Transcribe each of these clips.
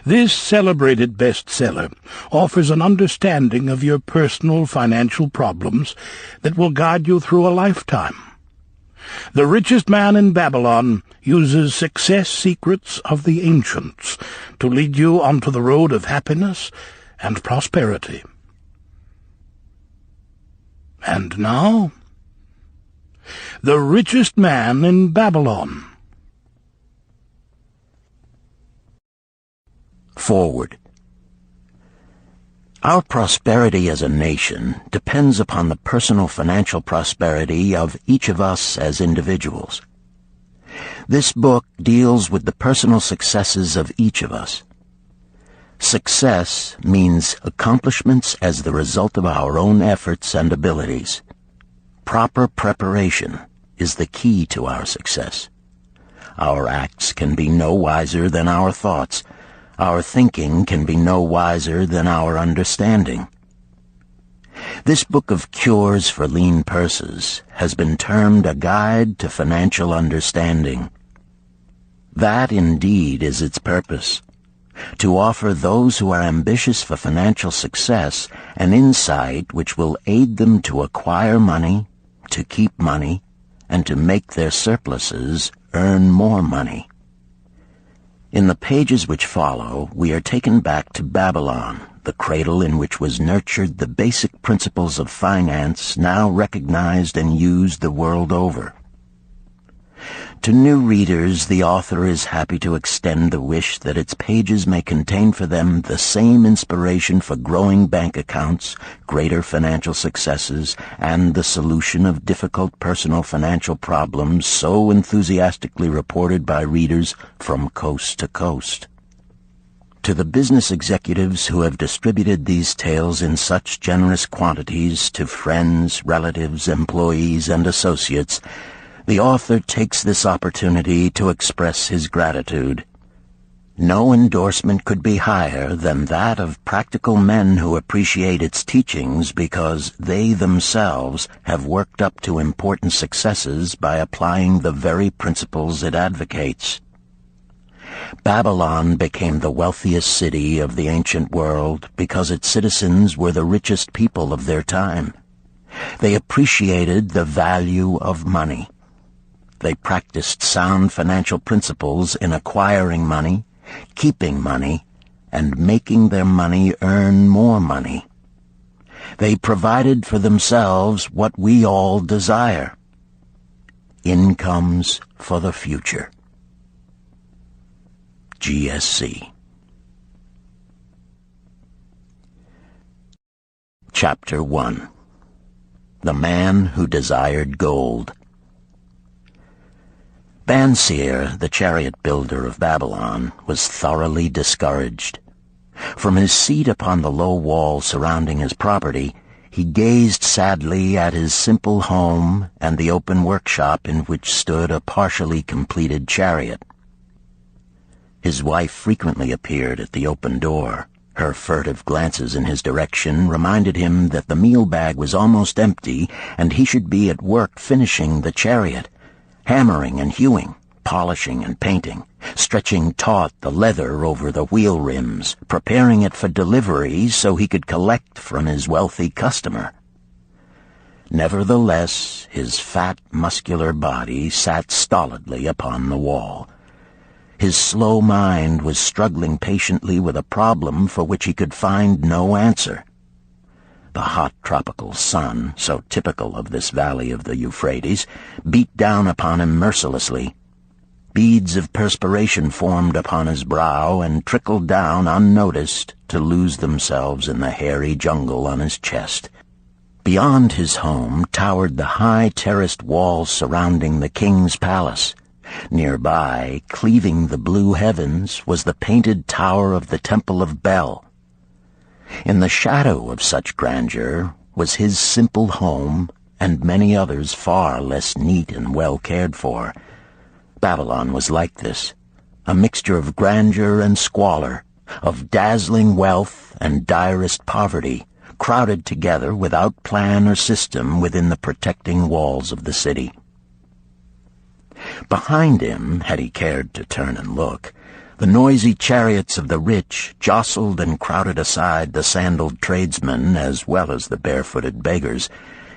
This celebrated bestseller offers an understanding of your personal financial problems that will guide you through a lifetime. The Richest Man in Babylon uses success secrets of the ancients to lead you onto the road of happiness and prosperity. And now, The Richest Man in Babylon. Forward. Our prosperity as a nation depends upon the personal financial prosperity of each of us as individuals. This book deals with the personal successes of each of us. Success means accomplishments as the result of our own efforts and abilities. Proper preparation is the key to our success. Our acts can be no wiser than our thoughts. Our thinking can be no wiser than our understanding. This book of cures for lean purses has been termed a guide to financial understanding. That indeed is its purpose, to offer those who are ambitious for financial success an insight which will aid them to acquire money, to keep money, and to make their surpluses earn more money. In the pages which follow, we are taken back to Babylon, the cradle in which was nurtured the basic principles of finance now recognized and used the world over. To new readers, the author is happy to extend the wish that its pages may contain for them the same inspiration for growing bank accounts, greater financial successes, and the solution of difficult personal financial problems so enthusiastically reported by readers from coast to coast. To the business executives who have distributed these tales in such generous quantities to friends, relatives, employees, and associates, the author takes this opportunity to express his gratitude. No endorsement could be higher than that of practical men who appreciate its teachings because they themselves have worked up to important successes by applying the very principles it advocates. Babylon became the wealthiest city of the ancient world because its citizens were the richest people of their time. They appreciated the value of money. They practiced sound financial principles in acquiring money, keeping money, and making their money earn more money. They provided for themselves what we all desire: incomes for the future. GSC. Chapter 1. The Man Who Desired Gold. Banseer, the chariot builder of Babylon, was thoroughly discouraged. From his seat upon the low wall surrounding his property, he gazed sadly at his simple home and the open workshop in which stood a partially completed chariot. His wife frequently appeared at the open door. Her furtive glances in his direction reminded him that the meal bag was almost empty and he should be at work finishing the chariot, hammering and hewing, polishing and painting, stretching taut the leather over the wheel rims, preparing it for delivery so he could collect from his wealthy customer. Nevertheless, his fat, muscular body sat stolidly upon the wall. His slow mind was struggling patiently with a problem for which he could find no answer. The hot tropical sun, so typical of this valley of the Euphrates, beat down upon him mercilessly. Beads of perspiration formed upon his brow and trickled down unnoticed to lose themselves in the hairy jungle on his chest. Beyond his home towered the high terraced walls surrounding the king's palace. Nearby, cleaving the blue heavens, was the painted tower of the Temple of Bel. In the shadow of such grandeur was his simple home and many others far less neat and well cared for. Babylon was like this, a mixture of grandeur and squalor, of dazzling wealth and direst poverty, crowded together without plan or system within the protecting walls of the city. Behind him, had he cared to turn and look, The noisy chariots of the rich jostled and crowded aside the sandaled tradesmen as well as the barefooted beggars.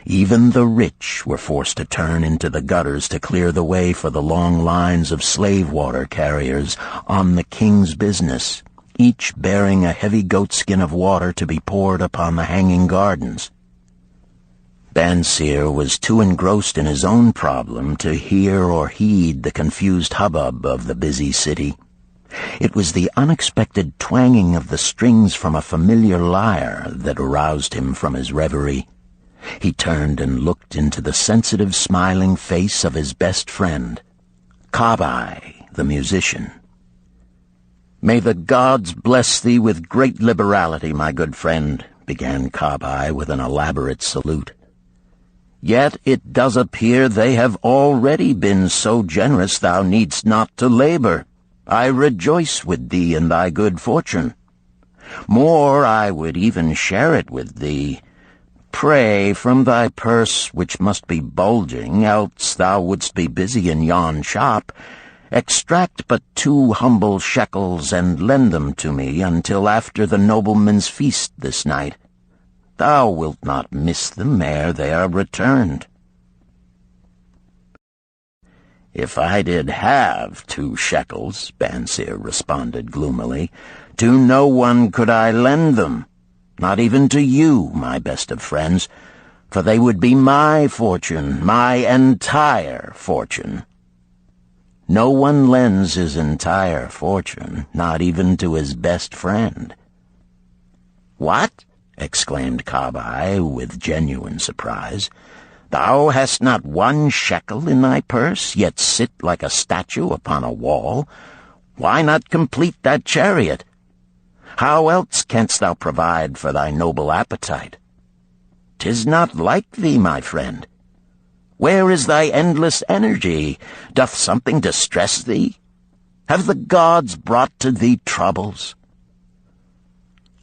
Even the rich were forced to turn into the gutters to clear the way for the long lines of slave water carriers on the king's business, each bearing a heavy goatskin of water to be poured upon the hanging gardens. Banseer was too engrossed in his own problem to hear or heed the confused hubbub of the busy city. It was the unexpected twanging of the strings from a familiar lyre that aroused him from his reverie. He turned and looked into the sensitive, smiling face of his best friend, Kabai, the musician. "May the gods bless thee with great liberality, my good friend," began Kabai with an elaborate salute. "Yet it does appear they have already been so generous thou needst not to labor. I rejoice with thee in thy good fortune. More, I would even share it with thee. Pray, from thy purse, which must be bulging, else thou wouldst be busy in yon shop, extract but 2 humble shekels and lend them to me until after the nobleman's feast this night. Thou wilt not miss them ere they are returned." "If I did have 2 shekels," Banseer responded gloomily, "to no one could I lend them, not even to you, my best of friends, for they would be my fortune, my entire fortune." No one lends his entire fortune, not even to his best friend. "What?" exclaimed Kabai with genuine surprise. "Thou hast not 1 shekel in thy purse, yet sit like a statue upon a wall. Why not complete that chariot? How else canst thou provide for thy noble appetite? 'Tis not like thee, my friend. Where is thy endless energy? Doth something distress thee? Have the gods brought to thee troubles?"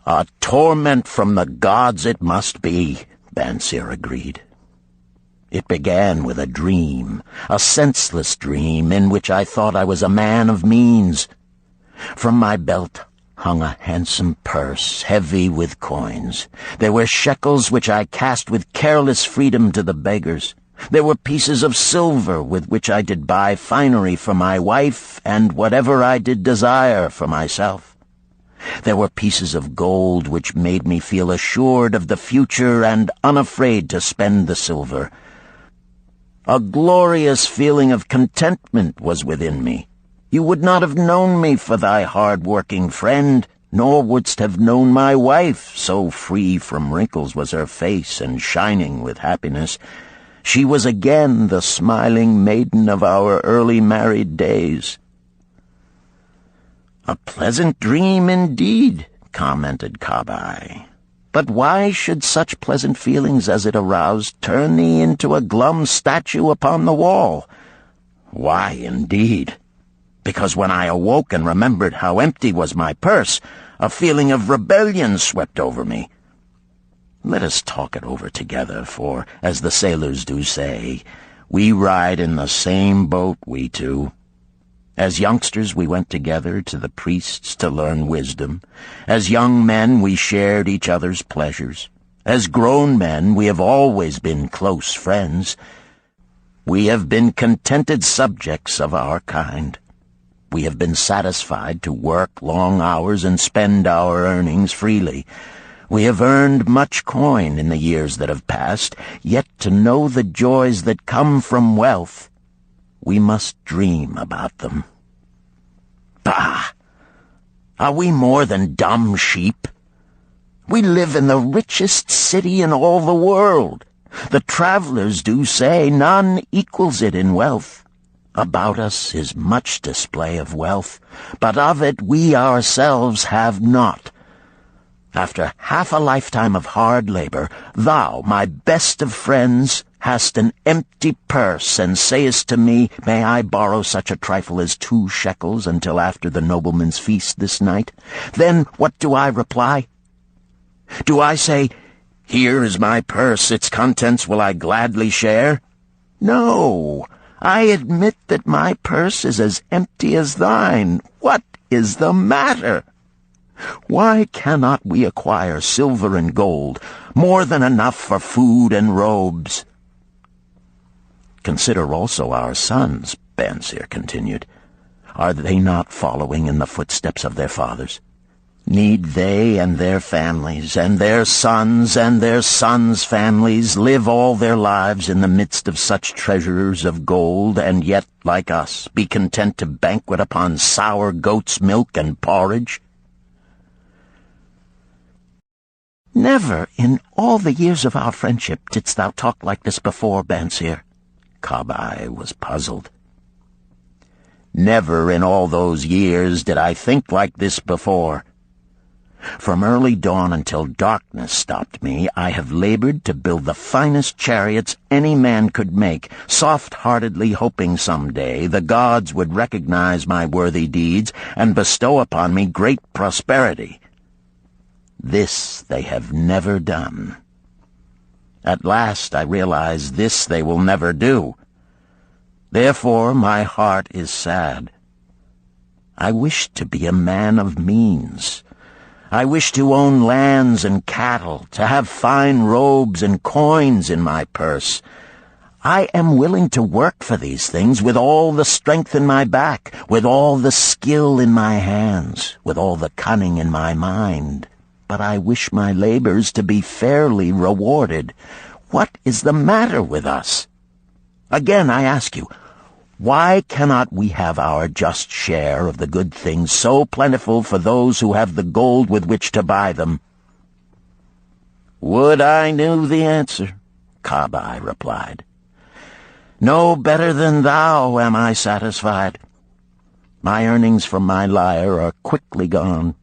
"A torment from the gods it must be," Banseer agreed. "It began with a dream, a senseless dream in which I thought I was a man of means. From my belt hung a handsome purse, heavy with coins. There were shekels which I cast with careless freedom to the beggars. There were pieces of silver with which I did buy finery for my wife and whatever I did desire for myself. There were pieces of gold which made me feel assured of the future and unafraid to spend the silver. A glorious feeling of contentment was within me. You would not have known me for thy hard-working friend, nor wouldst have known my wife, so free from wrinkles was her face and shining with happiness. She was again the smiling maiden of our early married days." "A pleasant dream indeed," commented Kabai. "But why should such pleasant feelings as it aroused turn thee into a glum statue upon the wall?" "Why, indeed? Because when I awoke and remembered how empty was my purse, a feeling of rebellion swept over me. Let us talk it over together, for, as the sailors do say, we ride in the same boat, we two. As youngsters we went together to the priests to learn wisdom. As young men we shared each other's pleasures. As grown men we have always been close friends. We have been contented subjects of our kind. We have been satisfied to work long hours and spend our earnings freely. We have earned much coin in the years that have passed, yet to know the joys that come from wealth, we must dream about them. Bah! Are we more than dumb sheep? We live in the richest city in all the world. The travelers do say none equals it in wealth. About us is much display of wealth, but of it we ourselves have not. After half a lifetime of hard labor, thou, my best of friends, hast an empty purse, and sayest to me, may I borrow such a trifle as 2 shekels until after the nobleman's feast this night? Then what do I reply? Do I say, here is my purse, its contents will I gladly share? No, I admit that my purse is as empty as thine. What is the matter? Why cannot we acquire silver and gold, more than enough for food and robes? Consider also our sons, Banseer continued. Are they not following in the footsteps of their fathers? Need they and their families, and their sons' families, live all their lives in the midst of such treasures of gold, and yet, like us, be content to banquet upon sour goat's milk and porridge? Never in all the years of our friendship didst thou talk like this before, Banseer. Kabai was puzzled. Never in all those years did I think like this before. From early dawn until darkness stopped me, I have labored to build the finest chariots any man could make, soft-heartedly hoping some day the gods would recognize my worthy deeds and bestow upon me great prosperity. This they have never done. At last I realize this they will never do. Therefore my heart is sad. I wish to be a man of means. I wish to own lands and cattle, to have fine robes and coins in my purse. I am willing to work for these things with all the strength in my back, with all the skill in my hands, with all the cunning in my mind. But I wish my labors to be fairly rewarded. What is the matter with us? Again, I ask you, why cannot we have our just share of the good things so plentiful for those who have the gold with which to buy them? Would I knew the answer, Kabai replied. No better than thou am I satisfied. My earnings from my lyre are quickly gone.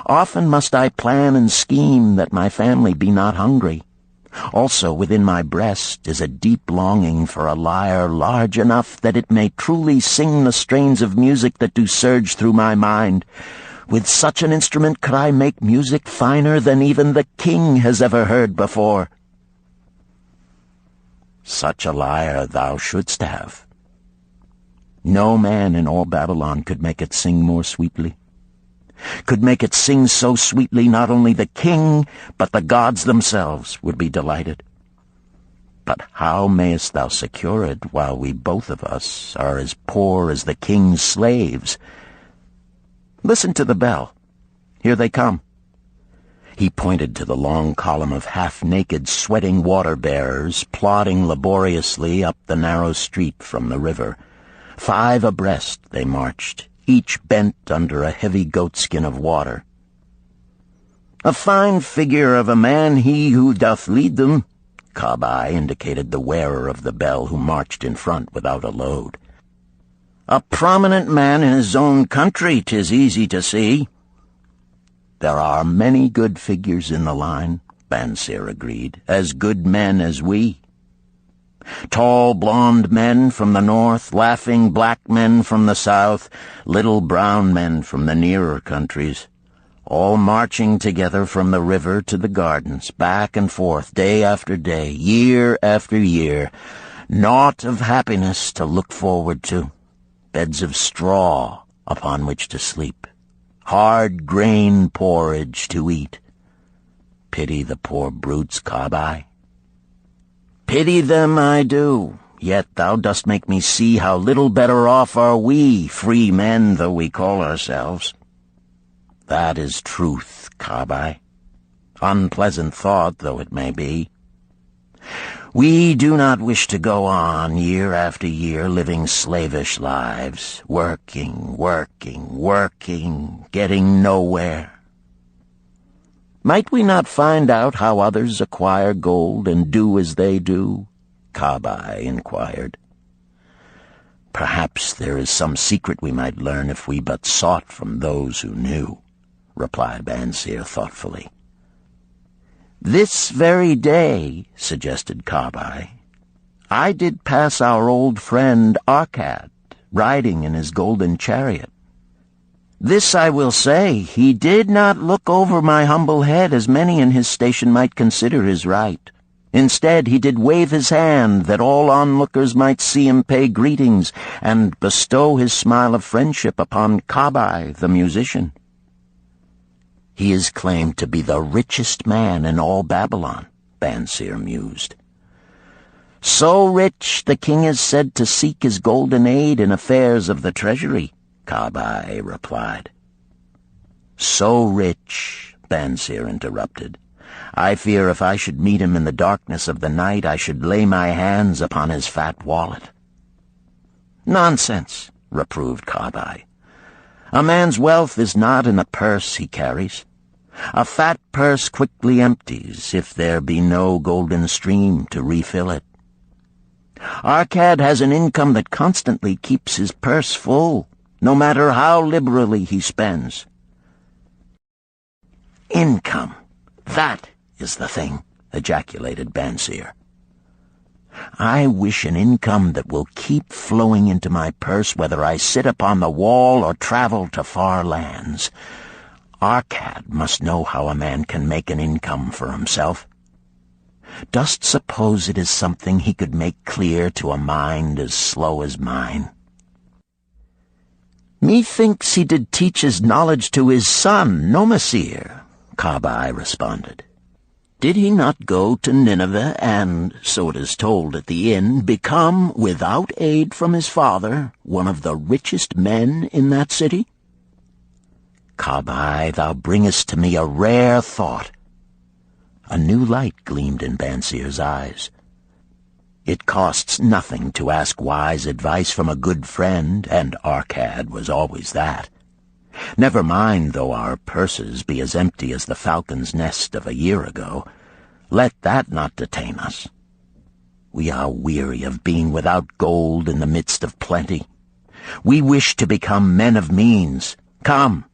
Often must I plan and scheme that my family be not hungry. Also within my breast is a deep longing for a lyre large enough that it may truly sing the strains of music that do surge through my mind. With such an instrument could I make music finer than even the king has ever heard before. Such a lyre thou shouldst have. No man in all Babylon could make it sing more sweetly. Could make it sing so sweetly not only the king, but the gods themselves would be delighted. But how mayest thou secure it while we both of us are as poor as the king's slaves? Listen to the bell. Here they come. He pointed to the long column of half-naked, sweating water-bearers plodding laboriously up the narrow street from the river. 5 abreast they marched, each bent under a heavy goatskin of water. A fine figure of a man he who doth lead them, Kabai indicated the wearer of the bell who marched in front without a load. A prominent man in his own country, 'tis easy to see. There are many good figures in the line, Banseer agreed, as good men as we. Tall, blond men from the north, laughing black men from the south, little brown men from the nearer countries, all marching together from the river to the gardens, back and forth, day after day, year after year, naught of happiness to look forward to, beds of straw upon which to sleep, hard grain porridge to eat. Pity the poor brutes, Kabai. Pity them I do, yet thou dost make me see how little better off are we, free men though we call ourselves. That is truth, Kabai. Unpleasant thought though it may be. We do not wish to go on year after year living slavish lives, working, getting nowhere. Might we not find out how others acquire gold and do as they do? Kabai inquired. Perhaps there is some secret we might learn if we but sought from those who knew, replied Banseer thoughtfully. This very day, suggested Kabai, I did pass our old friend Arkad, riding in his golden chariot. This I will say, he did not look over my humble head as many in his station might consider his right. Instead, he did wave his hand that all onlookers might see him pay greetings and bestow his smile of friendship upon Kabai, the musician. He is claimed to be the richest man in all Babylon, Banseer mused. So rich, the king is said to seek his golden aid in affairs of the treasury, Kabai replied. So rich, Banseer interrupted. I fear if I should meet him in the darkness of the night, I should lay my hands upon his fat wallet. Nonsense, reproved Kabai. A man's wealth is not in the purse he carries. A fat purse quickly empties if there be no golden stream to refill it. Arcad has an income that constantly keeps his purse full, no matter how liberally he spends. Income, that is the thing, ejaculated Banseer. I wish an income that will keep flowing into my purse whether I sit upon the wall or travel to far lands. Arcad must know how a man can make an income for himself. Dost suppose it is something he could make clear to a mind as slow as mine? Methinks he did teach his knowledge to his son, Nomasir, Kabai responded. Did he not go to Nineveh and, so it is told at the inn, become, without aid from his father, one of the richest men in that city? Kabai, thou bringest to me a rare thought. A new light gleamed in Banseer's eyes. It costs nothing to ask wise advice from a good friend, and Arcad was always that. Never mind though our purses be as empty as the falcon's nest of a year ago. Let that not detain us. We are weary of being without gold in the midst of plenty. We wish to become men of means. Come,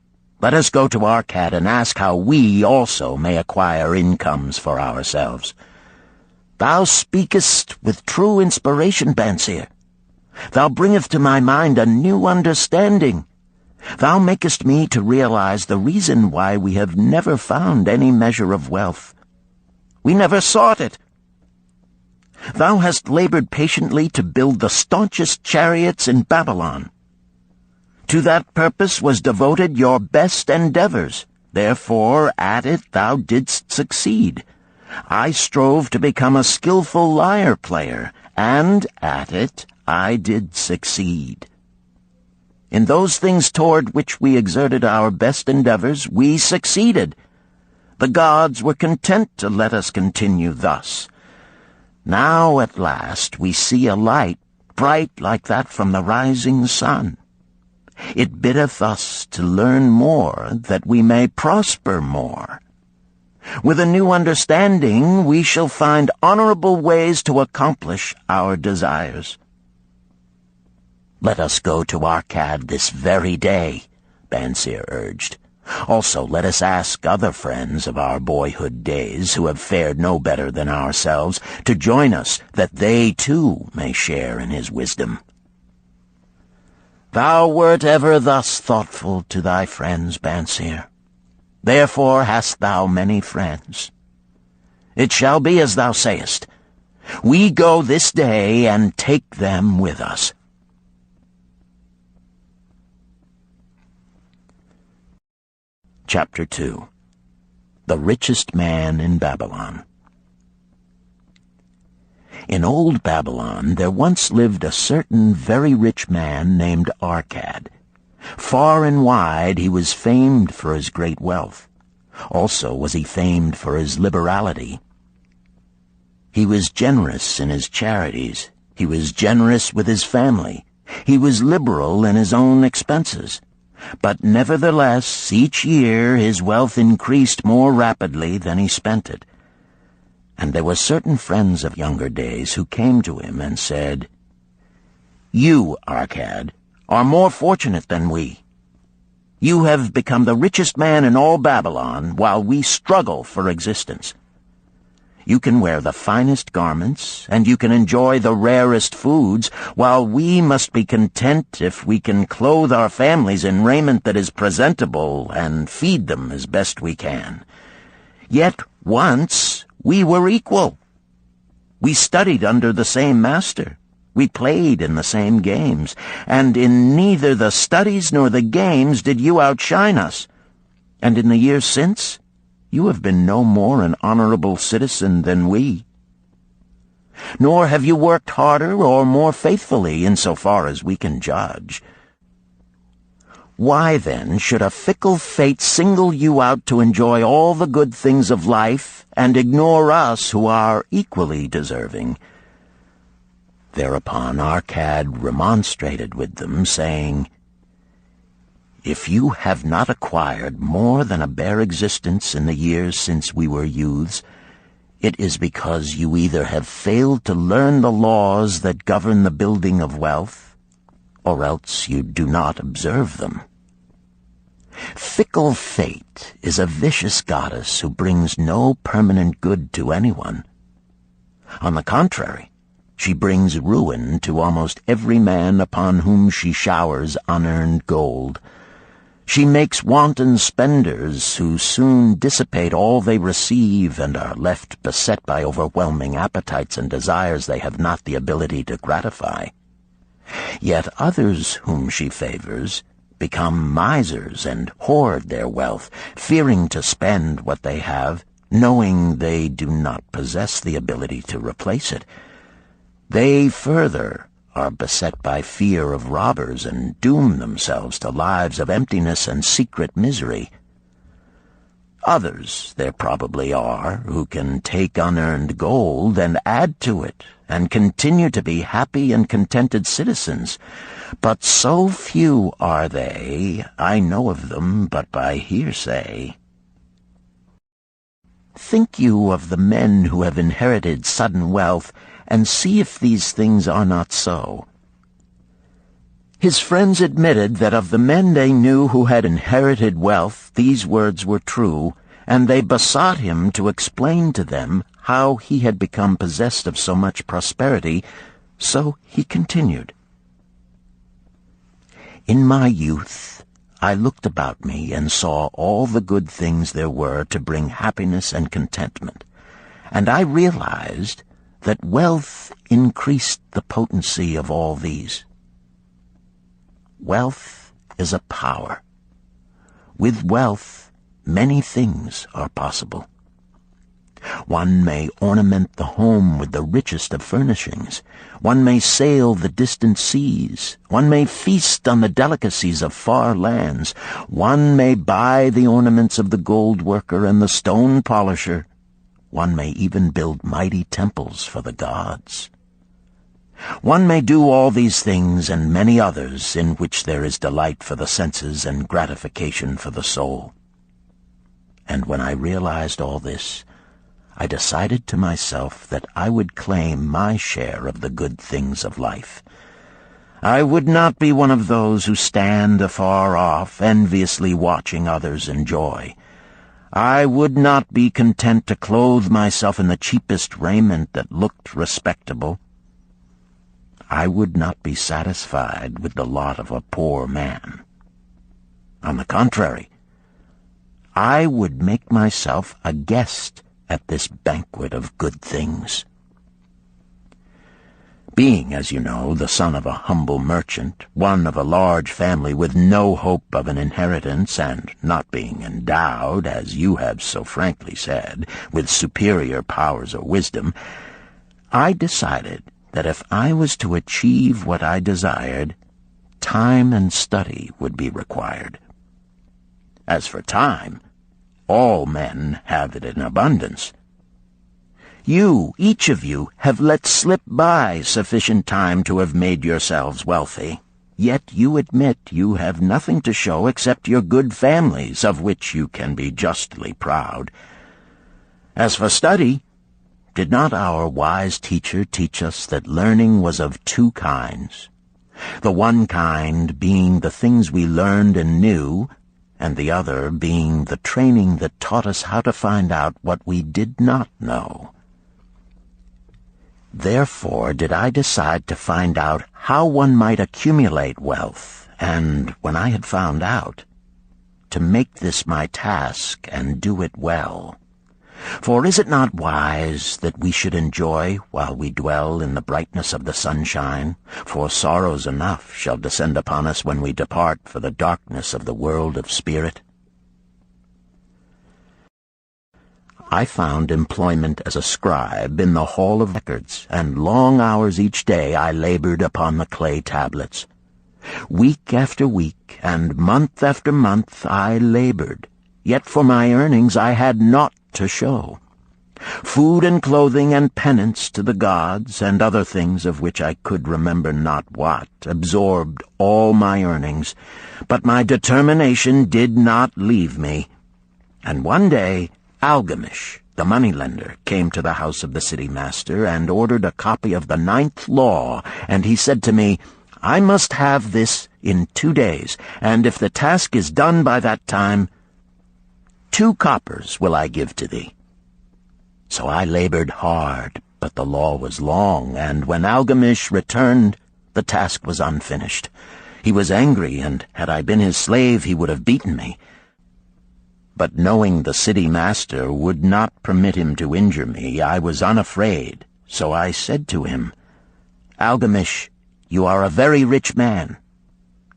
let us go to Arcad and ask how we also may acquire incomes for ourselves. Thou speakest with true inspiration, Banseer. Thou bringest to my mind a new understanding. Thou makest me to realize the reason why we have never found any measure of wealth. We never sought it. Thou hast labored patiently to build the staunchest chariots in Babylon. To that purpose was devoted your best endeavors. Therefore, at it thou didst succeed. I strove to become a skillful lyre player, and at it I did succeed. In those things toward which we exerted our best endeavors, we succeeded. The gods were content to let us continue thus. Now at last we see a light, bright like that from the rising sun. It biddeth us to learn more, that we may prosper more. With a new understanding, we shall find honorable ways to accomplish our desires. Let us go to Arcad this very day, Banseer urged. Also, let us ask other friends of our boyhood days who have fared no better than ourselves to join us, that they too may share in his wisdom. Thou wert ever thus thoughtful to thy friends, Banseer. Therefore hast thou many friends. It shall be as thou sayest. We go this day and take them with us. Chapter 2. The Richest Man in Babylon. In old Babylon there once lived a certain very rich man named Arcad. Far and wide he was famed for his great wealth. Also was he famed for his liberality. He was generous in his charities. He was generous with his family. He was liberal in his own expenses. But nevertheless, each year his wealth increased more rapidly than he spent it. And there were certain friends of younger days who came to him and said, You, Arcad, are more fortunate than we. You have become the richest man in all Babylon, while we struggle for existence. You can wear the finest garments, and you can enjoy the rarest foods, while we must be content if we can clothe our families in raiment that is presentable and feed them as best we can. Yet once we were equal. We studied under the same master. We played in the same games, and in neither the studies nor the games did you outshine us. And in the years since, you have been no more an honorable citizen than we. Nor have you worked harder or more faithfully insofar as we can judge. Why, then, should a fickle fate single you out to enjoy all the good things of life and ignore us who are equally deserving? Thereupon Arcad remonstrated with them, saying, If you have not acquired more than a bare existence in the years since we were youths, it is because you either have failed to learn the laws that govern the building of wealth, or else you do not observe them. Fickle fate is a vicious goddess who brings no permanent good to anyone. On the contrary, she brings ruin to almost every man upon whom she showers unearned gold. She makes wanton spenders who soon dissipate all they receive and are left beset by overwhelming appetites and desires they have not the ability to gratify. Yet others whom she favors become misers and hoard their wealth, fearing to spend what they have, knowing they do not possess the ability to replace it. They further are beset by fear of robbers and doom themselves to lives of emptiness and secret misery. Others there probably are who can take unearned gold and add to it and continue to be happy and contented citizens, but so few are they, I know of them but by hearsay. Think you of the men who have inherited sudden wealth, and see if these things are not so. His friends admitted that of the men they knew who had inherited wealth, these words were true, and they besought him to explain to them how he had become possessed of so much prosperity, so he continued. In my youth, I looked about me and saw all the good things there were to bring happiness and contentment, and I realized that wealth increased the potency of all these. Wealth is a power. With wealth, many things are possible. One may ornament the home with the richest of furnishings. One may sail the distant seas. One may feast on the delicacies of far lands. One may buy the ornaments of the gold worker and the stone polisher. One may even build mighty temples for the gods. One may do all these things and many others in which there is delight for the senses and gratification for the soul. And when I realized all this, I decided to myself that I would claim my share of the good things of life. I would not be one of those who stand afar off, enviously watching others enjoy. I would not be content to clothe myself in the cheapest raiment that looked respectable. I would not be satisfied with the lot of a poor man. On the contrary, I would make myself a guest at this banquet of good things. Being, as you know, the son of a humble merchant, one of a large family with no hope of an inheritance, and not being endowed, as you have so frankly said, with superior powers or wisdom, I decided that if I was to achieve what I desired, time and study would be required. As for time, all men have it in abundance. You, each of you, have let slip by sufficient time to have made yourselves wealthy. Yet you admit you have nothing to show except your good families, of which you can be justly proud. As for study, did not our wise teacher teach us that learning was of two kinds? The one kind being the things we learned and knew, and the other being the training that taught us how to find out what we did not know. Therefore did I decide to find out how one might accumulate wealth, and, when I had found out, to make this my task and do it well. For is it not wise that we should enjoy while we dwell in the brightness of the sunshine? For sorrows enough shall descend upon us when we depart for the darkness of the world of spirit. I found employment as a scribe in the hall of records, and long hours each day I labored upon the clay tablets. Week after week, and month after month I labored, yet for my earnings I had naught to show. Food and clothing and penance to the gods, and other things of which I could remember not what, absorbed all my earnings, but my determination did not leave me. And one day Algamish, the moneylender, came to the house of the city master and ordered a copy of the 9th law, and he said to me, I must have this in 2 days, and if the task is done by that time, 2 coppers will I give to thee. So I labored hard, but the law was long, and when Algamish returned, the task was unfinished. He was angry, and had I been his slave, he would have beaten me. But knowing the city master would not permit him to injure me, I was unafraid, so I said to him, Algamish, you are a very rich man.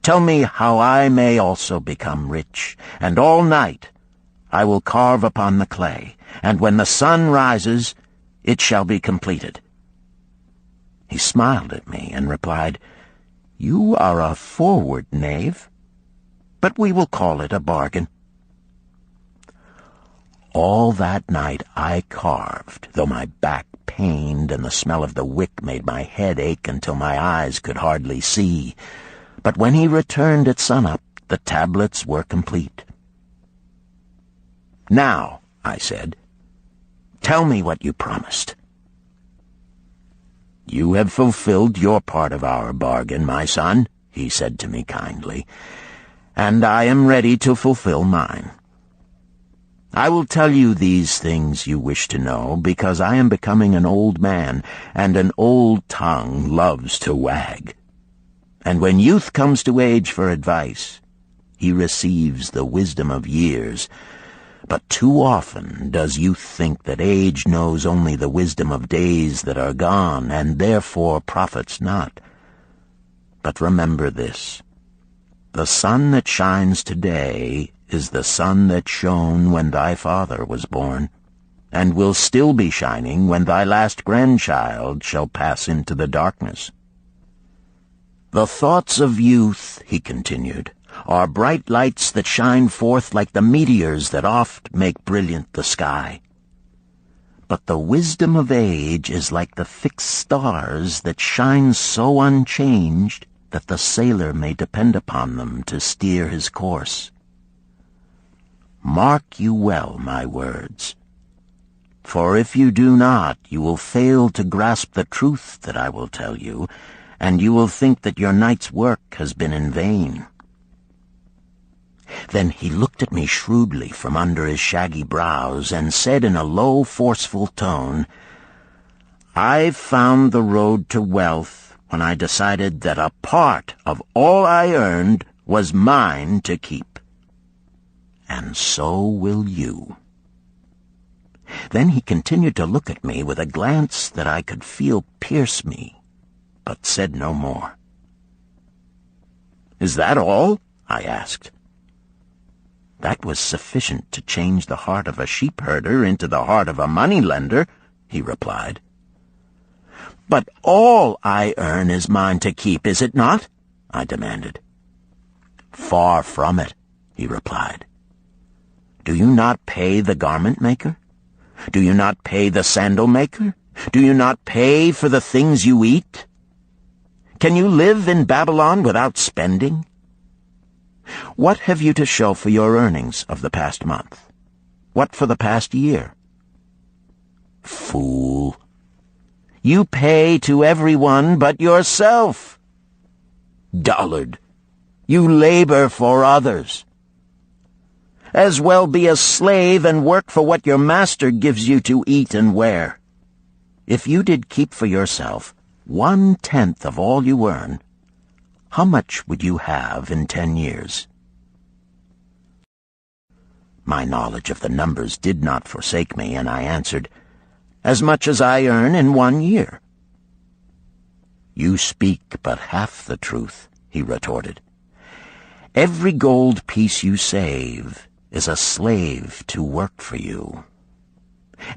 Tell me how I may also become rich, and all night I will carve upon the clay, and when the sun rises, it shall be completed. He smiled at me and replied, You are a forward knave, but we will call it a bargain. All that night I carved, though my back pained and the smell of the wick made my head ache until my eyes could hardly see. But when he returned at sunup, the tablets were complete. Now, I said, tell me what you promised. You have fulfilled your part of our bargain, my son, he said to me kindly, and I am ready to fulfill mine. I will tell you these things you wish to know, because I am becoming an old man, and an old tongue loves to wag. And when youth comes to age for advice, he receives the wisdom of years. But too often does youth think that age knows only the wisdom of days that are gone, and therefore profits not. But remember this, the sun that shines today is the sun that shone when thy father was born, and will still be shining when thy last grandchild shall pass into the darkness. The thoughts of youth, he continued, are bright lights that shine forth like the meteors that oft make brilliant the sky. But the wisdom of age is like the fixed stars that shine so unchanged that the sailor may depend upon them to steer his course. Mark you well my words, for if you do not, you will fail to grasp the truth that I will tell you, and you will think that your night's work has been in vain. Then he looked at me shrewdly from under his shaggy brows and said in a low, forceful tone, I've found the road to wealth when I decided that a part of all I earned was mine to keep. And so will you. Then he continued to look at me with a glance that I could feel pierce me, but said no more. Is that all? I asked. That was sufficient to change the heart of a sheepherder into the heart of a moneylender, he replied. But all I earn is mine to keep, is it not? I demanded. Far from it, he replied. Do you not pay the garment maker? Do you not pay the sandal maker? Do you not pay for the things you eat? Can you live in Babylon without spending? What have you to show for your earnings of the past month? What for the past year? Fool! You pay to everyone but yourself. Dullard! You labor for others. As well be a slave and work for what your master gives you to eat and wear. If you did keep for yourself 1/10 of all you earn, how much would you have in 10 years? My knowledge of the numbers did not forsake me, and I answered, "As much as I earn in 1 year." "You speak but half the truth," he retorted. "Every gold piece you save is a slave to work for you.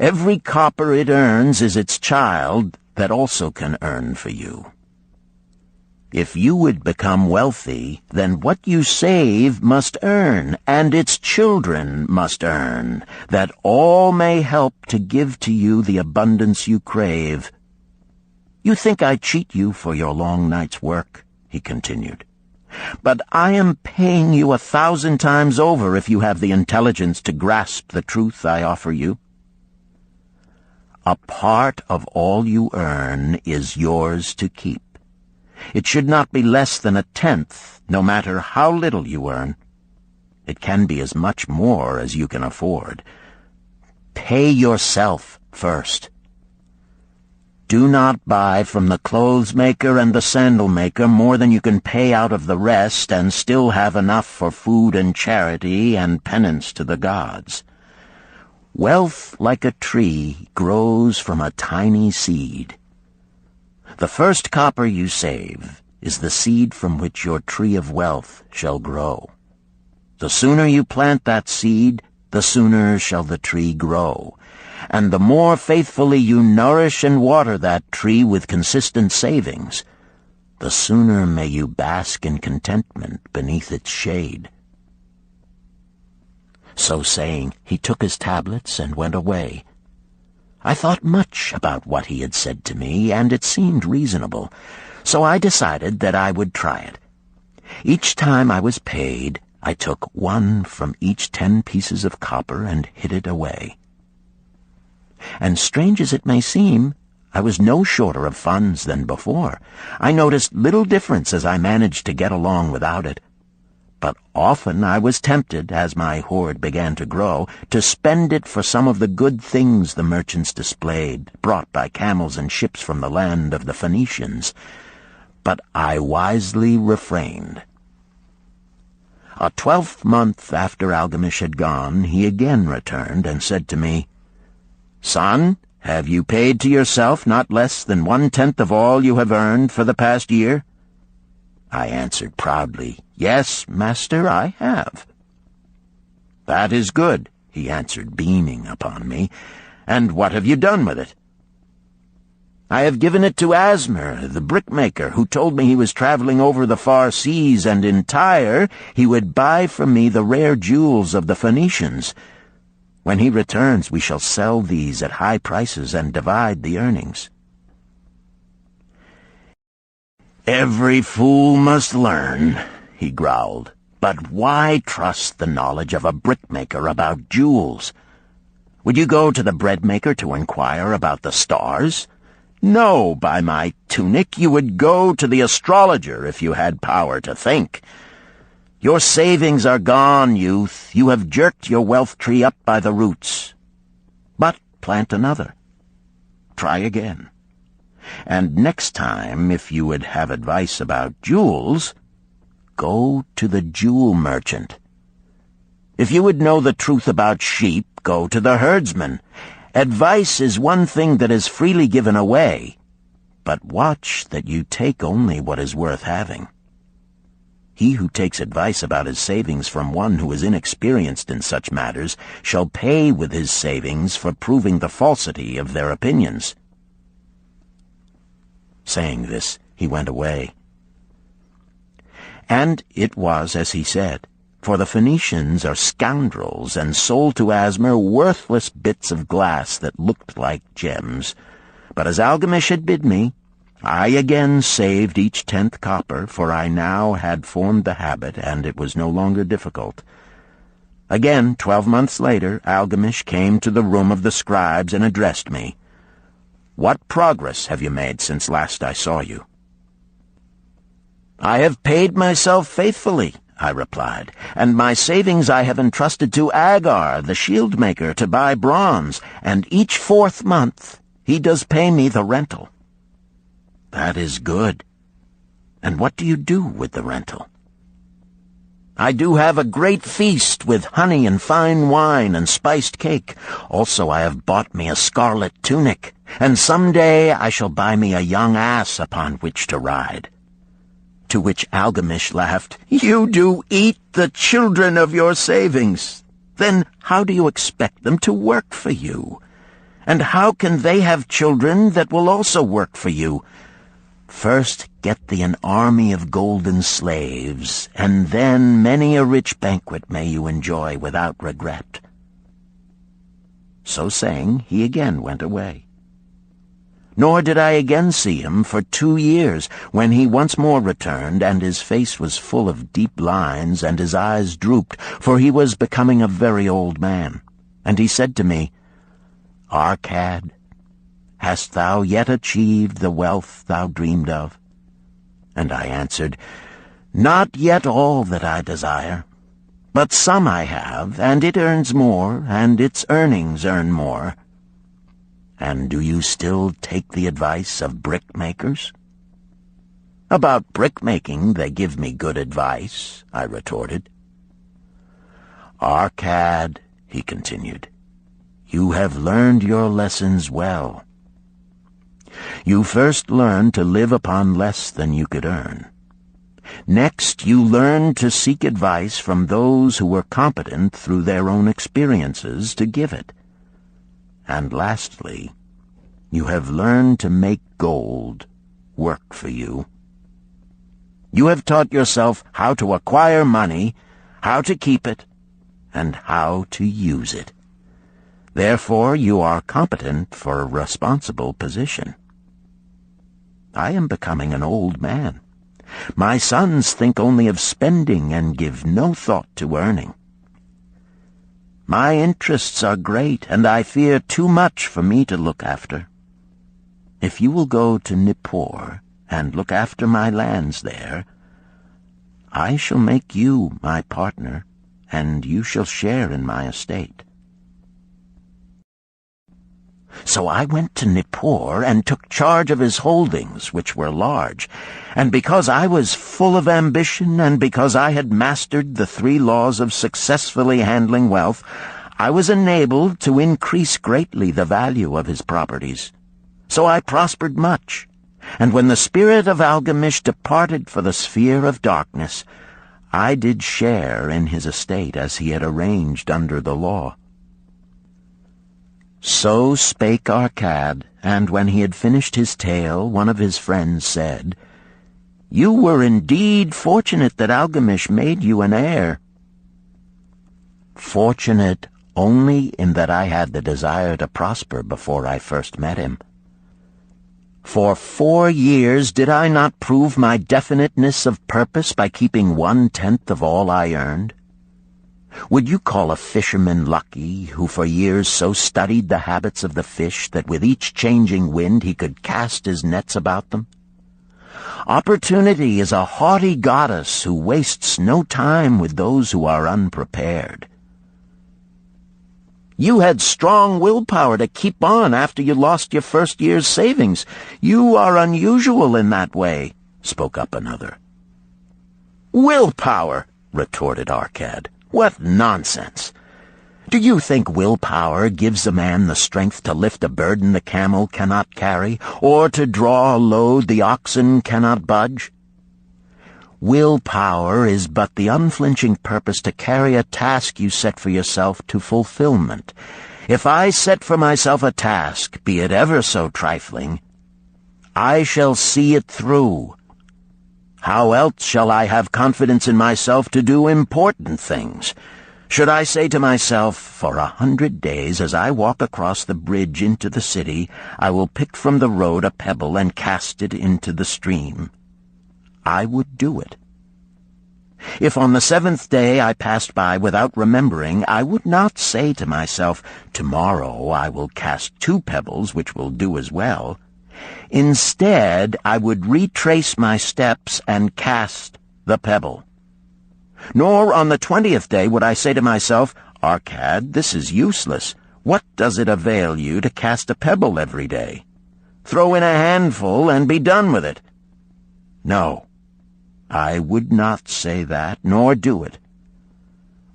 Every copper it earns is its child that also can earn for you. If you would become wealthy, then what you save must earn, and its children must earn, that all may help to give to you the abundance you crave. You think I cheat you for your long night's work," he continued. "But I am paying you 1,000 times over if you have the intelligence to grasp the truth I offer you. A part of all you earn is yours to keep. It should not be less than 1/10, no matter how little you earn. It can be as much more as you can afford. Pay yourself first. Do not buy from the clothes maker and the sandal maker more than you can pay out of the rest and still have enough for food and charity and penance to the gods. Wealth, like a tree, grows from a tiny seed. The first copper you save is the seed from which your tree of wealth shall grow. The sooner you plant that seed, the sooner shall the tree grow. And the more faithfully you nourish and water that tree with consistent savings, the sooner may you bask in contentment beneath its shade." So saying, he took his tablets and went away. I thought much about what he had said to me, and it seemed reasonable, so I decided that I would try it. Each time I was paid, I took 1 from each 10 pieces of copper and hid it away. And strange as it may seem, I was no shorter of funds than before. I noticed little difference as I managed to get along without it. But often I was tempted, as my hoard began to grow, to spend it for some of the good things the merchants displayed, brought by camels and ships from the land of the Phoenicians. But I wisely refrained. A 12th month after Algamish had gone, he again returned and said to me, "Son, have you paid to yourself not less than 1/10 of all you have earned for the past year?" I answered proudly, "Yes, master, I have." "That is good," he answered, beaming upon me. "And what have you done with it?" "I have given it to Asmer, the brickmaker, who told me he was traveling over the far seas, and in Tyre he would buy from me the rare jewels of the Phoenicians. When he returns, we shall sell these at high prices and divide the earnings." "Every fool must learn," he growled. "But why trust the knowledge of a brickmaker about jewels? Would you go to the breadmaker to inquire about the stars? No, by my tunic, you would go to the astrologer if you had power to think. Your savings are gone, youth. You have jerked your wealth tree up by the roots. But plant another. Try again. And next time, if you would have advice about jewels, go to the jewel merchant. If you would know the truth about sheep, go to the herdsman. Advice is one thing that is freely given away, but watch that you take only what is worth having. He who takes advice about his savings from one who is inexperienced in such matters shall pay with his savings for proving the falsity of their opinions." Saying this, he went away. And it was as he said, for the Phoenicians are scoundrels and sold to Asmer worthless bits of glass that looked like gems. But as Algamish had bid me, I again saved each 10th copper, for I now had formed the habit, and it was no longer difficult. Again, 12 months later, Algamish came to the room of the scribes and addressed me. "What progress have you made since last I saw you?" "I have paid myself faithfully," I replied, "and my savings I have entrusted to Agar, the shield-maker, to buy bronze, and each 4th month he does pay me the rental." "That is good. And what do you do with the rental?" I do have a great feast with honey and fine wine and spiced cake. Also I have bought me a scarlet tunic, and some day I shall buy me a young ass upon which to ride." To which Algamish laughed, "You do eat the children of your savings. Then how do you expect them to work for you? And how can they have children that will also work for you? First get thee an army of golden slaves, and then many a rich banquet may you enjoy without regret." So saying, he again went away. Nor did I again see him for 2 years, when he once more returned, and his face was full of deep lines, and his eyes drooped, for he was becoming a very old man. And he said to me, "Arcad, hast thou yet achieved the wealth thou dreamed of?" And I answered, "Not yet all that I desire, but some I have, and it earns more, and its earnings earn more." "And do you still take the advice of brickmakers?" "About brickmaking they give me good advice," I retorted. "Arcad," he continued, "you have learned your lessons well. You first learned to live upon less than you could earn. Next, you learned to seek advice from those who were competent through their own experiences to give it. And lastly, you have learned to make gold work for you. You have taught yourself how to acquire money, how to keep it, and how to use it. Therefore, you are competent for a responsible position. I am becoming an old man. My sons think only of spending and give no thought to earning. My interests are great, and I fear too much for me to look after. If you will go to Nippur and look after my lands there, I shall make you my partner, and you shall share in my estate." So I went to Nippur and took charge of his holdings, which were large, and because I was full of ambition and because I had mastered the 3 laws of successfully handling wealth, I was enabled to increase greatly the value of his properties. So I prospered much, and when the spirit of Algamish departed for the sphere of darkness, I did share in his estate as he had arranged under the law. So spake Arcad, and when he had finished his tale, one of his friends said, "You were indeed fortunate that Algamish made you an heir." "Fortunate only in that I had the desire to prosper before I first met him. For 4 years did I not prove my definiteness of purpose by keeping 1/10 of all I earned? Would you call a fisherman lucky who for years so studied the habits of the fish that with each changing wind he could cast his nets about them? Opportunity is a haughty goddess who wastes no time with those who are unprepared. You had strong willpower to keep on after you lost your first year's savings. You are unusual in that way," spoke up another. "Willpower," retorted Arcad. "What nonsense! Do you think willpower gives a man the strength to lift a burden the camel cannot carry, or to draw a load the oxen cannot budge? Willpower is but the unflinching purpose to carry a task you set for yourself to fulfillment. If I set for myself a task, be it ever so trifling, I shall see it through. How else shall I have confidence in myself to do important things? Should I say to myself, for 100 days as I walk across the bridge into the city, I will pick from the road a pebble and cast it into the stream? I would do it. If on the 7th day I passed by without remembering, I would not say to myself, tomorrow I will cast 2 pebbles which will do as well. Instead, I would retrace my steps and cast the pebble. Nor on the 20th day would I say to myself, Arcad, this is useless. What does it avail you to cast a pebble every day? Throw in a handful and be done with it. No, I would not say that, nor do it,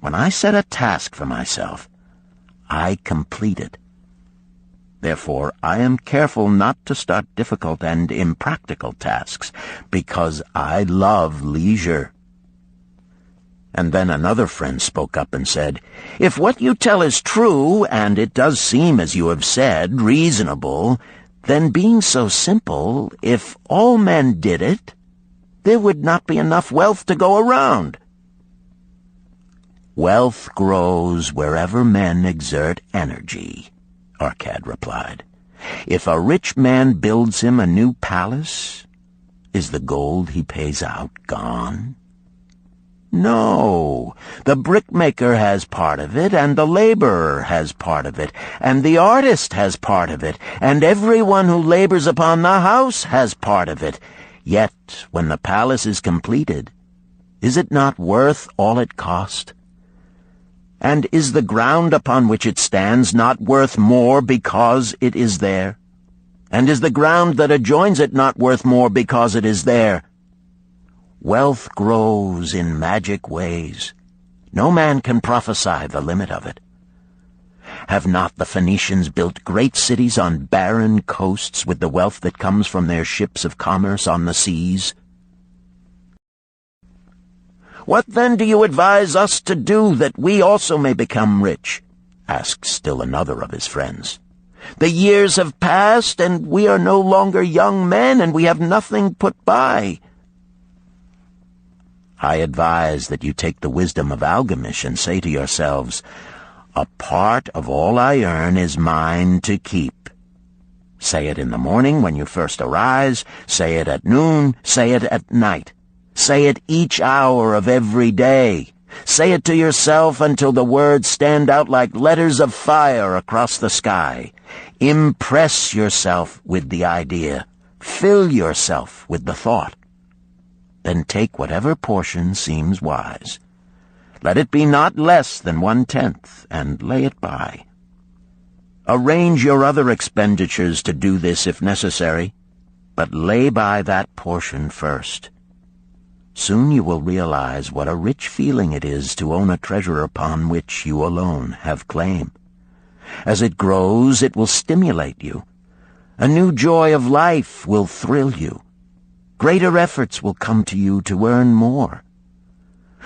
When I set a task for myself, I complete it. Therefore, I am careful not to start difficult and impractical tasks, because I love leisure." And then another friend spoke up and said, "If what you tell is true, and it does seem, as you have said, reasonable, then being so simple, if all men did it, there would not be enough wealth to go around." "Wealth grows wherever men exert energy," Arcad replied. "If a rich man builds him a new palace, is the gold he pays out gone? No, the brickmaker has part of it, and the laborer has part of it, and the artist has part of it, and everyone who labors upon the house has part of it. Yet, when the palace is completed, is it not worth all it cost? And is the ground upon which it stands not worth more because it is there? And is the ground that adjoins it not worth more because it is there? Wealth grows in magic ways. No man can prophesy the limit of it. Have not the Phoenicians built great cities on barren coasts with the wealth that comes from their ships of commerce on the seas? What then do you advise us to do that we also may become rich?" asked still another of his friends. "The years have passed, and we are no longer young men, and we have nothing put by." "I advise that you take the wisdom of Algamish and say to yourselves, 'A part of all I earn is mine to keep.' Say it in the morning when you first arise, say it at noon, say it at night. Say it each hour of every day. Say it to yourself until the words stand out like letters of fire across the sky. Impress yourself with the idea. Fill yourself with the thought. Then take whatever portion seems wise. Let it be not less than 1/10, and lay it by. Arrange your other expenditures to do this if necessary, but lay by that portion first. Soon you will realize what a rich feeling it is to own a treasure upon which you alone have claim. As it grows, it will stimulate you. A new joy of life will thrill you. Greater efforts will come to you to earn more.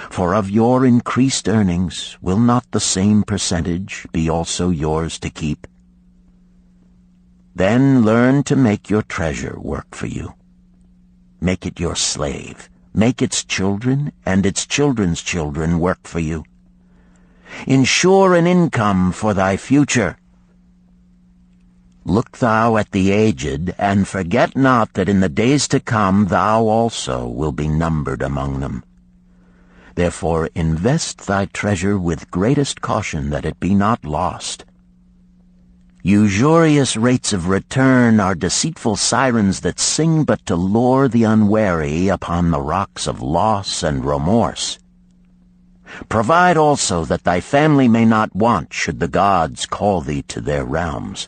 For of your increased earnings, will not the same percentage be also yours to keep? Then learn to make your treasure work for you. Make it your slave. Make its children and its children's children work for you. Ensure an income for thy future. Look thou at the aged, and forget not that in the days to come thou also will be numbered among them. Therefore invest thy treasure with greatest caution that it be not lost. Usurious rates of return are deceitful sirens that sing but to lure the unwary upon the rocks of loss and remorse. Provide also that thy family may not want should the gods call thee to their realms.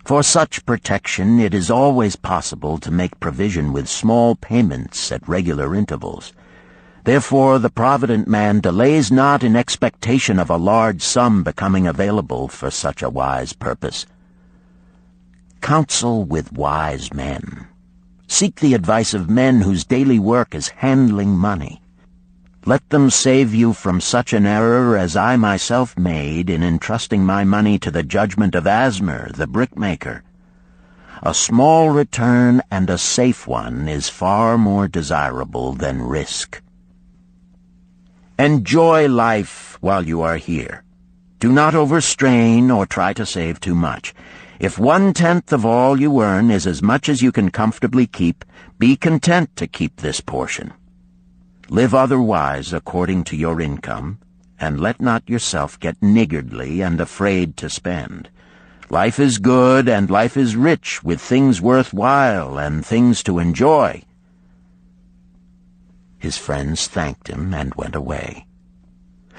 For such protection it is always possible to make provision with small payments at regular intervals. Therefore the provident man delays not in expectation of a large sum becoming available for such a wise purpose. Counsel with wise men. Seek the advice of men whose daily work is handling money. Let them save you from such an error as I myself made in entrusting my money to the judgment of Asmer, the brickmaker. A small return and a safe one is far more desirable than risk. Enjoy life while you are here. Do not overstrain or try to save too much. If 1/10 of all you earn is as much as you can comfortably keep, be content to keep this portion. Live otherwise according to your income, and let not yourself get niggardly and afraid to spend. Life is good, and life is rich with things worth while and things to enjoy. His friends thanked him and went away.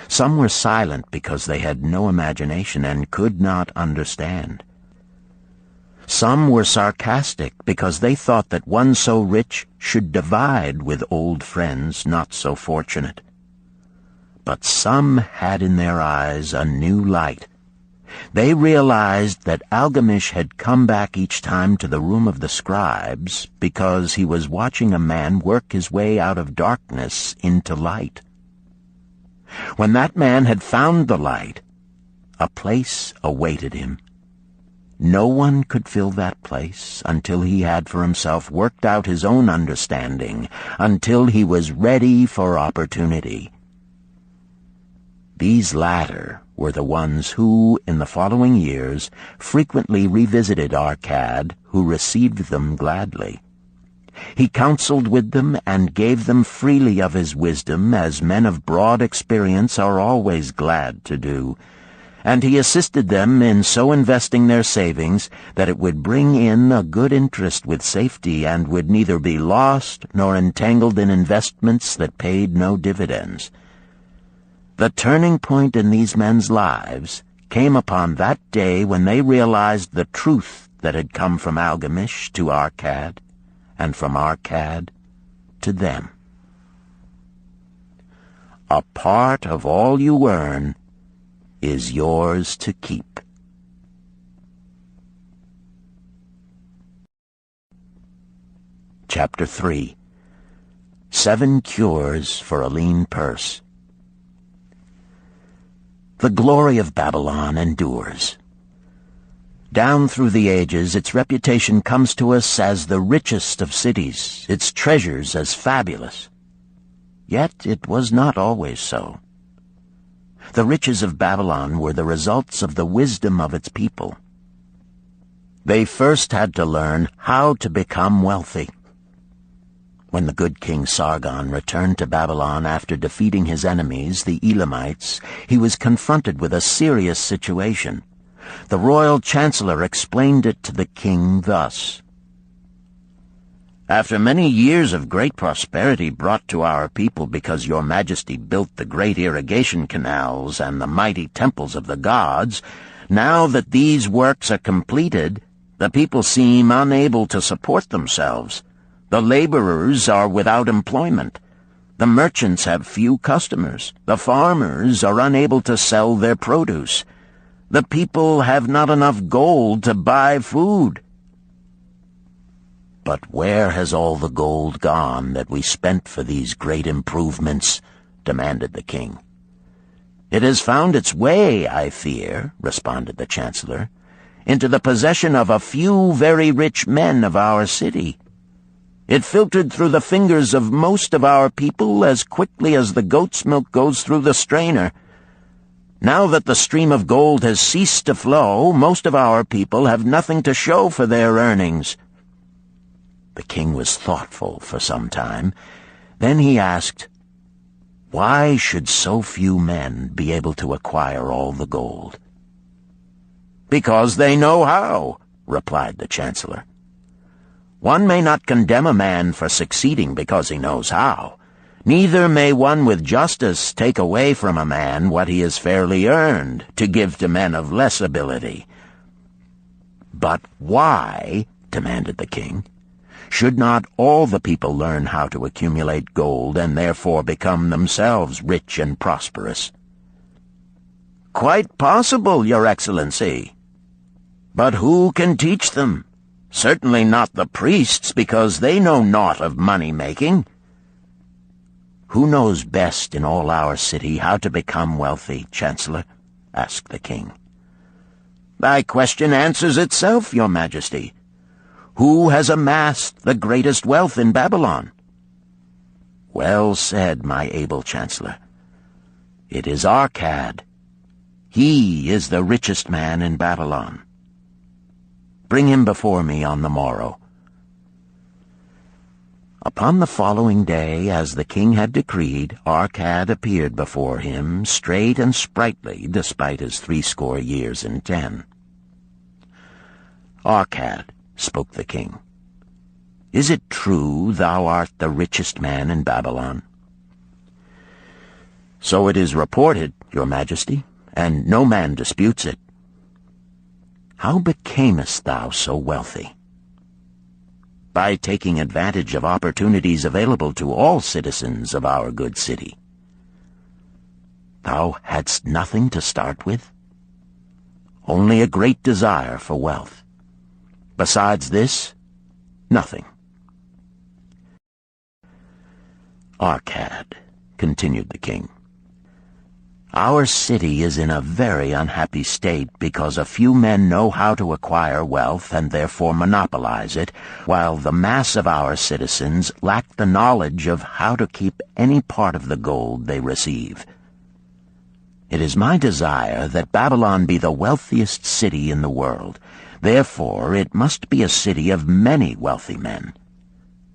Some were silent because they had no imagination and could not understand. Some were sarcastic because they thought that one so rich should divide with old friends not so fortunate. But some had in their eyes a new light. They realized that Algamish had come back each time to the room of the scribes because he was watching a man work his way out of darkness into light. When that man had found the light, a place awaited him. No one could fill that place until he had for himself worked out his own understanding, until he was ready for opportunity. These latter were the ones who, in the following years, frequently revisited Arcad, who received them gladly. He counseled with them and gave them freely of his wisdom, as men of broad experience are always glad to do, and he assisted them in so investing their savings that it would bring in a good interest with safety and would neither be lost nor entangled in investments that paid no dividends. The turning point in these men's lives came upon that day when they realized the truth that had come from Algamish to Arcad, and from Arcad to them. A part of all you earn is yours to keep. Chapter 3. 7 Cures for a Lean Purse. The glory of Babylon endures. Down through the ages, its reputation comes to us as the richest of cities, its treasures as fabulous. Yet it was not always so. The riches of Babylon were the results of the wisdom of its people. They first had to learn how to become wealthy. When the good King Sargon returned to Babylon after defeating his enemies, the Elamites, he was confronted with a serious situation. The royal chancellor explained it to the king thus: "After many years of great prosperity brought to our people because your majesty built the great irrigation canals and the mighty temples of the gods, now that these works are completed, the people seem unable to support themselves. The laborers are without employment. The merchants have few customers. The farmers are unable to sell their produce. The people have not enough gold to buy food." "But where has all the gold gone that we spent for these great improvements?" demanded the king. "It has found its way, I fear," responded the chancellor, "into the possession of a few very rich men of our city. It filtered through the fingers of most of our people as quickly as the goat's milk goes through the strainer. Now that the stream of gold has ceased to flow, most of our people have nothing to show for their earnings." The king was thoughtful for some time. Then he asked, "Why should so few men be able to acquire all the gold?" "Because they know how," replied the chancellor. "One may not condemn a man for succeeding because he knows how. Neither may one with justice take away from a man what he has fairly earned to give to men of less ability." "But why," demanded the king, "should not all the people learn how to accumulate gold and therefore become themselves rich and prosperous?" "Quite possible, Your Excellency. But who can teach them? Certainly not the priests, because they know naught of money-making." "Who knows best in all our city how to become wealthy, Chancellor?" asked the king. "Thy question answers itself, Your Majesty. Who has amassed the greatest wealth in Babylon?" "Well said, my able Chancellor. It is Arcad. He is the richest man in Babylon. Bring him before me on the morrow." Upon the following day, as the king had decreed, Arcad appeared before him, straight and sprightly, despite his 80 years and 10. "Arcad," spoke the king, "is it true thou art the richest man in Babylon?" "So it is reported, Your Majesty, and no man disputes it." "How becamest thou so wealthy?" "By taking advantage of opportunities available to all citizens of our good city." Thou hadst nothing to start with? Only a great desire for wealth. Besides this, nothing. Arcad, continued the king, our city is in a very unhappy state because a few men know how to acquire wealth and therefore monopolize it, while the mass of our citizens lack the knowledge of how to keep any part of the gold they receive. It is my desire that Babylon be the wealthiest city in the world. Therefore, it must be a city of many wealthy men.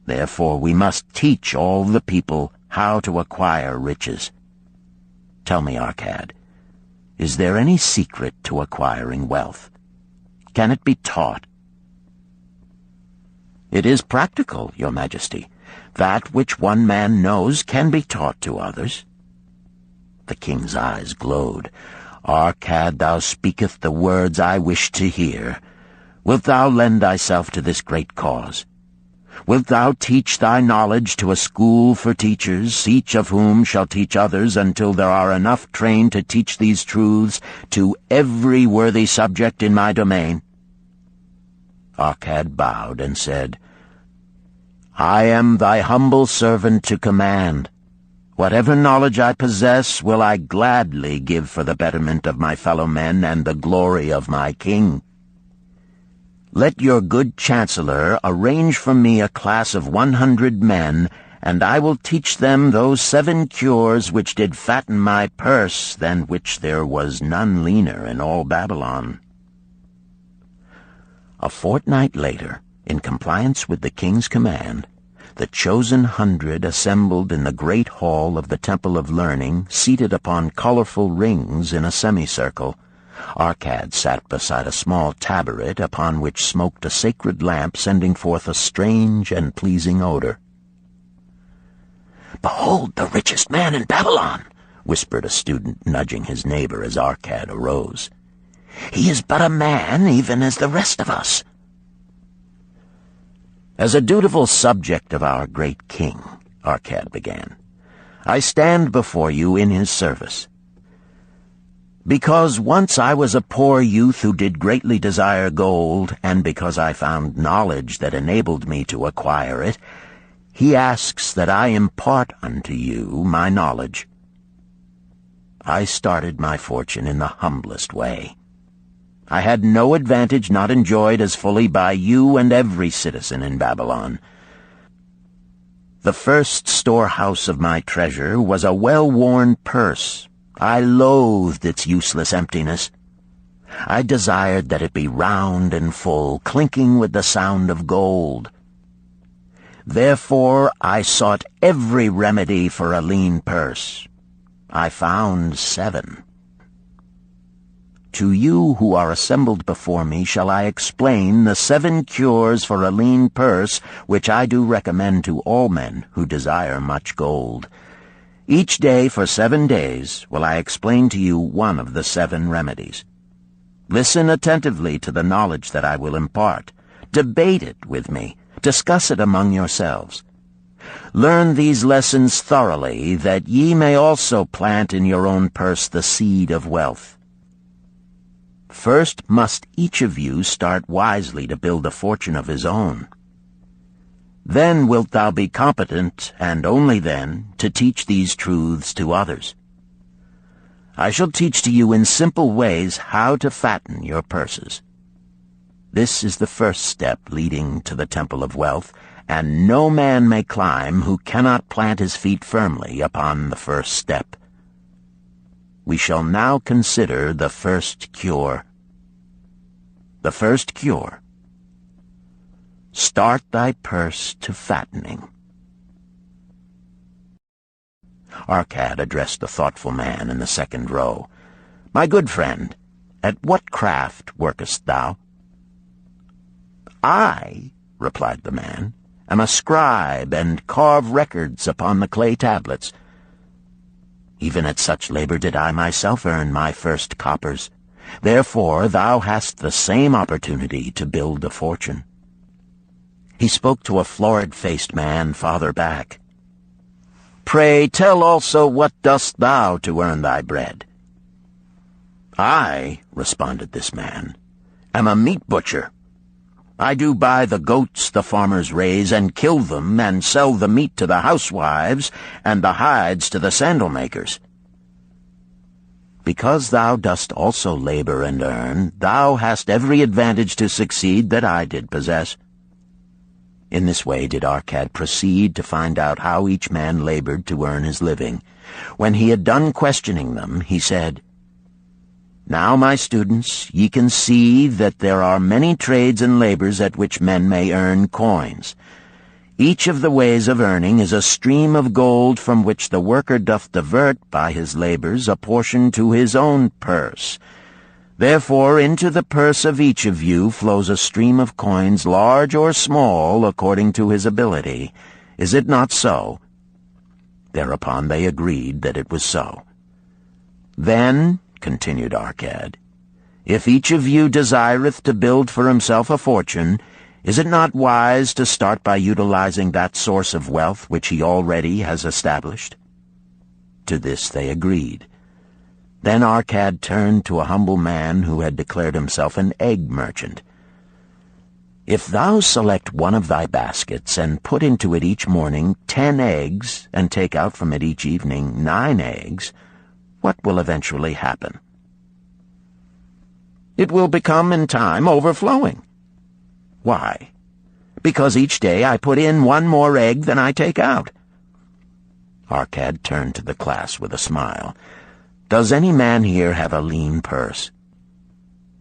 Therefore, we must teach all the people how to acquire riches. Tell me, Arcad, is there any secret to acquiring wealth? Can it be taught? It is practical, Your Majesty. That which one man knows can be taught to others. The king's eyes glowed. Arcad, thou speakest the words I wish to hear. Wilt thou lend thyself to this great cause? Wilt thou teach thy knowledge to a school for teachers, each of whom shall teach others until there are enough trained to teach these truths to every worthy subject in my domain? Arcad bowed and said, I am thy humble servant to command. Whatever knowledge I possess will I gladly give for the betterment of my fellow men and the glory of my king. Let your good chancellor arrange for me a class of 100 men, and I will teach them those 7 cures which did fatten my purse, than which there was none leaner in all Babylon. A fortnight later, in compliance with the king's command, the chosen 100 assembled in the great hall of the Temple of Learning, seated upon colorful rings in a semicircle. Arcad sat beside a small taboret upon which smoked a sacred lamp sending forth a strange and pleasing odor. "Behold the richest man in Babylon," whispered a student, nudging his neighbor as Arcad arose. "He is but a man, even as the rest of us." "As a dutiful subject of our great king," Arcad began, "I stand before you in his service. Because once I was a poor youth who did greatly desire gold, and because I found knowledge that enabled me to acquire it, he asks that I impart unto you my knowledge. I started my fortune in the humblest way. I had no advantage not enjoyed as fully by you and every citizen in Babylon. The first storehouse of my treasure was a well-worn purse. I loathed its useless emptiness. I desired that it be round and full, clinking with the sound of gold. Therefore I sought every remedy for a lean purse. I found 7. To you who are assembled before me shall I explain the 7 cures for a lean purse which I do recommend to all men who desire much gold. Each day for 7 days will I explain to you one of the 7 remedies. Listen attentively to the knowledge that I will impart. Debate it with me. Discuss it among yourselves. Learn these lessons thoroughly, that ye may also plant in your own purse the seed of wealth. First must each of you start wisely to build a fortune of his own. Then wilt thou be competent, and only then, to teach these truths to others. I shall teach to you in simple ways how to fatten your purses. This is the first step leading to the Temple of Wealth, and no man may climb who cannot plant his feet firmly upon the first step. We shall now consider the first cure. The first cure. Start thy purse to fattening. Arcad addressed the thoughtful man in the second row. My good friend, at what craft workest thou? I, replied the man, am a scribe and carve records upon the clay tablets. Even at such labor did I myself earn my first coppers. Therefore thou hast the same opportunity to build a fortune. He spoke to a florid-faced man farther back. Pray tell also what dost thou to earn thy bread? I, responded this man, am a meat butcher. I do buy the goats the farmers raise and kill them and sell the meat to the housewives and the hides to the sandal makers. Because thou dost also labor and earn, thou hast every advantage to succeed that I did possess. In this way did Arcad proceed to find out how each man labored to earn his living. When he had done questioning them, he said, Now, my students, ye can see that there are many trades and labors at which men may earn coins. Each of the ways of earning is a stream of gold from which the worker doth divert by his labors a portion to his own purse. Therefore into the purse of each of you flows a stream of coins, large or small, according to his ability. Is it not so? Thereupon they agreed that it was so. Then, continued Arcad, if each of you desireth to build for himself a fortune, is it not wise to start by utilizing that source of wealth which he already has established? To this they agreed. Then Arcad turned to a humble man who had declared himself an egg merchant. If thou select one of thy baskets and put into it each morning 10 eggs and take out from it each evening 9 eggs, what will eventually happen? It will become in time overflowing. Why? Because each day I put in 1 more egg than I take out. Arcad turned to the class with a smile. Does any man here have a lean purse?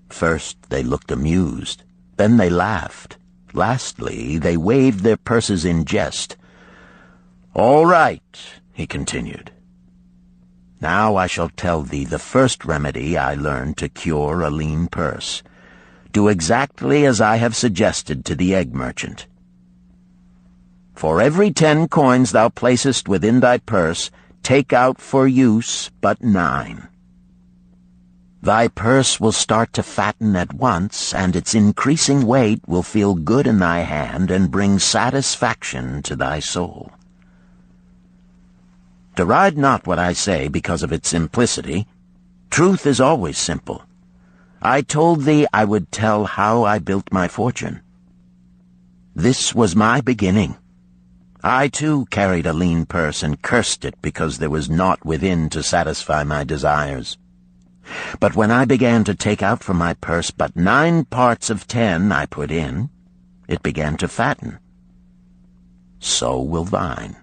First they looked amused, then they laughed. Lastly, they waved their purses in jest. All right, he continued. Now I shall tell thee the first remedy I learned to cure a lean purse. Do exactly as I have suggested to the egg merchant. For every 10 coins thou placest within thy purse, take out for use but 9. Thy purse will start to fatten at once, and its increasing weight will feel good in thy hand and bring satisfaction to thy soul. Deride not what I say because of its simplicity. Truth is always simple. I told thee I would tell how I built my fortune. This was my beginning. I, too, carried a lean purse and cursed it because there was naught within to satisfy my desires. But when I began to take out from my purse but 9 parts of 10 I put in, it began to fatten. So will thine.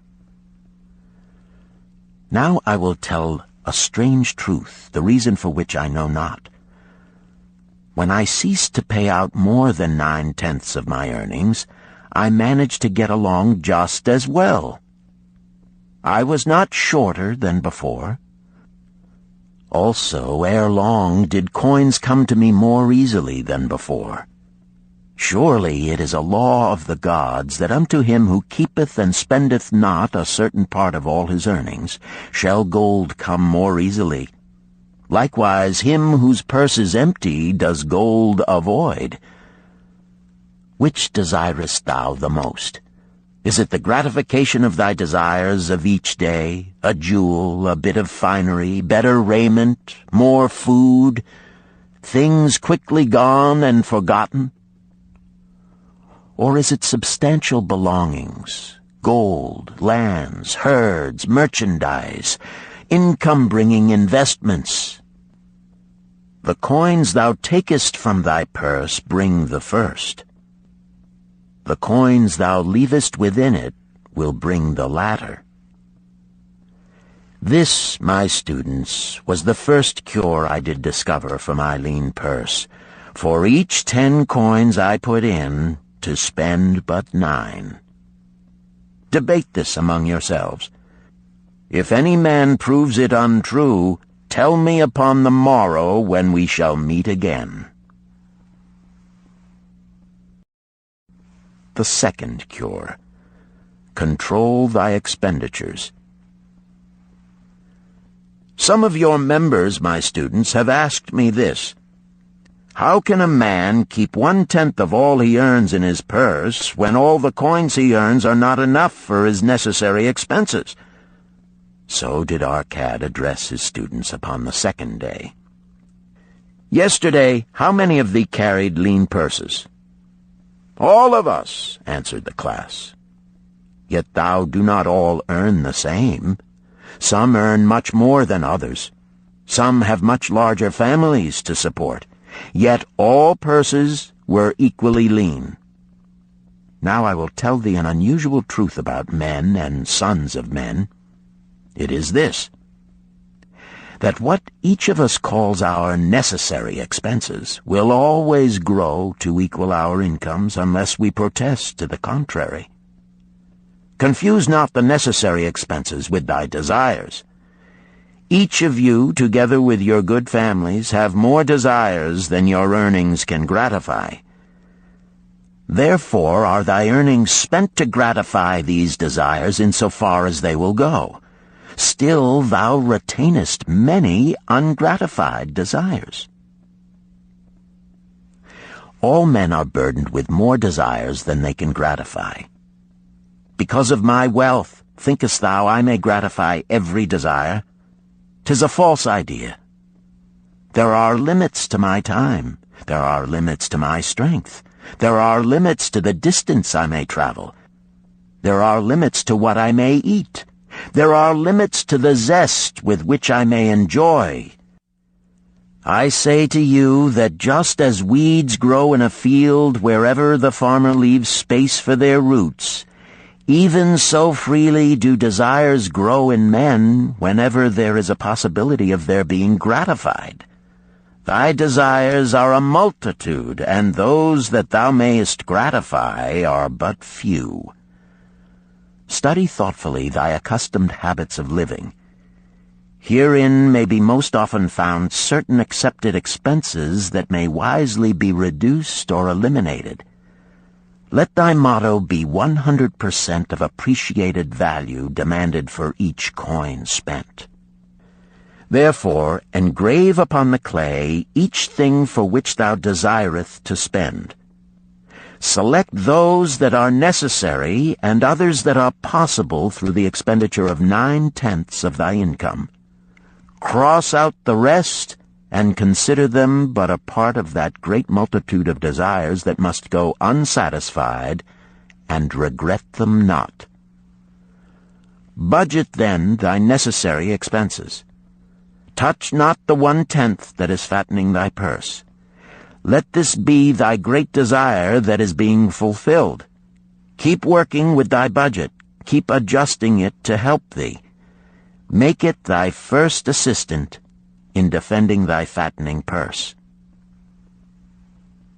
Now I will tell a strange truth, the reason for which I know not. When I ceased to pay out more than 9/10 of my earnings, I managed to get along just as well. I was not shorter than before. Also, ere long did coins come to me more easily than before. Surely it is a law of the gods that unto him who keepeth and spendeth not a certain part of all his earnings shall gold come more easily. Likewise him whose purse is empty does gold avoid. Which desirest thou the most? Is it the gratification of thy desires of each day, a jewel, a bit of finery, better raiment, more food, things quickly gone and forgotten? Or is it substantial belongings, gold, lands, herds, merchandise, income-bringing investments? The coins thou takest from thy purse bring the first. The coins thou leavest within it will bring the latter. This, my students, was the first cure I did discover for my lean purse. For each 10 coins I put in, to spend but 9. Debate this among yourselves. If any man proves it untrue, tell me upon the morrow when we shall meet again. The second cure. Control thy expenditures. Some of your members, my students, have asked me this. How can a man keep 1/10 of all he earns in his purse when all the coins he earns are not enough for his necessary expenses? So did Arcad address his students upon the second day. "Yesterday, how many of thee carried lean purses?" "All of us," answered the class. "Yet thou do not all earn the same. Some earn much more than others. Some have much larger families to support. Yet all purses were equally lean. Now I will tell thee an unusual truth about men and sons of men. It is this: that what each of us calls our necessary expenses will always grow to equal our incomes unless we protest to the contrary. Confuse not the necessary expenses with thy desires. Each of you, together with your good families, have more desires than your earnings can gratify. Therefore are thy earnings spent to gratify these desires in so far as they will go. Still thou retainest many ungratified desires. All men are burdened with more desires than they can gratify. Because of my wealth, thinkest thou I may gratify every desire? 'Tis a false idea. There are limits to my time. There are limits to my strength. There are limits to the distance I may travel. There are limits to what I may eat. There are limits to the zest with which I may enjoy. I say to you that just as weeds grow in a field wherever the farmer leaves space for their roots, even so freely do desires grow in men whenever there is a possibility of their being gratified. Thy desires are a multitude, and those that thou mayest gratify are but few. Study thoughtfully thy accustomed habits of living. Herein may be most often found certain accepted expenses that may wisely be reduced or eliminated. Let thy motto be 100% of appreciated value demanded for each coin spent. Therefore, engrave upon the clay each thing for which thou desireth to spend. Select those that are necessary and others that are possible through the expenditure of 9/10 of thy income. Cross out the rest and consider them but a part of that great multitude of desires that must go unsatisfied, and regret them not. Budget then thy necessary expenses. Touch not the 1/10 that is fattening thy purse. Let this be thy great desire that is being fulfilled. Keep working with thy budget. Keep adjusting it to help thee. Make it thy first assistant in defending thy fattening purse.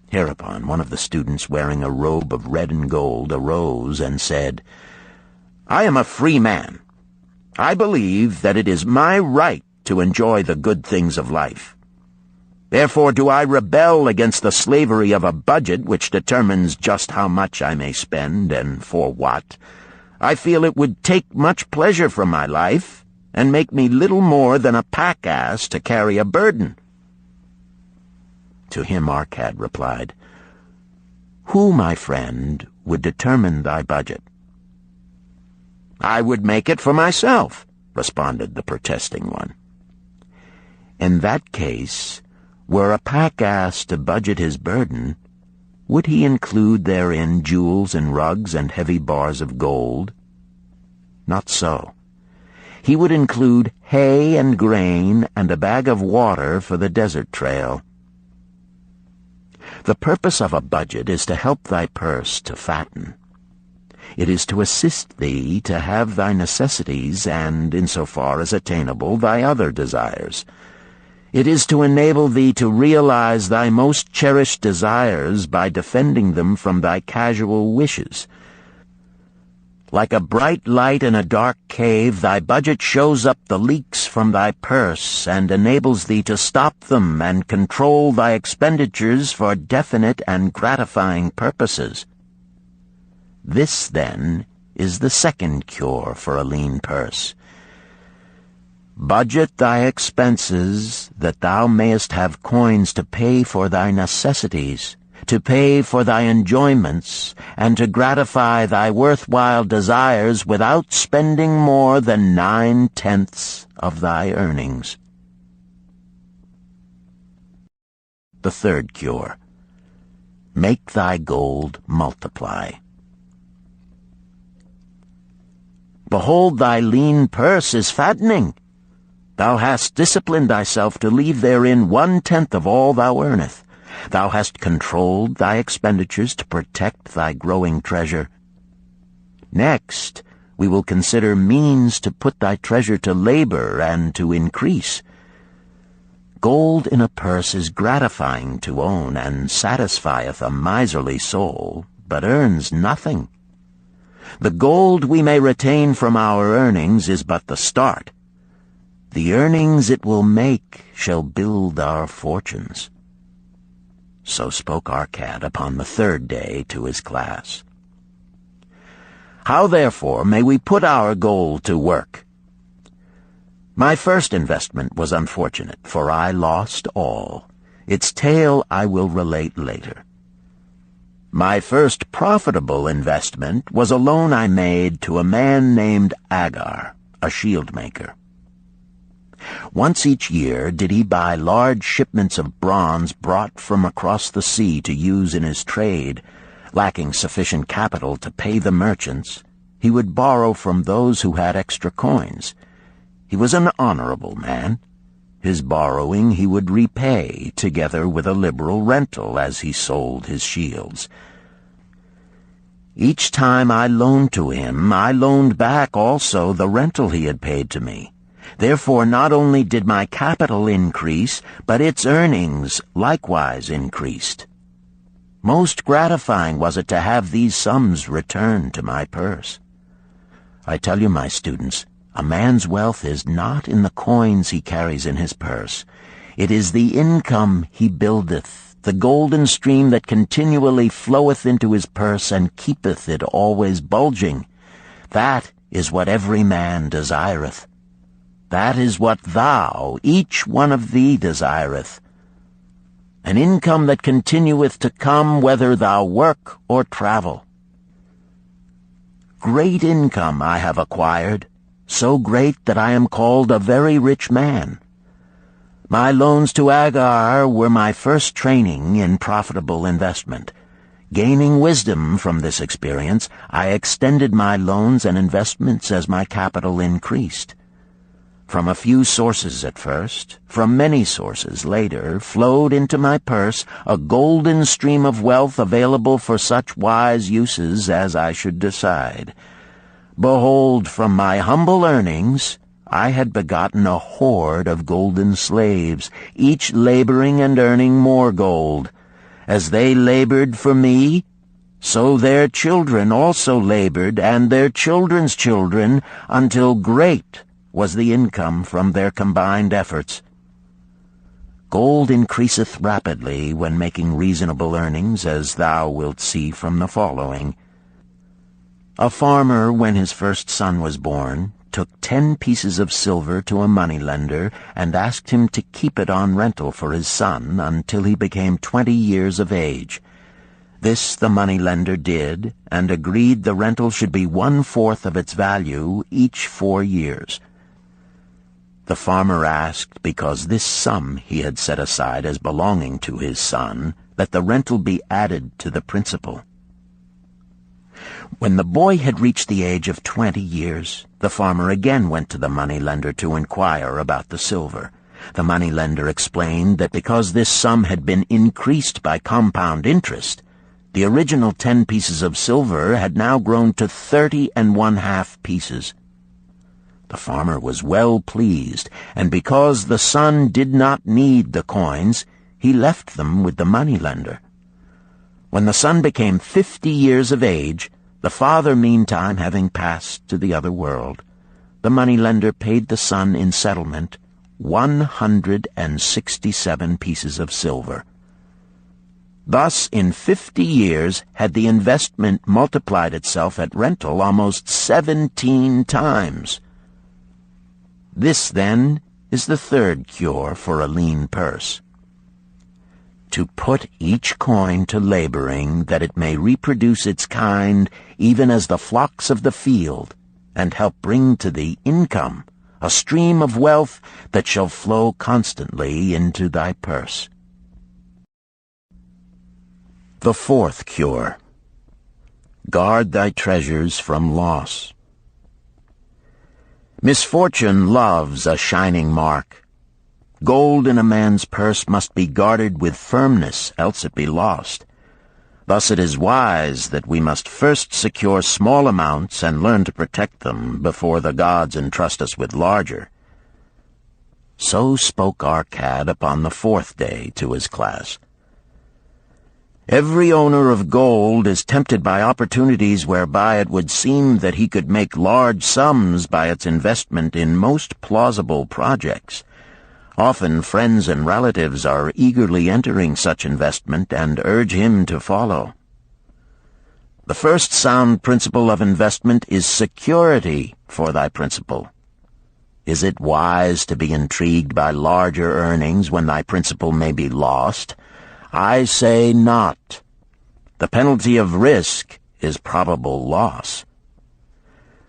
Hereupon one of the students, wearing a robe of red and gold, arose and said, "I am a free man. I believe that it is my right to enjoy the good things of life. Therefore do I rebel against the slavery of a budget which determines just how much I may spend and for what. I feel it would take much pleasure from my life and make me little more than a pack-ass to carry a burden." To him Arcad replied, "Who, my friend, would determine thy budget?" "I would make it for myself," responded the protesting one. "In that case, were a pack-ass to budget his burden, would he include therein jewels and rugs and heavy bars of gold? Not so. He would include hay and grain and a bag of water for the desert trail. The purpose of a budget is to help thy purse to fatten. It is to assist thee to have thy necessities and, insofar as attainable, thy other desires. It is to enable thee to realize thy most cherished desires by defending them from thy casual wishes. Like a bright light in a dark cave, thy budget shows up the leaks from thy purse and enables thee to stop them and control thy expenditures for definite and gratifying purposes. This, then, is the second cure for a lean purse. Budget thy expenses, that thou mayest have coins to pay for thy necessities, to pay for thy enjoyments, and to gratify thy worthwhile desires without spending more than 9/10 of thy earnings. The third cure: make thy gold multiply. Behold, thy lean purse is fattening. Thou hast disciplined thyself to leave therein 1/10 of all thou earnest. Thou hast controlled thy expenditures to protect thy growing treasure. Next, we will consider means to put thy treasure to labor and to increase. Gold in a purse is gratifying to own, and satisfieth a miserly soul, but earns nothing. The gold we may retain from our earnings is but the start. The earnings it will make shall build our fortunes. So spoke Arcad upon the third day to his class. How, therefore, may we put our gold to work? My first investment was unfortunate, for I lost all. Its tale I will relate later. My first profitable investment was a loan I made to a man named Agar, a shield maker. Once each year did he buy large shipments of bronze brought from across the sea to use in his trade. Lacking sufficient capital to pay the merchants, he would borrow from those who had extra coins. He was an honorable man. His borrowing he would repay, together with a liberal rental as he sold his shields. Each time I loaned to him, I loaned back also the rental he had paid to me. Therefore not only did my capital increase, but its earnings likewise increased. Most gratifying was it to have these sums returned to my purse. I tell you, my students, a man's wealth is not in the coins he carries in his purse. It is the income he buildeth, the golden stream that continually floweth into his purse and keepeth it always bulging. That is what every man desireth. That is what thou, each one of thee, desireth. An income that continueth to come whether thou work or travel. Great income I have acquired, so great that I am called a very rich man. My loans to Agar were my first training in profitable investment. Gaining wisdom from this experience, I extended my loans and investments as my capital increased. From a few sources at first, from many sources later, flowed into my purse a golden stream of wealth available for such wise uses as I should decide. Behold, from my humble earnings, I had begotten a horde of golden slaves, each laboring and earning more gold. As they labored for me, so their children also labored, and their children's children, until great was the income from their combined efforts. Gold increaseth rapidly when making reasonable earnings, as thou wilt see from the following. A farmer, when his first son was born, took 10 pieces of silver to a moneylender and asked him to keep it on rental for his son until he became 20 years of age. This the moneylender did, and agreed the rental should be 1/4 of its value each 4 years. The farmer asked, because this sum he had set aside as belonging to his son, that the rental be added to the principal. When the boy had reached the age of 20 years, the farmer again went to the moneylender to inquire about the silver. The moneylender explained that because this sum had been increased by compound interest, the original 10 pieces of silver had now grown to 30½ pieces. The farmer was well pleased, and because the son did not need the coins, he left them with the moneylender. When the son became 50 years of age, the father meantime having passed to the other world, the moneylender paid the son in settlement 167 pieces of silver. Thus, in 50 years, had the investment multiplied itself at rental almost 17 times. This, then, is the third cure for a lean purse. to put each coin to laboring, that it may reproduce its kind, even as the flocks of the field, and help bring to thee income, a stream of wealth that shall flow constantly into thy purse. The fourth cure. Guard thy treasures from loss. Misfortune loves a shining mark. Gold in a man's purse must be guarded with firmness, else it be lost. Thus it is wise that we must first secure small amounts and learn to protect them before the gods entrust us with larger. So spoke Arcad upon the fourth day to his class. Every owner of gold is tempted by opportunities whereby it would seem that he could make large sums by its investment in most plausible projects. Often friends and relatives are eagerly entering such investment and urge him to follow. The first sound principle of investment is security for thy principal. Is it wise to be intrigued by larger earnings when thy principal may be lost? I say not. The penalty of risk is probable loss.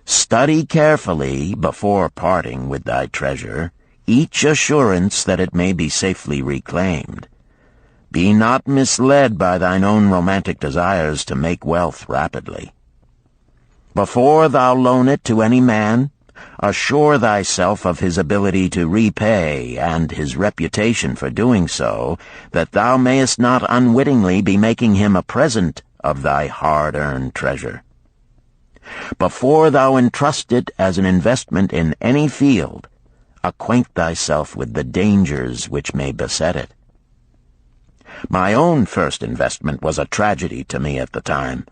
Study carefully, before parting with thy treasure, each assurance that it may be safely reclaimed. Be not misled by thine own romantic desires to make wealth rapidly. Before thou loan it to any man, assure thyself of his ability to repay and his reputation for doing so, that thou mayest not unwittingly be making him a present of thy hard-earned treasure. Before thou entrust it as an investment in any field, acquaint thyself with the dangers which may beset it. My own first investment was a tragedy to me at the time.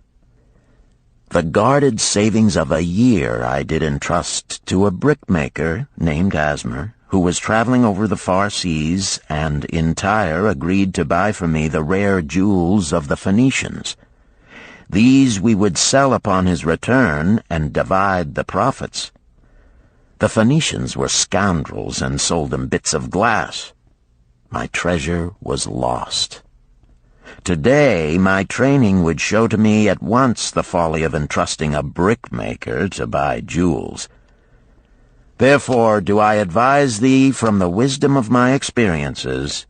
The guarded savings of a year I did entrust to a brickmaker named Asmer, who was traveling over the far seas, and in Tyre agreed to buy for me the rare jewels of the Phoenicians. These we would sell upon his return and divide the profits. The Phoenicians were scoundrels and sold him bits of glass. My treasure was lost. Today, my training would show to me at once the folly of entrusting a brickmaker to buy jewels. Therefore do I advise thee from the wisdom of my experiences,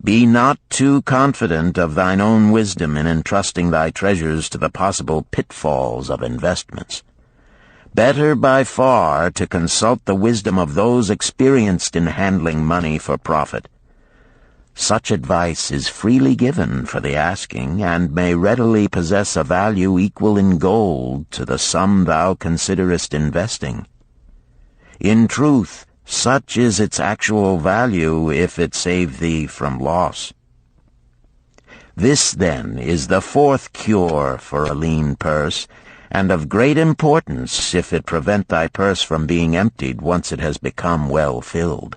be not too confident of thine own wisdom in entrusting thy treasures to the possible pitfalls of investments. Better by far to consult the wisdom of those experienced in handling money for profit. Such advice is freely given for the asking, and may readily possess a value equal in gold to the sum thou considerest investing. In truth, such is its actual value if it save thee from loss. This, then, is the fourth cure for a lean purse, and of great importance if it prevent thy purse from being emptied once it has become well filled.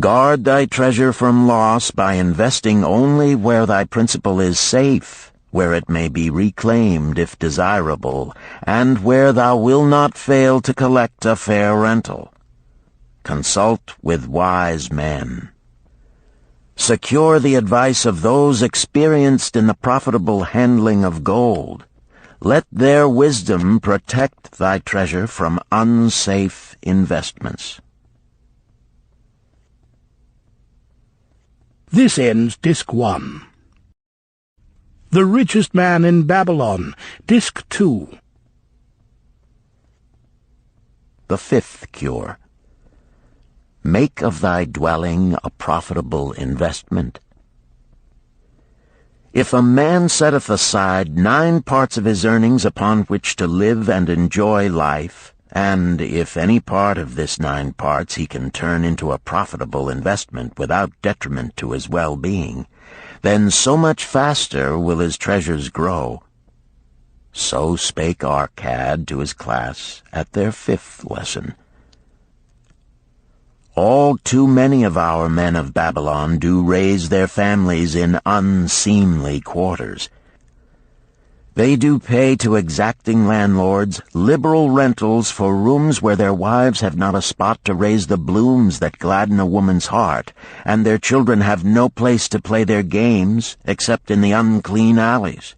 Guard thy treasure from loss by investing only where thy principal is safe, where it may be reclaimed if desirable, and where thou wilt not fail to collect a fair rental. Consult with wise men. Secure the advice of those experienced in the profitable handling of gold. Let their wisdom protect thy treasure from unsafe investments. This ends Disc 1. The Richest Man in Babylon, Disc 2. The fifth cure. Make of thy dwelling a profitable investment. If a man setteth aside 9 parts of his earnings upon which to live and enjoy life, and if any part of this 9 parts he can turn into a profitable investment without detriment to his well-being, then so much faster will his treasures grow. So spake Arcad to his class at their 5th lesson. All too many of our men of Babylon do raise their families in unseemly quarters. They do pay to exacting landlords liberal rentals for rooms where their wives have not a spot to raise the blooms that gladden a woman's heart, and their children have no place to play their games except in the unclean alleys.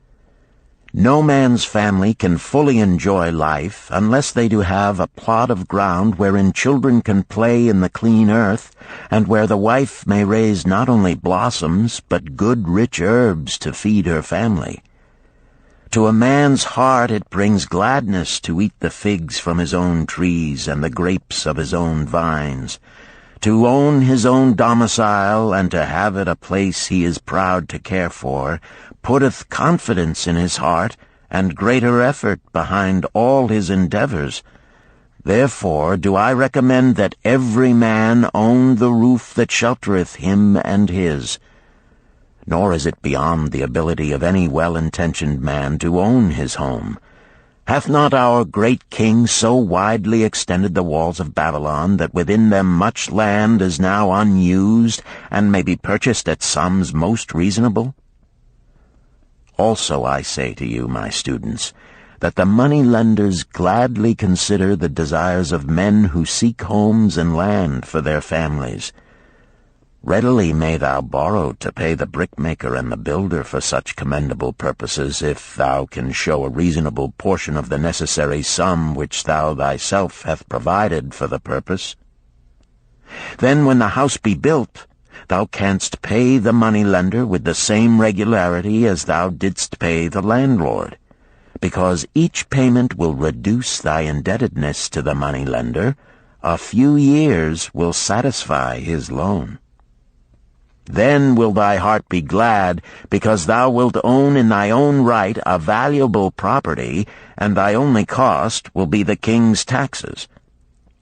No man's family can fully enjoy life unless they do have a plot of ground wherein children can play in the clean earth, and where the wife may raise not only blossoms but good rich herbs to feed her family. To a man's heart it brings gladness to eat the figs from his own trees and the grapes of his own vines, to own his own domicile and to have it a place he is proud to care for, putteth confidence in his heart and greater effort behind all his endeavors. Therefore do I recommend that every man own the roof that sheltereth him and his. Nor is it beyond the ability of any well-intentioned man to own his home. Hath not our great king so widely extended the walls of Babylon that within them much land is now unused, and may be purchased at sums most reasonable? Also I say to you, my students, that the money-lenders gladly consider the desires of men who seek homes and land for their families. Readily may thou borrow to pay the brickmaker and the builder for such commendable purposes, if thou can show a reasonable portion of the necessary sum which thou thyself hast provided for the purpose. Then when the house be built, thou canst pay the money-lender with the same regularity as thou didst pay the landlord, because each payment will reduce thy indebtedness to the money-lender. A few years will satisfy his loan. Then will thy heart be glad, because thou wilt own in thy own right a valuable property, and thy only cost will be the king's taxes.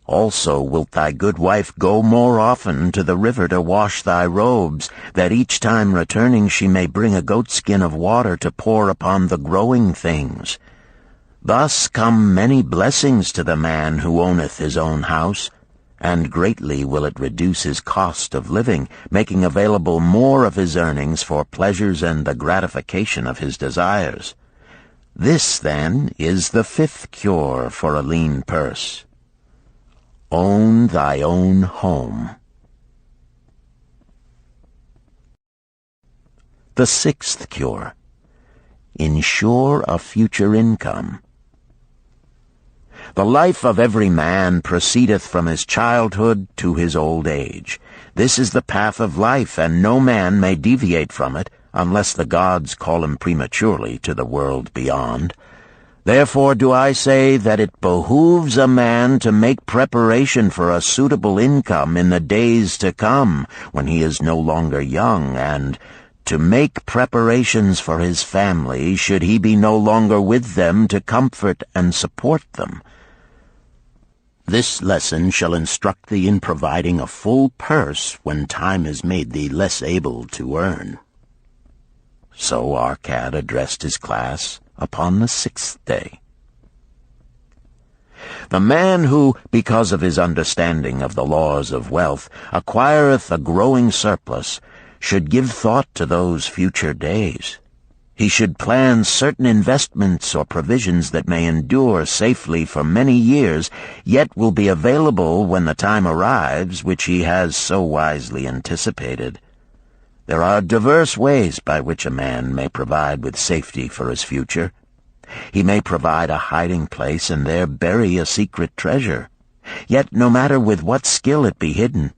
Also wilt thy good wife go more often to the river to wash thy robes, that each time returning she may bring a goatskin of water to pour upon the growing things. Thus come many blessings to the man who owneth his own house, and greatly will it reduce his cost of living, making available more of his earnings for pleasures and the gratification of his desires. This, then, is the fifth cure for a lean purse. Own thy own home. The sixth cure. Ensure a future income. The life of every man proceedeth from his childhood to his old age. This is the path of life, and no man may deviate from it, unless the gods call him prematurely to the world beyond. Therefore do I say that it behooves a man to make preparation for a suitable income in the days to come, when he is no longer young, and to make preparations for his family, should he be no longer with them to comfort and support them. This lesson shall instruct thee in providing a full purse when time has made thee less able to earn. So Arcad addressed his class upon the sixth day. The man who, because of his understanding of the laws of wealth, acquireth a growing surplus, should give thought to those future days. He should plan certain investments or provisions that may endure safely for many years, yet will be available when the time arrives which he has so wisely anticipated. There are diverse ways by which a man may provide with safety for his future. He may provide a hiding place and there bury a secret treasure. Yet no matter with what skill it be hidden,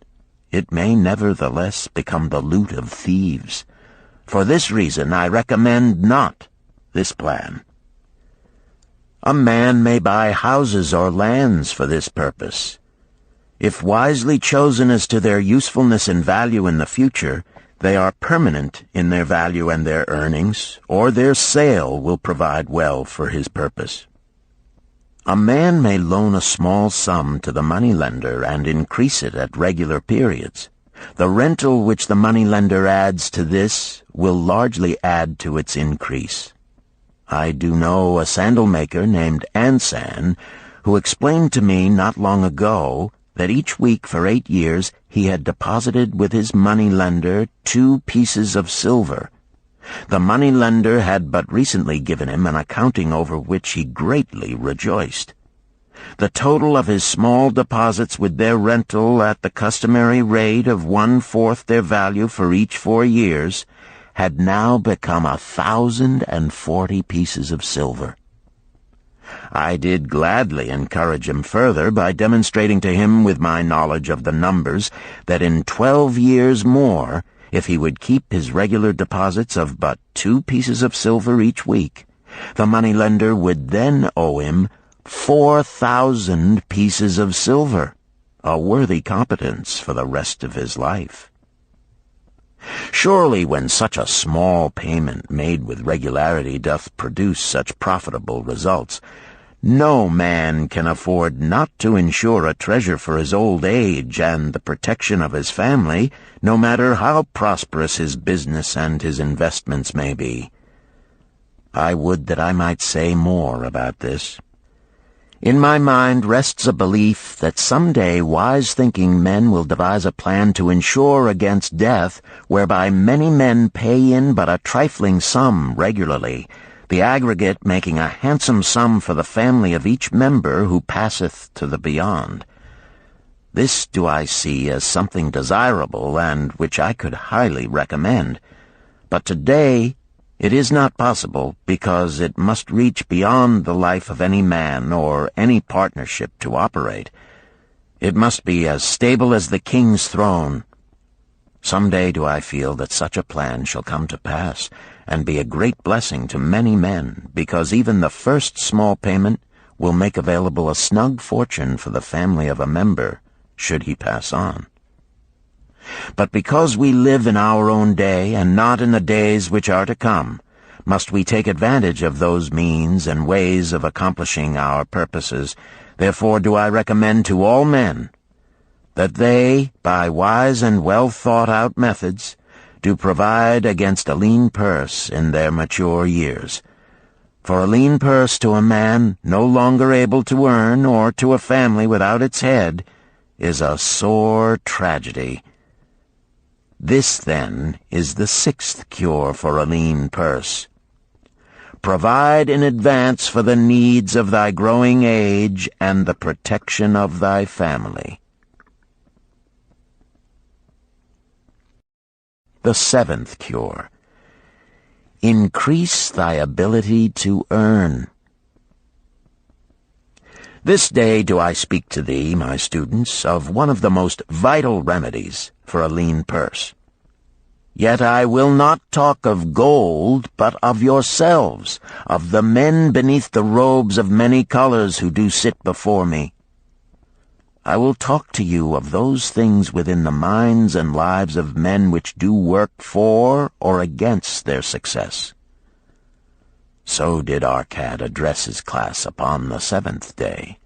it may nevertheless become the loot of thieves. For this reason I recommend not this plan. A man may buy houses or lands for this purpose. If wisely chosen as to their usefulness and value in the future, they are permanent in their value and their earnings, or their sale will provide well for his purpose. A man may loan a small sum to the moneylender and increase it at regular periods. The rental which the moneylender adds to this will largely add to its increase. I do know a sandal-maker named Ansan, who explained to me not long ago that each week for 8 years he had deposited with his moneylender 2 pieces of silver. The moneylender had but recently given him an accounting over which he greatly rejoiced. The total of his small deposits with their rental at the customary rate of 1/4 their value for each 4 years had now become 1,040 pieces of silver. I did gladly encourage him further by demonstrating to him with my knowledge of the numbers that in 12 years more, if he would keep his regular deposits of but 2 pieces of silver each week, the moneylender would then owe him 4,000 pieces of silver, a worthy competence for the rest of his life. Surely when such a small payment made with regularity doth produce such profitable results, no man can afford not to insure a treasure for his old age and the protection of his family, no matter how prosperous his business and his investments may be. I would that I might say more about this. In my mind rests a belief that someday wise-thinking men will devise a plan to insure against death, whereby many men pay in but a trifling sum regularly, the aggregate making a handsome sum for the family of each member who passeth to the beyond. This do I see as something desirable and which I could highly recommend. But today it is not possible, because it must reach beyond the life of any man or any partnership to operate. It must be as stable as the king's throne. Some day do I feel that such a plan shall come to pass, and be a great blessing to many men, because even the first small payment will make available a snug fortune for the family of a member, should he pass on. But because we live in our own day, and not in the days which are to come, must we take advantage of those means and ways of accomplishing our purposes. Therefore do I recommend to all men that they, by wise and well-thought-out methods, do provide against a lean purse in their mature years. For a lean purse to a man no longer able to earn, or to a family without its head, is a sore tragedy. This, then, is the 6th cure for a lean purse. Provide in advance for the needs of thy growing age and the protection of thy family. The 7th cure. Increase thy ability to earn. This day do I speak to thee, my students, of one of the most vital remedies for a lean purse. Yet I will not talk of gold, but of yourselves, of the men beneath the robes of many colors who do sit before me. I will talk to you of those things within the minds and lives of men which do work for or against their success. So did Arcad address his class upon the 7th day.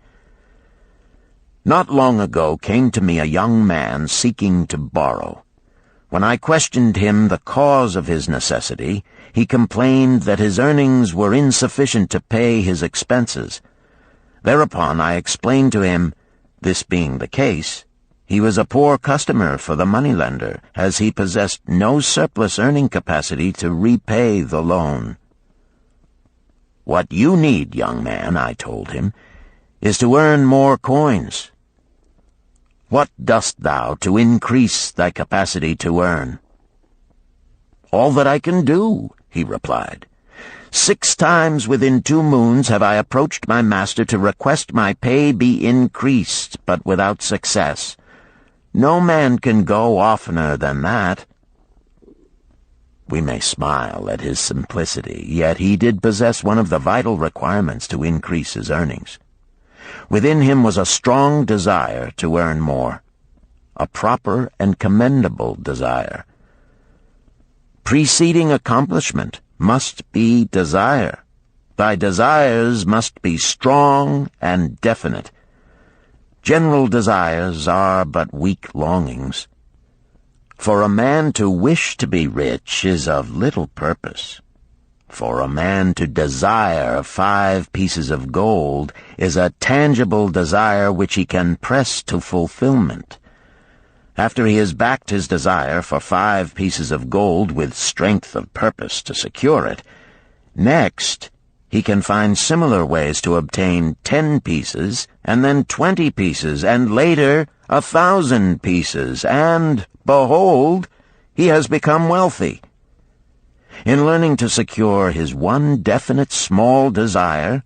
Not long ago came to me a young man seeking to borrow. When I questioned him the cause of his necessity, he complained that his earnings were insufficient to pay his expenses. Thereupon I explained to him, this being the case, he was a poor customer for the moneylender, as he possessed no surplus earning capacity to repay the loan. What you need, young man, I told him, is to earn more coins. What dost thou to increase thy capacity to earn? All that I can do, he replied. 6 times within 2 moons have I approached my master to request my pay be increased, but without success. No man can go oftener than that. We may smile at his simplicity, yet he did possess one of the vital requirements to increase his earnings. Within him was a strong desire to earn more, a proper and commendable desire. Preceding accomplishment must be desire. Thy desires must be strong and definite. General desires are but weak longings. For a man to wish to be rich is of little purpose. For a man to desire 5 pieces of gold is a tangible desire which he can press to fulfillment. After he has backed his desire for 5 pieces of gold with strength of purpose to secure it, next he can find similar ways to obtain 10 pieces, and then 20 pieces, and later 1,000 pieces, and, behold, he has become wealthy. In learning to secure his one definite small desire,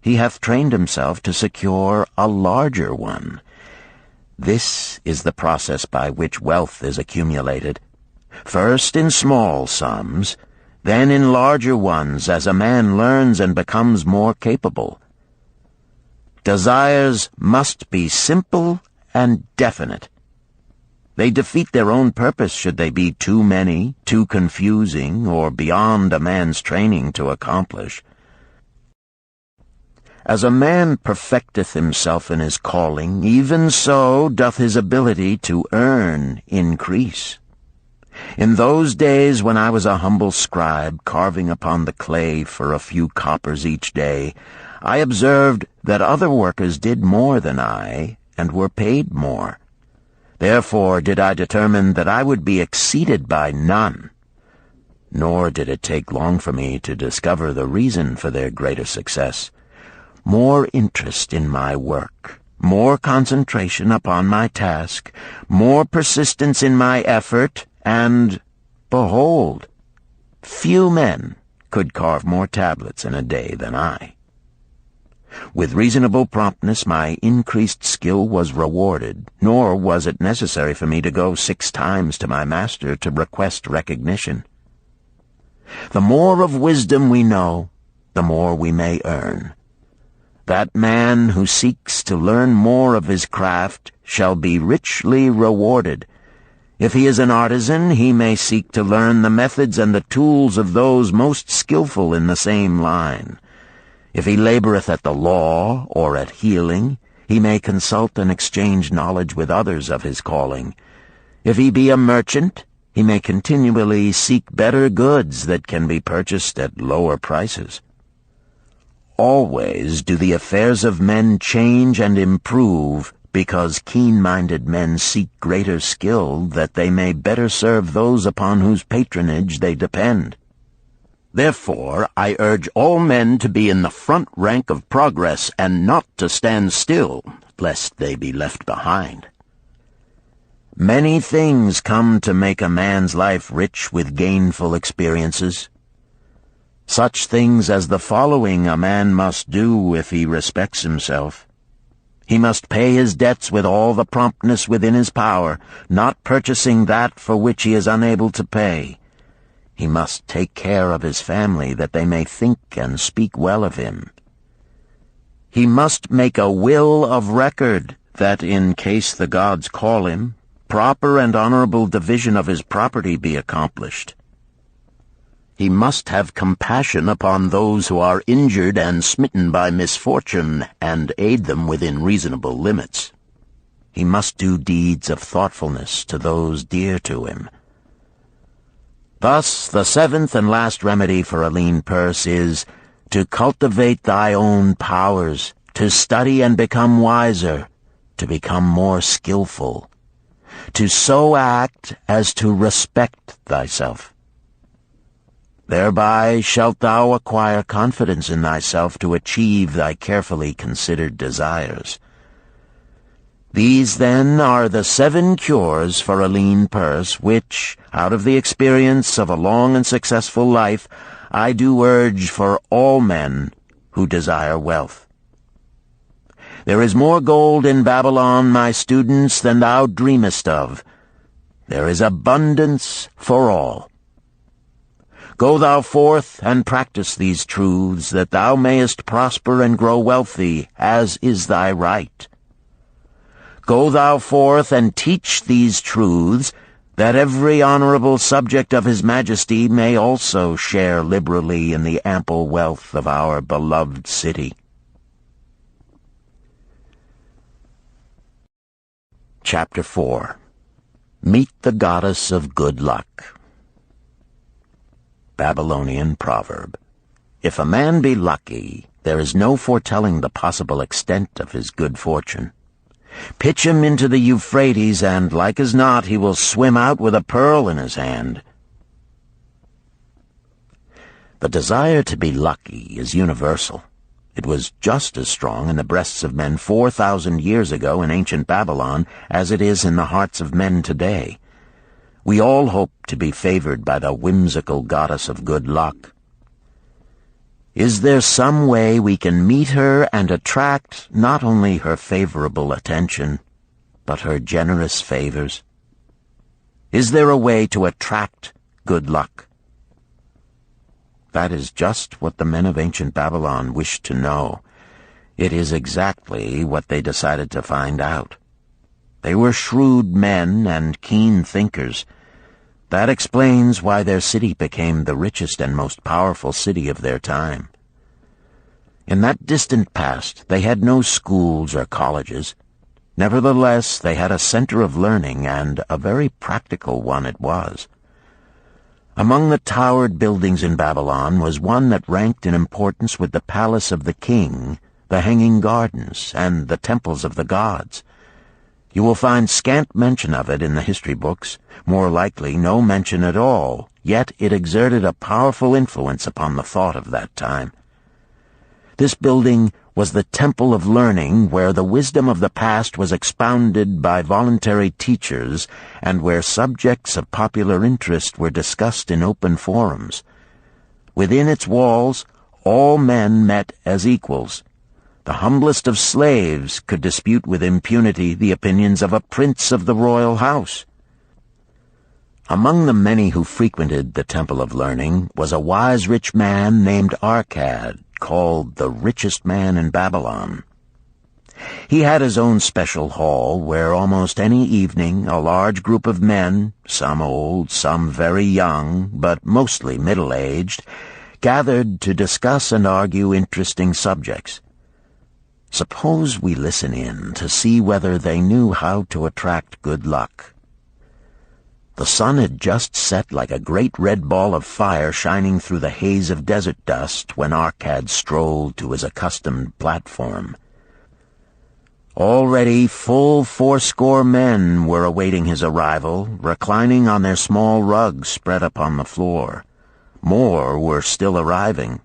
he hath trained himself to secure a larger one. This is the process by which wealth is accumulated, first in small sums, then in larger ones as a man learns and becomes more capable. Desires must be simple and definite. They defeat their own purpose should they be too many, too confusing, or beyond a man's training to accomplish. As a man perfecteth himself in his calling, even so doth his ability to earn increase. In those days when I was a humble scribe carving upon the clay for a few coppers each day, I observed that other workers did more than I, and were paid more. Therefore did I determine that I would be exceeded by none. Nor did it take long for me to discover the reason for their greater success. More interest in my work, more concentration upon my task, more persistence in my effort, and, behold, few men could carve more tablets in a day than I. With reasonable promptness my increased skill was rewarded, nor was it necessary for me to go 6 times to my master to request recognition. The more of wisdom we know, the more we may earn. That man who seeks to learn more of his craft shall be richly rewarded. If he is an artisan, he may seek to learn the methods and the tools of those most skillful in the same line. If he laboreth at the law or at healing, he may consult and exchange knowledge with others of his calling. If he be a merchant, he may continually seek better goods that can be purchased at lower prices. Always do the affairs of men change and improve, because keen-minded men seek greater skill that they may better serve those upon whose patronage they depend. Therefore I urge all men to be in the front rank of progress, and not to stand still, lest they be left behind. Many things come to make a man's life rich with gainful experiences. Such things as the following a man must do if he respects himself. He must pay his debts with all the promptness within his power, not purchasing that for which he is unable to pay. He must take care of his family, that they may think and speak well of him. He must make a will of record, that in case the gods call him, proper and honorable division of his property be accomplished. He must have compassion upon those who are injured and smitten by misfortune, and aid them within reasonable limits. He must do deeds of thoughtfulness to those dear to him. Thus, the 7th and last remedy for a lean purse is to cultivate thy own powers, to study and become wiser, to become more skillful, to so act as to respect thyself. Thereby shalt thou acquire confidence in thyself to achieve thy carefully considered desires. These, then, are the 7 cures for a lean purse, which, out of the experience of a long and successful life, I do urge for all men who desire wealth. There is more gold in Babylon, my students, than thou dreamest of. There is abundance for all. Go thou forth and practice these truths, that thou mayest prosper and grow wealthy, as is thy right. Go thou forth and teach these truths, that every honorable subject of his majesty may also share liberally in the ample wealth of our beloved city. Chapter 4. Meet the Goddess of Good Luck. Babylonian proverb. If a man be lucky, there is no foretelling the possible extent of his good fortune. Pitch him into the Euphrates, and like as not he will swim out with a pearl in his hand. The desire to be lucky is universal. It was just as strong in the breasts of men 4,000 years ago in ancient Babylon as it is in the hearts of men today. We all hope to be favored by the whimsical goddess of good luck. Is there some way we can meet her and attract not only her favorable attention, but her generous favors? Is there a way to attract good luck? That is just what the men of ancient Babylon wished to know. It is exactly what they decided to find out. They were shrewd men and keen thinkers. That explains why their city became the richest and most powerful city of their time. In that distant past, they had no schools or colleges. Nevertheless, they had a center of learning, and a very practical one it was. Among the towered buildings in Babylon was one that ranked in importance with the palace of the king, the hanging gardens, and the temples of the gods. You will find scant mention of it in the history books, more likely no mention at all, yet it exerted a powerful influence upon the thought of that time. This building was the temple of learning, where the wisdom of the past was expounded by voluntary teachers and where subjects of popular interest were discussed in open forums. Within its walls, all men met as equals. The humblest of slaves could dispute with impunity the opinions of a prince of the royal house. Among the many who frequented the Temple of Learning was a wise rich man named Arcad, called the richest man in Babylon. He had his own special hall where almost any evening a large group of men, some old, some very young, but mostly middle-aged, gathered to discuss and argue interesting subjects. Suppose we listen in to see whether they knew how to attract good luck. The sun had just set like a great red ball of fire shining through the haze of desert dust when Arcad strolled to his accustomed platform. Already full 80 men were awaiting his arrival, reclining on their small rugs spread upon the floor. More were still arriving.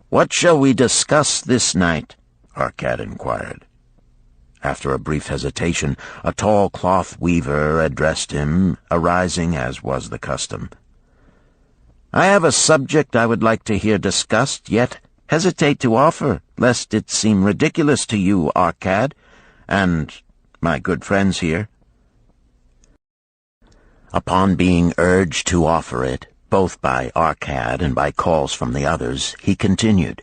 "What shall we discuss this night?" Arcad inquired. After a brief hesitation, a tall cloth weaver addressed him, arising as was the custom. "I have a subject I would like to hear discussed, yet hesitate to offer, lest it seem ridiculous to you, Arcad, and my good friends here." Upon being urged to offer it, both by Arcad and by calls from the others, he continued,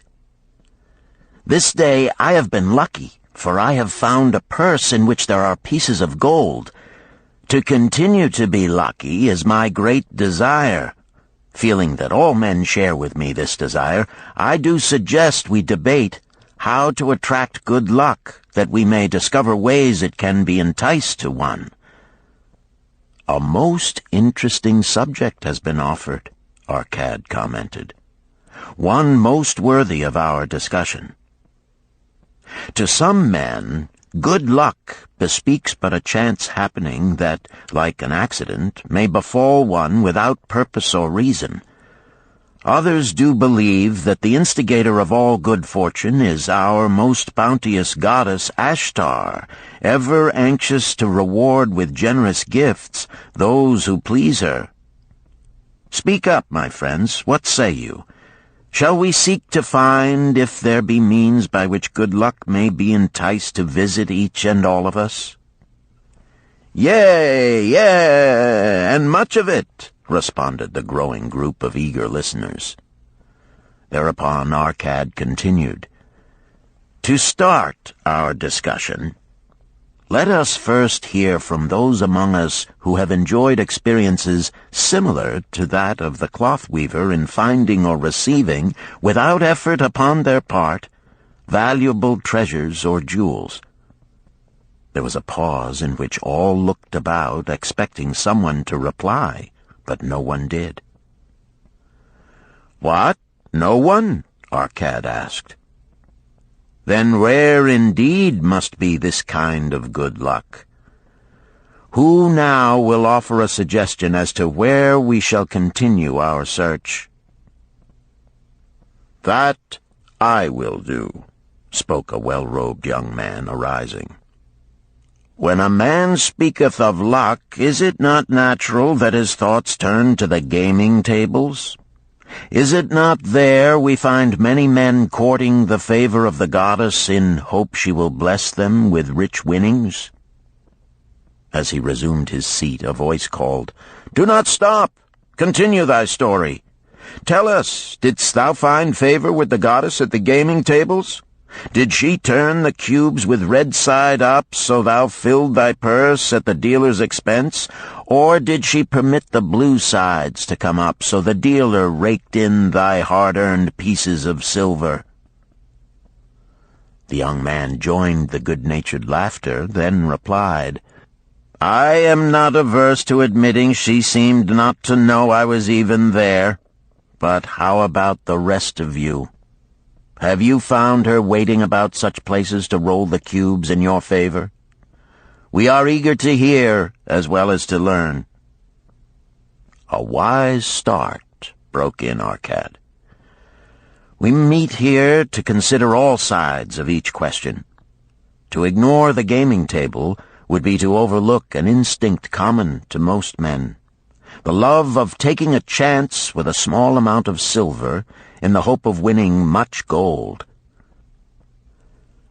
"This day I have been lucky, for I have found a purse in which there are pieces of gold. To continue to be lucky is my great desire. Feeling that all men share with me this desire, I do suggest we debate how to attract good luck, that we may discover ways it can be enticed to one." "A most interesting subject has been offered," Arcad commented. "One most worthy of our discussion. To some men, good luck bespeaks but a chance happening that, like an accident, may befall one without purpose or reason. Others do believe that the instigator of all good fortune is our most bounteous goddess Ashtar, ever anxious to reward with generous gifts those who please her. Speak up, my friends, what say you? Shall we seek to find if there be means by which good luck may be enticed to visit each and all of us?" "Yea, and much of it," responded the growing group of eager listeners. Thereupon Arcad continued, "To start our discussion, let us first hear from those among us who have enjoyed experiences similar to that of the cloth weaver in finding or receiving, without effort upon their part, valuable treasures or jewels." There was a pause in which all looked about, expecting someone to reply, but no one did. "What? No one?" Arcad asked. Then rare indeed must be this kind of good luck. Who now will offer a suggestion as to where we shall continue our search?" "That I will do," spoke a well-robed young man, arising. "When a man speaketh of luck, is it not natural that his thoughts turn to the gaming tables? Is it not there we find many men courting the favor of the goddess in hope she will bless them with rich winnings?" As he resumed his seat, a voice called, "Do not stop! Continue thy story. Tell us, didst thou find favor with the goddess at the gaming tables? Did she turn the cubes with red side up, so thou filled thy purse at the dealer's expense? Or did she permit the blue sides to come up, so the dealer raked in thy hard-earned pieces of silver?" The young man joined the good-natured laughter, then replied, "I am not averse to admitting she seemed not to know I was even there. But how about the rest of you? Have you found her waiting about such places to roll the cubes in your favor? We are eager to hear as well as to learn." "A wise start," broke in Arcad. "We meet here to consider all sides of each question. To ignore the gaming table would be to overlook an instinct common to most men, the love of taking a chance with a small amount of silver in the hope of winning much gold."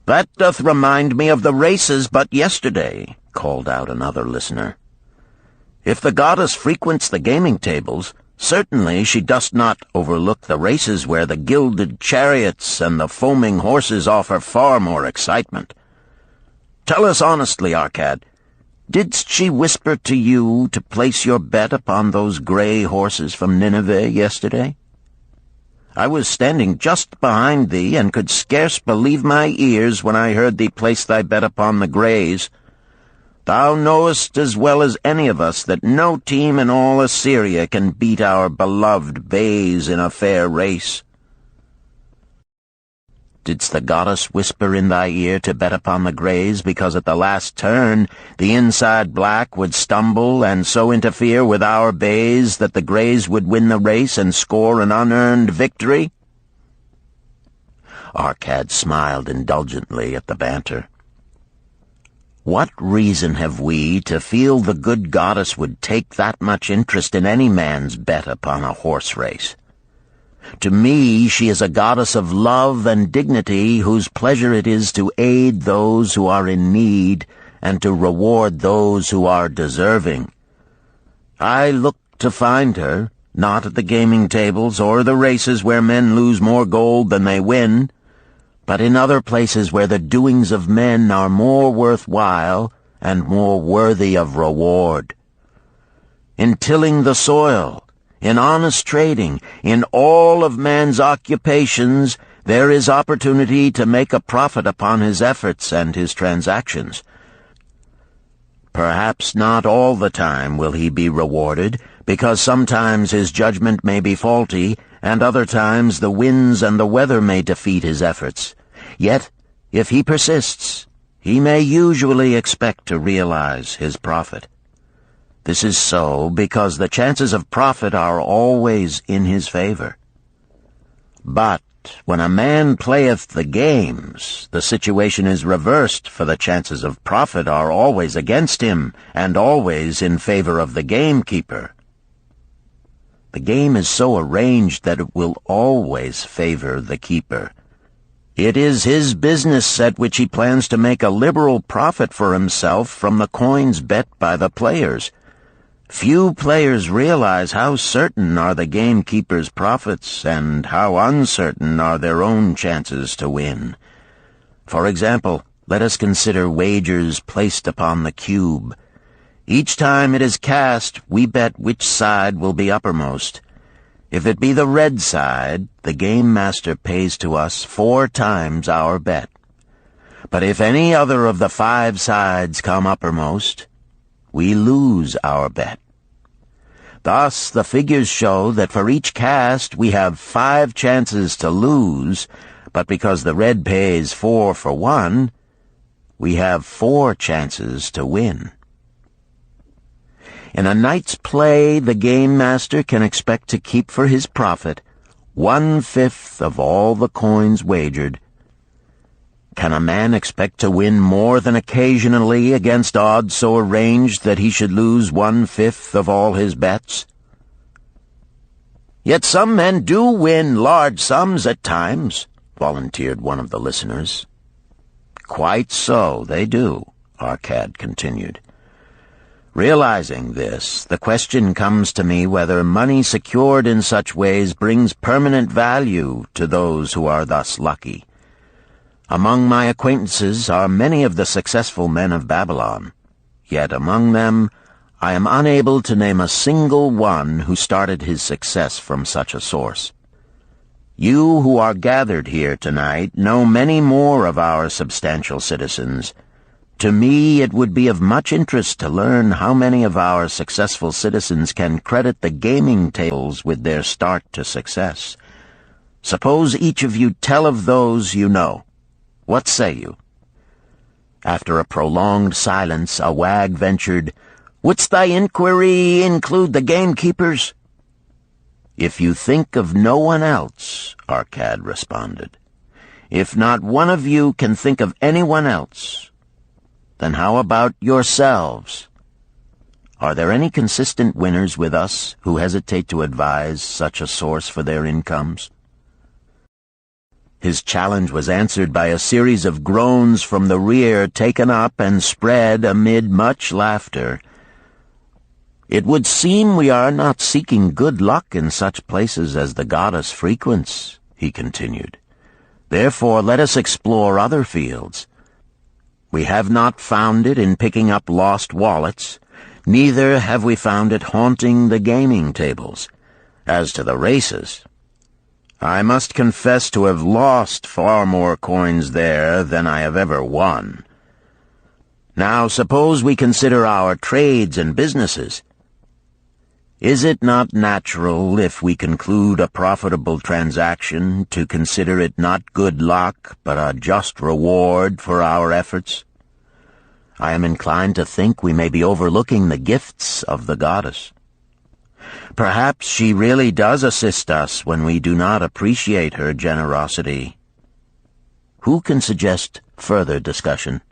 "That doth remind me of the races but yesterday," called out another listener. "If the goddess frequents the gaming tables, certainly she does not overlook the races where the gilded chariots and the foaming horses offer far more excitement. Tell us honestly, Arcad, didst she whisper to you to place your bet upon those gray horses from Nineveh yesterday? I was standing just behind thee, and could scarce believe my ears when I heard thee place thy bet upon the grays. Thou knowest as well as any of us that no team in all Assyria can beat our beloved bays in a fair race. Didst the goddess whisper in thy ear to bet upon the grays because at the last turn the inside black would stumble and so interfere with our bays that the grays would win the race and score an unearned victory?" Arcad smiled indulgently at the banter. "What reason have we to feel the good goddess would take that much interest in any man's bet upon a horse race? To me, she is a goddess of love and dignity whose pleasure it is to aid those who are in need and to reward those who are deserving. I look to find her, not at the gaming tables or the races where men lose more gold than they win, but in other places where the doings of men are more worthwhile and more worthy of reward. In tilling the soil, in honest trading, in all of man's occupations, there is opportunity to make a profit upon his efforts and his transactions. Perhaps not all the time will he be rewarded, because sometimes his judgment may be faulty, and other times the winds and the weather may defeat his efforts. Yet, if he persists, he may usually expect to realize his profit. This is so because the chances of profit are always in his favor. But when a man playeth the games, the situation is reversed, for the chances of profit are always against him, and always in favor of the gamekeeper. The game is so arranged that it will always favor the keeper. It is his business at which he plans to make a liberal profit for himself from the coins bet by the players. Few players realize how certain are the gamekeeper's profits and how uncertain are their own chances to win. For example, let us consider wagers placed upon the cube. Each time it is cast, we bet which side will be uppermost. If it be the red side, the game master pays to us 4 times our bet. But if any other of the 5 sides come uppermost, we lose our bet. Thus, the figures show that for each cast we have 5 chances to lose, But because the red pays 4 for 1, we have 4 chances to win. In a night's play, the game master can expect to keep for his profit 1/5 of all the coins wagered. Can a man expect to win more than occasionally against odds so arranged that he should lose 1/5 of all his bets? Yet some men do win large sums at times, volunteered one of the listeners. Quite so, they do, Arcad continued. Realizing this, the question comes to me whether money secured in such ways brings permanent value to those who are thus lucky. Among my acquaintances are many of the successful men of Babylon, yet among them I am unable to name a single one who started his success from such a source. You who are gathered here tonight know many more of our substantial citizens. To me, it would be of much interest to learn how many of our successful citizens can credit the gaming tables with their start to success. Suppose each of you tell of those you know. What say you? After a prolonged silence, a wag ventured, "Wouldst thy inquiry include the gamekeepers?" "If you think of no one else," Arcad responded. "If not one of you can think of anyone else, then how about yourselves? Are there any consistent winners with us who hesitate to advise such a source for their incomes?" His challenge was answered by a series of groans from the rear, taken up and spread amid much laughter. "It would seem we are not seeking good luck in such places as the goddess frequents," he continued. "Therefore let us explore other fields. We have not found it in picking up lost wallets, neither have we found it haunting the gaming tables. As to the races, I must confess to have lost far more coins there than I have ever won. Now suppose we consider our trades and businesses. Is it not natural, if we conclude a profitable transaction, to consider it not good luck, but a just reward for our efforts? I am inclined to think we may be overlooking the gifts of the goddess. Perhaps she really does assist us when we do not appreciate her generosity. Who can suggest further discussion?"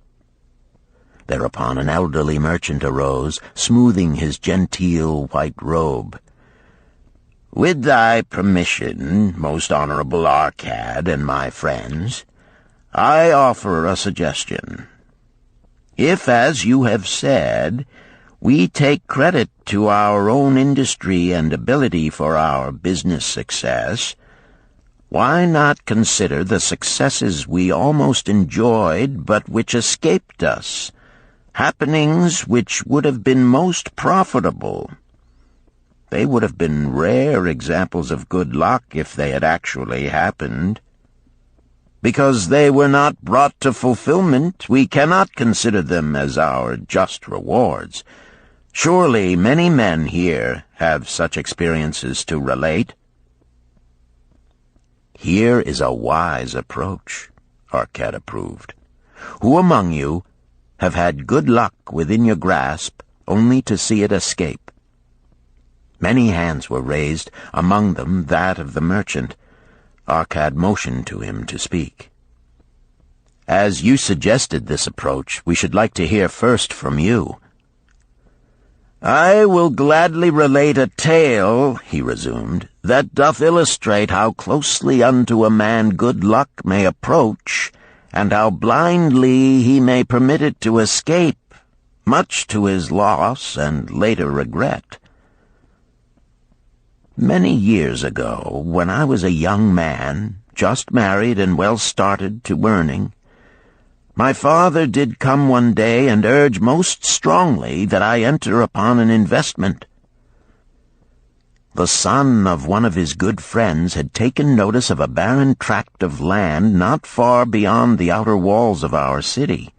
Thereupon an elderly merchant arose, smoothing his genteel white robe. "With thy permission, most honorable Arcad and my friends, I offer a suggestion. If, as you have said, we take credit to our own industry and ability for our business success, why not consider the successes we almost enjoyed but which escaped us, happenings which would have been most profitable? They would have been rare examples of good luck if they had actually happened. Because they were not brought to fulfillment, we cannot consider them as our just rewards. Surely many men here have such experiences to relate." "Here is a wise approach," Arcad approved. "Who among you have had good luck within your grasp only to see it escape?" Many hands were raised, among them that of the merchant. Arcad motioned to him to speak. "As you suggested this approach, we should like to hear first from you." "I will gladly relate a tale," he resumed, "that doth illustrate how closely unto a man good luck may approach, and how blindly he may permit it to escape, much to his loss and later regret. Many years ago, when I was a young man, just married and well started to earning, my father did come one day and urge most strongly that I enter upon an investment. The son of one of his good friends had taken notice of a barren tract of land not far beyond the outer walls of our city.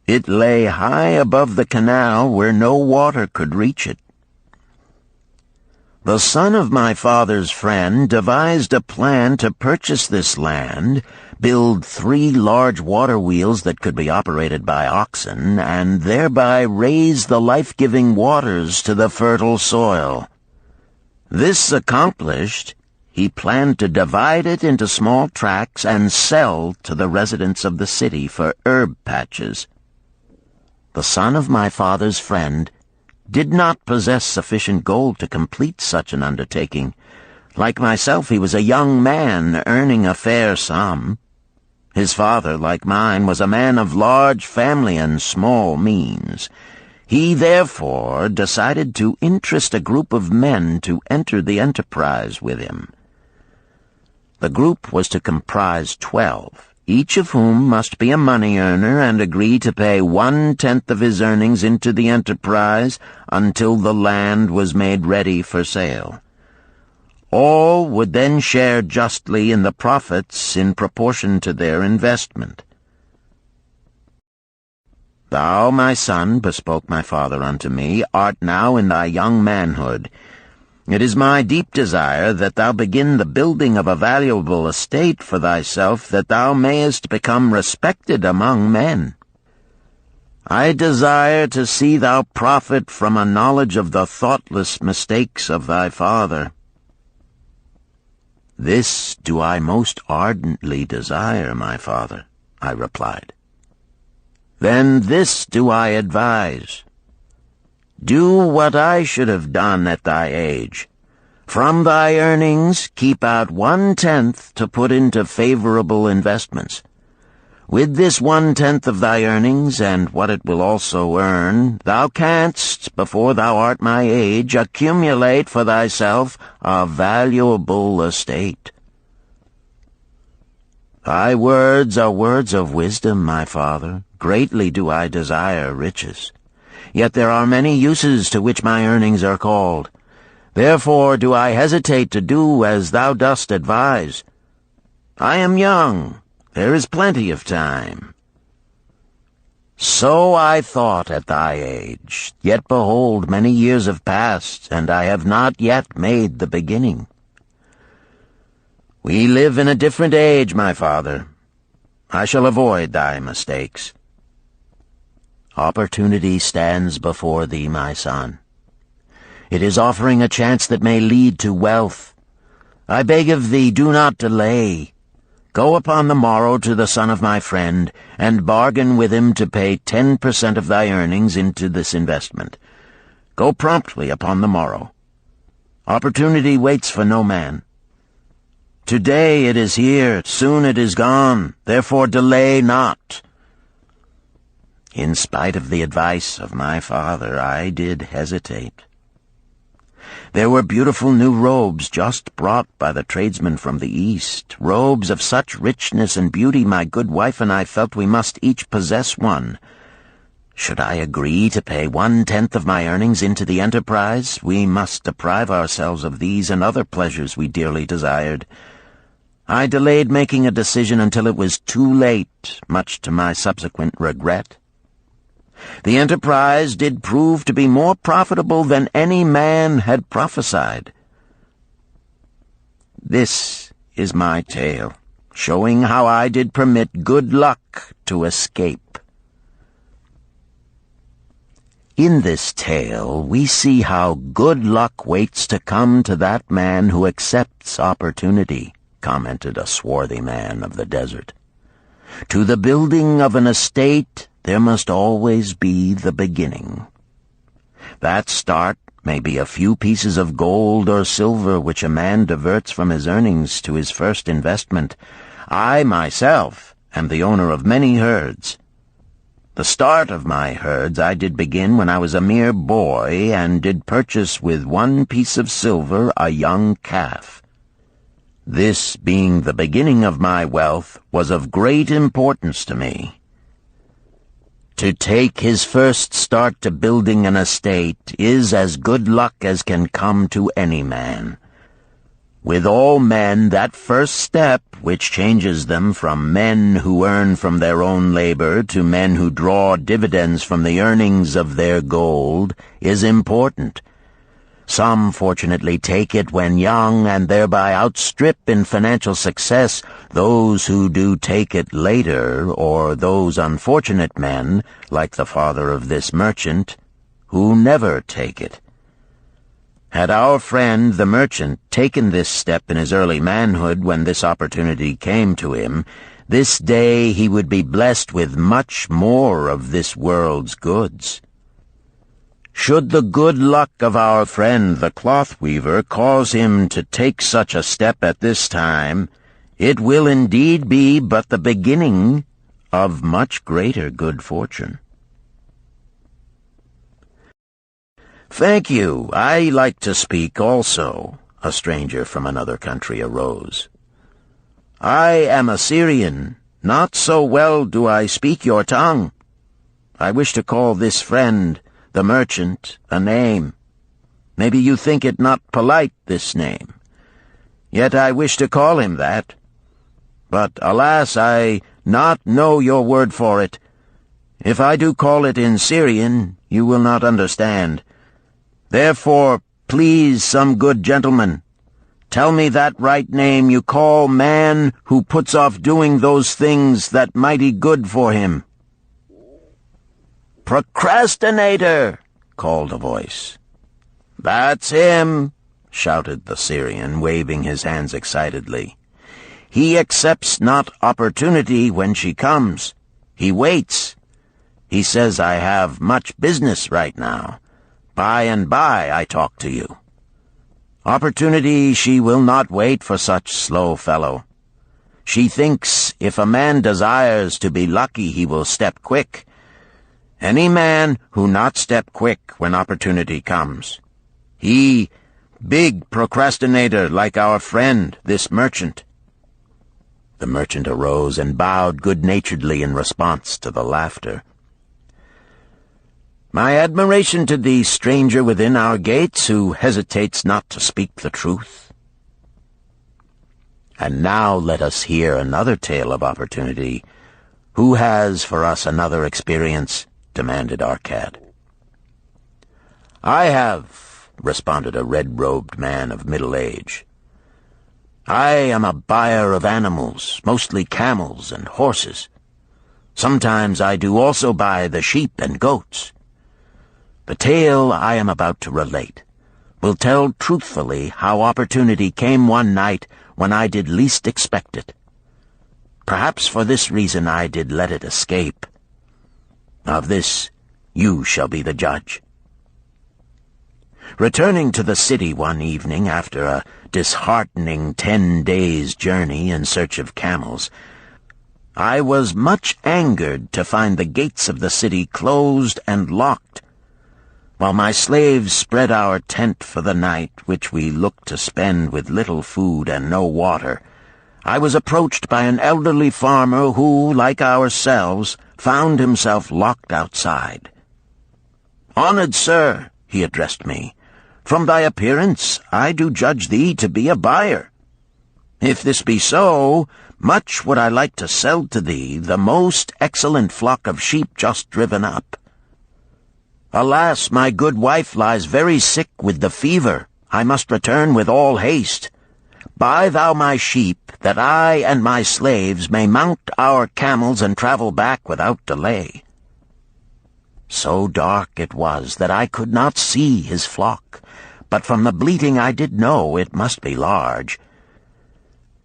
It lay high above the canal where no water could reach it. The son of my father's friend devised a plan to purchase this land, build 3 large water wheels that could be operated by oxen, and thereby raise the life-giving waters to the fertile soil. This accomplished, he planned to divide it into small tracts and sell to the residents of the city for herb patches. The son of my father's friend did not possess sufficient gold to complete such an undertaking. Like myself, he was a young man earning a fair sum. His father, like mine, was a man of large family and small means. He therefore decided to interest a group of men to enter the enterprise with him. The group was to comprise 12, each of whom must be a money earner and agree to pay 1/10 of his earnings into the enterprise until the land was made ready for sale. All would then share justly in the profits in proportion to their investment. "Thou, my son," bespoke my father unto me, "art now in thy young manhood. It is my deep desire that thou begin the building of a valuable estate for thyself, that thou mayest become respected among men. I desire to see thou profit from a knowledge of the thoughtless mistakes of thy father." "This do I most ardently desire, my father," I replied. "Then this do I advise. Do what I should have done at thy age. From thy earnings keep out 1/10 to put into favorable investments. With this 1/10 of thy earnings, and what it will also earn, thou canst, before thou art my age, accumulate for thyself a valuable estate." "Thy words are words of wisdom, my father. Greatly do I desire riches. Yet there are many uses to which my earnings are called. Therefore do I hesitate to do as thou dost advise. I am young. There is plenty of time." "So I thought at thy age. Yet behold, many years have passed, and I have not yet made the beginning." "We live in a different age, my father. I shall avoid thy mistakes." "Opportunity stands before thee, my son. It is offering a chance that may lead to wealth. I beg of thee, do not delay. Go upon the morrow to the son of my friend, and bargain with him to pay 10% of thy earnings into this investment. Go promptly upon the morrow. Opportunity waits for no man. Today it is here, soon it is gone, therefore delay not." In spite of the advice of my father, I did hesitate. There were beautiful new robes just brought by the tradesmen from the East, robes of such richness and beauty my good wife and I felt we must each possess one. Should I agree to pay 1/10 of my earnings into the enterprise, we must deprive ourselves of these and other pleasures we dearly desired. I delayed making a decision until it was too late, much to my subsequent regret. The enterprise did prove to be more profitable than any man had prophesied. This is my tale, showing how I did permit good luck to escape. In this tale, we see how good luck waits to come to that man who accepts opportunity, commented a swarthy man of the desert. To the building of an estate, there must always be the beginning. That start may be a few pieces of gold or silver which a man diverts from his earnings to his first investment. I, myself, am the owner of many herds. The start of my herds I did begin when I was a mere boy, and did purchase with 1 piece of silver a young calf. This, being the beginning of my wealth, was of great importance to me. To take his first start to building an estate is as good luck as can come to any man. With all men, that first step, which changes them from men who earn from their own labor to men who draw dividends from the earnings of their gold, is important. Some fortunately take it when young and thereby outstrip in financial success those who do take it later, or those unfortunate men, like the father of this merchant, who never take it. Had our friend the merchant taken this step in his early manhood when this opportunity came to him, this day he would be blessed with much more of this world's goods. Should the good luck of our friend the cloth weaver cause him to take such a step at this time, it will indeed be but the beginning of much greater good fortune. "Thank you. I like to speak also," a stranger from another country arose. "I am a Syrian. Not so well do I speak your tongue. I wish to call this friend, the merchant, a name. Maybe you think it not polite, this name. Yet I wish to call him that. But, alas, I not know your word for it. If I do call it in Syrian, you will not understand. Therefore, please, some good gentleman, tell me that right name you call man who puts off doing those things that mighty good for him." "Procrastinator!" called a voice. "That's him!" shouted the Syrian, waving his hands excitedly. "He accepts not opportunity when she comes. He waits. He says, I have much business right now. By and by I talk to you. Opportunity she will not wait for such slow fellow. She thinks if a man desires to be lucky he will step quick. Any man who not step quick when opportunity comes. He, big procrastinator like our friend, this merchant." The merchant arose and bowed good-naturedly in response to the laughter. "My admiration to the stranger within our gates who hesitates not to speak the truth." And now let us hear another tale of opportunity. Who has for us another experience? Demanded Arcad. "I have," responded a red-robed man of middle age. "I am a buyer of animals, mostly camels and horses. Sometimes I do also buy the sheep and goats. The tale I am about to relate will tell truthfully how opportunity came one night when I did least expect it. Perhaps for this reason I did let it escape. Of this you shall be the judge. Returning to the city one evening after a disheartening 10 days' journey in search of camels, I was much angered to find the gates of the city closed and locked. While my slaves spread our tent for the night, which we looked to spend with little food and no water, I was approached by an elderly farmer who, like ourselves, found himself locked outside. "Honored sir," he addressed me, "from thy appearance I do judge thee to be a buyer. If this be so, much would I like to sell to thee the most excellent flock of sheep just driven up. Alas, my good wife lies very sick with the fever. I must return with all haste. Buy thou my sheep, that I and my slaves may mount our camels and travel back without delay." So dark it was that I could not see his flock, but from the bleating I did know it must be large.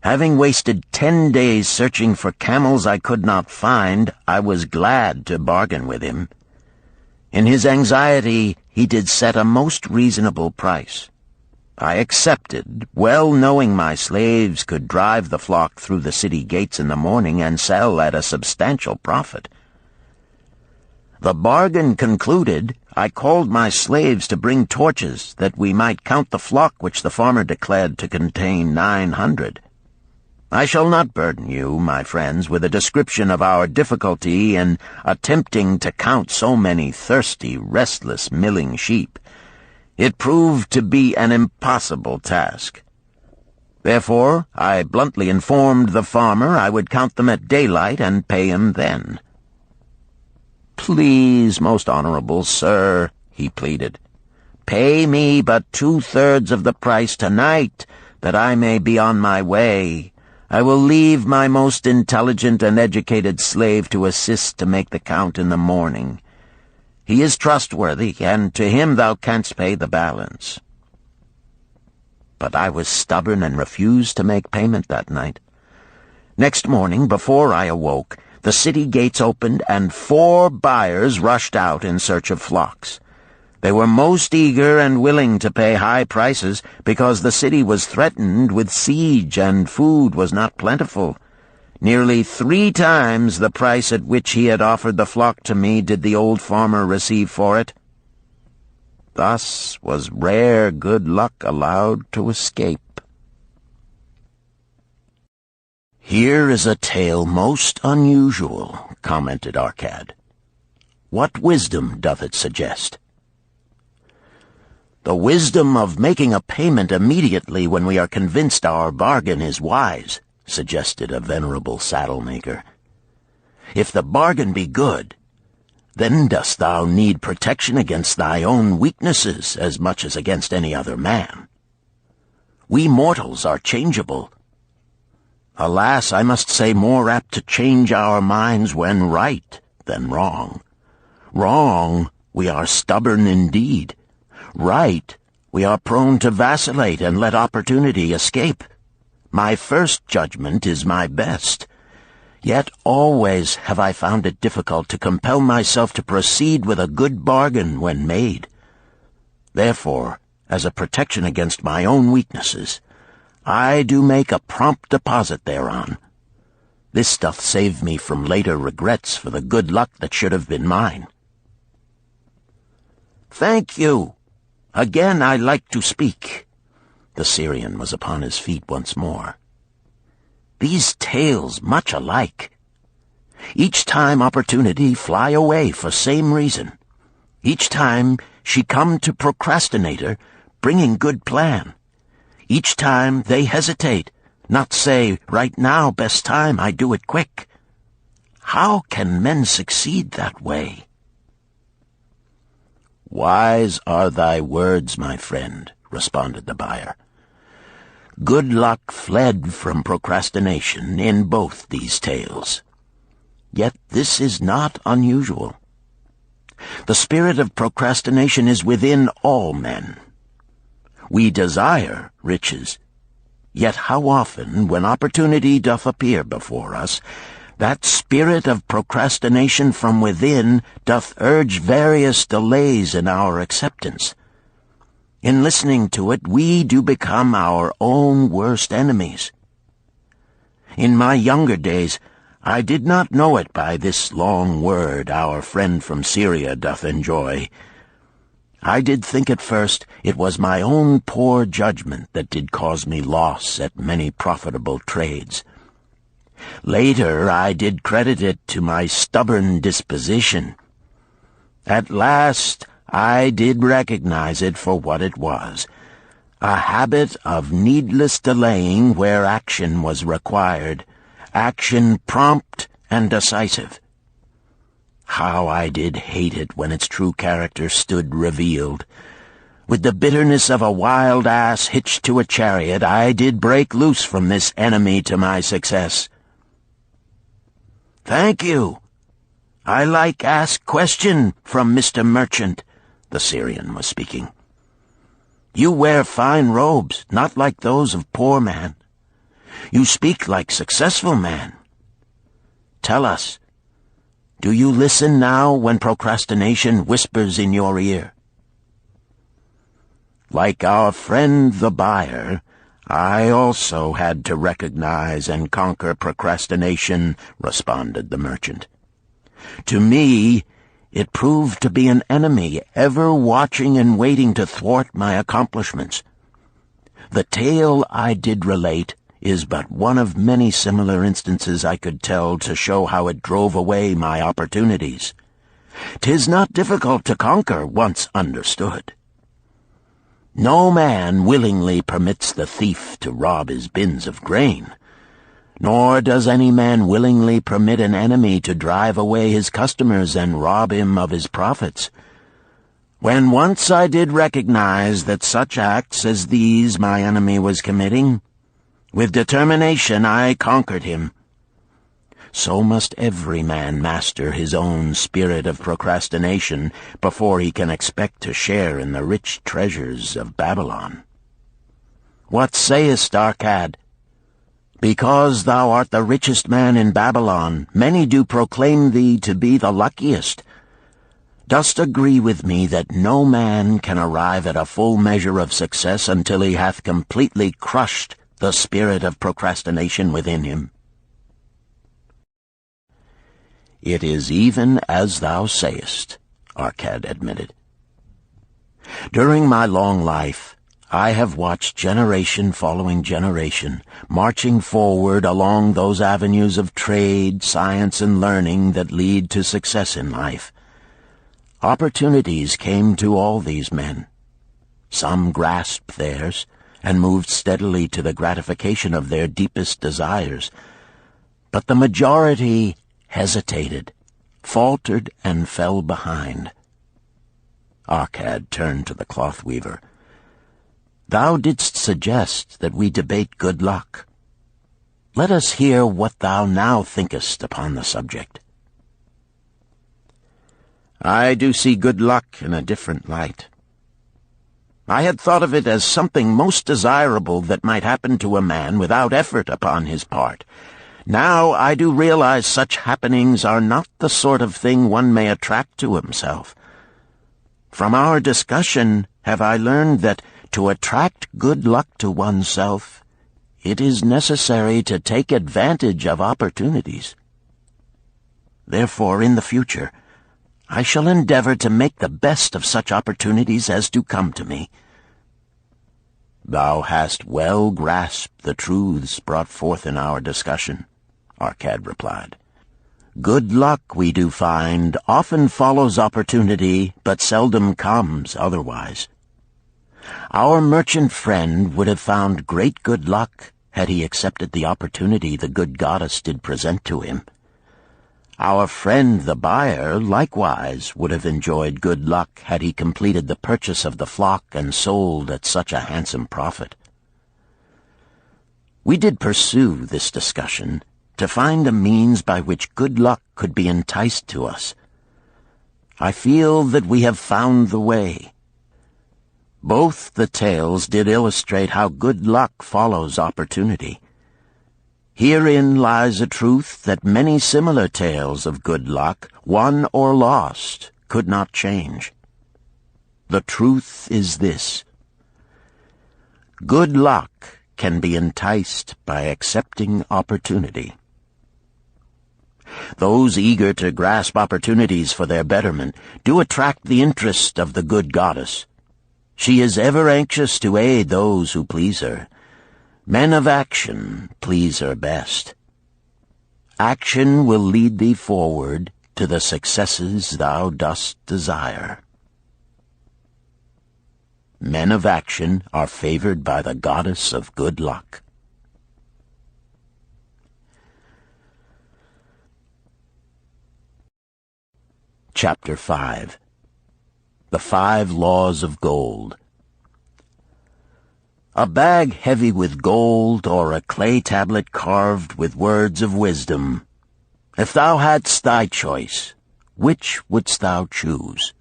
Having wasted 10 days searching for camels I could not find, I was glad to bargain with him. In his anxiety he did set a most reasonable price. I accepted, well knowing my slaves could drive the flock through the city gates in the morning and sell at a substantial profit. The bargain concluded, I called my slaves to bring torches that we might count the flock which the farmer declared to contain 900. I shall not burden you, my friends, with a description of our difficulty in attempting to count so many thirsty, restless, milling sheep. It proved to be an impossible task. Therefore, I bluntly informed the farmer I would count them at daylight and pay him then. "Please, most honorable sir," he pleaded, Pay me but 2/3 of the price tonight, that I may be on my way. I will leave my most intelligent and educated slave to assist to make the count in the morning. He is trustworthy, and to him thou canst pay the balance." But I was stubborn and refused to make payment that night. Next morning, before I awoke, the city gates opened, and 4 buyers rushed out in search of flocks. They were most eager and willing to pay high prices because the city was threatened with siege and food was not plentiful. Nearly 3 times the price at which he had offered the flock to me did the old farmer receive for it. Thus was rare good luck allowed to escape. "Here is a tale most unusual," commented Arcad. "What wisdom doth it suggest?" "The wisdom of making a payment immediately when we are convinced our bargain is wise," suggested a venerable saddle-maker. "If the bargain be good, then dost thou need protection against thy own weaknesses as much as against any other man. We mortals are changeable. Alas, I must say more apt to change our minds when right than wrong. Wrong, we are stubborn indeed. Right, we are prone to vacillate and let opportunity escape. My first judgment is my best. Yet always have I found it difficult to compel myself to proceed with a good bargain when made. Therefore, as a protection against my own weaknesses, I do make a prompt deposit thereon. This doth save me from later regrets for the good luck that should have been mine." "Thank you. Again I like to speak." The Syrian was upon his feet once more. "These tales much alike. Each time opportunity fly away for same reason. Each time she come to procrastinator, bringing good plan. Each time they hesitate, not say, right now, best time, I do it quick. How can men succeed that way?" "Wise are thy words, my friend," responded the buyer. "Good luck fled from procrastination in both these tales. Yet this is not unusual. The spirit of procrastination is within all men. We desire riches, yet how often, when opportunity doth appear before us, that spirit of procrastination from within doth urge various delays in our acceptance. In listening to it, we do become our own worst enemies. In my younger days, I did not know it by this long word our friend from Syria doth enjoy. I did think at first it was my own poor judgment that did cause me loss at many profitable trades. Later I did credit it to my stubborn disposition. At last I did recognize it for what it was, a habit of needless delaying where action was required, action prompt and decisive. How I did hate it when its true character stood revealed. With the bitterness of a wild ass hitched to a chariot, I did break loose from this enemy to my success. "Thank you. I like ask question from Mr. Merchant," the Syrian was speaking. "You wear fine robes, not like those of poor man. You speak like successful man. Tell us, do you listen now when procrastination whispers in your ear?" "Like our friend the buyer, I also had to recognize and conquer procrastination," responded the merchant. "To me, it proved to be an enemy ever watching and waiting to thwart my accomplishments. The tale I did relate is but one of many similar instances I could tell to show how it drove away my opportunities. 'Tis not difficult to conquer once understood. No man willingly permits the thief to rob his bins of grain, nor does any man willingly permit an enemy to drive away his customers and rob him of his profits. When once I did recognize that such acts as these my enemy was committing, with determination I conquered him. So must every man master his own spirit of procrastination before he can expect to share in the rich treasures of Babylon. What sayest, Arcad? Because thou art the richest man in Babylon, many do proclaim thee to be the luckiest. Dost agree with me that no man can arrive at a full measure of success until he hath completely crushed the spirit of procrastination within him? It is even as thou sayest, Arcad admitted. During my long life, I have watched generation following generation, marching forward along those avenues of trade, science, and learning that lead to success in life. Opportunities came to all these men. Some grasped theirs and moved steadily to the gratification of their deepest desires, but the majority hesitated, faltered, and fell behind. Arcad turned to the cloth weaver. Thou didst suggest that we debate good luck. Let us hear what thou now thinkest upon the subject. I do see good luck in a different light. I had thought of it as something most desirable that might happen to a man without effort upon his part. Now I do realize such happenings are not the sort of thing one may attract to himself. From our discussion have I learned that to attract good luck to oneself, it is necessary to take advantage of opportunities. Therefore, in the future, I shall endeavor to make the best of such opportunities as do come to me. Thou hast well grasped the truths brought forth in our discussion, Arcad replied. Good luck, we do find, often follows opportunity, but seldom comes otherwise. Our merchant friend would have found great good luck had he accepted the opportunity the good goddess did present to him. Our friend the buyer likewise would have enjoyed good luck had he completed the purchase of the flock and sold at such a handsome profit. We did pursue this discussion to find a means by which good luck could be enticed to us. I feel that we have found the way. Both the tales did illustrate how good luck follows opportunity. Herein lies a truth that many similar tales of good luck, won or lost, could not change. The truth is this: good luck can be enticed by accepting opportunity. Those eager to grasp opportunities for their betterment do attract the interest of the good goddess. She is ever anxious to aid those who please her. Men of action please her best. Action will lead thee forward to the successes thou dost desire. Men of action are favored by the goddess of good luck. Chapter 5. The 5 Laws of Gold. A bag heavy with gold, or a clay tablet carved with words of wisdom. If thou hadst thy choice, which wouldst thou choose?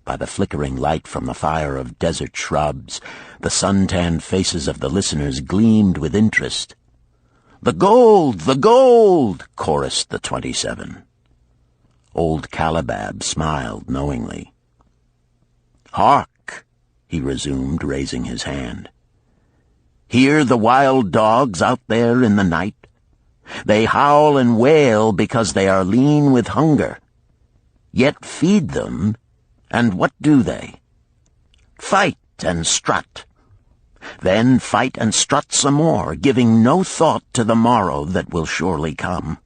By the flickering light from the fire of desert shrubs, the sun-tanned faces of the listeners gleamed with interest. "The gold! The gold!" chorused the 27. Old Calibab smiled knowingly. "Hark!" he resumed, raising his hand. "Hear the wild dogs out there in the night? They howl and wail because they are lean with hunger. Yet feed them, and what do they? Fight and strut. Then fight and strut some more, giving no thought to the morrow that will surely come.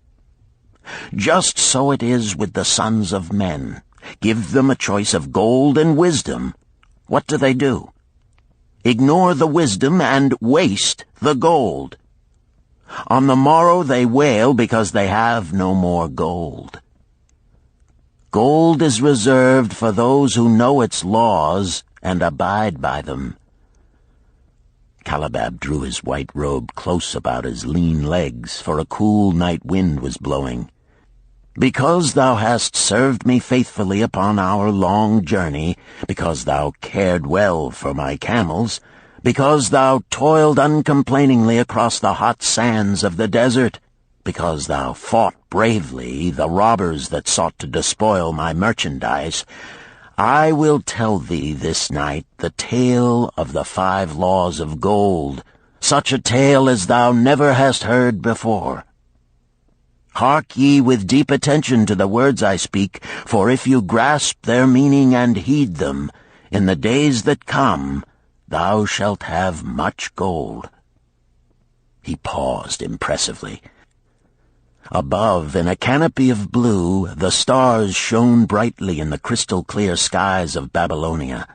Just so it is with the sons of men. Give them a choice of gold and wisdom. What do? Ignore the wisdom and waste the gold. On the morrow they wail because they have no more gold. Gold is reserved for those who know its laws and abide by them." Calabab drew his white robe close about his lean legs, for a cool night wind was blowing. "Because thou hast served me faithfully upon our long journey, because thou cared well for my camels, because thou toiled uncomplainingly across the hot sands of the desert, because thou fought bravely the robbers that sought to despoil my merchandise, I will tell thee this night the tale of the 5 laws of gold, such a tale as thou never hast heard before. Hark ye with deep attention to the words I speak, for if you grasp their meaning and heed them, in the days that come thou shalt have much gold." He paused impressively. Above, in a canopy of blue, the stars shone brightly in the crystal-clear skies of Babylonia.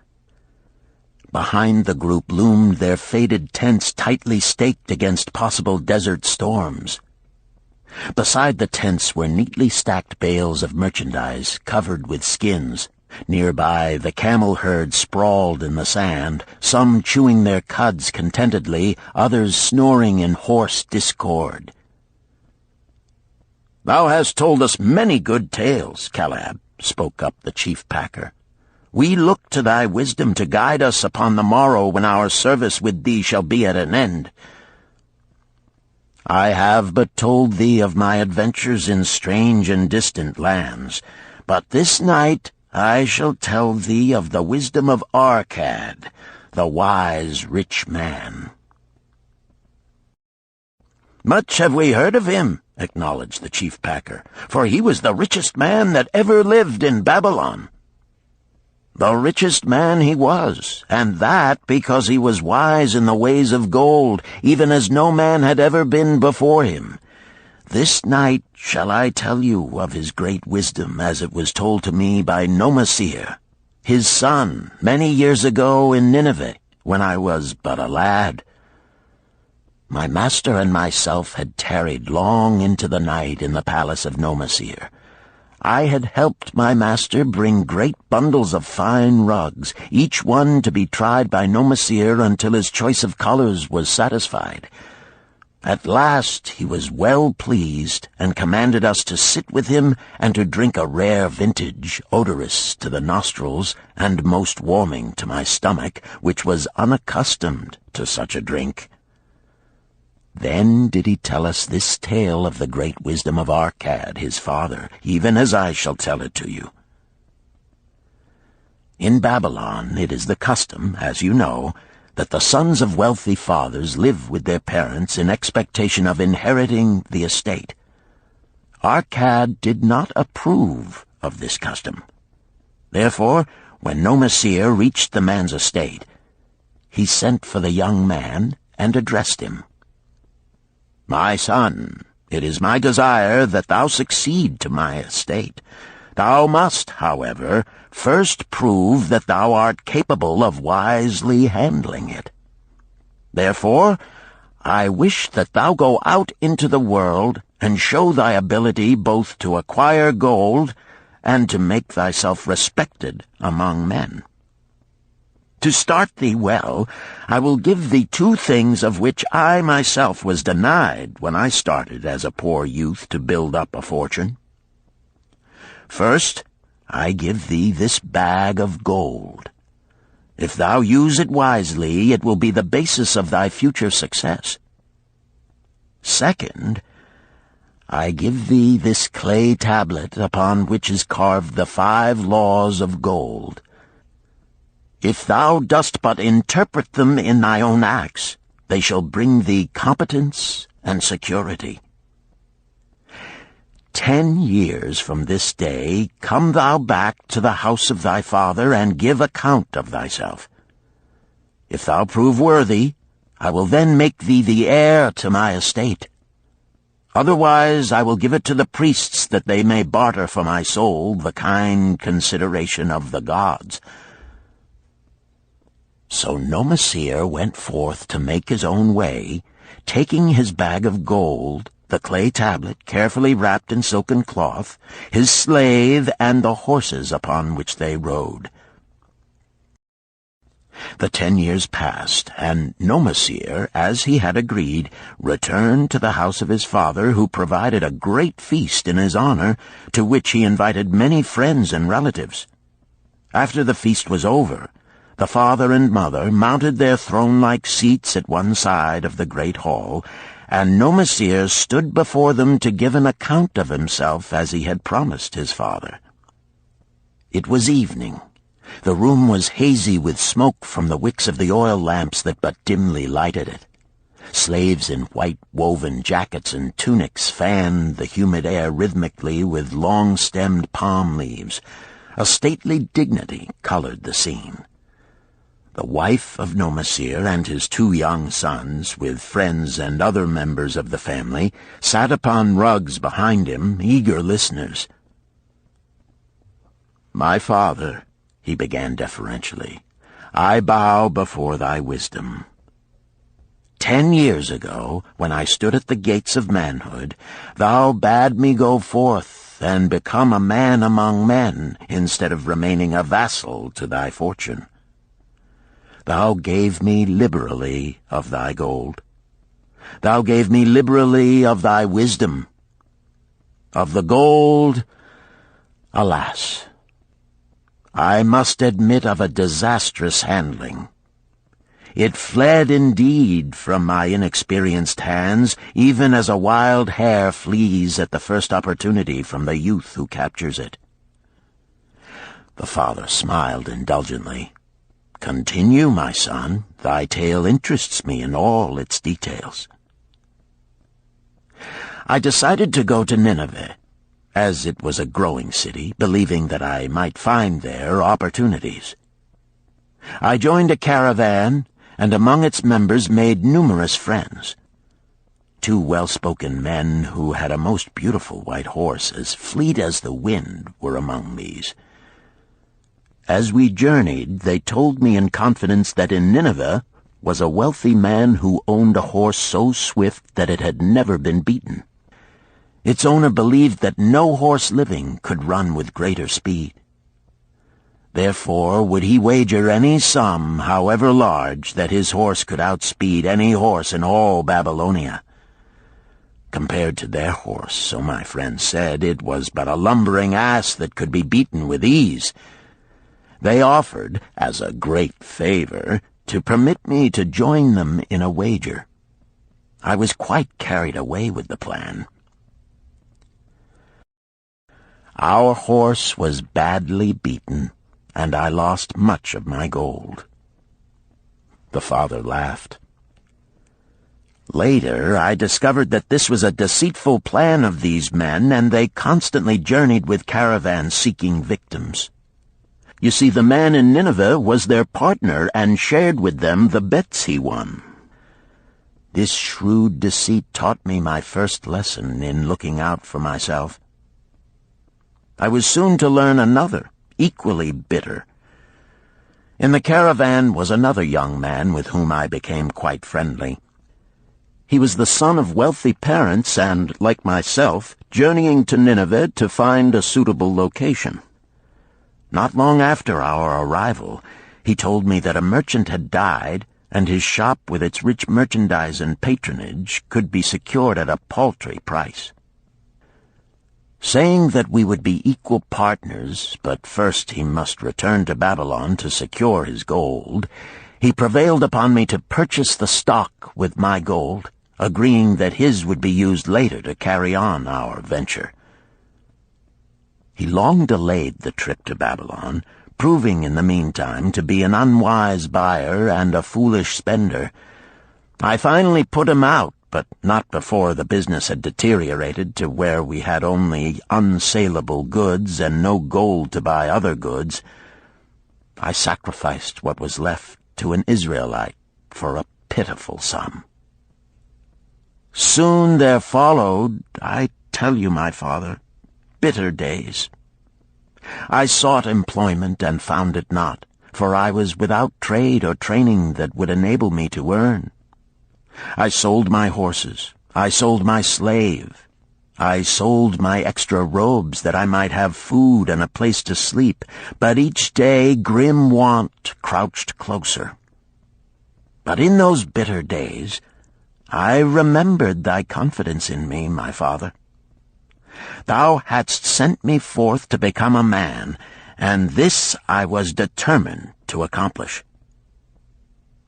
Behind the group loomed their faded tents tightly staked against possible desert storms. Beside the tents were neatly stacked bales of merchandise covered with skins. Nearby, the camel herd sprawled in the sand, some chewing their cuds contentedly, others snoring in hoarse discord. "Thou hast told us many good tales, Calab," spoke up the chief packer. "We look to thy wisdom to guide us upon the morrow when our service with thee shall be at an end. I have but told thee of my adventures in strange and distant lands, but this night I shall tell thee of the wisdom of Arkad, the wise rich man." "Much have we heard of him," acknowledged the chief packer, "for he was the richest man that ever lived in Babylon." "The richest man he was, and that because he was wise in the ways of gold, even as no man had ever been before him. This night shall I tell you of his great wisdom as it was told to me by Nomasir, his son, many years ago in Nineveh, when I was but a lad. My master and myself had tarried long into the night in the palace of Nomasir. I had helped my master bring great bundles of fine rugs, each one to be tried by Nomasir until his choice of colors was satisfied. At last he was well pleased, and commanded us to sit with him and to drink a rare vintage, odorous to the nostrils and most warming to my stomach, which was unaccustomed to such a drink. Then did he tell us this tale of the great wisdom of Arkad, his father, even as I shall tell it to you. In Babylon it is the custom, as you know, that the sons of wealthy fathers live with their parents in expectation of inheriting the estate. Arkad did not approve of this custom. Therefore, when Nomasir reached the man's estate, he sent for the young man and addressed him. "My son, it is my desire that thou succeed to my estate. Thou must, however, first prove that thou art capable of wisely handling it. Therefore, I wish that thou go out into the world and show thy ability both to acquire gold and to make thyself respected among men. To start thee well, I will give thee 2 things of which I myself was denied when I started as a poor youth to build up a fortune. First, I give thee this bag of gold. If thou use it wisely, it will be the basis of thy future success. Second, I give thee this clay tablet upon which is carved the 5 laws of gold. If thou dost but interpret them in thy own acts, they shall bring thee competence and security. 10 years from this day come thou back to the house of thy father and give account of thyself. If thou prove worthy, I will then make thee the heir to my estate. Otherwise I will give it to the priests that they may barter for my soul the kind consideration of the gods." So Nomasir went forth to make his own way, taking his bag of gold the clay tablet carefully wrapped in silken cloth, his slave, and the horses upon which they rode. The 10 years passed, and Nomasir, as he had agreed, returned to the house of his father, who provided a great feast in his honor, to which he invited many friends and relatives. After the feast was over, the father and mother mounted their throne-like seats at one side of the great hall, and Nomasir stood before them to give an account of himself as he had promised his father. It was evening. The room was hazy with smoke from the wicks of the oil lamps that but dimly lighted it. Slaves in white woven jackets and tunics fanned the humid air rhythmically with long-stemmed palm leaves. A stately dignity colored the scene. The wife of Nomasir and his 2 young sons, with friends and other members of the family, sat upon rugs behind him, eager listeners. "My father," he began deferentially, "I bow before thy wisdom. 10 years ago, when I stood at the gates of manhood, thou bade me go forth and become a man among men, instead of remaining a vassal to thy fortune. Thou gave me liberally of thy gold. Thou gave me liberally of thy wisdom. Of the gold, alas, I must admit of a disastrous handling. It fled indeed from my inexperienced hands, even as a wild hare flees at the first opportunity from the youth who captures it." The father smiled indulgently. "Continue, my son. Thy tale interests me in all its details." I decided to go to Nineveh, as it was a growing city, believing that I might find there opportunities. I joined a caravan, and among its members made numerous friends. 2 well-spoken men who had a most beautiful white horse, as fleet as the wind, were among these. As we journeyed, they told me in confidence that in Nineveh was a wealthy man who owned a horse so swift that it had never been beaten. Its owner believed that no horse living could run with greater speed. Therefore would he wager any sum, however large, that his horse could outspeed any horse in all Babylonia. Compared to their horse, so my friend said, it was but a lumbering ass that could be beaten with ease. They offered, as a great favor, to permit me to join them in a wager. I was quite carried away with the plan. Our horse was badly beaten, and I lost much of my gold. The father laughed. Later, I discovered that this was a deceitful plan of these men, and they constantly journeyed with caravans seeking victims. You see, the man in Nineveh was their partner and shared with them the bets he won. This shrewd deceit taught me my first lesson in looking out for myself. I was soon to learn another, equally bitter. In the caravan was another young man with whom I became quite friendly. He was the son of wealthy parents and, like myself, journeying to Nineveh to find a suitable location. Not long after our arrival, he told me that a merchant had died, and his shop with its rich merchandise and patronage could be secured at a paltry price. Saying that we would be equal partners, but first he must return to Babylon to secure his gold, he prevailed upon me to purchase the stock with my gold, agreeing that his would be used later to carry on our venture. He long delayed the trip to Babylon, proving in the meantime to be an unwise buyer and a foolish spender. I finally put him out, but not before the business had deteriorated to where we had only unsaleable goods and no gold to buy other goods. I sacrificed what was left to an Israelite for a pitiful sum. Soon there followed, I tell you, my father, bitter days. I sought employment and found it not, for I was without trade or training that would enable me to earn. I sold my horses, I sold my slave. I sold my extra robes that I might have food and a place to sleep, but each day grim want crouched closer. But in those bitter days, I remembered thy confidence in me, my father. Thou hadst sent me forth to become a man, and this I was determined to accomplish.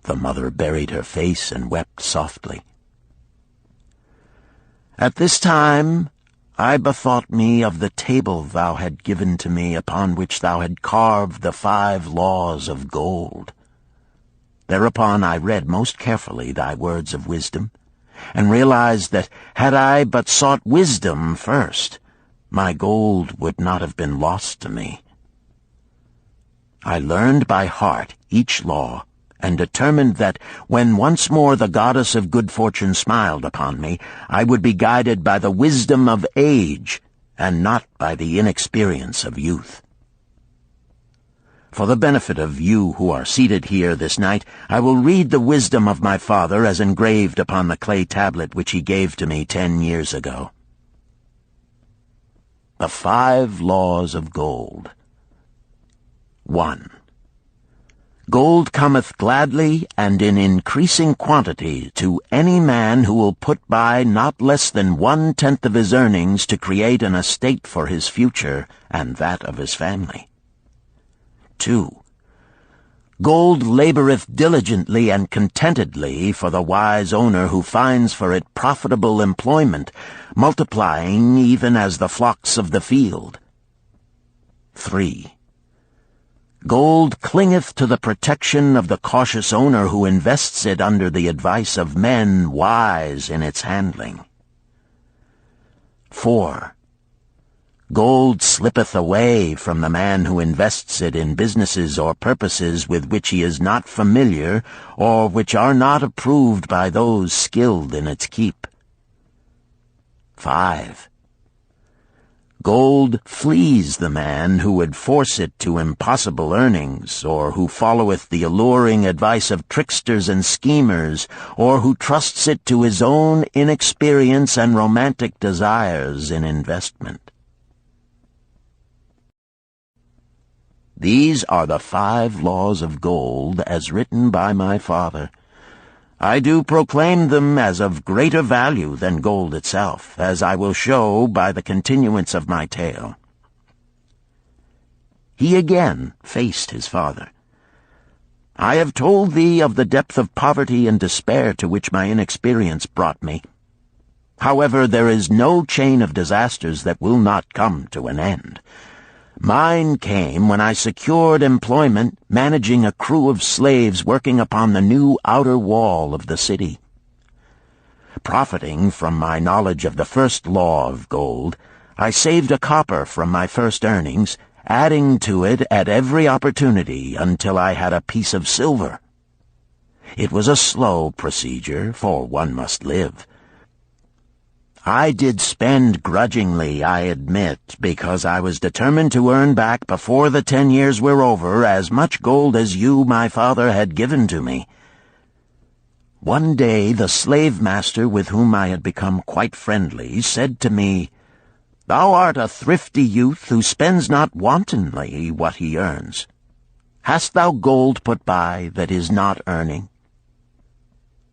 The mother buried her face and wept softly. At this time I bethought me of the table thou had given to me, upon which thou had carved the 5 laws of gold. Thereupon I read most carefully thy words of wisdom, and realized that had I but sought wisdom first, my gold would not have been lost to me. I learned by heart each law, and determined that when once more the goddess of good fortune smiled upon me, I would be guided by the wisdom of age, and not by the inexperience of youth. For the benefit of you who are seated here this night, I will read the wisdom of my father as engraved upon the clay tablet which he gave to me 10 years ago. The 5 laws of gold. 1. Gold cometh gladly and in increasing quantity to any man who will put by not less than 1/10 of his earnings to create an estate for his future and that of his family. 2. Gold laboreth diligently and contentedly for the wise owner who finds for it profitable employment, multiplying even as the flocks of the field. 3. Gold clingeth to the protection of the cautious owner who invests it under the advice of men wise in its handling. 4. Gold slippeth away from the man who invests it in businesses or purposes with which he is not familiar, or which are not approved by those skilled in its keep. 5. Gold flees the man who would force it to impossible earnings, or who followeth the alluring advice of tricksters and schemers, or who trusts it to his own inexperience and romantic desires in investment. These are the 5 laws of gold as written by my father. I do proclaim them as of greater value than gold itself, as I will show by the continuance of my tale. He again faced his father. I have told thee of the depth of poverty and despair to which my inexperience brought me. However, there is no chain of disasters that will not come to an end. Mine came when I secured employment managing a crew of slaves working upon the new outer wall of the city. Profiting from my knowledge of the first law of gold, I saved a copper from my first earnings, adding to it at every opportunity until I had a piece of silver. It was a slow procedure, for one must live. I did spend grudgingly, I admit, because I was determined to earn back before the 10 years were over as much gold as you, my father, had given to me. One day the slave-master with whom I had become quite friendly said to me, "Thou art a thrifty youth who spends not wantonly what he earns. Hast thou gold put by that is not earning?"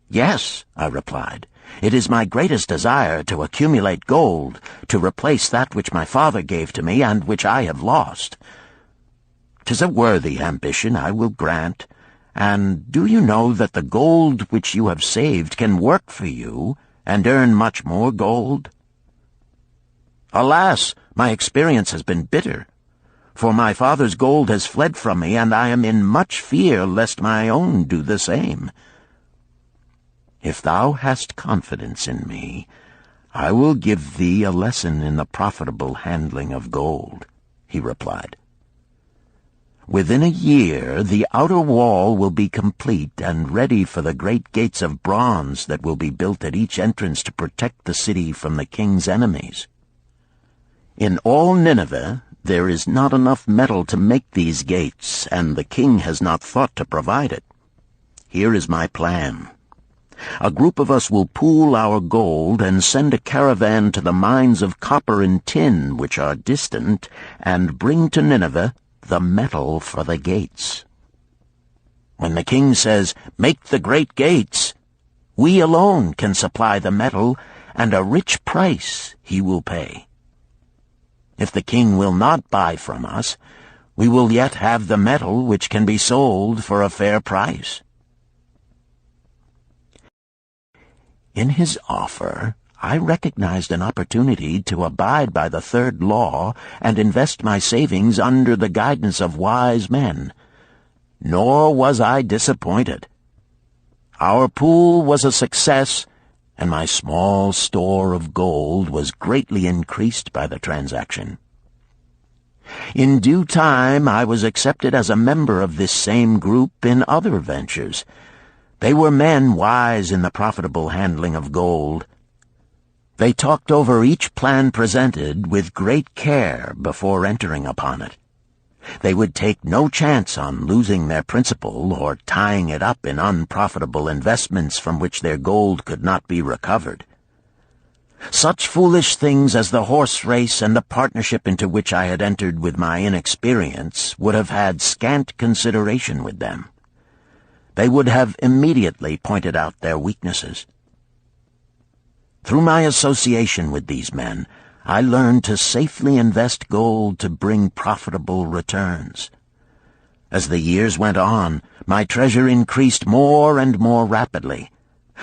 "Yes," I replied. "It is my greatest desire to accumulate gold, to replace that which my father gave to me and which I have lost. 'Tis a worthy ambition, I will grant. And do you know that the gold which you have saved can work for you and earn much more gold?" "Alas, my experience has been bitter, for my father's gold has fled from me, and I am in much fear lest my own do the same." "If thou hast confidence in me, I will give thee a lesson in the profitable handling of gold," he replied. "Within a year the outer wall will be complete and ready for the great gates of bronze that will be built at each entrance to protect the city from the king's enemies. In all Nineveh there is not enough metal to make these gates, and the king has not thought to provide it. Here is my plan. A group of us will pool our gold and send a caravan to the mines of copper and tin which are distant, and bring to Nineveh the metal for the gates. When the king says, 'Make the great gates,' we alone can supply the metal, and a rich price he will pay. If the king will not buy from us, we will yet have the metal which can be sold for a fair price." In his offer, I recognized an opportunity to abide by the third law and invest my savings under the guidance of wise men. Nor was I disappointed. Our pool was a success, and my small store of gold was greatly increased by the transaction. In due time I was accepted as a member of this same group in other ventures. They were men wise in the profitable handling of gold. They talked over each plan presented with great care before entering upon it. They would take no chance on losing their principal or tying it up in unprofitable investments from which their gold could not be recovered. Such foolish things as the horse race and the partnership into which I had entered with my inexperience would have had scant consideration with them. They would have immediately pointed out their weaknesses. Through my association with these men, I learned to safely invest gold to bring profitable returns. As the years went on, my treasure increased more and more rapidly.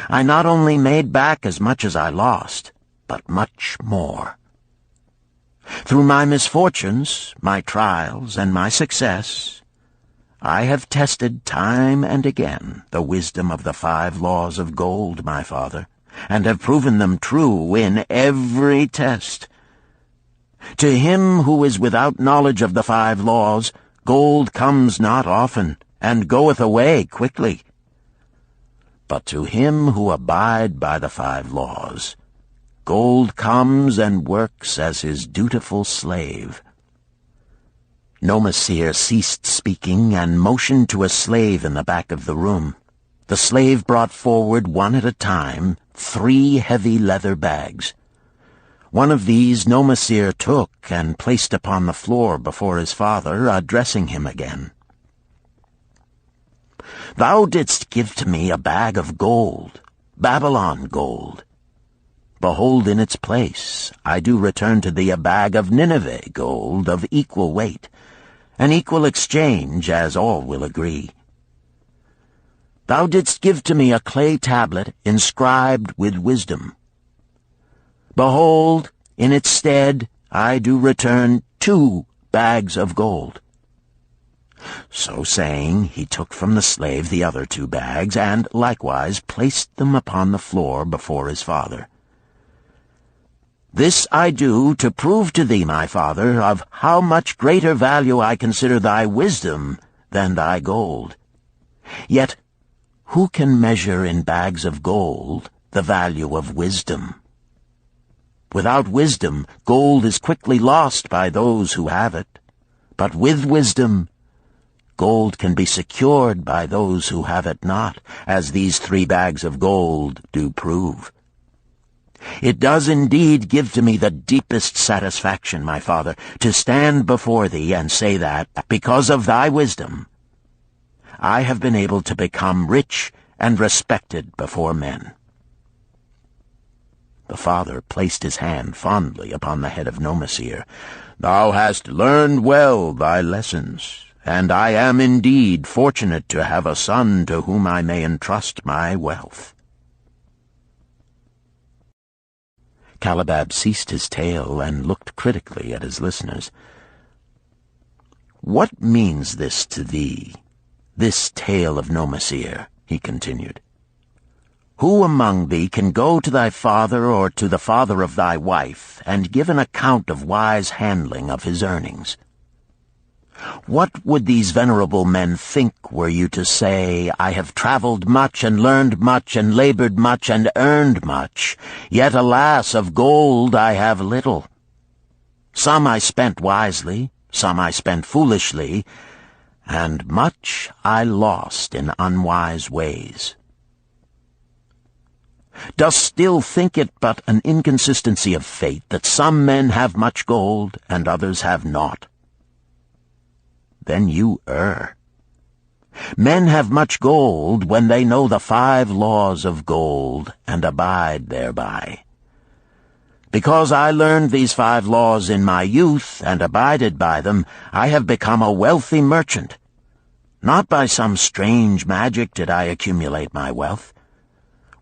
I not only made back as much as I lost, but much more. Through my misfortunes, my trials, and my success, I have tested time and again the wisdom of the 5 laws of gold, my father, and have proven them true in every test. To him who is without knowledge of the 5 laws, gold comes not often, and goeth away quickly. But to him who abide by the 5 laws, gold comes and works as his dutiful slave. Nomasir ceased speaking and motioned to a slave in the back of the room. The slave brought forward one at a time 3 heavy leather bags. One of these Nomasir took and placed upon the floor before his father, addressing him again. "Thou didst give to me a bag of gold, Babylon gold. Behold, in its place I do return to thee a bag of Nineveh gold of equal weight, an equal exchange, as all will agree. Thou didst give to me a clay tablet inscribed with wisdom. Behold, in its stead I do return 2 bags of gold." So saying, he took from the slave the other 2 bags, and likewise placed them upon the floor before his father. "This I do to prove to thee, my father, of how much greater value I consider thy wisdom than thy gold. Yet who can measure in bags of gold the value of wisdom? Without wisdom, gold is quickly lost by those who have it. But with wisdom, gold can be secured by those who have it not, as these 3 bags of gold do prove. It does indeed give to me the deepest satisfaction, my father, to stand before thee and say that, because of thy wisdom, I have been able to become rich and respected before men." The father placed his hand fondly upon the head of Nomasir. "Thou hast learned well thy lessons, and I am indeed fortunate to have a son to whom I may entrust my wealth." Calibab ceased his tale and looked critically at his listeners. "What means this to thee, this tale of Nomasir?" he continued. "Who among thee can go to thy father or to the father of thy wife and give an account of wise handling of his earnings? What would these venerable men think were you to say, 'I have traveled much and learned much and labored much and earned much, yet alas, of gold I have little. Some I spent wisely, some I spent foolishly, and much I lost in unwise ways.' Dost still think it but an inconsistency of fate that some men have much gold and others have naught? Then you err. Men have much gold when they know the 5 laws of gold and abide thereby. Because I learned these 5 laws in my youth and abided by them, I have become a wealthy merchant. Not by some strange magic did I accumulate my wealth.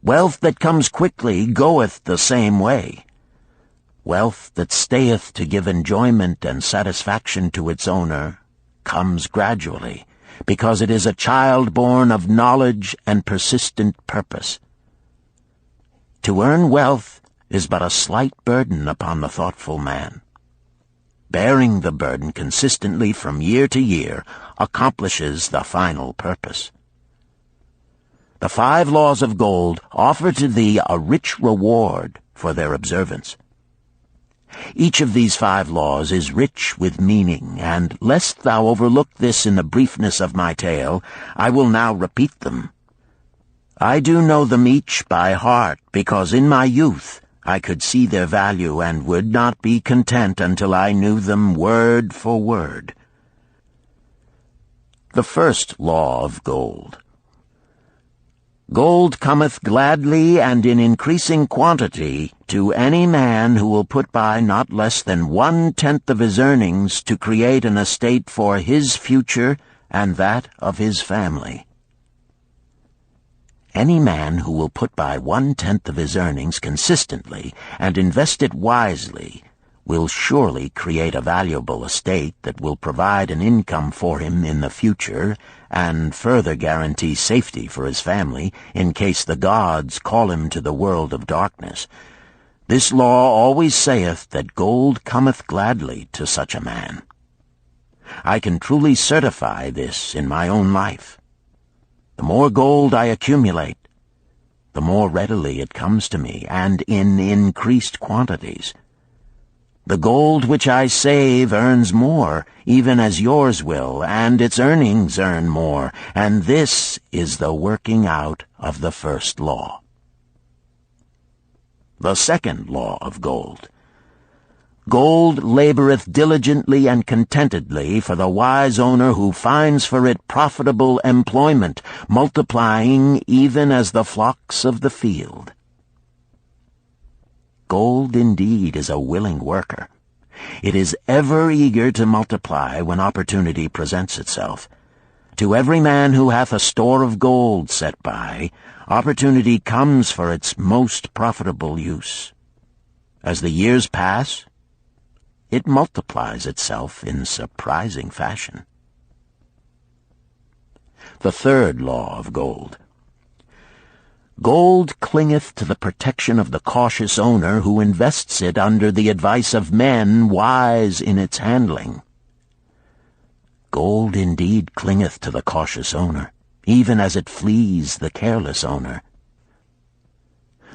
Wealth that comes quickly goeth the same way. Wealth that stayeth to give enjoyment and satisfaction to its owner comes gradually, because it is a child born of knowledge and persistent purpose. To earn wealth is but a slight burden upon the thoughtful man. Bearing the burden consistently from year to year accomplishes the final purpose. The 5 laws of gold offer to thee a rich reward for their observance. Each of these 5 laws is rich with meaning, and lest thou overlook this in the briefness of my tale, I will now repeat them. I do know them each by heart, because in my youth I could see their value and would not be content until I knew them word for word. The first law of gold. Gold cometh gladly and in increasing quantity to any man who will put by not less than 1/10 of his earnings to create an estate for his future and that of his family. Any man who will put by 1/10 of his earnings consistently and invest it wisely will surely create a valuable estate that will provide an income for him in the future and further guarantee safety for his family in case the gods call him to the world of darkness. This law always saith that gold cometh gladly to such a man. I can truly certify this in my own life. The more gold I accumulate, the more readily it comes to me, and in increased quantities. The gold which I save earns more, even as yours will, and its earnings earn more, and this is the working out of the first law. The second law of gold. Gold laboreth diligently and contentedly for the wise owner who finds for it profitable employment, multiplying even as the flocks of the field. Gold indeed is a willing worker. It is ever eager to multiply when opportunity presents itself. To every man who hath a store of gold set by, opportunity comes for its most profitable use. As the years pass, it multiplies itself in surprising fashion. The third law of gold. Gold clingeth to the protection of the cautious owner who invests it under the advice of men wise in its handling. Gold indeed clingeth to the cautious owner, even as it flees the careless owner.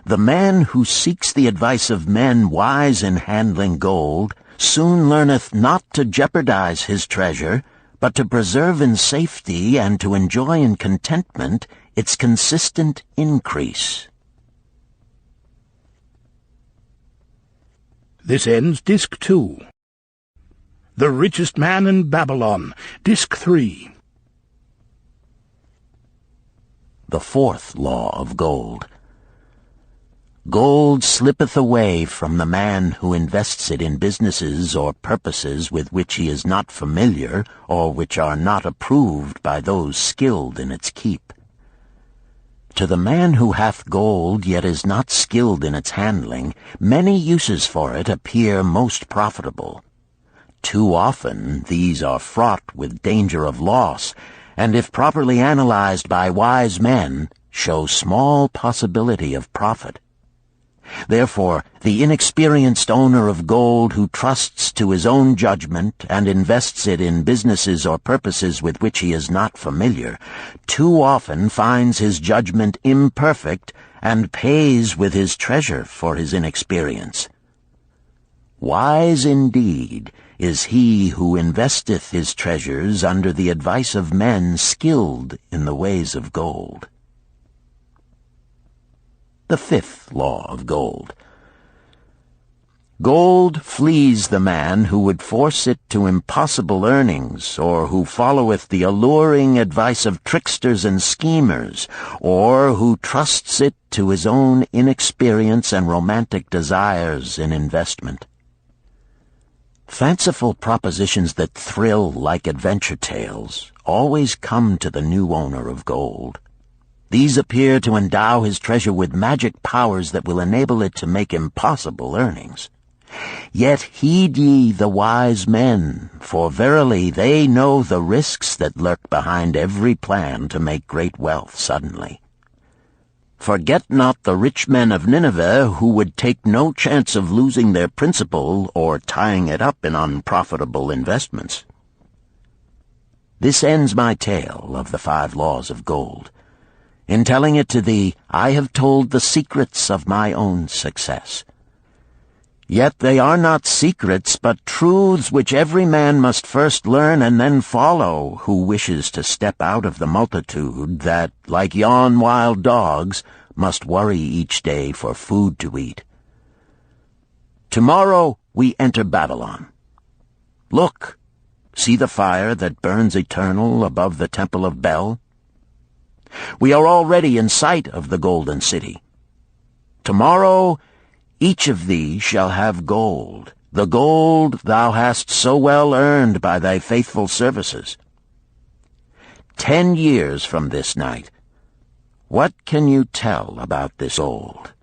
The man who seeks the advice of men wise in handling gold soon learneth not to jeopardize his treasure, but to preserve in safety and to enjoy in contentment its consistent increase. This ends Disc 2. The Richest Man in Babylon, Disc 3. The fourth law of gold. Gold slippeth away from the man who invests it in businesses or purposes with which he is not familiar or which are not approved by those skilled in its keep. To the man who hath gold yet is not skilled in its handling, many uses for it appear most profitable. Too often these are fraught with danger of loss, and if properly analyzed by wise men, show small possibility of profit. Therefore, the inexperienced owner of gold who trusts to his own judgment and invests it in businesses or purposes with which he is not familiar, too often finds his judgment imperfect and pays with his treasure for his inexperience. Wise indeed is he who investeth his treasures under the advice of men skilled in the ways of gold. the 5th law of gold. Gold flees the man who would force it to impossible earnings, or who followeth the alluring advice of tricksters and schemers, or who trusts it to his own inexperience and romantic desires in investment. Fanciful propositions that thrill like adventure tales always come to the new owner of gold. These appear to endow his treasure with magic powers that will enable it to make impossible earnings. Yet heed ye the wise men, for verily they know the risks that lurk behind every plan to make great wealth suddenly. Forget not the rich men of Nineveh, who would take no chance of losing their principal or tying it up in unprofitable investments. This ends my tale of the 5 laws of gold. In telling it to thee, I have told the secrets of my own success. Yet they are not secrets, but truths which every man must first learn and then follow, who wishes to step out of the multitude that, like yon wild dogs, must worry each day for food to eat. Tomorrow we enter Babylon. Look, see the fire that burns eternal above the temple of Bel? We are already in sight of the golden city. Tomorrow each of thee shall have gold, the gold thou hast so well earned by thy faithful services. 10 years from this night, what can you tell about this gold?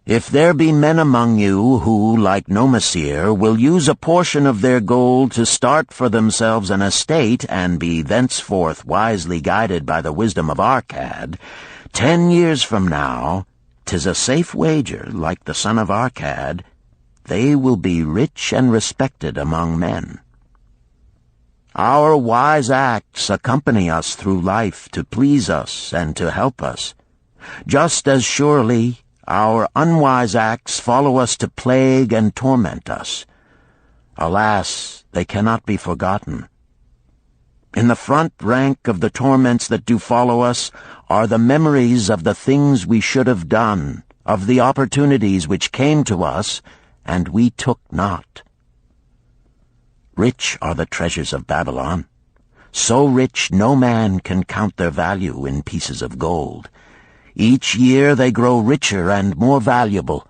If there be men among you who, like Nomasir, will use a portion of their gold to start for themselves an estate and be thenceforth wisely guided by the wisdom of Arkad, 10 years from now, 'tis a safe wager, like the son of Arkad, they will be rich and respected among men. Our wise acts accompany us through life to please us and to help us, just as surely our unwise acts follow us to plague and torment us. Alas, they cannot be forgotten. In the front rank of the torments that do follow us are the memories of the things we should have done, of the opportunities which came to us, and we took not. Rich are the treasures of Babylon, so rich no man can count their value in pieces of gold. Each year they grow richer and more valuable.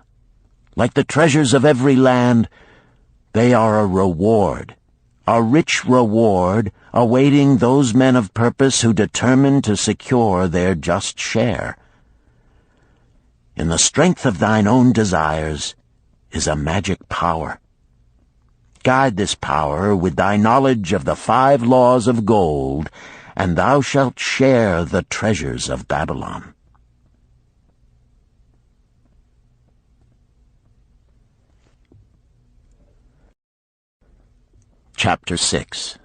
Like the treasures of every land, they are a reward, a rich reward awaiting those men of purpose who determine to secure their just share. In the strength of thine own desires is a magic power. Guide this power with thy knowledge of the 5 laws of gold, and thou shalt share the treasures of Babylon. Chapter 6.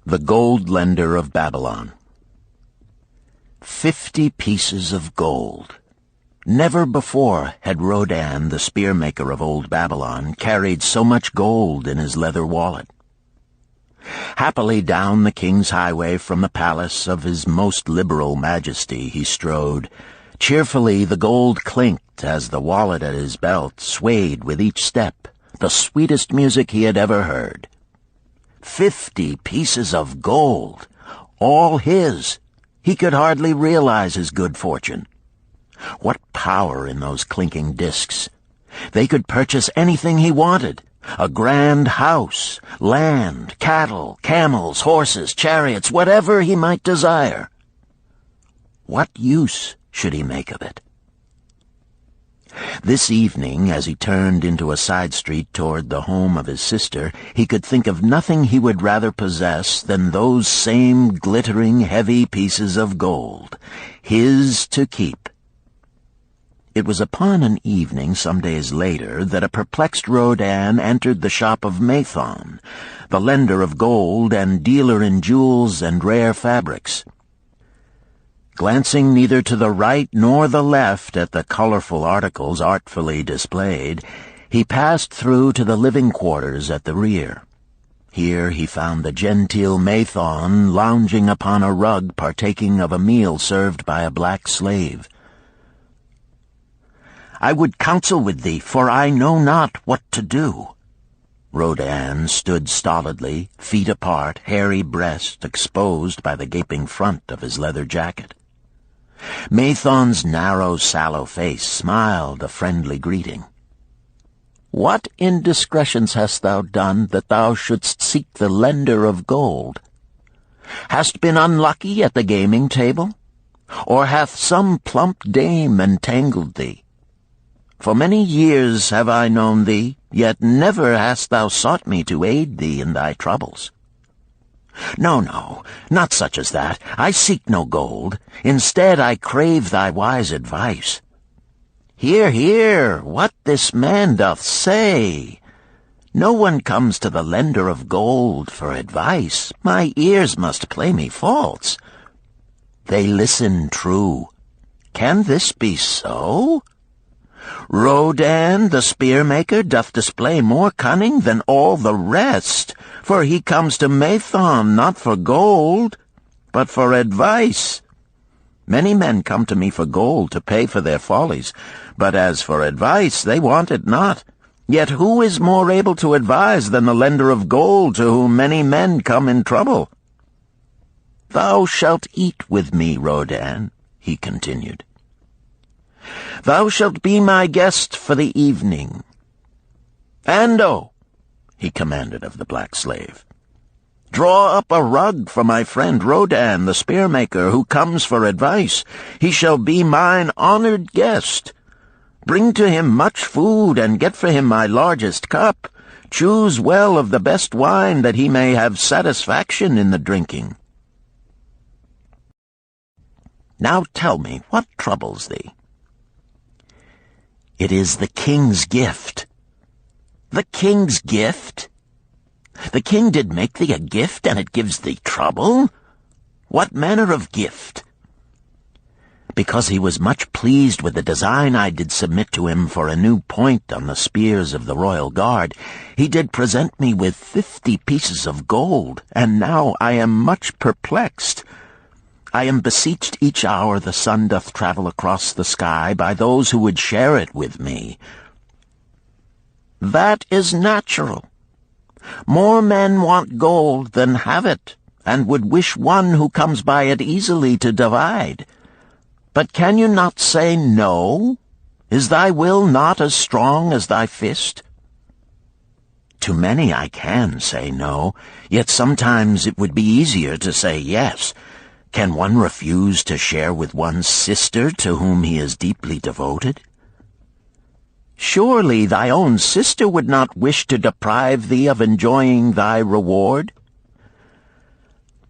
The Gold Lender of Babylon. 50 pieces of gold. Never before had Rodan, the spearmaker of old Babylon, carried so much gold in his leather wallet. Happily down the king's highway from the palace of his most liberal majesty he strode. Cheerfully the gold clinked as the wallet at his belt swayed with each step, the sweetest music he had ever heard. 50 pieces of gold, all his. He could hardly realize his good fortune. What power in those clinking discs! They could purchase anything he wanted. A grand house, land, cattle, camels, horses, chariots, whatever he might desire. What use should he make of it? This evening, as he turned into a side street toward the home of his sister, he could think of nothing he would rather possess than those same glittering, heavy pieces of gold, his to keep. It was upon an evening some days later that a perplexed Rodan entered the shop of Mathon, the lender of gold and dealer in jewels and rare fabrics. Glancing neither to the right nor the left at the colorful articles artfully displayed, he passed through to the living quarters at the rear. Here he found the genteel Mathon lounging upon a rug partaking of a meal served by a black slave. I would counsel with thee, for I know not what to do." Rodan stood stolidly, feet apart, hairy breast exposed by the gaping front of his leather jacket. Mathon's narrow, sallow face smiled a friendly greeting. "What indiscretions hast thou done that thou shouldst seek the lender of gold? Hast been unlucky at the gaming table? Or hath some plump dame entangled thee? For many years have I known thee, yet never hast thou sought me to aid thee in thy troubles. No, no, not such as that. I seek no gold. Instead I crave thy wise advice. Hear, hear, what this man doth say. No one comes to the lender of gold for advice. My ears must play me false. They listen true. Can this be so? Rodan, the spear-maker, doth display more cunning than all the rest, for he comes to Mathon not for gold, but for advice. Many men come to me for gold to pay for their follies, but as for advice, they want it not. Yet who is more able to advise than the lender of gold to whom many men come in trouble? Thou shalt eat with me, Rodan," he continued. "Thou shalt be my guest for the evening. Ando," he commanded of the black slave, "draw up a rug for my friend Rodan, the spear-maker, who comes for advice. He shall be mine honored guest. Bring to him much food, and get for him my largest cup. Choose well of the best wine, that he may have satisfaction in the drinking. Now tell me, what troubles thee?" "It is the king's gift." "The king's gift? The king did make thee a gift, and it gives thee trouble? What manner of gift?" "Because he was much pleased with the design I did submit to him for a new point on the spears of the royal guard, he did present me with 50 pieces of gold, and now I am much perplexed. I am beseeched each hour the sun doth travel across the sky by those who would share it with me." "That is natural. More men want gold than have it, and would wish one who comes by it easily to divide. But can you not say no? Is thy will not as strong as thy fist?" "To many I can say no, yet sometimes it would be easier to say yes. Can one refuse to share with one's sister to whom he is deeply devoted?" "Surely thy own sister would not wish to deprive thee of enjoying thy reward?"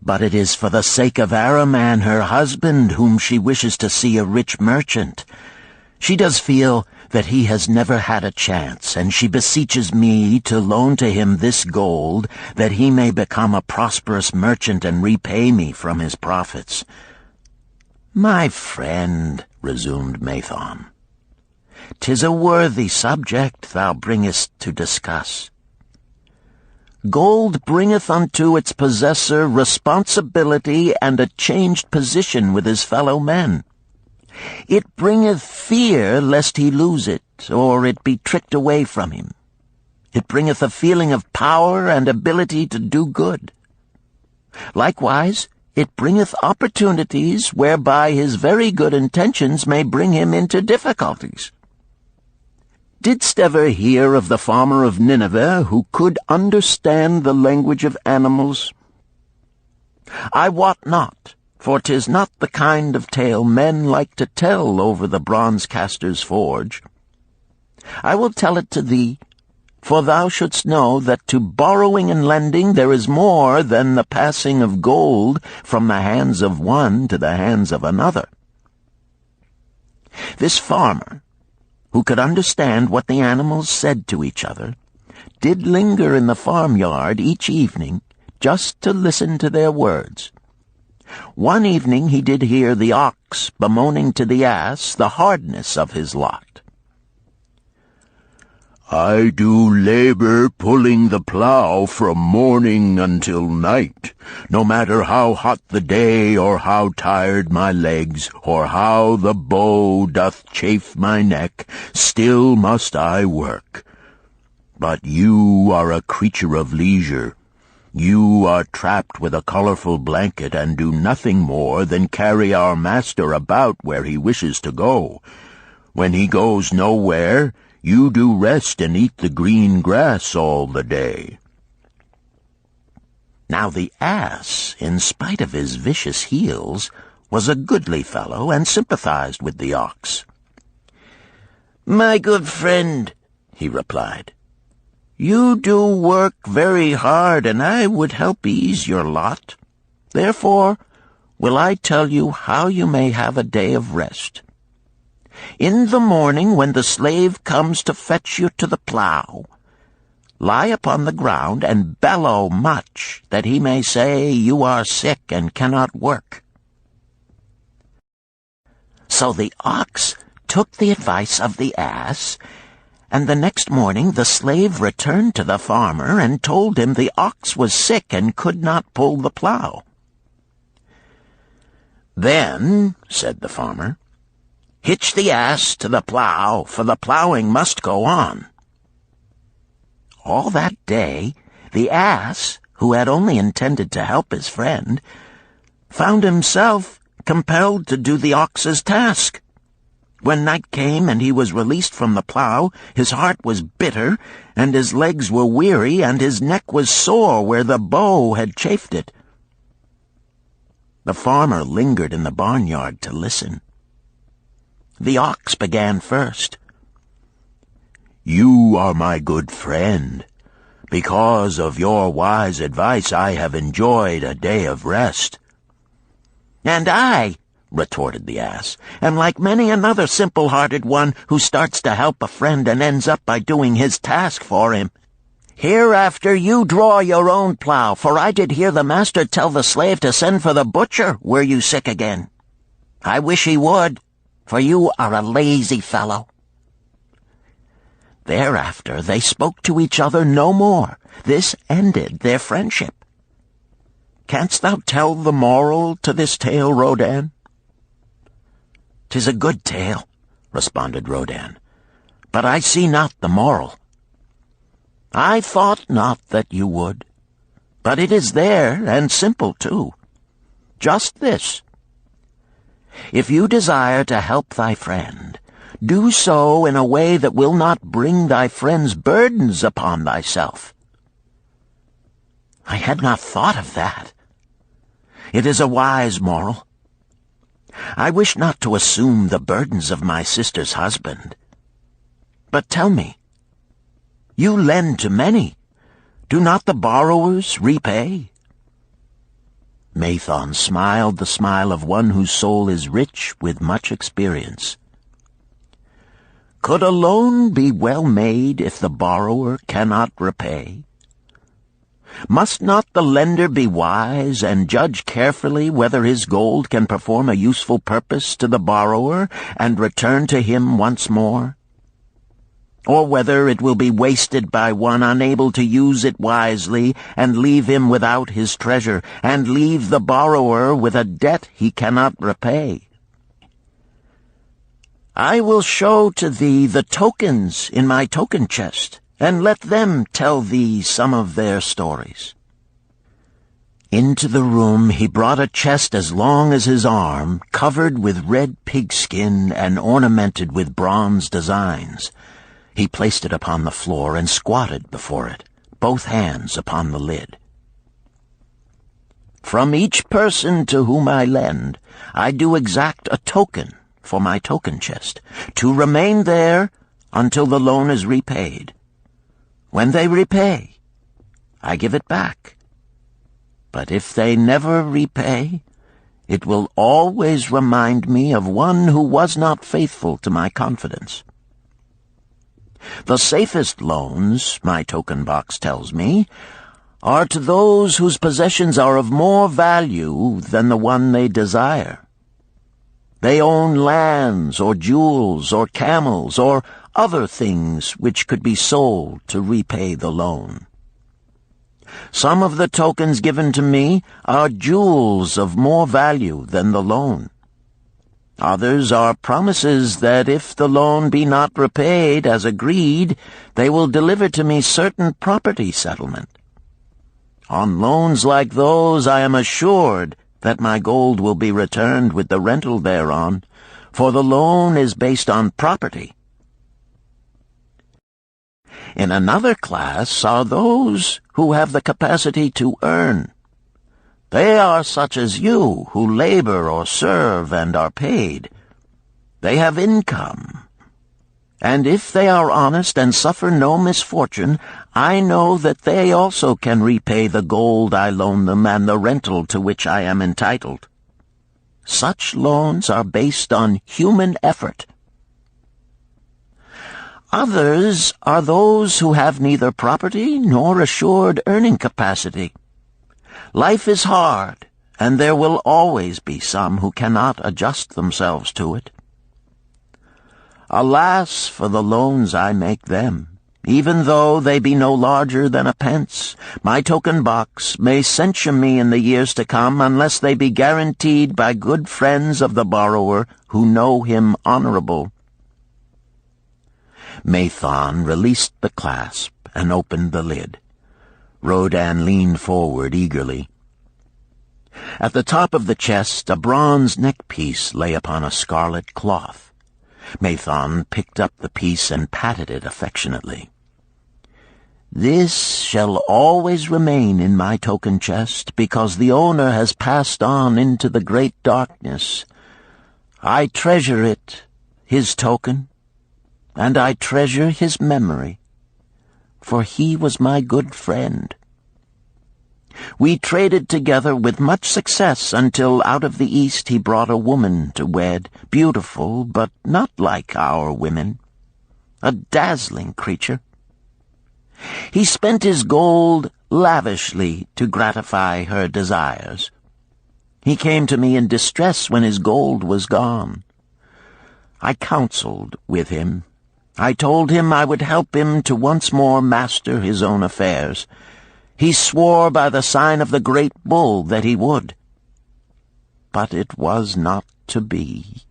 "But it is for the sake of Araman, her husband, whom she wishes to see a rich merchant. She does feel that he has never had a chance, and she beseeches me to loan to him this gold, that he may become a prosperous merchant and repay me from his profits." "My friend," resumed Mathon, "'tis a worthy subject thou bringest to discuss. Gold bringeth unto its possessor responsibility and a changed position with his fellow men. It bringeth fear lest he lose it, or it be tricked away from him. It bringeth a feeling of power and ability to do good. Likewise, it bringeth opportunities whereby his very good intentions may bring him into difficulties. Didst ever hear of the farmer of Nineveh who could understand the language of animals? I wot not, for 'tis not the kind of tale men like to tell over the bronze-caster's forge. I will tell it to thee, for thou shouldst know that to borrowing and lending there is more than the passing of gold from the hands of one to the hands of another. This farmer, who could understand what the animals said to each other, did linger in the farmyard each evening just to listen to their words. One evening he did hear the ox bemoaning to the ass the hardness of his lot. I do labor pulling the plow from morning until night, no matter how hot the day, or how tired my legs, or how the bow doth chafe my neck, still must I work. But you are a creature of leisure. You are trapped with a colorful blanket and do nothing more than carry our master about where he wishes to go. When he goes nowhere, you do rest and eat the green grass all the day." Now the ass, in spite of his vicious heels, was a goodly fellow and sympathized with the ox. "My good friend," he replied, "you do work very hard, and I would help ease your lot. Therefore will I tell you how you may have a day of rest. In the morning, when the slave comes to fetch you to the plow, lie upon the ground and bellow much, that he may say you are sick and cannot work." So the ox took the advice of the ass, and the next morning the slave returned to the farmer and told him the ox was sick and could not pull the plow. "Then," said the farmer, "hitch the ass to the plow, for the plowing must go on." All that day, the ass, who had only intended to help his friend, found himself compelled to do the ox's task. When night came and he was released from the plow, his heart was bitter, and his legs were weary, and his neck was sore where the bow had chafed it. The farmer lingered in the barnyard to listen. The ox began first. "You are my good friend. Because of your wise advice, I have enjoyed a day of rest." "And I," retorted the ass, "am like many another simple-hearted one who starts to help a friend and ends up by doing his task for him. Hereafter you draw your own plow, for I did hear the master tell the slave to send for the butcher were you sick again. I wish he would, for you are a lazy fellow." Thereafter they spoke to each other no more. This ended their friendship. "Canst thou tell the moral to this tale, Rodan?" "'Tis a good tale," responded Rodan, "but I see not the moral." "I thought not that you would, but it is there, and simple too. Just this: if you desire to help thy friend, do so in a way that will not bring thy friend's burdens upon thyself." "I had not thought of that. It is a wise moral. I wish not to assume the burdens of my sister's husband. But tell me, you lend to many. Do not the borrowers repay?" Mathon smiled the smile of one whose soul is rich with much experience. "Could a loan be well made if the borrower cannot repay? Must not the lender be wise and judge carefully whether his gold can perform a useful purpose to the borrower and return to him once more? Or whether it will be wasted by one unable to use it wisely and leave him without his treasure, and leave the borrower with a debt he cannot repay? I will show to thee the tokens in my token chest, and let them tell thee some of their stories." Into the room he brought a chest as long as his arm, covered with red pigskin and ornamented with bronze designs. He placed it upon the floor and squatted before it, both hands upon the lid. "From each person to whom I lend, I do exact a token for my token chest, to remain there until the loan is repaid. When they repay, I give it back. But if they never repay, it will always remind me of one who was not faithful to my confidence. The safest loans, my token box tells me, are to those whose possessions are of more value than the one they desire. They own lands or jewels or camels or other things which could be sold to repay the loan. Some of the tokens given to me are jewels of more value than the loan. Others are promises that if the loan be not repaid as agreed, they will deliver to me certain property settlement. On loans like those I am assured that my gold will be returned with the rental thereon, for the loan is based on property. In another class are those who have the capacity to earn. They are such as you, who labor or serve and are paid. They have income. And if they are honest and suffer no misfortune, I know that they also can repay the gold I loan them and the rental to which I am entitled. Such loans are based on human effort. Others are those who have neither property nor assured earning capacity. Life is hard, and there will always be some who cannot adjust themselves to it. Alas for the loans I make them! Even though they be no larger than a pence, my token box may censure me in the years to come unless they be guaranteed by good friends of the borrower who know him honorable. Mathon released the clasp and opened the lid. Rodan leaned forward eagerly. At the top of the chest, a bronze neckpiece lay upon a scarlet cloth. Mathon picked up the piece and patted it affectionately. "This shall always remain in my token chest, because the owner has passed on into the great darkness. I treasure it, his token, and I treasure his memory, for he was my good friend. We traded together with much success until out of the East he brought a woman to wed, beautiful, but not like our women, a dazzling creature. He spent his gold lavishly to gratify her desires. He came to me in distress when his gold was gone. I counseled with him. I told him I would help him to once more master his own affairs. He swore by the sign of the great bull that he would. But it was not to be.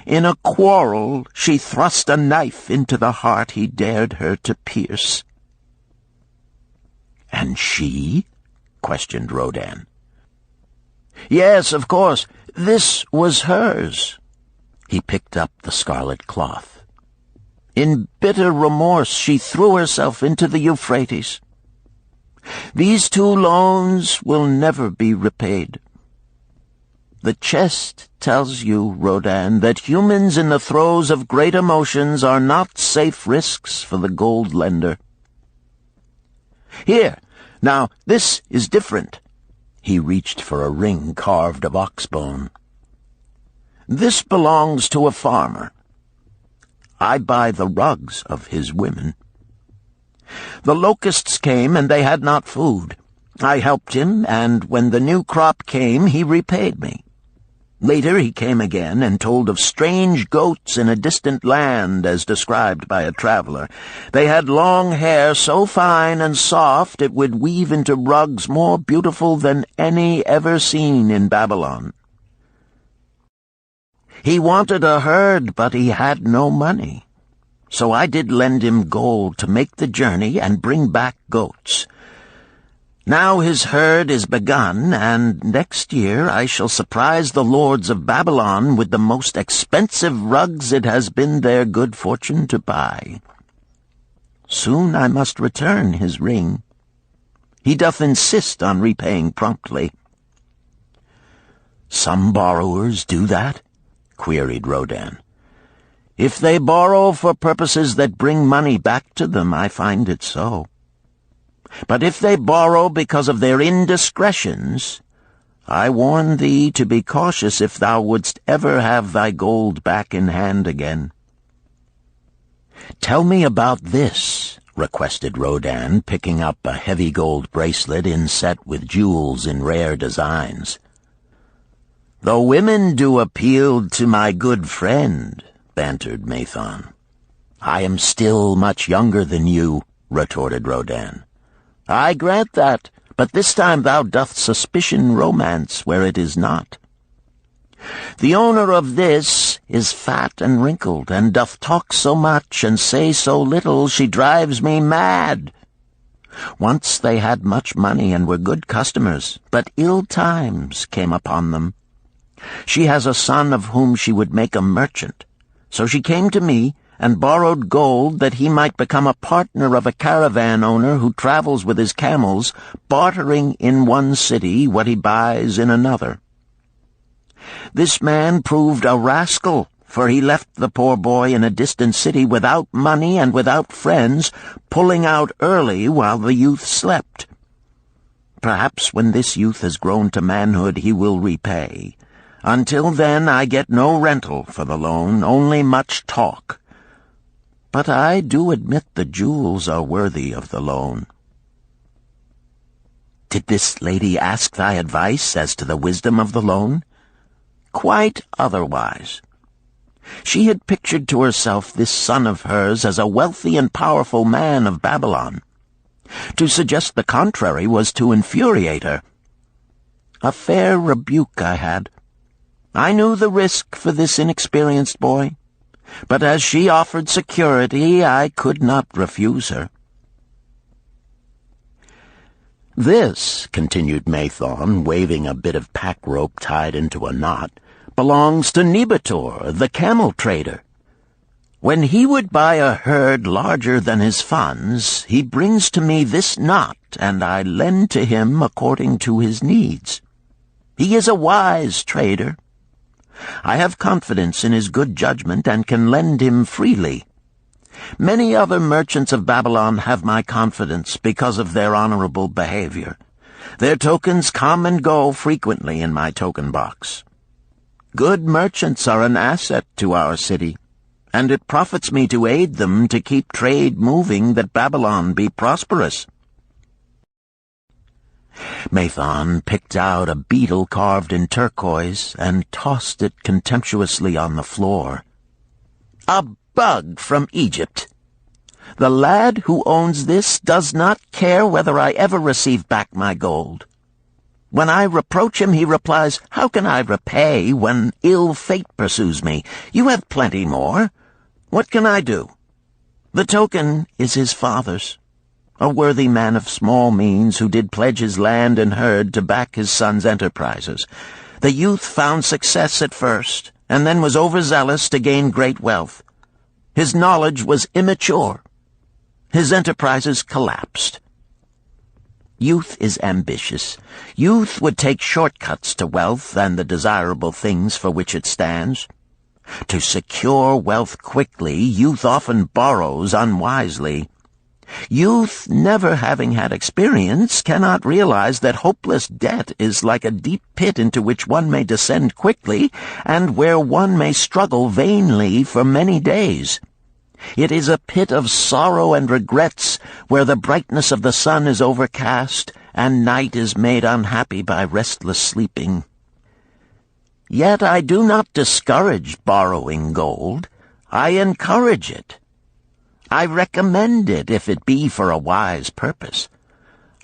In a quarrel she thrust a knife into the heart he dared her to pierce." "And she?" questioned Rodan. "Yes, of course. This was hers." He picked up the scarlet cloth. "In bitter remorse she threw herself into the Euphrates. These 2 loans will never be repaid. The chest tells you, Rodan, that humans in the throes of great emotions are not safe risks for the gold lender. Here, now, this is different." He reached for a ring carved of oxbone. "This belongs to a farmer. I buy the rugs of his women. The locusts came, and they had not food. I helped him, and when the new crop came, he repaid me. Later he came again and told of strange goats in a distant land, as described by a traveler. They had long hair so fine and soft it would weave into rugs more beautiful than any ever seen in Babylon. He wanted a herd, but he had no money. So I did lend him gold to make the journey and bring back goats. Now his herd is begun, and next year I shall surprise the lords of Babylon with the most expensive rugs it has been their good fortune to buy. Soon I must return his ring. He doth insist on repaying promptly." "Some borrowers do that?" queried Rodan. "If they borrow for purposes that bring money back to them, I find it so. But if they borrow because of their indiscretions, I warn thee to be cautious if thou wouldst ever have thy gold back in hand again." "Tell me about this," requested Rodan, picking up a heavy gold bracelet inset with jewels in rare designs. "The women do appeal to my good friend," bantered Mathon. "I am still much younger than you," retorted Rodin. "I grant that, but this time thou doth suspicion romance where it is not. The owner of this is fat and wrinkled, and doth talk so much and say so little, she drives me mad. Once they had much money and were good customers, but ill times came upon them. She has a son of whom she would make a merchant. So she came to me and borrowed gold that he might become a partner of a caravan owner who travels with his camels, bartering in one city what he buys in another. This man proved a rascal, for he left the poor boy in a distant city without money and without friends, pulling out early while the youth slept. Perhaps when this youth has grown to manhood he will repay. Until then I get no rental for the loan, only much talk. But I do admit the jewels are worthy of the loan." "Did this lady ask thy advice as to the wisdom of the loan?" "Quite otherwise. She had pictured to herself this son of hers as a wealthy and powerful man of Babylon. To suggest the contrary was to infuriate her. A fair rebuke I had. I knew the risk for this inexperienced boy, but as she offered security, I could not refuse her." "This," continued Mathon, waving a bit of pack rope tied into a knot, "belongs to Nebator, the camel trader. When he would buy a herd larger than his funds, he brings to me this knot, and I lend to him according to his needs. He is a wise trader. I have confidence in his good judgment and can lend him freely. Many other merchants of Babylon have my confidence because of their honorable behavior. Their tokens come and go frequently in my token box. Good merchants are an asset to our city, and it profits me to aid them to keep trade moving that Babylon be prosperous." Mathon picked out a beetle carved in turquoise and tossed it contemptuously on the floor. "A bug from Egypt. The lad who owns this does not care whether I ever receive back my gold. When I reproach him, he replies, 'How can I repay when ill fate pursues me? You have plenty more. What can I do?' The token is his father's, a worthy man of small means who did pledge his land and herd to back his son's enterprises. The youth found success at first, and then was overzealous to gain great wealth. His knowledge was immature. His enterprises collapsed. Youth is ambitious. Youth would take shortcuts to wealth and the desirable things for which it stands. To secure wealth quickly, youth often borrows unwisely. Youth, never having had experience, cannot realize that hopeless debt is like a deep pit into which one may descend quickly and where one may struggle vainly for many days. It is a pit of sorrow and regrets where the brightness of the sun is overcast and night is made unhappy by restless sleeping. Yet I do not discourage borrowing gold. I encourage it. I recommend it if it be for a wise purpose.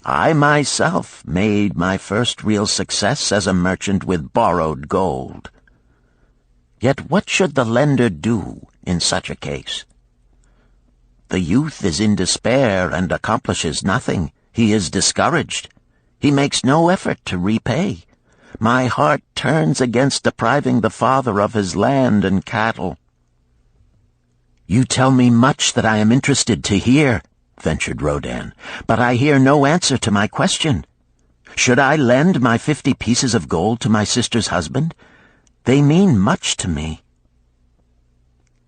I myself made my first real success as a merchant with borrowed gold. Yet what should the lender do in such a case? The youth is in despair and accomplishes nothing. He is discouraged. He makes no effort to repay. My heart turns against depriving the father of his land and cattle." "You tell me much that I am interested to hear," ventured Rodin, "but I hear no answer to my question. Should I lend my 50 pieces of gold to my sister's husband? They mean much to me."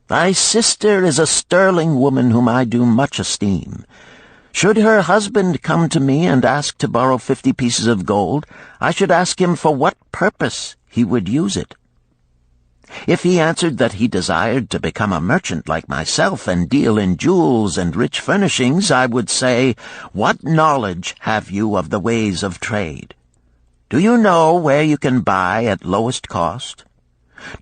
"Thy sister is a sterling woman whom I do much esteem. Should her husband come to me and ask to borrow 50 pieces of gold, I should ask him for what purpose he would use it. If he answered that he desired to become a merchant like myself and deal in jewels and rich furnishings, I would say, 'What knowledge have you of the ways of trade? Do you know where you can buy at lowest cost?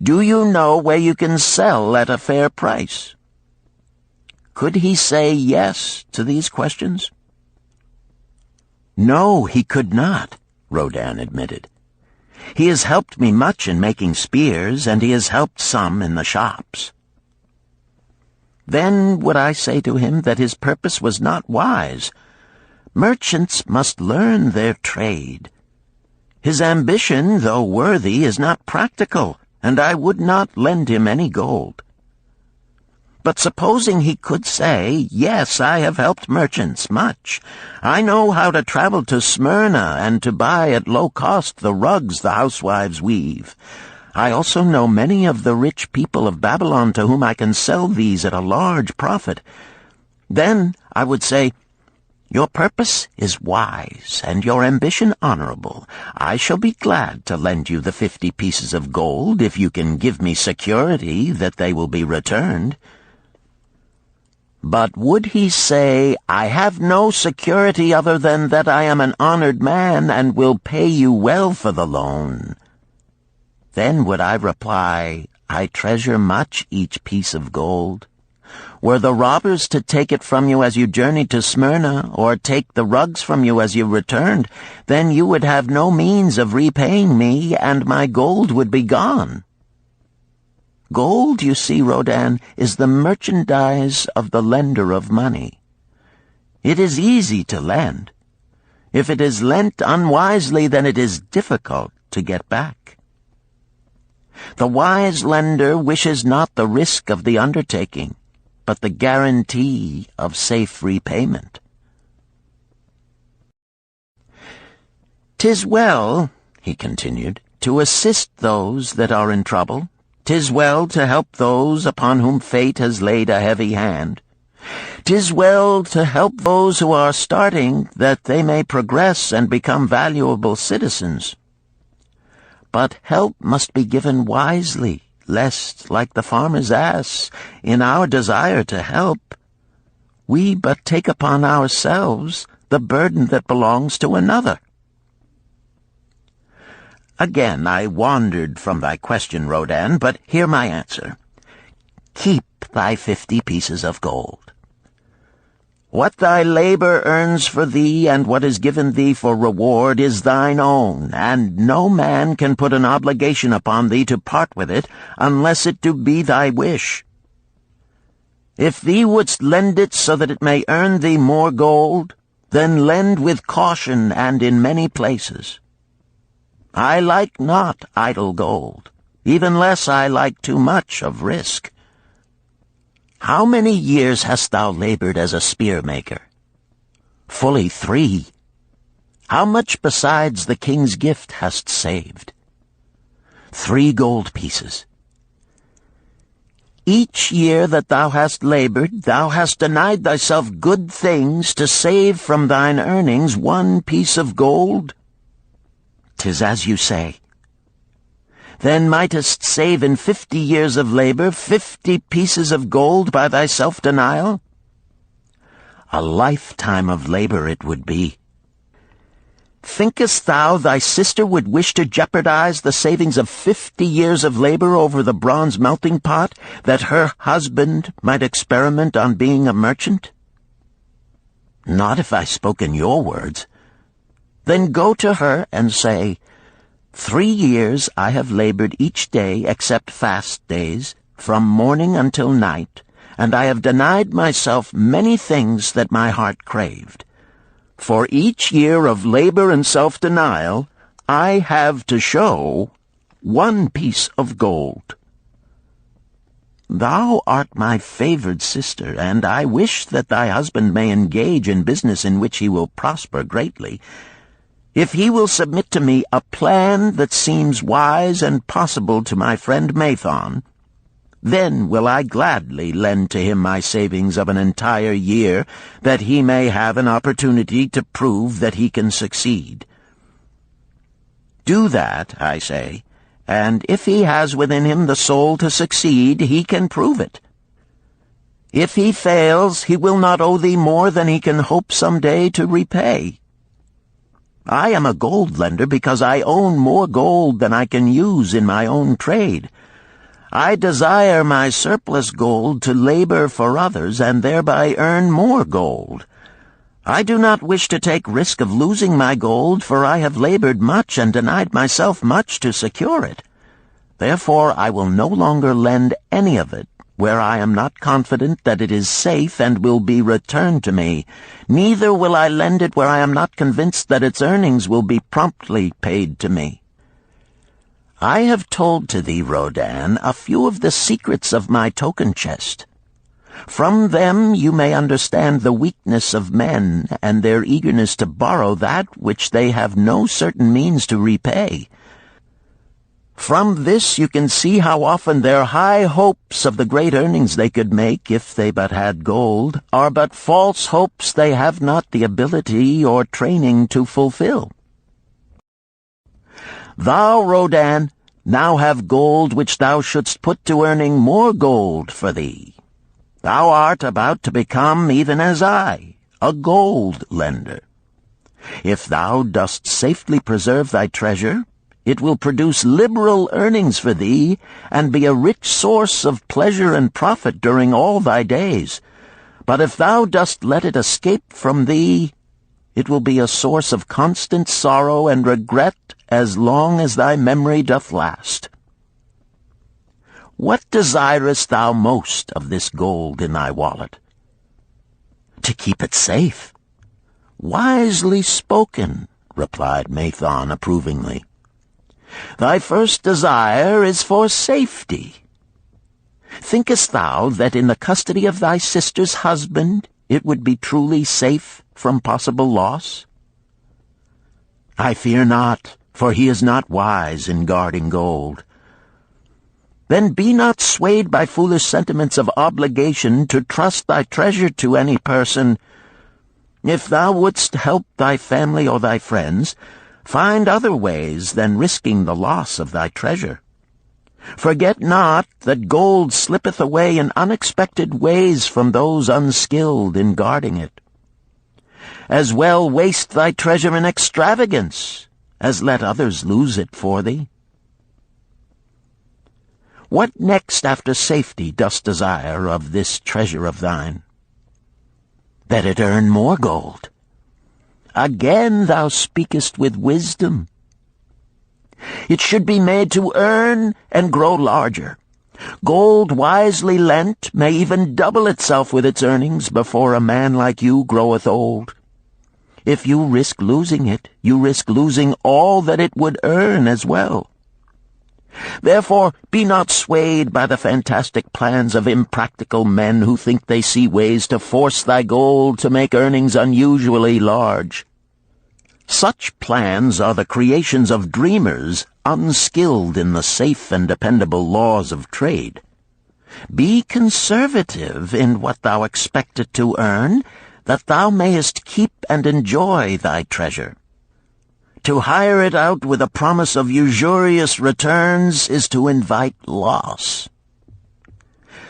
Do you know where you can sell at a fair price? Could he say yes to these questions? No, he could not, Rodin admitted. He has helped me much in making spears, and he has helped some in the shops. Then would I say to him that his purpose was not wise. Merchants must learn their trade. His ambition, though worthy, is not practical, and I would not lend him any gold. But supposing he could say, yes, I have helped merchants much. I know how to travel to Smyrna and to buy at low cost the rugs the housewives weave. I also know many of the rich people of Babylon to whom I can sell these at a large profit. Then I would say, your purpose is wise and your ambition honorable. I shall be glad to lend you the 50 pieces of gold if you can give me security that they will be returned. But would he say, I have no security other than that I am an honored man and will pay you well for the loan? Then would I reply, I treasure much each piece of gold. Were the robbers to take it from you as you journeyed to Smyrna, or take the rugs from you as you returned, then you would have no means of repaying me, and my gold would be gone. Gold, you see, Rodin, is the merchandise of the lender of money. It is easy to lend. If it is lent unwisely, then it is difficult to get back. The wise lender wishes not the risk of the undertaking, but the guarantee of safe repayment. "'Tis well," he continued, "to assist those that are in trouble. 'Tis well to help those upon whom fate has laid a heavy hand. 'Tis well to help those who are starting, that they may progress and become valuable citizens. But help must be given wisely, lest, like the farmer's ass, in our desire to help, we but take upon ourselves the burden that belongs to another." Again I wandered from thy question, Rodin, but hear my answer. Keep thy 50 pieces of gold. What thy labor earns for thee and what is given thee for reward is thine own, and no man can put an obligation upon thee to part with it unless it do be thy wish. If thee wouldst lend it so that it may earn thee more gold, then lend with caution and in many places. I like not idle gold, even less I like too much of risk. How many years hast thou labored as a spear-maker? Fully 3. How much besides the king's gift hast saved? 3 gold pieces. Each year that thou hast labored, thou hast denied thyself good things to save from thine earnings 1 piece of gold? 'Tis as you say. Then mightest save in 50 years of labor 50 pieces of gold by thy self-denial? A lifetime of labor it would be. Thinkest thou thy sister would wish to jeopardize the savings of 50 years of labor over the bronze melting pot, that her husband might experiment on being a merchant? Not if I spoke in your words. Then go to her and say, 3 years I have labored each day except fast days, from morning until night, and I have denied myself many things that my heart craved. For each year of labor and self-denial, I have to show 1 piece of gold. Thou art my favored sister, and I wish that thy husband may engage in business in which he will prosper greatly. If he will submit to me a plan that seems wise and possible to my friend Mathon, then will I gladly lend to him my savings of an entire year, that he may have an opportunity to prove that he can succeed. Do that, I say, and if he has within him the soul to succeed, he can prove it. If he fails, he will not owe thee more than he can hope some day to repay. I am a gold lender because I own more gold than I can use in my own trade. I desire my surplus gold to labor for others and thereby earn more gold. I do not wish to take risk of losing my gold, for I have labored much and denied myself much to secure it. Therefore I will no longer lend any of it where I am not confident that it is safe and will be returned to me. Neither will I lend it where I am not convinced that its earnings will be promptly paid to me. I have told to thee, Rodan, a few of the secrets of my token chest. From them you may understand the weakness of men and their eagerness to borrow that which they have no certain means to repay. From this you can see how often their high hopes of the great earnings they could make if they but had gold are but false hopes they have not the ability or training to fulfill. Thou, Rodan, now have gold which thou shouldst put to earning more gold for thee. Thou art about to become, even as I, a gold lender. If thou dost safely preserve thy treasure, it will produce liberal earnings for thee, and be a rich source of pleasure and profit during all thy days. But if thou dost let it escape from thee, it will be a source of constant sorrow and regret as long as thy memory doth last. What desirest thou most of this gold in thy wallet? To keep it safe. Wisely spoken, replied Mathon approvingly. Thy first desire is for safety. Thinkest thou that in the custody of thy sister's husband it would be truly safe from possible loss? I fear not, for he is not wise in guarding gold. Then be not swayed by foolish sentiments of obligation to trust thy treasure to any person. If thou wouldst help thy family or thy friends, find other ways than risking the loss of thy treasure. Forget not that gold slippeth away in unexpected ways from those unskilled in guarding it. As well waste thy treasure in extravagance as let others lose it for thee. What next after safety dost desire of this treasure of thine? That it earn more gold. Again thou speakest with wisdom. It should be made to earn and grow larger. Gold wisely lent may even double itself with its earnings before a man like you groweth old. If you risk losing it, you risk losing all that it would earn as well. Therefore, be not swayed by the fantastic plans of impractical men who think they see ways to force thy gold to make earnings unusually large. Such plans are the creations of dreamers unskilled in the safe and dependable laws of trade. Be conservative in what thou expectest to earn, that thou mayest keep and enjoy thy treasure. To hire it out with a promise of usurious returns is to invite loss.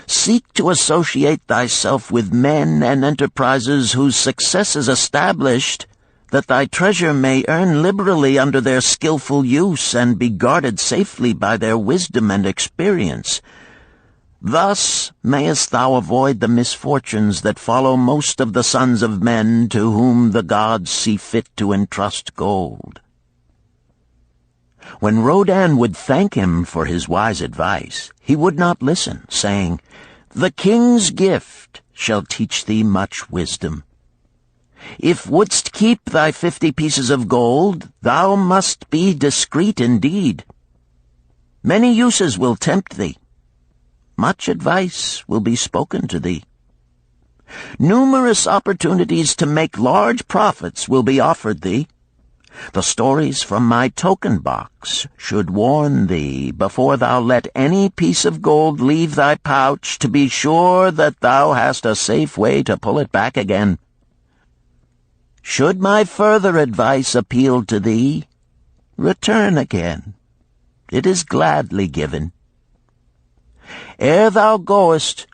Seek to associate thyself with men and enterprises whose success is established, that thy treasure may earn liberally under their skillful use and be guarded safely by their wisdom and experience. Thus mayest thou avoid the misfortunes that follow most of the sons of men to whom the gods see fit to entrust gold. When Rodan would thank him for his wise advice, he would not listen, saying, "The king's gift shall teach thee much wisdom. If wouldst keep thy 50 pieces of gold, thou must be discreet indeed. Many uses will tempt thee. Much advice will be spoken to thee. Numerous opportunities to make large profits will be offered thee. The stories from my token box should warn thee, before thou let any piece of gold leave thy pouch, to be sure that thou hast a safe way to pull it back again. Should my further advice appeal to thee, return again. It is gladly given. Ere thou goest,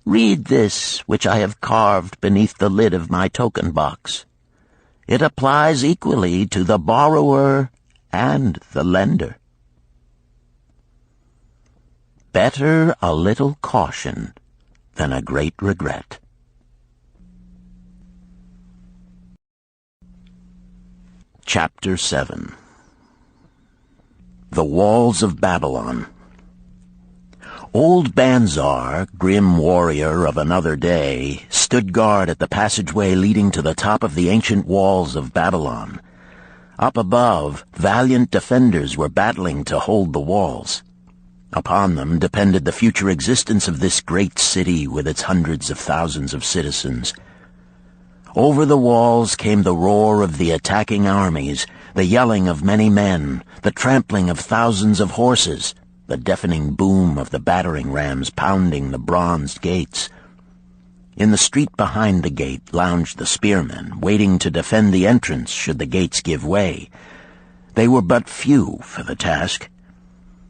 read this which I have carved beneath the lid of my token box. It applies equally to the borrower and the lender." Better a little caution than a great regret. Chapter 7. The Walls of Babylon. Old Banzar, grim warrior of another day, stood guard at the passageway leading to the top of the ancient walls of Babylon. Up above, valiant defenders were battling to hold the walls. Upon them depended the future existence of this great city with its hundreds of thousands of citizens. Over the walls came the roar of the attacking armies, the yelling of many men, the trampling of thousands of horses, the deafening boom of the battering rams pounding the bronzed gates. In the street behind the gate lounged the spearmen, waiting to defend the entrance should the gates give way. They were but few for the task.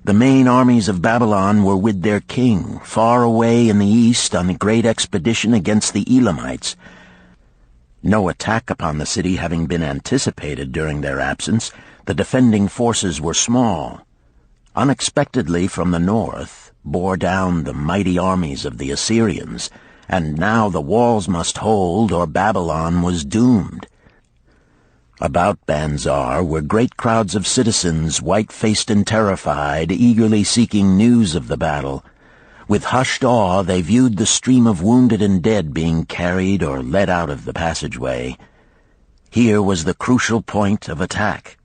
The main armies of Babylon were with their king, far away in the east on a great expedition against the Elamites. No attack upon the city having been anticipated during their absence, the defending forces were small. Unexpectedly from the north bore down the mighty armies of the Assyrians, and now the walls must hold or Babylon was doomed. About Banzar were great crowds of citizens, white-faced and terrified, eagerly seeking news of the battle. With hushed awe they viewed the stream of wounded and dead being carried or led out of the passageway. Here was the crucial point of attack.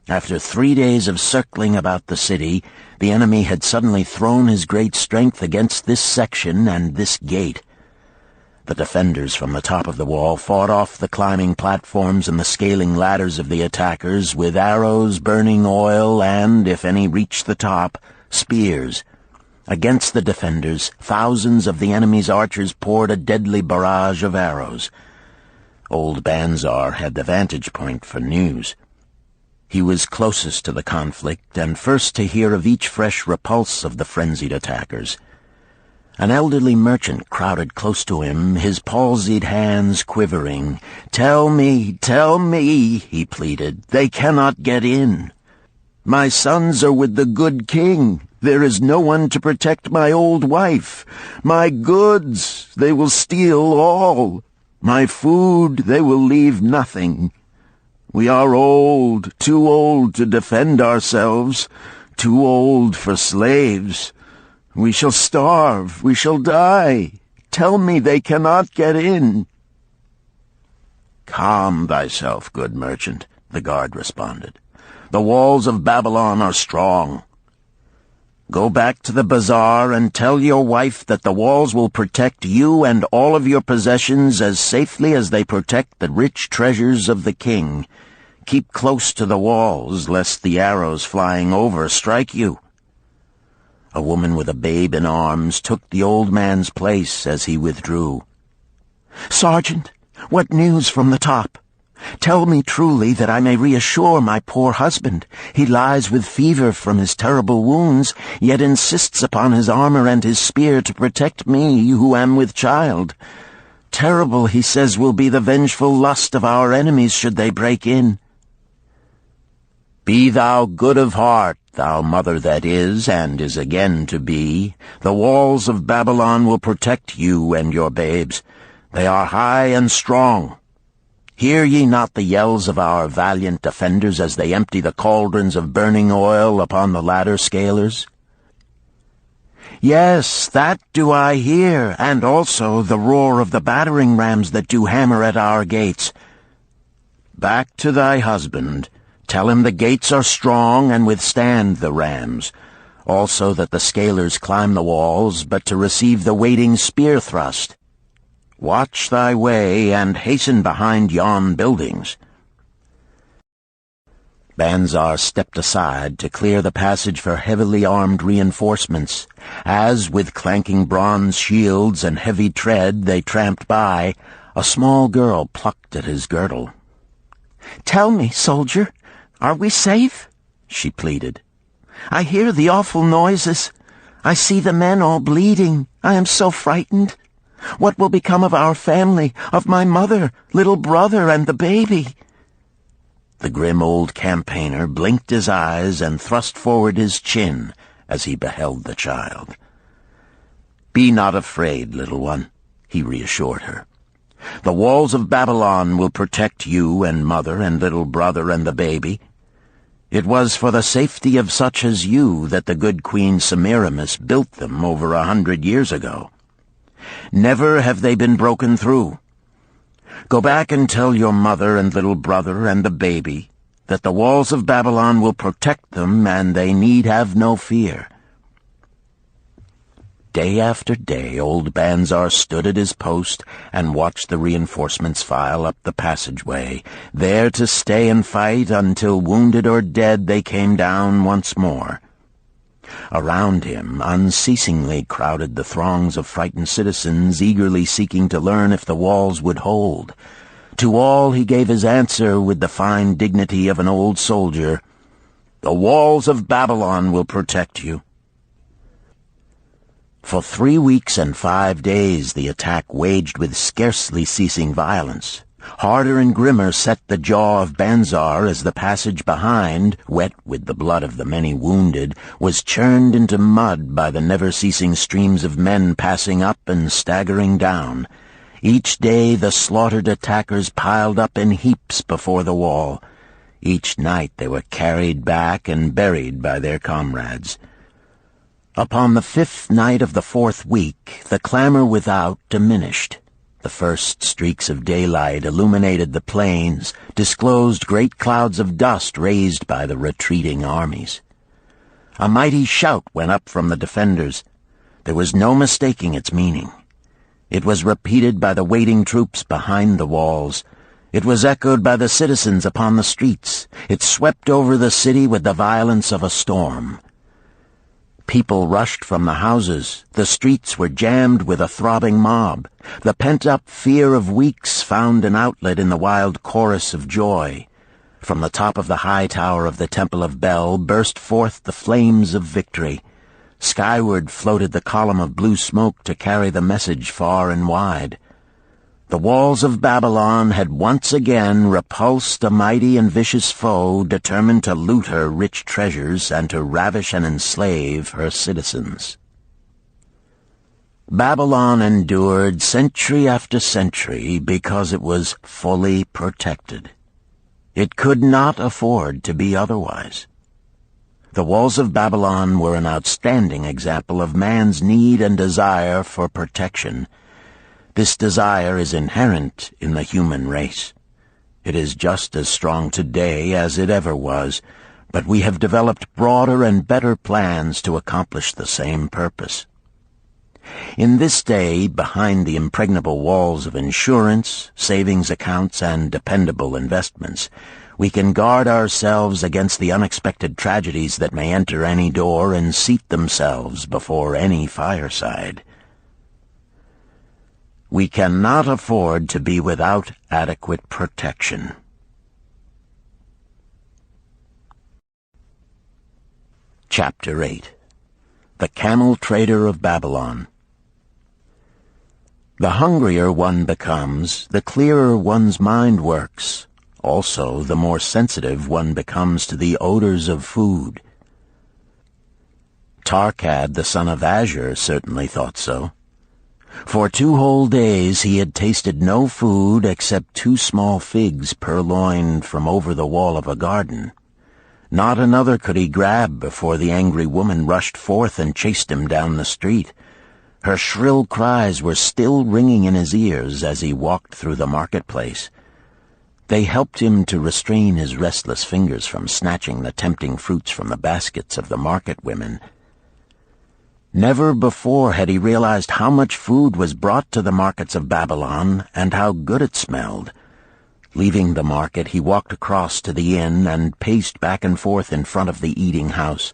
After 3 days of circling about the city, the enemy had suddenly thrown his great strength against this section and this gate. The defenders from the top of the wall fought off the climbing platforms and the scaling ladders of the attackers with arrows, burning oil, and, if any reached the top, spears. Against the defenders, thousands of the enemy's archers poured a deadly barrage of arrows. Old Banzar had the vantage point for news. He was closest to the conflict and first to hear of each fresh repulse of the frenzied attackers. An elderly merchant crowded close to him, his palsied hands quivering. Tell me, he pleaded. They cannot get in. My sons are with the good king. There is no one to protect my old wife. My goods, they will steal all. My food, they will leave nothing. We are old, too old to defend ourselves, too old for slaves. We shall starve, we shall die. Tell me they cannot get in. Calm thyself, good merchant, the guard responded. The walls of Babylon are strong. Go back to the bazaar and tell your wife that the walls will protect you and all of your possessions as safely as they protect the rich treasures of the king. Keep close to the walls, lest the arrows flying over strike you. A woman with a babe in arms took the old man's place as he withdrew. Sergeant, what news from the top? Tell me truly that I may reassure my poor husband. He lies with fever from his terrible wounds, yet insists upon his armor and his spear to protect me, who am with child. Terrible, he says, will be the vengeful lust of our enemies should they break in. Be thou good of heart, thou mother that is and is again to be. The walls of Babylon will protect you and your babes. They are high and strong. Hear ye not the yells of our valiant defenders as they empty the cauldrons of burning oil upon the ladder scalers? Yes, that do I hear, and also the roar of the battering rams that do hammer at our gates. Back to thy husband. Tell him the gates are strong and withstand the rams. Also that the scalers climb the walls, but to receive the waiting spear thrust. Watch thy way, and hasten behind yon buildings. Banzar stepped aside to clear the passage for heavily armed reinforcements, as, with clanking bronze shields and heavy tread they tramped by, a small girl plucked at his girdle. "Tell me, soldier, are we safe?" she pleaded. "I hear the awful noises. I see the men all bleeding. I am so frightened. What will become of our family, of my mother, little brother, and the baby?" The grim old campaigner blinked his eyes and thrust forward his chin as he beheld the child. "Be not afraid, little one," he reassured her. "The walls of Babylon will protect you and mother and little brother and the baby. It was for the safety of such as you that the good Queen Semiramis built them over 100 years ago. Never have they been broken through. Go back and tell your mother and little brother and the baby that the walls of Babylon will protect them, and they need have no fear." Day after day, old Banzar stood at his post and watched the reinforcements file up the passageway, there to stay and fight until, wounded or dead, they came down once more. Around him unceasingly crowded the throngs of frightened citizens, eagerly seeking to learn if the walls would hold. To all he gave his answer with the fine dignity of an old soldier: "The walls of Babylon will protect you." For 3 weeks and 5 days the attack waged with scarcely ceasing violence. Harder and grimmer set the jaw of Banzar as the passage behind, wet with the blood of the many wounded, was churned into mud by the never-ceasing streams of men passing up and staggering down. Each day the slaughtered attackers piled up in heaps before the wall. Each night they were carried back and buried by their comrades. Upon the 5th night of the 4th week, the clamor without diminished. The first streaks of daylight illuminated the plains, disclosed great clouds of dust raised by the retreating armies. A mighty shout went up from the defenders. There was no mistaking its meaning. It was repeated by the waiting troops behind the walls. It was echoed by the citizens upon the streets. It swept over the city with the violence of a storm. People rushed from the houses. The streets were jammed with a throbbing mob. The pent-up fear of weeks found an outlet in the wild chorus of joy. From the top of the high tower of the Temple of Bel burst forth the flames of victory. Skyward floated the column of blue smoke to carry the message far and wide. The walls of Babylon had once again repulsed a mighty and vicious foe determined to loot her rich treasures and to ravish and enslave her citizens. Babylon endured century after century because it was fully protected. It could not afford to be otherwise. The walls of Babylon were an outstanding example of man's need and desire for protection. This desire is inherent in the human race. It is just as strong today as it ever was, but we have developed broader and better plans to accomplish the same purpose. In this day, behind the impregnable walls of insurance, savings accounts, and dependable investments, we can guard ourselves against the unexpected tragedies that may enter any door and seat themselves before any fireside. We cannot afford to be without adequate protection. Chapter 8. The Camel Trader of Babylon. The hungrier one becomes, the clearer one's mind works. Also, the more sensitive one becomes to the odors of food. Tarkad, the son of Azure, certainly thought so. For 2 whole days he had tasted no food except 2 small figs purloined from over the wall of a garden. Not another could he grab before the angry woman rushed forth and chased him down the street. Her shrill cries were still ringing in his ears as he walked through the marketplace. They helped him to restrain his restless fingers from snatching the tempting fruits from the baskets of the market women. Never before had he realized how much food was brought to the markets of Babylon and how good it smelled. Leaving the market, he walked across to the inn and paced back and forth in front of the eating house.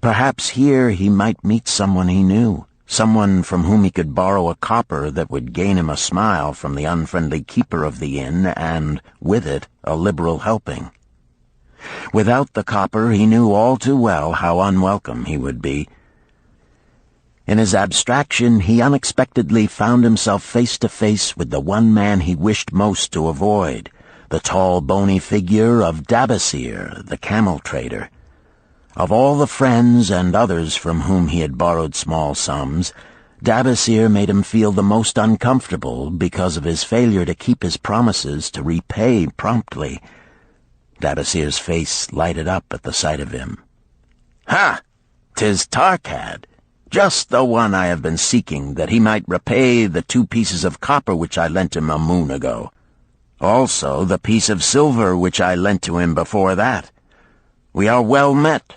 Perhaps here he might meet someone he knew, someone from whom he could borrow a copper that would gain him a smile from the unfriendly keeper of the inn and, with it, a liberal helping. Without the copper, he knew all too well how unwelcome he would be. In his abstraction, he unexpectedly found himself face to face with the one man he wished most to avoid, the tall, bony figure of Dabasir, the camel trader. Of all the friends and others from whom he had borrowed small sums, Dabasir made him feel the most uncomfortable because of his failure to keep his promises to repay promptly. Dabasir's face lighted up at the sight of him. "Ha! 'Tis Tarkad, just the one I have been seeking, that he might repay the 2 pieces of copper which I lent him a moon ago. Also the piece of silver which I lent to him before that. We are well met.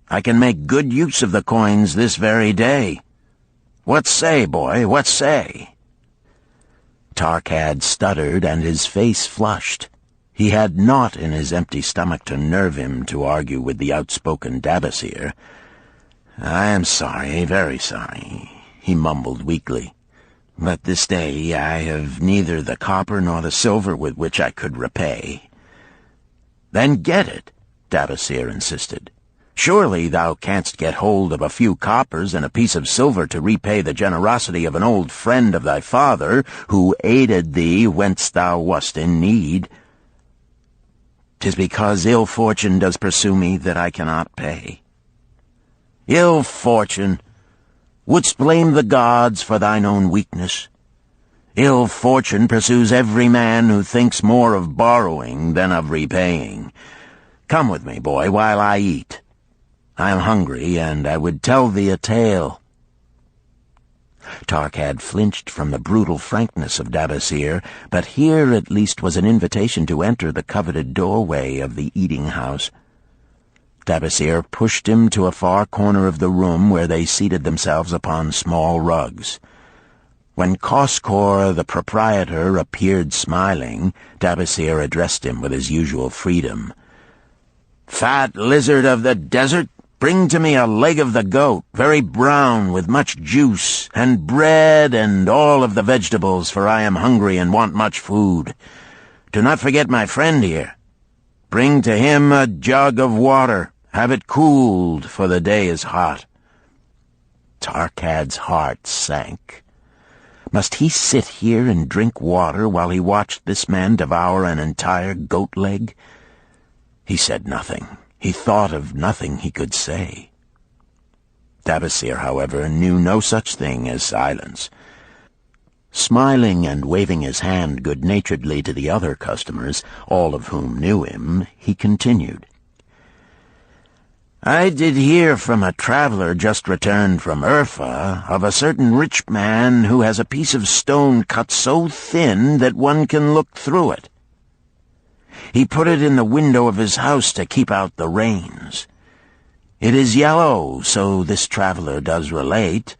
I can make good use of the coins this very day. What say, boy, what say?" Tarkad stuttered, and his face flushed. He had naught in his empty stomach to nerve him to argue with the outspoken Dabasir. "I am sorry, very sorry," he mumbled weakly. "But this day I have neither the copper nor the silver with which I could repay." "Then get it," Dabasir insisted. "Surely thou canst get hold of a few coppers and a piece of silver to repay the generosity of an old friend of thy father, who aided thee whence thou wast in need." "'Tis because ill fortune does pursue me that I cannot pay." "Ill fortune? Wouldst blame the gods for thine own weakness? Ill fortune pursues every man who thinks more of borrowing than of repaying. Come with me, boy, while I eat. I am hungry, and I would tell thee a tale." Tarkad flinched from the brutal frankness of Dabasir, but here at least was an invitation to enter the coveted doorway of the eating-house. Dabasir pushed him to a far corner of the room where they seated themselves upon small rugs. When Koskor, the proprietor, appeared smiling, Dabasir addressed him with his usual freedom. "Fat lizard of the desert, bring to me a leg of the goat, very brown, with much juice, and bread and all of the vegetables, for I am hungry and want much food. Do not forget my friend here. Bring to him a jug of water. Have it cooled, for the day is hot." Tarkad's heart sank. Must he sit here and drink water while he watched this man devour an entire goat leg? He said nothing. He thought of nothing he could say. Dabasir, however, knew no such thing as silence. Smiling and waving his hand good-naturedly to the other customers, all of whom knew him, he continued. "I did hear from a traveler just returned from Urfa of a certain rich man who has a piece of stone cut so thin that one can look through it. He put it in the window of his house to keep out the rains. It is yellow, so this traveler does relate,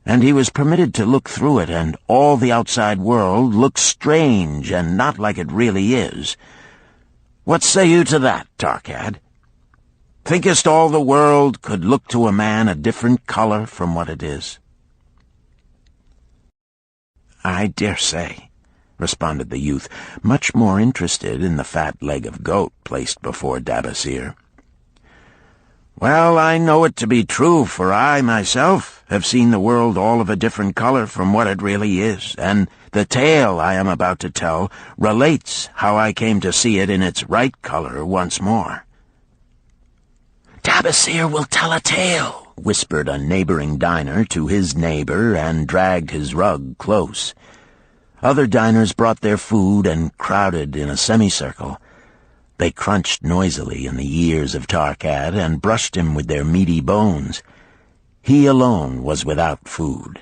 and he was permitted to look through it, and all the outside world looks strange and not like it really is. What say you to that, Tarkad? Thinkest all the world could look to a man a different color from what it is?" "I dare say," responded the youth, much more interested in the fat leg of goat placed before Dabasir. "Well, I know it to be true, for I, myself, have seen the world all of a different color from what it really is, and the tale I am about to tell relates how I came to see it in its right color once more." "Dabasir will tell a tale," whispered a neighboring diner to his neighbor, and dragged his rug close. Other diners brought their food and crowded in a semicircle. They crunched noisily in the ears of Tarkad and brushed him with their meaty bones. He alone was without food.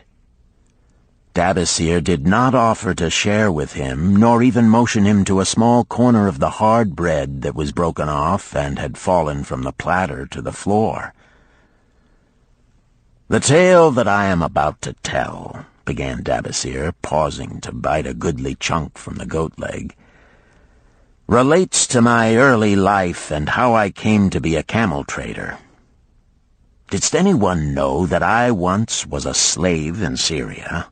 Dabasir did not offer to share with him, nor even motion him to a small corner of the hard bread that was broken off and had fallen from the platter to the floor. "The tale that I am about to tell," began Dabasir, pausing to bite a goodly chunk from the goat leg, "relates to my early life and how I came to be a camel trader. Didst anyone know that I once was a slave in Syria?"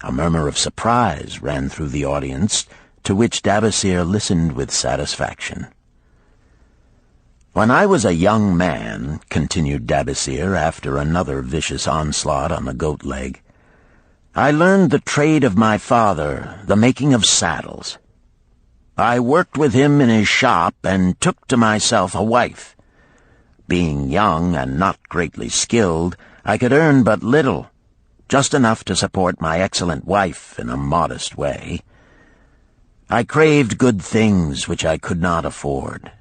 A murmur of surprise ran through the audience, to which Dabasir listened with satisfaction. "When I was a young man," continued Dabasir after another vicious onslaught on the goat leg, "I learned the trade of my father, the making of saddles. I worked with him in his shop and took to myself a wife. Being young and not greatly skilled, I could earn but little, just enough to support my excellent wife in a modest way. I craved good things which I could not afford.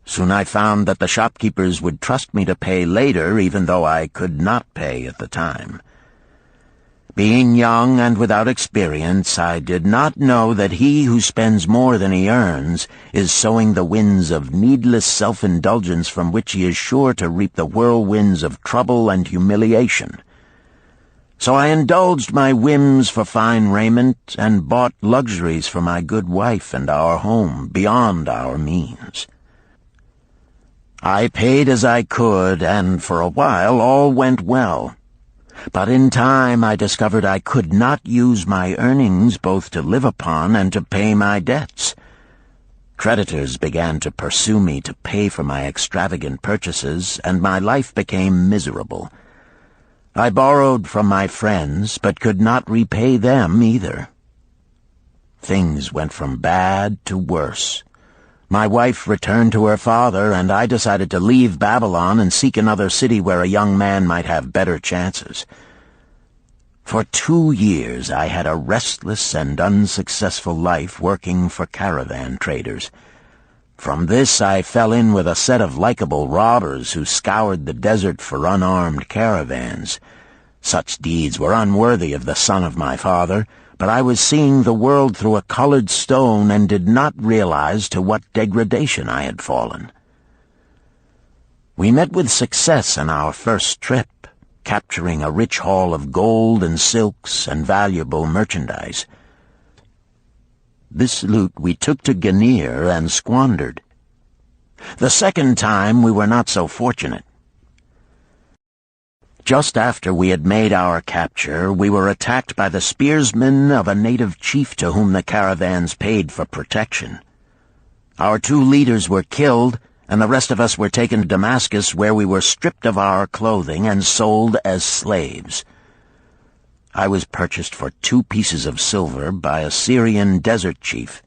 Soon I found that the shopkeepers would trust me to pay later, even though I could not pay at the time. Being young and without experience, I did not know that he who spends more than he earns is sowing the winds of needless self-indulgence from which he is sure to reap the whirlwinds of trouble and humiliation. So I indulged my whims for fine raiment and bought luxuries for my good wife and our home beyond our means. I paid as I could, and for a while all went well. But in time I discovered I could not use my earnings both to live upon and to pay my debts. Creditors began to pursue me to pay for my extravagant purchases, and my life became miserable. I borrowed from my friends, but could not repay them either. Things went from bad to worse. My wife returned to her father, and I decided to leave Babylon and seek another city where a young man might have better chances. For 2 years I had a restless and unsuccessful life working for caravan traders. From this I fell in with a set of likable robbers who scoured the desert for unarmed caravans. Such deeds were unworthy of the son of my father, but I was seeing the world through a colored stone and did not realize to what degradation I had fallen. We met with success on our first trip, capturing a rich haul of gold and silks and valuable merchandise. This loot we took to Ganir and squandered. The second time we were not so fortunate. Just after we had made our capture, we were attacked by the spearsmen of a native chief to whom the caravans paid for protection. Our 2 leaders were killed, and the rest of us were taken to Damascus, where we were stripped of our clothing and sold as slaves. I was purchased for 2 pieces of silver by a Syrian desert chief.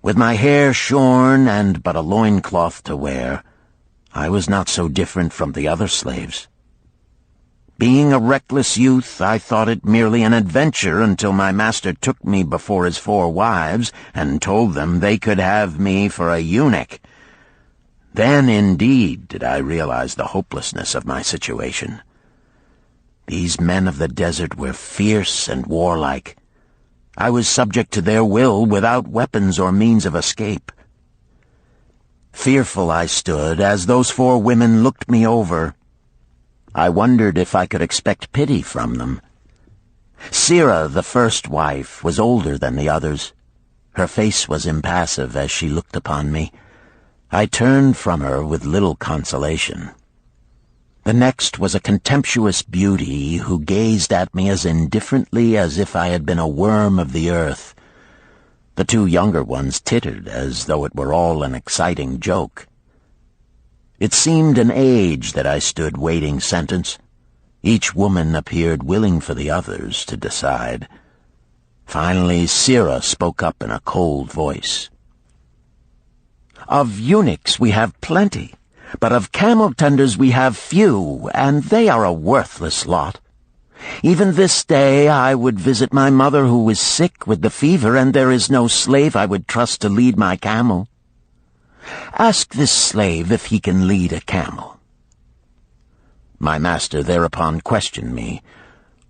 With my hair shorn and but a loincloth to wear, I was not so different from the other slaves. Being a reckless youth, I thought it merely an adventure until my master took me before his 4 wives and told them they could have me for a eunuch. Then, indeed, did I realize the hopelessness of my situation. These men of the desert were fierce and warlike. I was subject to their will without weapons or means of escape. Fearful I stood as those 4 women looked me over. I wondered if I could expect pity from them. Sirah, the first wife, was older than the others. Her face was impassive as she looked upon me. I turned from her with little consolation. The next was a contemptuous beauty who gazed at me as indifferently as if I had been a worm of the earth. The 2 younger ones tittered as though it were all an exciting joke. It seemed an age that I stood waiting sentence. Each woman appeared willing for the others to decide. Finally, Sirah spoke up in a cold voice. "Of eunuchs we have plenty, but of camel-tenders we have few, and they are a worthless lot. Even this day I would visit my mother who is sick with the fever, and there is no slave I would trust to lead my camel. Ask this slave if he can lead a camel." My master thereupon questioned me,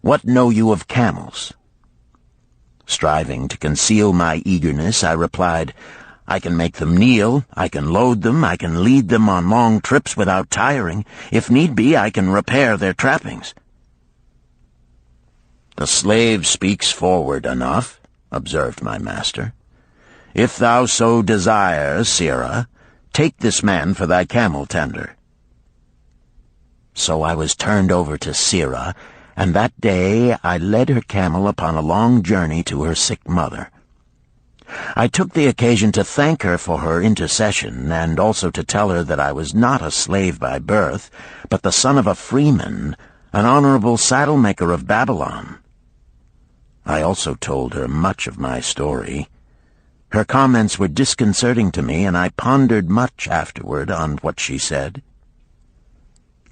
"What know you of camels?" Striving to conceal my eagerness, I replied, "I can make them kneel, I can load them, I can lead them on long trips without tiring. If need be, I can repair their trappings." "The slave speaks forward enough," observed my master. "If thou so desire, Sirah, take this man for thy camel-tender." So I was turned over to Sirah, and that day I led her camel upon a long journey to her sick mother. I took the occasion to thank her for her intercession, and also to tell her that I was not a slave by birth, but the son of a freeman, an honorable saddle-maker of Babylon. I also told her much of my story. Her comments were disconcerting to me, and I pondered much afterward on what she said.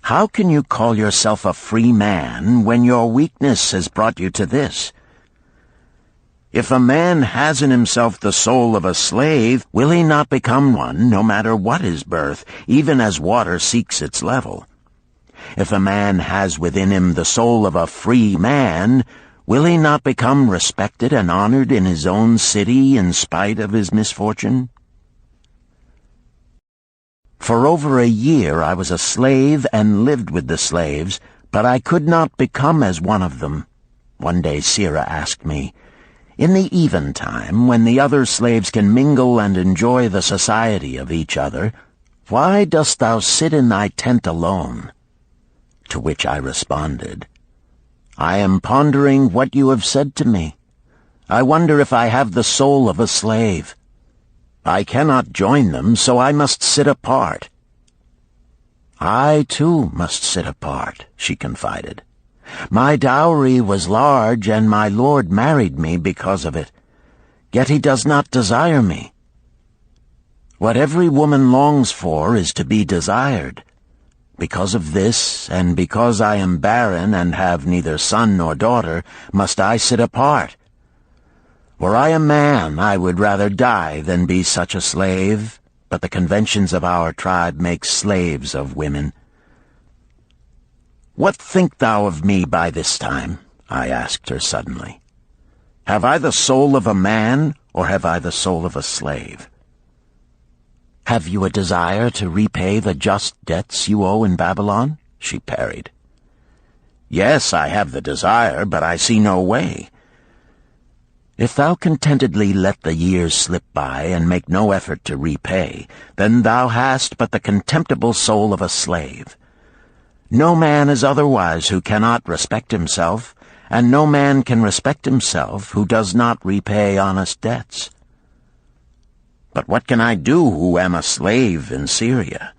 How can you call yourself a free man when your weakness has brought you to this? If a man has in himself the soul of a slave, will he not become one no matter what his birth, even as water seeks its level? If a man has within him the soul of a free man, will he not become respected and honored in his own city in spite of his misfortune? For over a year I was a slave and lived with the slaves, but I could not become as one of them. One day Sira asked me, "In the eventime, when the other slaves can mingle and enjoy the society of each other, why dost thou sit in thy tent alone?" To which I responded, "I am pondering what you have said to me. I wonder if I have the soul of a slave. I cannot join them, so I must sit apart." "I, too, must sit apart," she confided. "My dowry was large, and my lord married me because of it. Yet he does not desire me. What every woman longs for is to be desired. Because of this, and because I am barren and have neither son nor daughter, must I sit apart. Were I a man, I would rather die than be such a slave, but the conventions of our tribe make slaves of women." "What think thou of me by this time?" I asked her suddenly. "Have I the soul of a man, or have I the soul of a slave?" "Have you a desire to repay the just debts you owe in Babylon?" she parried. "Yes, I have the desire, but I see no way." "If thou contentedly let the years slip by and make no effort to repay, then thou hast but the contemptible soul of a slave. No man is otherwise who cannot respect himself, and no man can respect himself who does not repay honest debts." "But what can I do who am a slave in Syria?"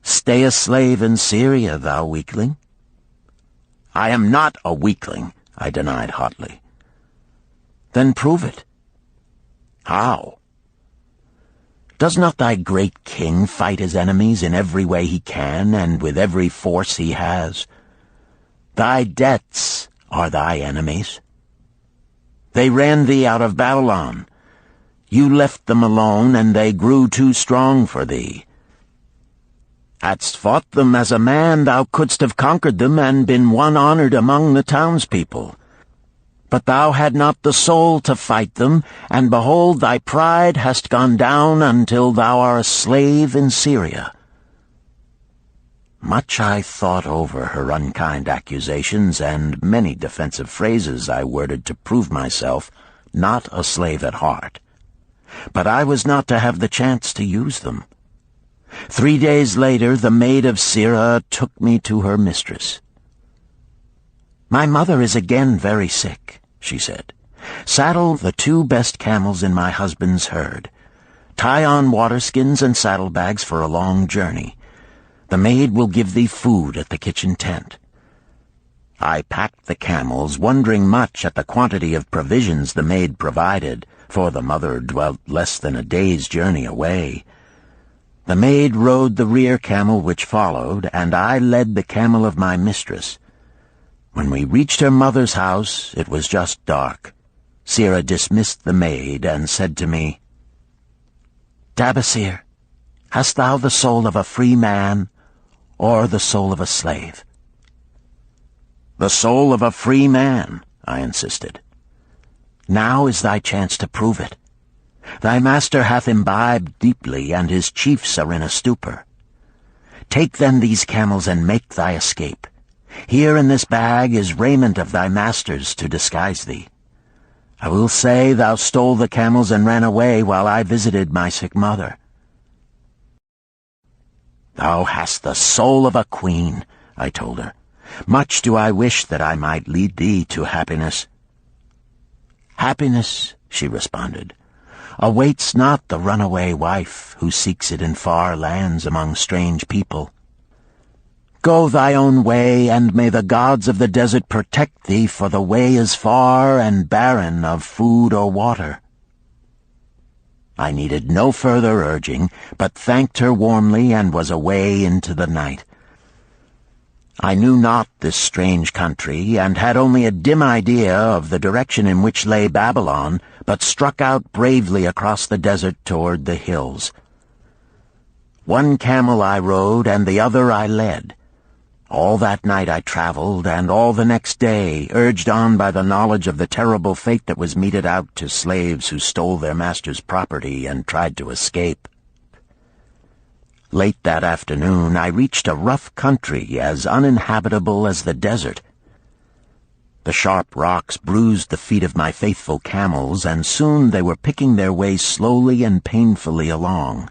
"Stay a slave in Syria, thou weakling." "I am not a weakling," I denied hotly. "Then prove it." "How?" "Does not thy great king fight his enemies in every way he can and with every force he has? Thy debts are thy enemies. They ran thee out of Babylon. You left them alone, and they grew too strong for thee. Hadst fought them as a man, thou couldst have conquered them and been one honored among the townspeople. But thou had not the soul to fight them, and behold, thy pride hast gone down until thou art a slave in Syria." Much I thought over her unkind accusations, and many defensive phrases I worded to prove myself not a slave at heart. But I was not to have the chance to use them. 3 days later, the maid of Sira took me to her mistress. "My mother is again very sick," she said. "Saddle the 2 best camels in my husband's herd. Tie on waterskins and saddlebags for a long journey. The maid will give thee food at the kitchen tent." I packed the camels, wondering much at the quantity of provisions the maid provided, for the mother dwelt less than a day's journey away. The maid rode the rear camel which followed, and I led the camel of my mistress. When we reached her mother's house, it was just dark. Sira dismissed the maid and said to me, "Dabasir, hast thou the soul of a free man, or the soul of a slave?" "The soul of a free man," I insisted. "Now is thy chance to prove it. Thy master hath imbibed deeply, and his chiefs are in a stupor. Take then these camels and make thy escape. Here in this bag is raiment of thy master's to disguise thee. I will say thou stole the camels and ran away while I visited my sick mother." "Thou hast the soul of a queen," I told her. "Much do I wish that I might lead thee to happiness." "Happiness," she responded, "awaits not the runaway wife who seeks it in far lands among strange people. Go thy own way, and may the gods of the desert protect thee, for the way is far and barren of food or water." I needed no further urging, but thanked her warmly and was away into the night. I knew not this strange country, and had only a dim idea of the direction in which lay Babylon, but struck out bravely across the desert toward the hills. One camel I rode, and the other I led. All that night I traveled, and all the next day, urged on by the knowledge of the terrible fate that was meted out to slaves who stole their master's property and tried to escape. Late that afternoon, I reached a rough country as uninhabitable as the desert. The sharp rocks bruised the feet of my faithful camels, and soon they were picking their way slowly and painfully along.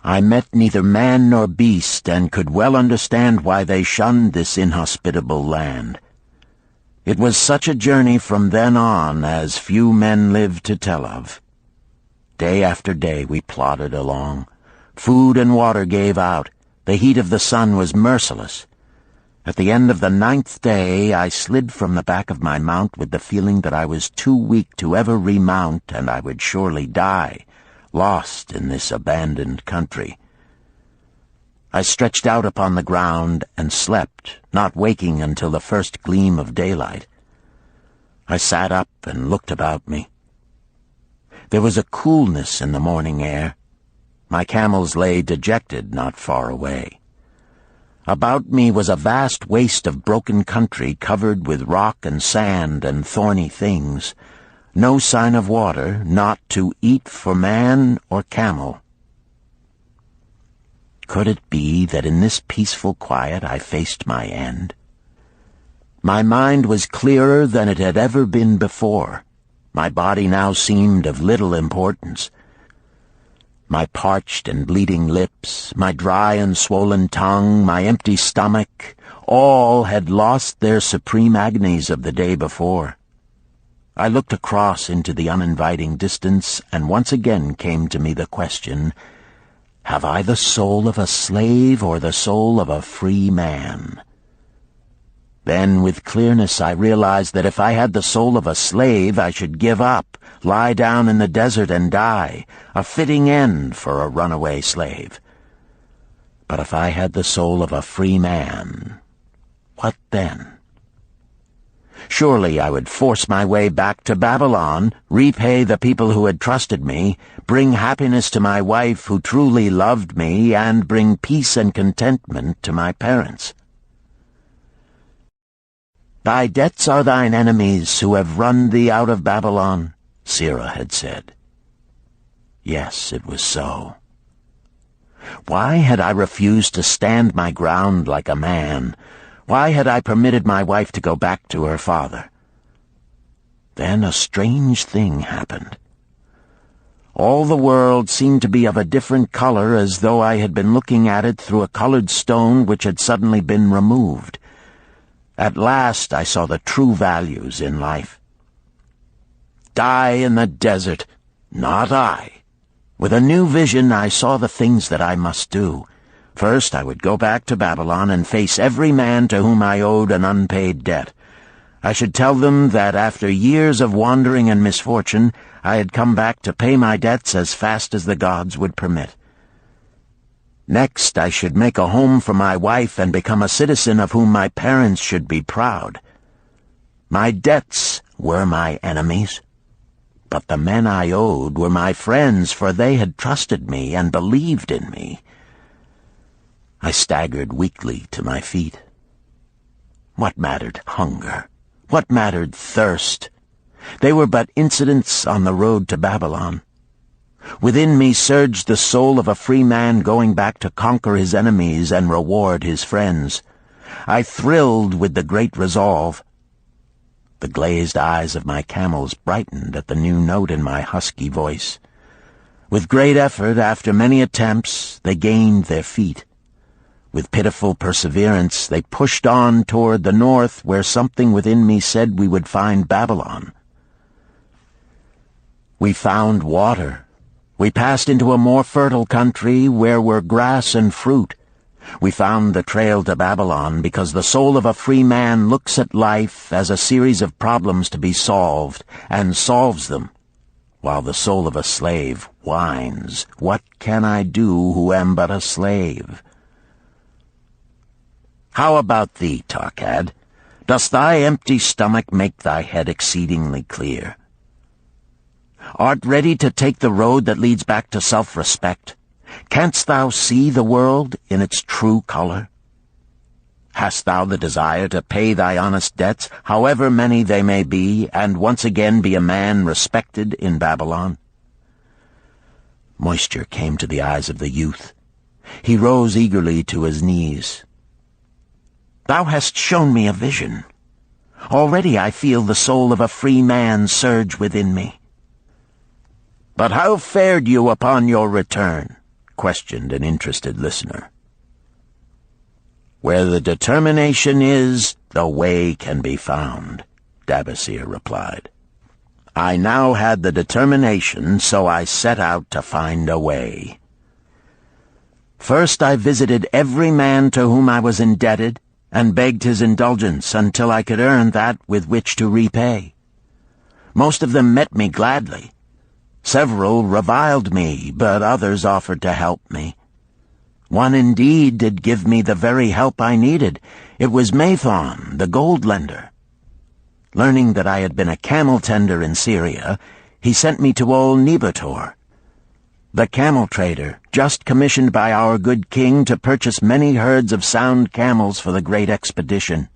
I met neither man nor beast, and could well understand why they shunned this inhospitable land. It was such a journey from then on as few men live to tell of. Day after day we plodded along. Food and water gave out. The heat of the sun was merciless. At the end of the 9th day, I slid from the back of my mount with the feeling that I was too weak to ever remount, and I would surely die, lost in this abandoned country. I stretched out upon the ground and slept, not waking until the first gleam of daylight. I sat up and looked about me. There was a coolness in the morning air. My camels lay dejected not far away. About me was a vast waste of broken country covered with rock and sand and thorny things. No sign of water, not to eat for man or camel. Could it be that in this peaceful quiet I faced my end? My mind was clearer than it had ever been before. My body now seemed of little importance. My parched and bleeding lips, my dry and swollen tongue, my empty stomach, all had lost their supreme agonies of the day before. I looked across into the uninviting distance, and once again came to me the question, have I the soul of a slave or the soul of a free man? Then, with clearness, I realized that if I had the soul of a slave, I should give up, lie down in the desert and die, a fitting end for a runaway slave. But if I had the soul of a free man, what then? Surely I would force my way back to Babylon, repay the people who had trusted me, bring happiness to my wife who truly loved me, and bring peace and contentment to my parents. Thy debts are thine enemies who have run thee out of Babylon, Sirrah had said. Yes, it was so. Why had I refused to stand my ground like a man? Why had I permitted my wife to go back to her father? Then a strange thing happened. All the world seemed to be of a different color, as though I had been looking at it through a colored stone which had suddenly been removed. At last I saw the true values in life. Die in the desert, not I. With a new vision I saw the things that I must do. First I would go back to Babylon and face every man to whom I owed an unpaid debt. I should tell them that after years of wandering and misfortune, I had come back to pay my debts as fast as the gods would permit. Next, I should make a home for my wife and become a citizen of whom my parents should be proud. My debts were my enemies, but the men I owed were my friends, for they had trusted me and believed in me. I staggered weakly to my feet. What mattered hunger? What mattered thirst? They were but incidents on the road to Babylon. Within me surged the soul of a free man going back to conquer his enemies and reward his friends. I thrilled with the great resolve. The glazed eyes of my camels brightened at the new note in my husky voice. With great effort, after many attempts, they gained their feet. With pitiful perseverance, they pushed on toward the north, where something within me said we would find Babylon. We found water. We passed into a more fertile country where were grass and fruit. We found the trail to Babylon because the soul of a free man looks at life as a series of problems to be solved, and solves them, while the soul of a slave whines, "What can I do who am but a slave?" How about thee, Tarkad? Does thy empty stomach make thy head exceedingly clear? Art ready to take the road that leads back to self-respect? Canst thou see the world in its true color? Hast thou the desire to pay thy honest debts, however many they may be, and once again be a man respected in Babylon? Moisture came to the eyes of the youth. He rose eagerly to his knees. Thou hast shown me a vision. Already I feel the soul of a free man surge within me. But how fared you upon your return? Questioned an interested listener. Where the determination is, the way can be found, Dabasir replied. I now had the determination, so I set out to find a way. First I visited every man to whom I was indebted, and begged his indulgence until I could earn that with which to repay. Most of them met me gladly. Several reviled me, but others offered to help me. One indeed did give me the very help I needed. It was Mathon, the gold lender. Learning that I had been a camel tender in Syria, he sent me to old Nebator, the camel trader, just commissioned by our good king to purchase many herds of sound camels for the great expedition.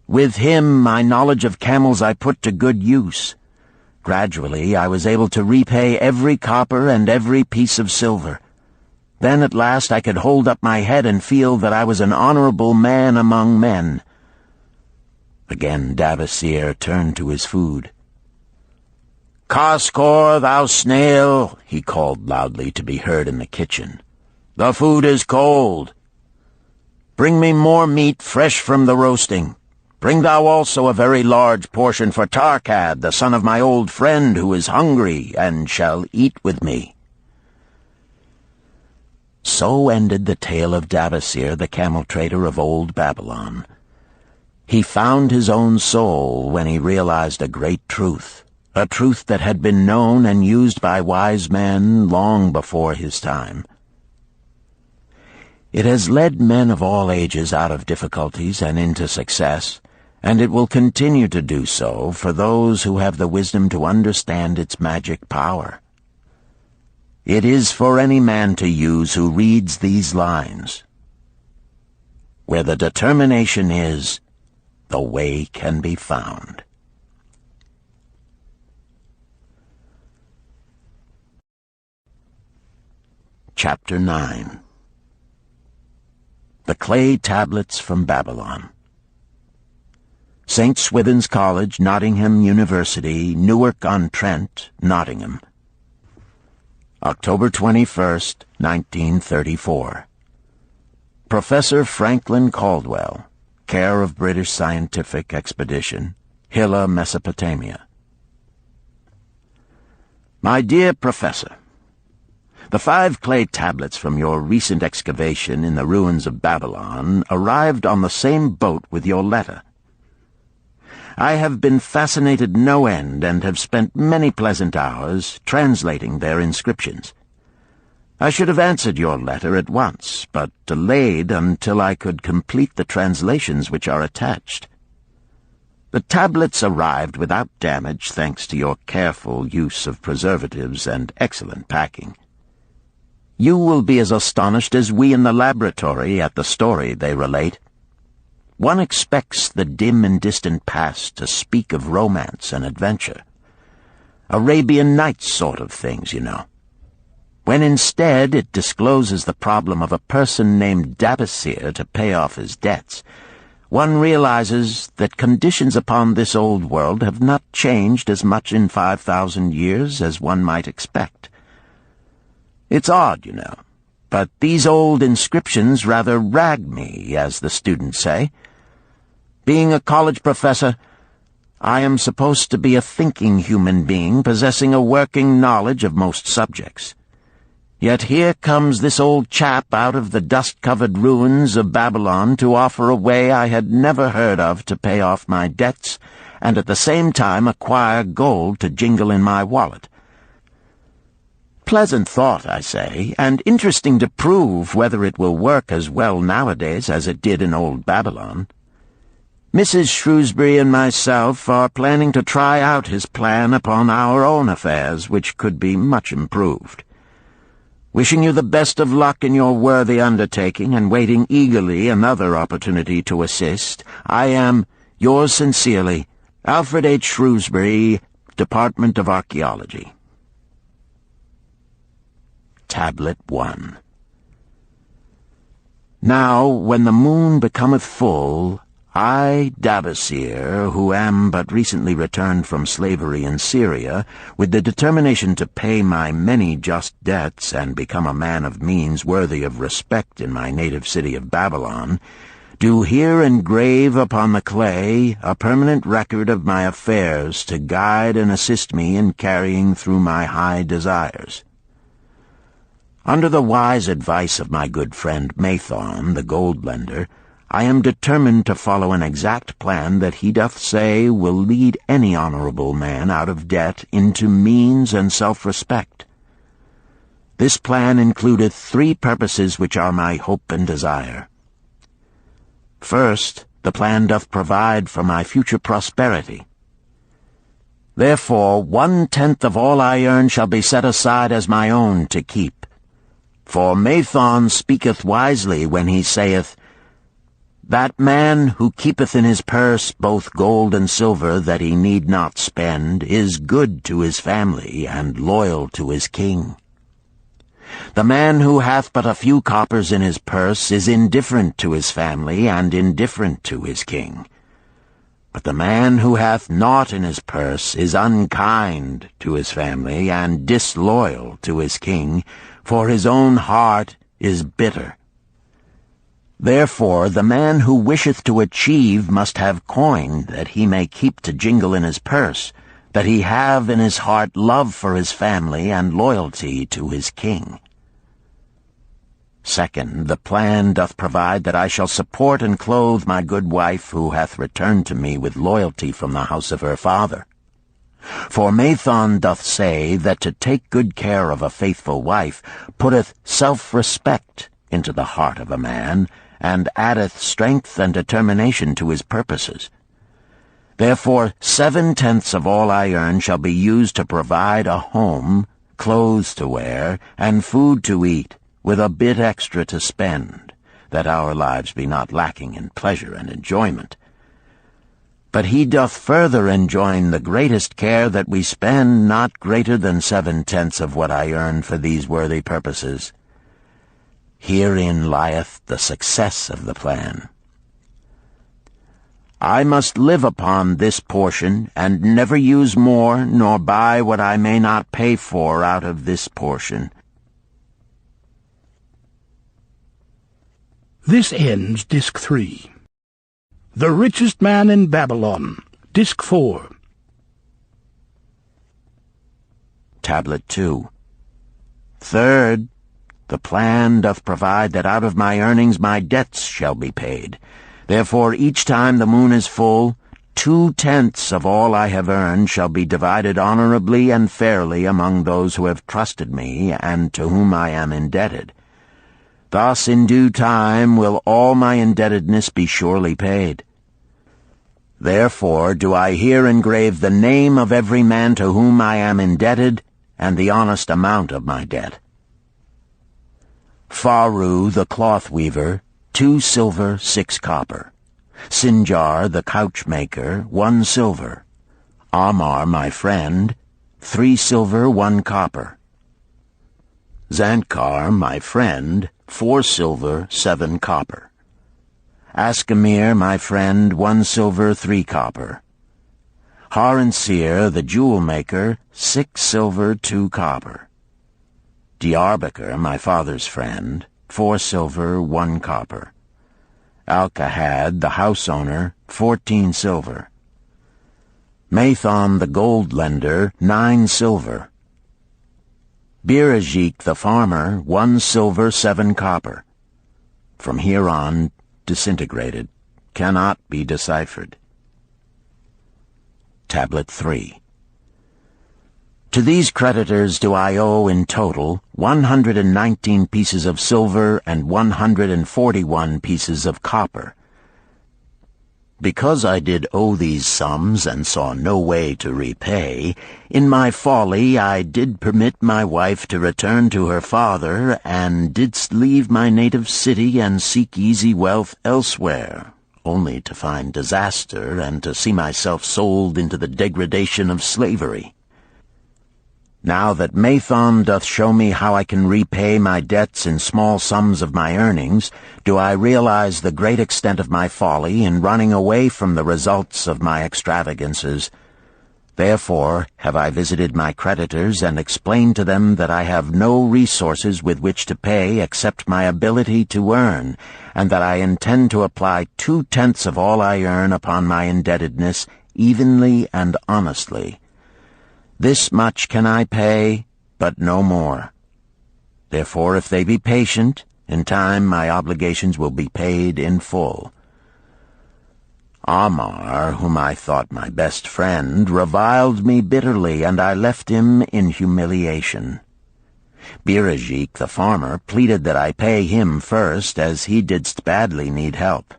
With him, my knowledge of camels I put to good use. Gradually, I was able to repay every copper and every piece of silver. Then at last I could hold up my head and feel that I was an honorable man among men. Again Dabasir turned to his food. Kaskor, thou snail, he called loudly to be heard in the kitchen. The food is cold. Bring me more meat fresh from the roasting. Bring thou also a very large portion for Tarkad, the son of my old friend, who is hungry and shall eat with me. So ended the tale of Dabasir, the camel trader of old Babylon. He found his own soul when he realized a great truth, a truth that had been known and used by wise men long before his time. It has led men of all ages out of difficulties and into success, and it will continue to do so for those who have the wisdom to understand its magic power. It is for any man to use who reads these lines. Where the determination is, the way can be found. Chapter 9. The Clay Tablets from Babylon. St. Swithin's College, Nottingham University, Newark-on-Trent, Nottingham. October 21st, 1934. Professor Franklin Caldwell, care of British Scientific Expedition, Hilla, Mesopotamia. My dear Professor, the 5 clay tablets from your recent excavation in the ruins of Babylon arrived on the same boat with your letter. I have been fascinated no end and have spent many pleasant hours translating their inscriptions. I should have answered your letter at once, but delayed until I could complete the translations which are attached. The tablets arrived without damage thanks to your careful use of preservatives and excellent packing. You will be as astonished as we in the laboratory at the story they relate. One expects the dim and distant past to speak of romance and adventure. Arabian Nights sort of things, you know. When instead it discloses the problem of a person named Dabasir to pay off his debts, one realizes that conditions upon this old world have not changed as much in 5,000 years as one might expect. It's odd, you know, but these old inscriptions rather rag me, as the students say. Being a college professor, I am supposed to be a thinking human being possessing a working knowledge of most subjects. Yet here comes this old chap out of the dust-covered ruins of Babylon to offer a way I had never heard of to pay off my debts and at the same time acquire gold to jingle in my wallet. pleasant thought, I say, and interesting to prove whether it will work as well nowadays as it did in old Babylon. Mrs. Shrewsbury and myself are planning to try out his plan upon our own affairs, which could be much improved. Wishing you the best of luck in your worthy undertaking, and waiting eagerly another opportunity to assist, I am, yours sincerely, Alfred H. Shrewsbury, Department of Archaeology. Tablet 1. Now, when the moon becometh full, I, Dabasir, who am but recently returned from slavery in Syria, with the determination to pay my many just debts and become a man of means worthy of respect in my native city of Babylon, do here engrave upon the clay a permanent record of my affairs to guide and assist me in carrying through my high desires. Under the wise advice of my good friend Mathon, the gold lender, I am determined to follow an exact plan that he doth say will lead any honorable man out of debt into means and self-respect. This plan includeth 3 purposes which are my hope and desire. First, the plan doth provide for my future prosperity. Therefore 1/10 of all I earn shall be set aside as my own to keep. For Mathon speaketh wisely when he saith, That man who keepeth in his purse both gold and silver that he need not spend is good to his family and loyal to his king. The man who hath but a few coppers in his purse is indifferent to his family and indifferent to his king. But the man who hath naught in his purse is unkind to his family and disloyal to his king, for his own heart is bitter. Therefore the man who wisheth to achieve must have coin that he may keep to jingle in his purse, that he have in his heart love for his family and loyalty to his king. Second, the plan doth provide that I shall support and clothe my good wife who hath returned to me with loyalty from the house of her father. For Mathon doth say that to take good care of a faithful wife putteth self-respect into the heart of a man, and addeth strength and determination to his purposes. Therefore 7/10 of all I earn shall be used to provide a home, clothes to wear, and food to eat, with a bit extra to spend, that our lives be not lacking in pleasure and enjoyment. But he doth further enjoin the greatest care that we spend not greater than 7/10 of what I earn for these worthy purposes. Herein lieth the success of the plan. I must live upon this portion, and never use more, nor buy what I may not pay for out of this portion. This ends Disc 3. The Richest Man in Babylon, Disc 4. Tablet 2. Third, the plan doth provide that out of my earnings my debts shall be paid. Therefore each time the moon is full, 2/10 of all I have earned shall be divided honorably and fairly among those who have trusted me and to whom I am indebted. Thus in due time will all my indebtedness be surely paid. Therefore do I here engrave the name of every man to whom I am indebted, and the honest amount of my debt. Faru the cloth weaver, 2 silver, 6 copper. Sinjar the couch maker, 1 silver. Amar my friend, 3 silver, 1 copper. Zantkar my friend, 4 silver, 7 copper. Askamir my friend, 1 silver, 3 copper. Haransir the jewel maker, 6 silver, 2 copper. Diarbekir, my father's friend, 4 silver, 1 copper. Alkahad, the house owner, 14 silver. Mathon, the gold lender, 9 silver. Birajik, the farmer, 1 silver, 7 copper. From here on, disintegrated, cannot be deciphered. Tablet 3. To these creditors do I owe in total 119 pieces of silver and 141 pieces of copper. Because I did owe these sums and saw no way to repay, in my folly I did permit my wife to return to her father, and didst leave my native city and seek easy wealth elsewhere, only to find disaster and to see myself sold into the degradation of slavery. Now that Mathon doth show me how I can repay my debts in small sums of my earnings, do I realize the great extent of my folly in running away from the results of my extravagances. Therefore have I visited my creditors and explained to them that I have no resources with which to pay except my ability to earn, and that I intend to apply 2/10 of all I earn upon my indebtedness evenly and honestly. This much can I pay, but no more. Therefore, if they be patient, in time my obligations will be paid in full. Amar, whom I thought my best friend, reviled me bitterly, and I left him in humiliation. Gearge, the farmer, pleaded that I pay him first, as he didst badly need help.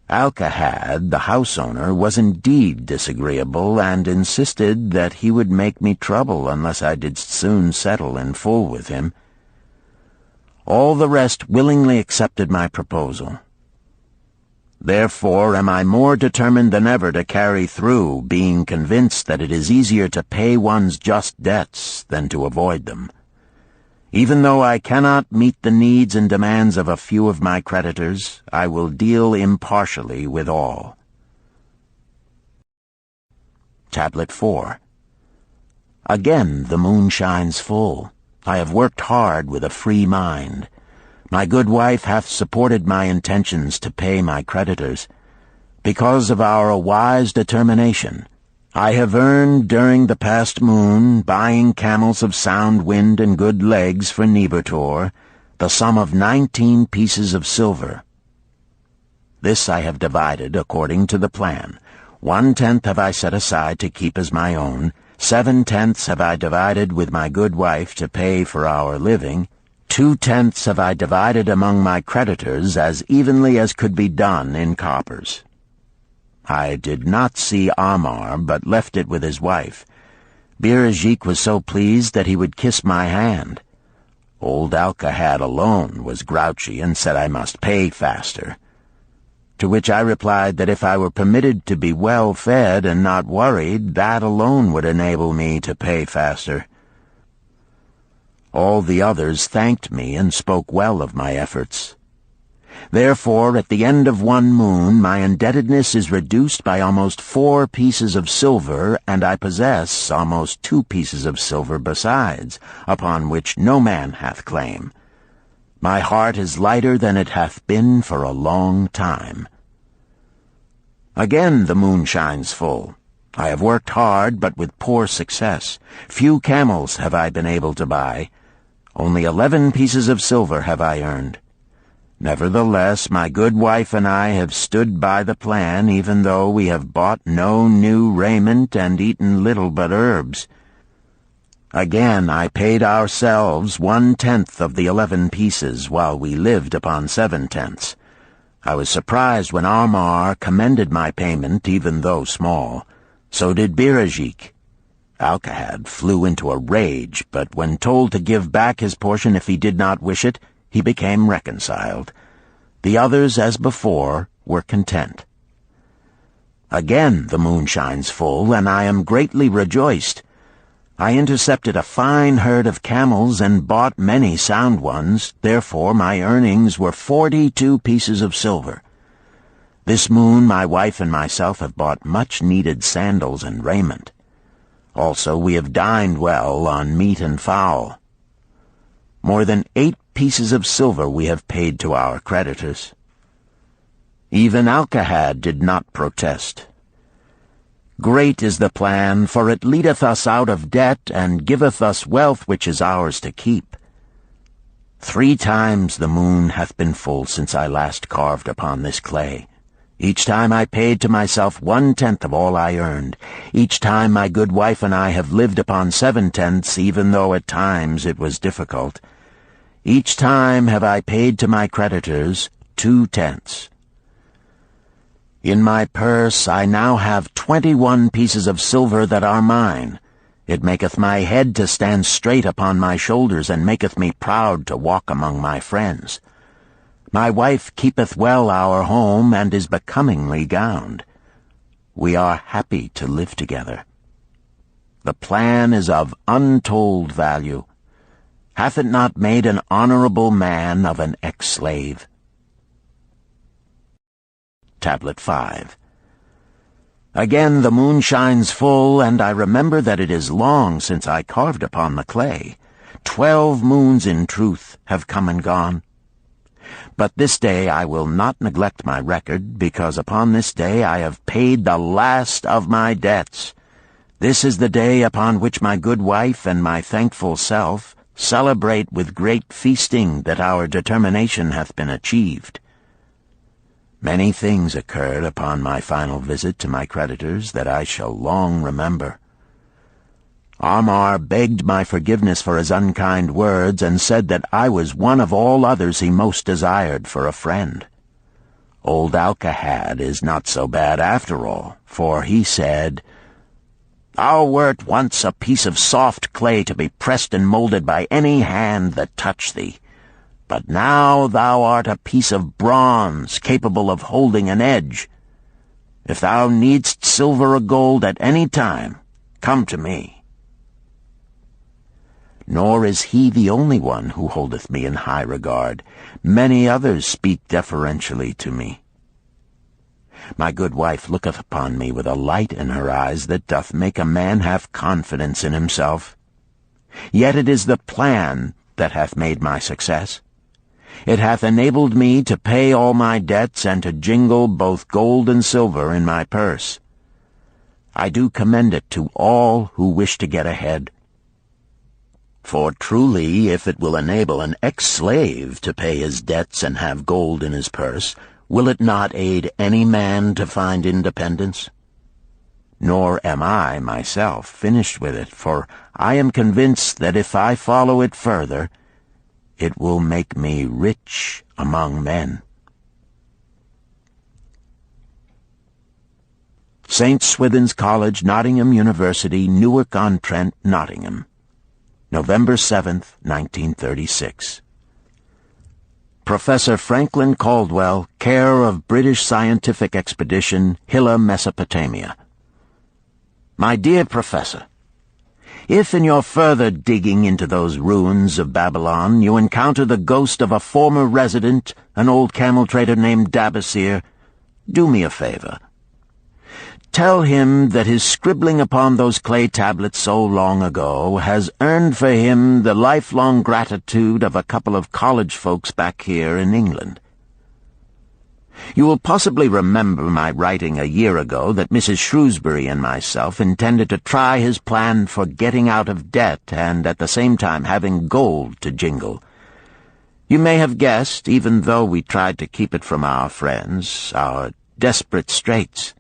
Alcahad, the house owner, was indeed disagreeable, and insisted that he would make me trouble unless I did soon settle in full with him. All the rest willingly accepted my proposal. Therefore am I more determined than ever to carry through, being convinced that it is easier to pay one's just debts than to avoid them. Even though I cannot meet the needs and demands of a few of my creditors, I will deal impartially with all. Tablet 4. Again the moon shines full. I have worked hard with a free mind. My good wife hath supported my intentions to pay my creditors. Because of our wise determination, I have earned during the past moon, buying camels of sound wind and good legs for Nebertor, the sum of 19 pieces of silver. This I have divided according to the plan. 1/10 have I set aside to keep as my own, 7/10 have I divided with my good wife to pay for our living, 2/10 have I divided among my creditors as evenly as could be done in coppers. I did not see Amar, but left it with his wife. Gearge was so pleased that he would kiss my hand. Old Alcahad alone was grouchy and said I must pay faster. To which I replied that if I were permitted to be well fed and not worried, that alone would enable me to pay faster. All the others thanked me and spoke well of my efforts. Therefore, at the end of one moon, my indebtedness is reduced by almost 4 pieces of silver, and I possess almost 2 pieces of silver besides, upon which no man hath claim. My heart is lighter than it hath been for a long time. Again the moon shines full. I have worked hard, but with poor success. Few camels have I been able to buy. Only 11 pieces of silver have I earned. Nevertheless, my good wife and I have stood by the plan, even though we have bought no new raiment and eaten little but herbs. Again I paid ourselves 1/10 of the 11 pieces, while we lived upon 7/10. I was surprised when Amar commended my payment, even though small. So did Gearge. Alcahad flew into a rage, but when told to give back his portion if he did not wish it, he became reconciled. The others, as before, were content. Again the moon shines full, and I am greatly rejoiced. I intercepted a fine herd of camels and bought many sound ones, therefore my earnings were 42 pieces of silver. This moon my wife and myself have bought much-needed sandals and raiment. Also we have dined well on meat and fowl. More than 8 pieces of silver we have paid to our creditors. Even Alcahad did not protest. Great is the plan, for it leadeth us out of debt, and giveth us wealth which is ours to keep. 3 times the moon hath been full since I last carved upon this clay. Each time I paid to myself 1/10 of all I earned. Each time my good wife and I have lived upon 7/10, even though at times it was difficult. Each time have I paid to my creditors 2/10. In my purse I now have 21 pieces of silver that are mine. It maketh my head to stand straight upon my shoulders, and maketh me proud to walk among my friends. My wife keepeth well our home, and is becomingly gowned. We are happy to live together. The plan is of untold value. Hath it not made an honorable man of an ex-slave? Tablet 5. Again the moon shines full, and I remember that it is long since I carved upon the clay. 12 moons in truth have come and gone. But this day I will not neglect my record, because upon this day I have paid the last of my debts. This is the day upon which my good wife and my thankful self celebrate with great feasting that our determination hath been achieved. Many things occurred upon my final visit to my creditors that I shall long remember. Amar begged my forgiveness for his unkind words, and said that I was one of all others he most desired for a friend. Old Alcahad is not so bad after all, for he said, "Thou wert once a piece of soft clay to be pressed and molded by any hand that touched thee. But now thou art a piece of bronze capable of holding an edge. If thou needst silver or gold at any time, come to me." Nor is he the only one who holdeth me in high regard. Many others speak deferentially to me. My good wife looketh upon me with a light in her eyes that doth make a man have confidence in himself. Yet it is the plan that hath made my success. It hath enabled me to pay all my debts, and to jingle both gold and silver in my purse. I do commend it to all who wish to get ahead. For truly, if it will enable an ex-slave to pay his debts and have gold in his purse, will it not aid any man to find independence? Nor am I, myself, finished with it, for I am convinced that if I follow it further, it will make me rich among men. St. Swithin's College, Nottingham University, Newark-on-Trent, Nottingham, November 7th, 1936. Professor Franklin Caldwell, care of British Scientific Expedition, Hilla, Mesopotamia. My dear Professor, if in your further digging into those ruins of Babylon you encounter the ghost of a former resident, an old camel trader named Dabasir, do me a favor. Tell him that his scribbling upon those clay tablets so long ago has earned for him the lifelong gratitude of a couple of college folks back here in England. You will possibly remember my writing a year ago that Mrs. Shrewsbury and myself intended to try his plan for getting out of debt and at the same time having gold to jingle. You may have guessed, even though we tried to keep it from our friends, our desperate straits.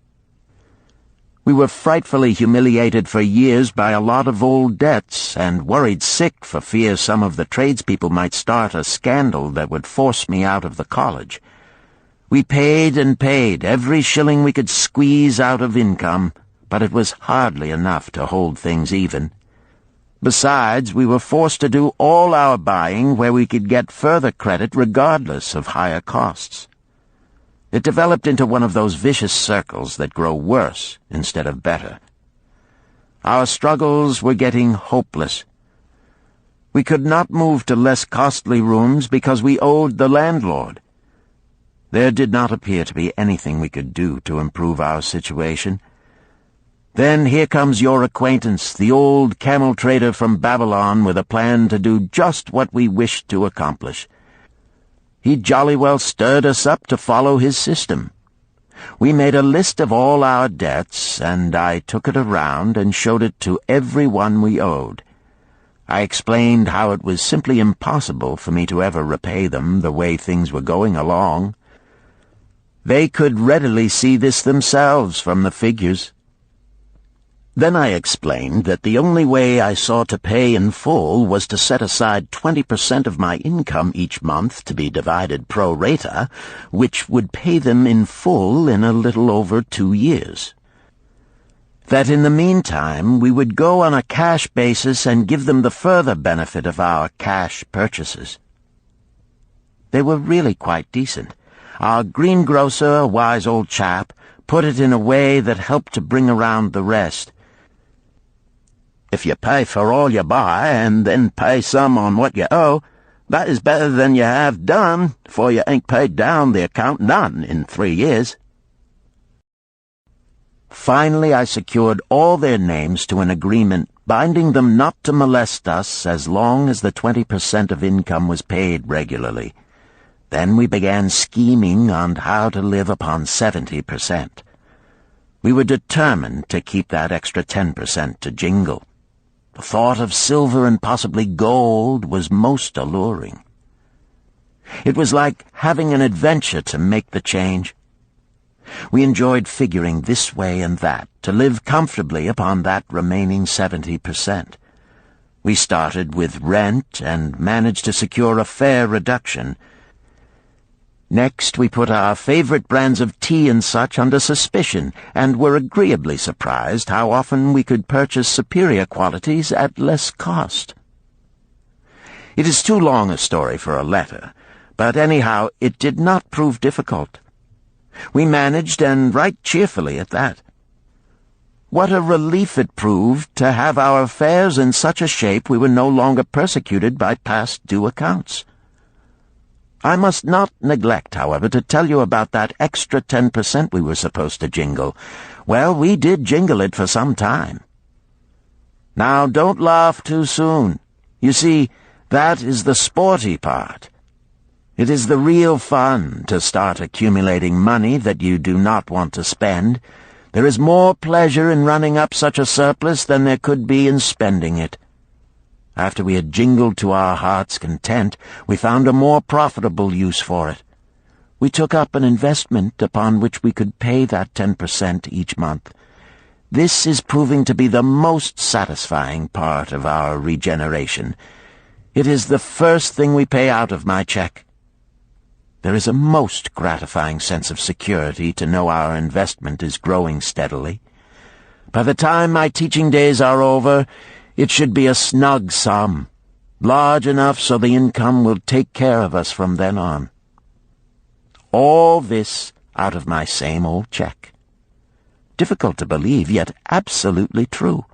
We were frightfully humiliated for years by a lot of old debts, and worried sick for fear some of the tradespeople might start a scandal that would force me out of the college. We paid and paid, every shilling we could squeeze out of income, but it was hardly enough to hold things even. Besides, we were forced to do all our buying where we could get further credit regardless of higher costs. It developed into one of those vicious circles that grow worse instead of better. Our struggles were getting hopeless. We could not move to less costly rooms because we owed the landlord. There did not appear to be anything we could do to improve our situation. Then here comes your acquaintance, the old camel trader from Babylon, with a plan to do just what we wished to accomplish. He jolly well stirred us up to follow his system. We made a list of all our debts, and I took it around and showed it to every one we owed. I explained how it was simply impossible for me to ever repay them the way things were going along. They could readily see this themselves from the figures. Then I explained that the only way I saw to pay in full was to set aside 20% of my income each month to be divided pro rata, which would pay them in full in a little over 2 years. That in the meantime we would go on a cash basis and give them the further benefit of our cash purchases. They were really quite decent. Our greengrocer, a wise old chap, put it in a way that helped to bring around the rest. If you pay for all you buy, and then pay some on what you owe, that is better than you have done, for you ain't paid down the account none in 3 years. Finally I secured all their names to an agreement binding them not to molest us as long as the 20% of income was paid regularly. Then we began scheming on how to live upon 70%. We were determined to keep that extra 10% to jingle. The thought of silver and possibly gold was most alluring. It was like having an adventure to make the change. We enjoyed figuring this way and that to live comfortably upon that remaining 70%. We started with rent and managed to secure a fair reduction. Next, we put our favorite brands of tea and such under suspicion, and were agreeably surprised how often we could purchase superior qualities at less cost. It is too long a story for a letter, but anyhow it did not prove difficult. We managed, and right cheerfully at that. What a relief it proved to have our affairs in such a shape we were no longer persecuted by past due accounts. I must not neglect, however, to tell you about that extra 10% we were supposed to jingle. Well, we did jingle it for some time. Now, don't laugh too soon. You see, that is the sporty part. It is the real fun to start accumulating money that you do not want to spend. There is more pleasure in running up such a surplus than there could be in spending it. After we had jingled to our heart's content, we found a more profitable use for it. We took up an investment upon which we could pay that 10% each month. This is proving to be the most satisfying part of our regeneration. It is the first thing we pay out of my check. There is a most gratifying sense of security to know our investment is growing steadily. By the time my teaching days are over, it should be a snug sum, large enough so the income will take care of us from then on. All this out of my same old check. Difficult to believe, yet absolutely true.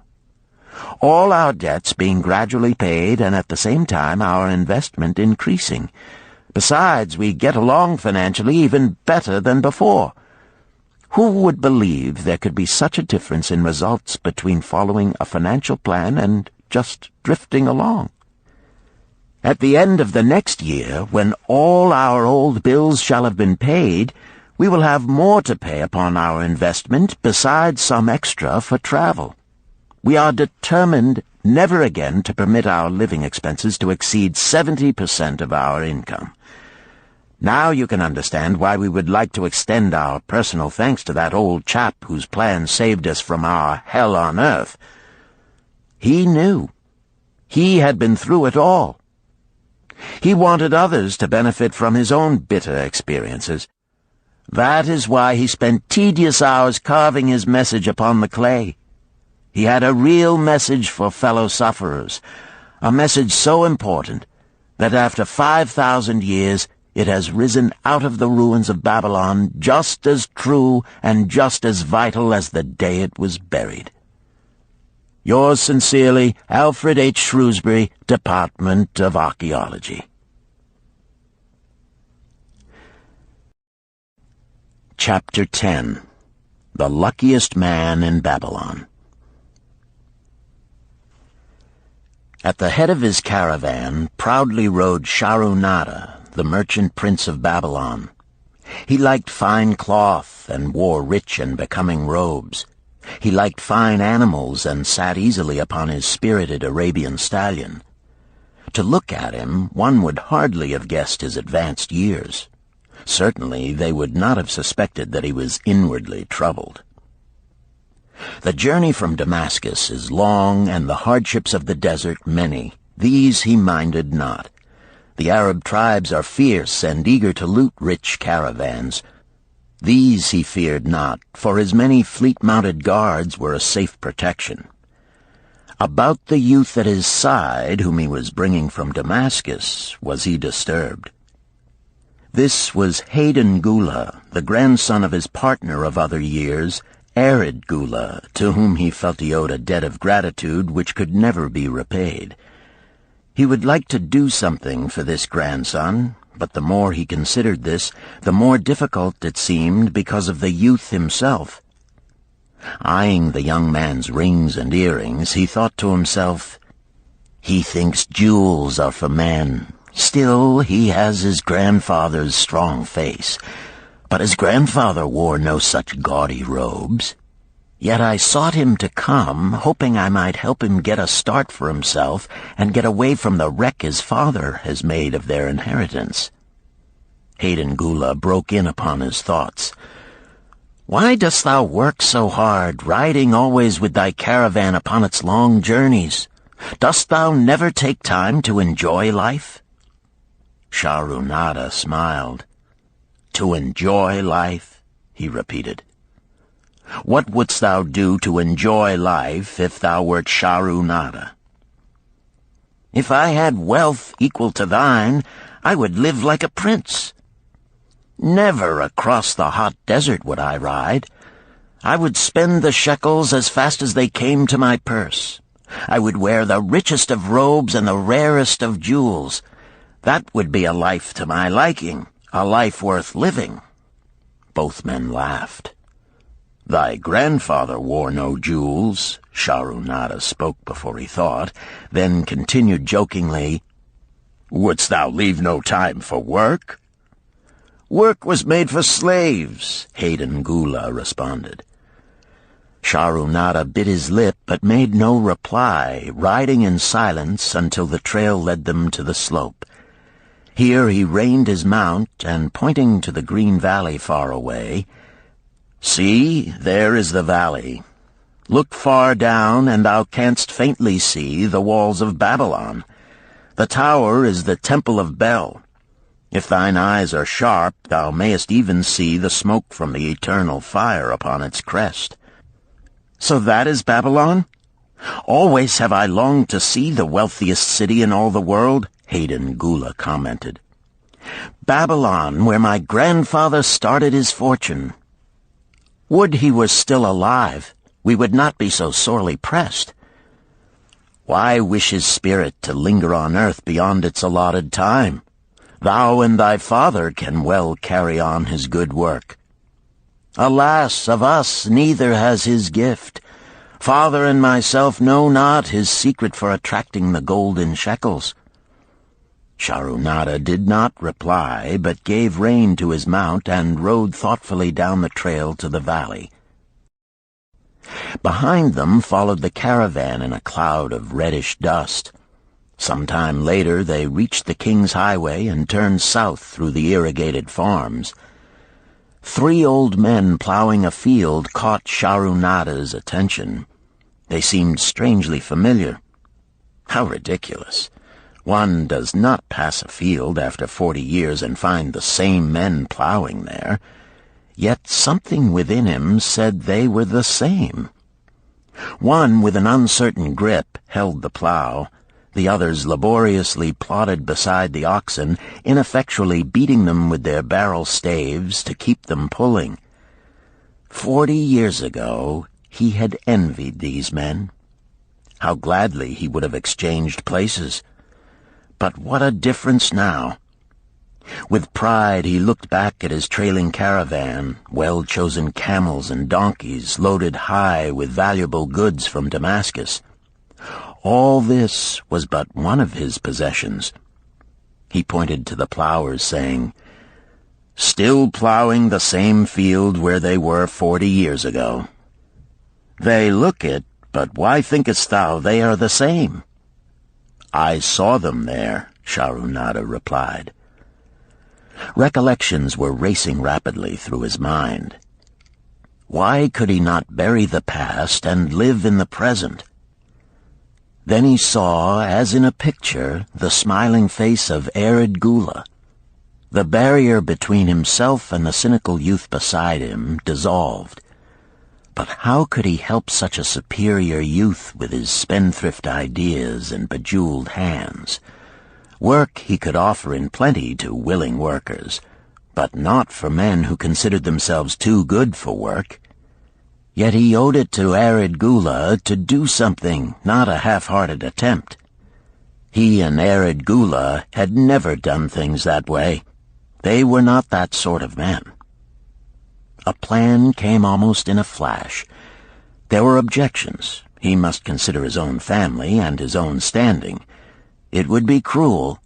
All our debts being gradually paid, and at the same time our investment increasing. Besides, we get along financially even better than before. Who would believe there could be such a difference in results between following a financial plan and just drifting along? At the end of the next year, when all our old bills shall have been paid, we will have more to pay upon our investment besides some extra for travel. We are determined never again to permit our living expenses to exceed 70% of our income. Now you can understand why we would like to extend our personal thanks to that old chap whose plan saved us from our hell on earth. He knew. He had been through it all. He wanted others to benefit from his own bitter experiences. That is why he spent tedious hours carving his message upon the clay. He had a real message for fellow sufferers, a message so important that after 5,000 years it has risen out of the ruins of Babylon just as true and just as vital as the day it was buried. Yours sincerely, Alfred H. Shrewsbury, Department of Archaeology. Chapter 10. The Luckiest Man in Babylon. At the head of his caravan proudly rode Sharu-Nada, the merchant prince of Babylon. He liked fine cloth and wore rich and becoming robes. He liked fine animals and sat easily upon his spirited Arabian stallion. To look at him, one would hardly have guessed his advanced years. Certainly they would not have suspected that he was inwardly troubled. The journey from Damascus is long, and the hardships of the desert many. These he minded not. The Arab tribes are fierce and eager to loot rich caravans. These he feared not, for his many fleet-mounted guards were a safe protection. About the youth at his side, whom he was bringing from Damascus, was he disturbed. This was Hayden Gula, the grandson of his partner of other years, Arid Gula, to whom he felt he owed a debt of gratitude which could never be repaid. He would like to do something for this grandson, but the more he considered this, the more difficult it seemed because of the youth himself. Eyeing the young man's rings and earrings, he thought to himself, "He thinks jewels are for men. Still, he has his grandfather's strong face. But his grandfather wore no such gaudy robes. Yet I sought him to come, hoping I might help him get a start for himself and get away from the wreck his father has made of their inheritance." Hayden Gula broke in upon his thoughts. "Why dost thou work so hard, riding always with thy caravan upon its long journeys? Dost thou never take time to enjoy life?" Shahrunada smiled. "To enjoy life?" he repeated. "What wouldst thou do to enjoy life if thou wert Shahrunada?" "If I had wealth equal to thine, I would live like a prince. Never across the hot desert would I ride. I would spend the shekels as fast as they came to my purse. I would wear the richest of robes and the rarest of jewels. That would be a life to my liking, a life worth living." Both men laughed. "Thy grandfather wore no jewels," Shahrunada spoke before he thought, then continued jokingly, "Wouldst thou leave no time for work?" "Work was made for slaves," Hayden Gula responded. Shahrunada bit his lip but made no reply, riding in silence until the trail led them to the slope. Here he reined his mount, and pointing to the green valley far away, "See, there is the valley. Look far down, and thou canst faintly see the walls of Babylon. The tower is the temple of Bel. If thine eyes are sharp, thou mayest even see the smoke from the eternal fire upon its crest." "So that is Babylon? Always have I longed to see the wealthiest city in all the world," Hayden Gula commented. "Babylon, where my grandfather started his fortune. Would he were still alive, we would not be so sorely pressed. Why wish his spirit to linger on earth beyond its allotted time? Thou and thy father can well carry on his good work. Alas, of us neither has his gift. Father and myself know not his secret for attracting the golden shekels." Shahrunada did not reply, but gave rein to his mount and rode thoughtfully down the trail to the valley. Behind them followed the caravan in a cloud of reddish dust. Some time later they reached the King's Highway and turned south through the irrigated farms. 3 old men plowing a field caught Shahrunada's attention. They seemed strangely familiar. How ridiculous! One does not pass a field after 40 years and find the same men plowing there. Yet something within him said they were the same. One, with an uncertain grip, held the plow. The others laboriously plodded beside the oxen, ineffectually beating them with their barrel staves to keep them pulling. 40 years ago, he had envied these men. How gladly he would have exchanged places. But what a difference now! With pride he looked back at his trailing caravan, well-chosen camels and donkeys loaded high with valuable goods from Damascus. All this was but one of his possessions. He pointed to the plowers, saying, "Still plowing the same field where they were 40 years ago. They look it, but why thinkest thou they are the same?" "I saw them there," Shahrunada replied. Recollections were racing rapidly through his mind. Why could he not bury the past and live in the present? Then he saw, as in a picture, the smiling face of Arid Gula. The barrier between himself and the cynical youth beside him dissolved. But how could he help such a superior youth with his spendthrift ideas and bejeweled hands? Work he could offer in plenty to willing workers, but not for men who considered themselves too good for work. Yet he owed it to Arid Gula to do something, not a half-hearted attempt. He and Arid Gula had never done things that way. They were not that sort of men. A plan came almost in a flash. There were objections. He must consider his own family and his own standing. It would be cruel.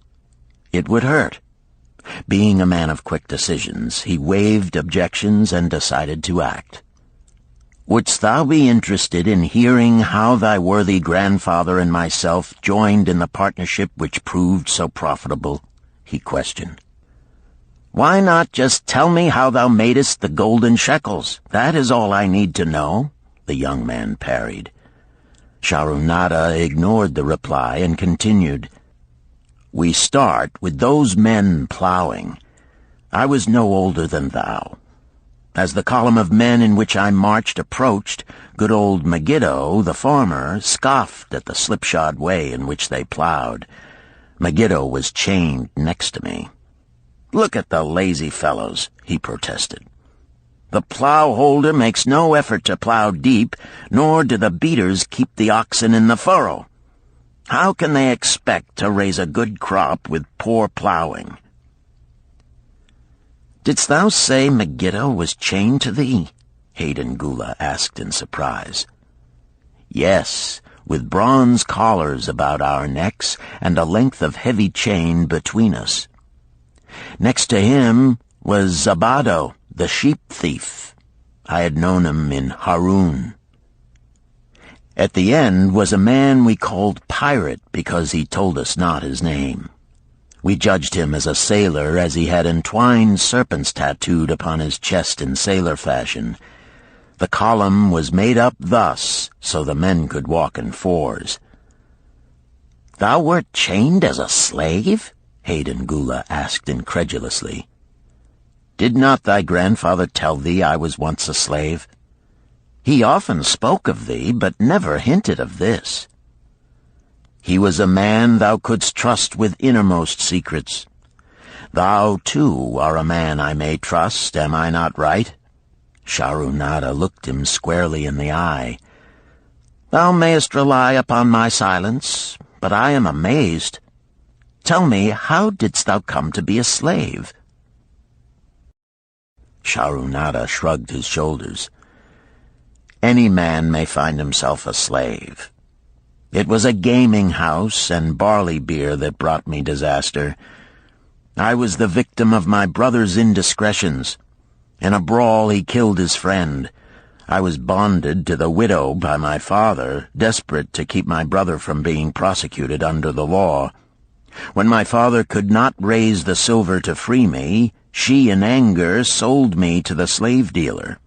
It would hurt. Being a man of quick decisions, he waived objections and decided to act. "Wouldst thou be interested in hearing how thy worthy grandfather and myself joined in the partnership which proved so profitable?" he questioned. "Why not just tell me how thou madest the golden shekels? That is all I need to know," the young man parried. Sharunada ignored the reply and continued, "We start with those men plowing. I was no older than thou. As the column of men in which I marched approached, good old Megiddo, the farmer, scoffed at the slipshod way in which they plowed. Megiddo was chained next to me. 'Look at the lazy fellows,' he protested. 'The plow holder makes no effort to plow deep, nor do the beaters keep the oxen in the furrow. How can they expect to raise a good crop with poor plowing?' "'Didst thou say Megiddo was chained to thee?' Hayden Gula asked in surprise. "'Yes, with bronze collars about our necks and a length of heavy chain between us. Next to him was Zabado, the sheep thief. I had known him in Harun. At the end was a man we called Pirate because he told us not his name. We judged him as a sailor as he had entwined serpents tattooed upon his chest in sailor fashion. The column was made up thus, so the men could walk in fours." "Thou wert chained as a slave?" Hayden Gula asked incredulously. "Did not thy grandfather tell thee I was once a slave? He often spoke of thee, but never hinted of this. He was a man thou couldst trust with innermost secrets. Thou, too, are a man I may trust, am I not right?" Sharunada looked him squarely in the eye. "Thou mayest rely upon my silence, but I am amazed. Tell me, how didst thou come to be a slave?" Sharunada shrugged his shoulders. "Any man may find himself a slave. It was a gaming house and barley beer that brought me disaster. I was the victim of my brother's indiscretions. In a brawl he killed his friend. I was bonded to the widow by my father, desperate to keep my brother from being prosecuted under the law. When my father could not raise the silver to free me, she in anger sold me to the slave dealer."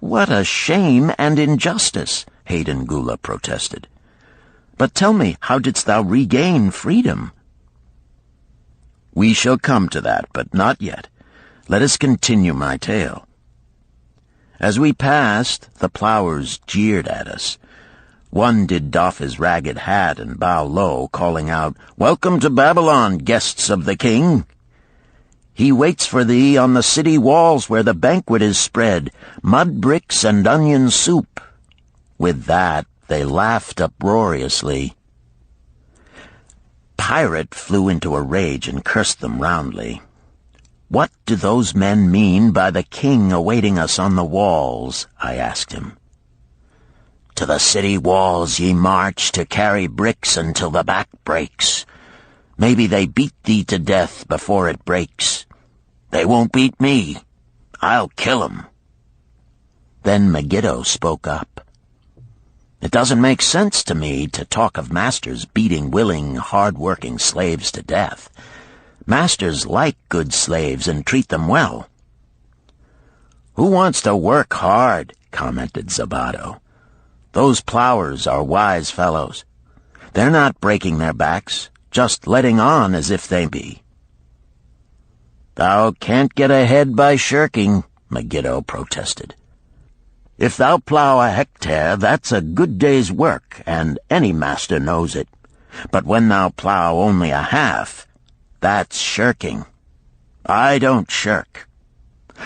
"What a shame and injustice," Hayden Gula protested. "But tell me, how didst thou regain freedom?" "We shall come to that, but not yet. Let us continue my tale. As we passed, the plowers jeered at us. One did doff his ragged hat and bow low, calling out, 'Welcome to Babylon, guests of the king! He waits for thee on the city walls where the banquet is spread, mud bricks and onion soup.' With that, they laughed uproariously. Pirate flew into a rage and cursed them roundly. 'What do those men mean by the king awaiting us on the walls?' I asked him. 'To the city walls ye march to carry bricks until the back breaks. Maybe they beat thee to death before it breaks. They won't beat me. I'll kill 'em.' Then Megiddo spoke up. 'It doesn't make sense to me to talk of masters beating willing, hard-working slaves to death. Masters like good slaves and treat them well." "Who wants to work hard?" commented Zabato. "Those plowers are wise fellows. They're not breaking their backs, just letting on as if they be." "Thou can't get ahead by shirking," Megiddo protested. "If thou plow a hectare, that's a good day's work, and any master knows it. But when thou plow only a half, that's shirking. I don't shirk.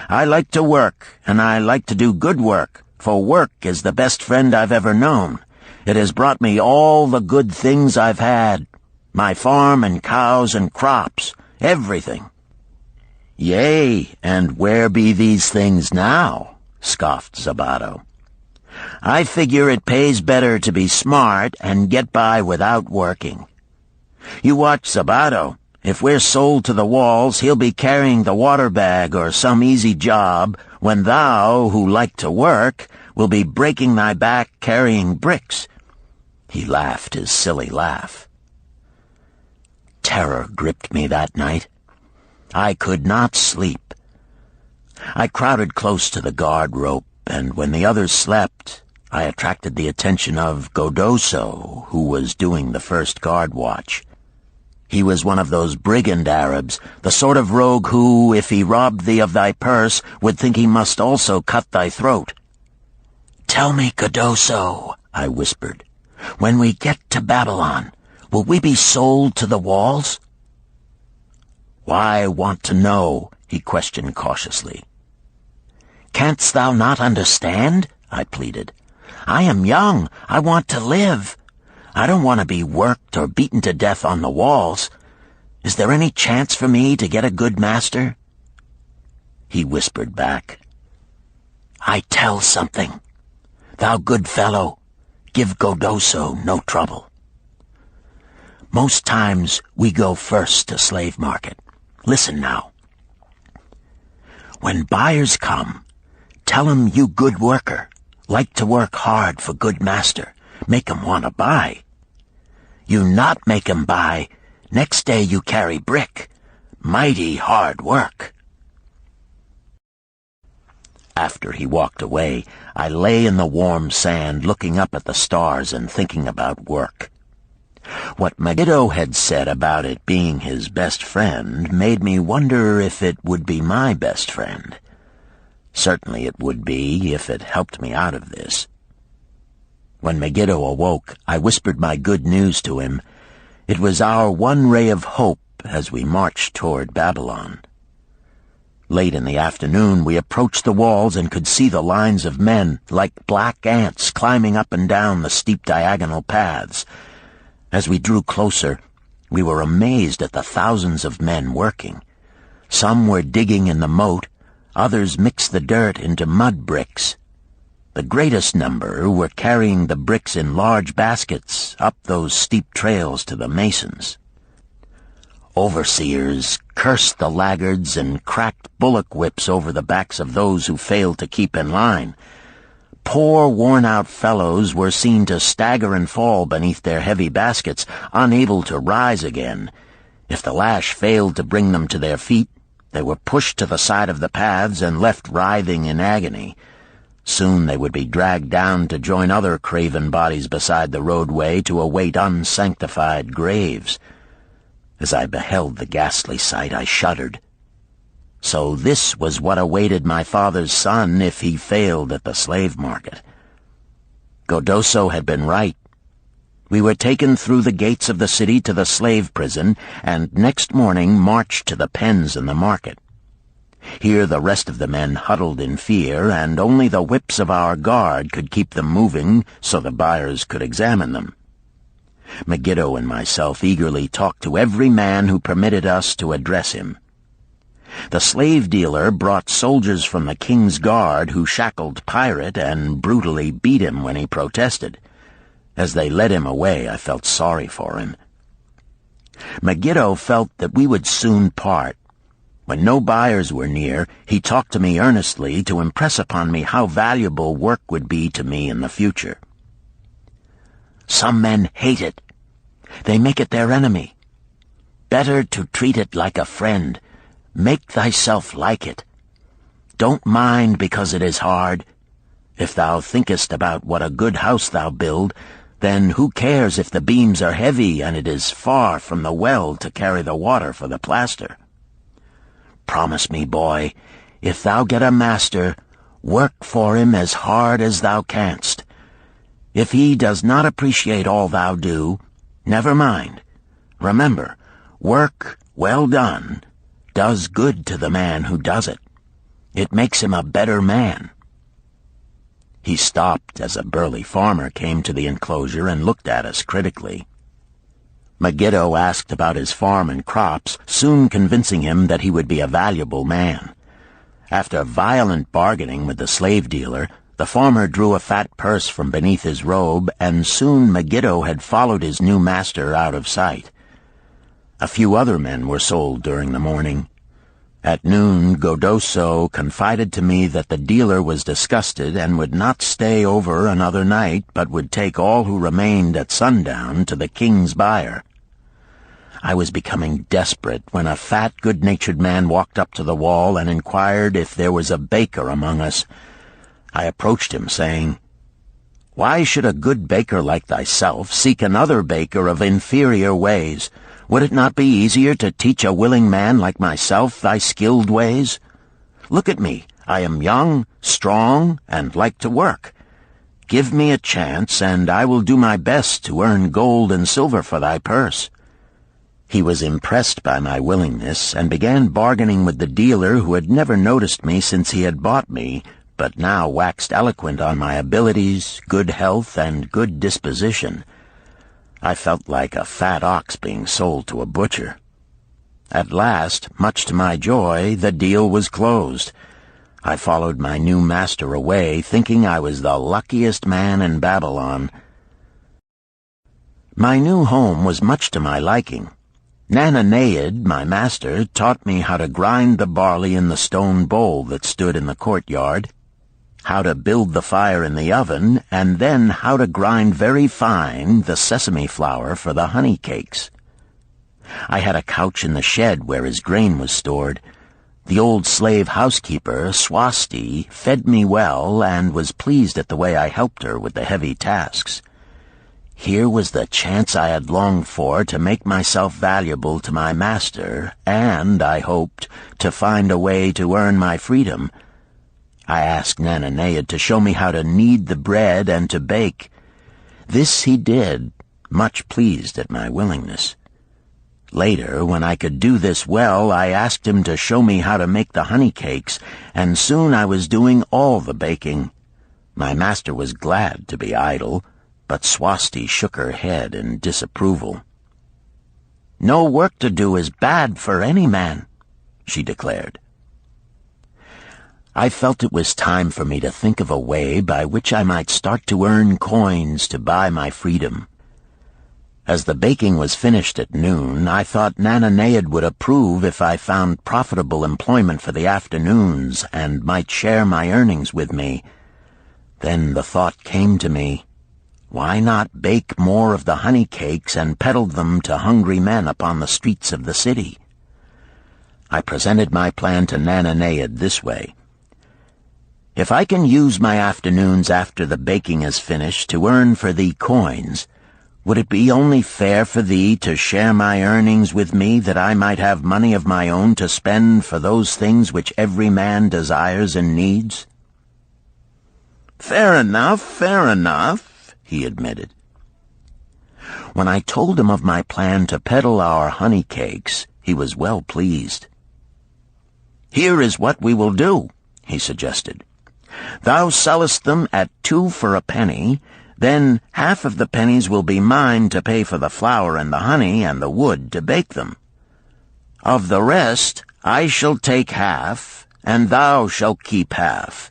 I like to work, and I like to do good work, for work is the best friend I've ever known. It has brought me all the good things I've had, my farm and cows and crops, everything." "Yea, and where be these things now?" scoffed Zabato. "I figure it pays better to be smart and get by without working. You watch Zabato. If we're sold to the walls, he'll be carrying the water bag or some easy job, when thou, who like to work, will be breaking thy back carrying bricks." He laughed his silly laugh. Terror gripped me that night. I could not sleep. I crowded close to the guard rope, and when the others slept, I attracted the attention of Godoso, who was doing the first guard watch. He was one of those brigand Arabs, the sort of rogue who, if he robbed thee of thy purse, would think he must also cut thy throat. "Tell me, Godoso," I whispered, "when we get to Babylon, will we be sold to the walls?" "Why want to know?" he questioned cautiously. "Canst thou not understand?" I pleaded. "I am young. I want to live. I don't want to be worked or beaten to death on the walls. Is there any chance for me to get a good master?" He whispered back, "I tell something. Thou good fellow, give Godoso no trouble. Most times we go first to slave market. Listen now. When buyers come, tell 'em you good worker, like to work hard for good master, make 'em want to buy. You not make 'em buy, next day you carry brick. Mighty hard work." After he walked away, I lay in the warm sand looking up at the stars and thinking about work. What Megiddo had said about it being his best friend made me wonder if it would be my best friend. Certainly it would be if it helped me out of this. When Megiddo awoke, I whispered my good news to him. It was our one ray of hope as we marched toward Babylon. Late in the afternoon, we approached the walls and could see the lines of men, like black ants, climbing up and down the steep diagonal paths. As we drew closer, we were amazed at the thousands of men working. Some were digging in the moat, others mixed the dirt into mud bricks. The greatest number were carrying the bricks in large baskets up those steep trails to the masons. Overseers cursed the laggards and cracked bullock whips over the backs of those who failed to keep in line. Poor, worn-out fellows were seen to stagger and fall beneath their heavy baskets, unable to rise again. If the lash failed to bring them to their feet, they were pushed to the side of the paths and left writhing in agony. Soon they would be dragged down to join other craven bodies beside the roadway to await unsanctified graves. As I beheld the ghastly sight, I shuddered. So this was what awaited my father's son if he failed at the slave market. Godoso had been right. We were taken through the gates of the city to the slave prison, and next morning marched to the pens in the market. Here the rest of the men huddled in fear, and only the whips of our guard could keep them moving so the buyers could examine them. Megiddo and myself eagerly talked to every man who permitted us to address him. The slave dealer brought soldiers from the king's guard who shackled Pirate and brutally beat him when he protested. As they led him away, I felt sorry for him. Megiddo felt that we would soon part. When no buyers were near, he talked to me earnestly to impress upon me how valuable work would be to me in the future. Some men hate it. They make it their enemy. better to treat it like a friend. Make thyself like it. Don't mind because it is hard. If thou thinkest about what a good house thou build, then who cares if the beams are heavy and it is far from the well to carry the water for the plaster? Promise me, boy, if thou get a master, work for him as hard as thou canst. If he does not appreciate all thou do, never mind. Remember, work well done does good to the man who does it. It makes him a better man. He stopped as a burly farmer came to the enclosure and looked at us critically. Megiddo asked about his farm and crops, soon convincing him that he would be a valuable man. After violent bargaining with the slave dealer, the farmer drew a fat purse from beneath his robe, and soon Megiddo had followed his new master out of sight. A few other men were sold during the morning. At noon, Godoso confided to me that the dealer was disgusted and would not stay over another night, but would take all who remained at sundown to the king's buyer. I was becoming desperate when a fat, good-natured man walked up to the wall and inquired if there was a baker among us. I approached him, saying, "Why should a good baker like thyself seek another baker of inferior ways? Would it not be easier to teach a willing man like myself thy skilled ways? Look at me. I am young, strong, and like to work. Give me a chance, and I will do my best to earn gold and silver for thy purse." He was impressed by my willingness, and began bargaining with the dealer, who had never noticed me since he had bought me, but now waxed eloquent on my abilities, good health, and good disposition. I felt like a fat ox being sold to a butcher. At last, much to my joy, the deal was closed. I followed my new master away, thinking I was the luckiest man in Babylon. My new home was much to my liking. Nananeid, my master, taught me how to grind the barley in the stone bowl that stood in the courtyard, how to build the fire in the oven, and then how to grind very fine the sesame flour for the honey cakes. I had a couch in the shed where his grain was stored. The old slave housekeeper, Swasti, fed me well and was pleased at the way I helped her with the heavy tasks. Here was the chance I had longed for to make myself valuable to my master, and, I hoped, to find a way to earn my freedom. I asked Nananeid to show me how to knead the bread and to bake. This he did, much pleased at my willingness. Later, when I could do this well, I asked him to show me how to make the honey cakes, and soon I was doing all the baking. My master was glad to be idle, but Swasti shook her head in disapproval. "No work to do is bad for any man," she declared. I felt it was time for me to think of a way by which I might start to earn coins to buy my freedom. As the baking was finished at noon, I thought Nananeid would approve if I found profitable employment for the afternoons and might share my earnings with me. Then the thought came to me, why not bake more of the honey cakes and peddle them to hungry men upon the streets of the city? I presented my plan to Nananeid this way. If I can use my afternoons after the baking is finished to earn for thee coins, would it be only fair for thee to share my earnings with me, that I might have money of my own to spend for those things which every man desires and needs?" Fair enough, he admitted. When I told him of my plan to peddle our honey cakes, he was well pleased. "Here is what we will do," he suggested. "Thou sellest them at 2 for a penny, then half of the pennies will be mine to pay for the flour and the honey and the wood to bake them. Of the rest I shall take half, and thou shalt keep half."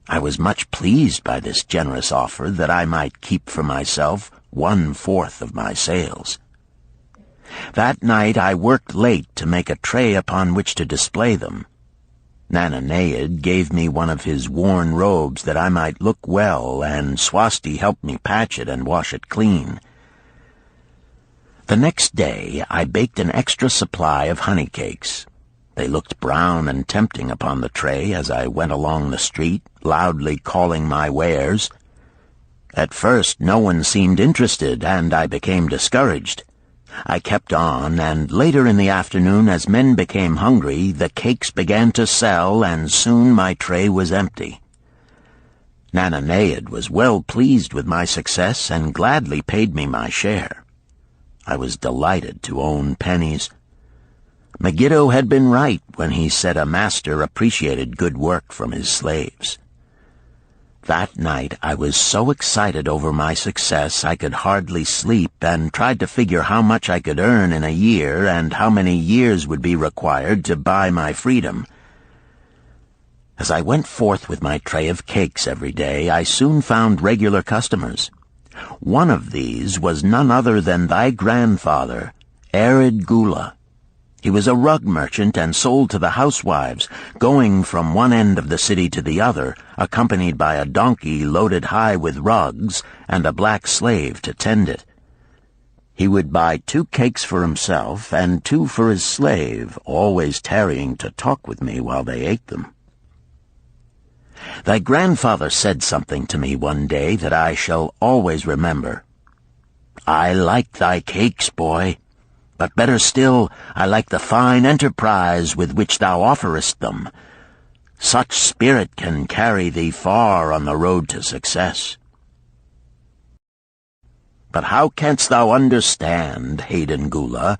I was much pleased by this generous offer that I might keep for myself 1/4 of my sales. That night I worked late to make a tray upon which to display them. Nananeid gave me one of his worn robes that I might look well, and Swasti helped me patch it and wash it clean. The next day I baked an extra supply of honey cakes. They looked brown and tempting upon the tray as I went along the street, loudly calling my wares. At first no one seemed interested, and I became discouraged. I kept on, and later in the afternoon, as men became hungry, the cakes began to sell, and soon my tray was empty. Nananeid was well pleased with my success and gladly paid me my share. I was delighted to own pennies. Megiddo had been right when he said a master appreciated good work from his slaves. That night I was so excited over my success I could hardly sleep, and tried to figure how much I could earn in a year and how many years would be required to buy my freedom. As I went forth with my tray of cakes every day, I soon found regular customers. One of these was none other than thy grandfather, Arid Gula. He was a rug merchant and sold to the housewives, going from one end of the city to the other, accompanied by a donkey loaded high with rugs and a black slave to tend it. He would buy 2 cakes for himself and 2 for his slave, always tarrying to talk with me while they ate them. Thy grandfather said something to me one day that I shall always remember. "I like thy cakes, boy. But better still, I like the fine enterprise with which thou offerest them. Such spirit can carry thee far on the road to success." But how canst thou understand, Hayden Gula,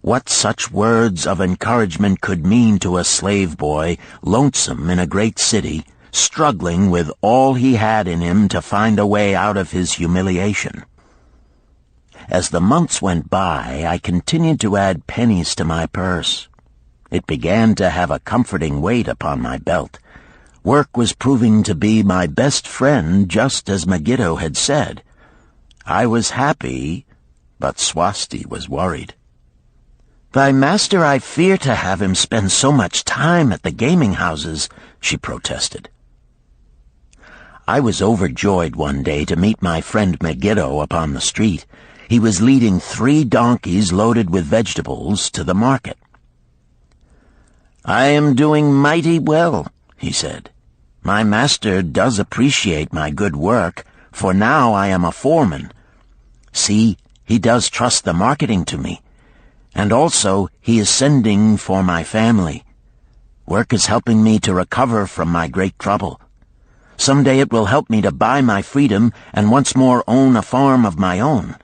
what such words of encouragement could mean to a slave boy, lonesome in a great city, struggling with all he had in him to find a way out of his humiliation? As the months went by, I continued to add pennies to my purse. It began to have a comforting weight upon my belt. Work was proving to be my best friend, just as Megiddo had said. I was happy, but Swasti was worried. "Thy master, I fear to have him spend so much time at the gaming houses," she protested. I was overjoyed one day to meet my friend Megiddo upon the street. He was leading 3 donkeys loaded with vegetables to the market. "I am doing mighty well," he said. "My master does appreciate my good work, for now I am a foreman. See, he does trust the marketing to me. And also he is sending for my family. Work is helping me to recover from my great trouble. Someday it will help me to buy my freedom and once more own a farm of my own."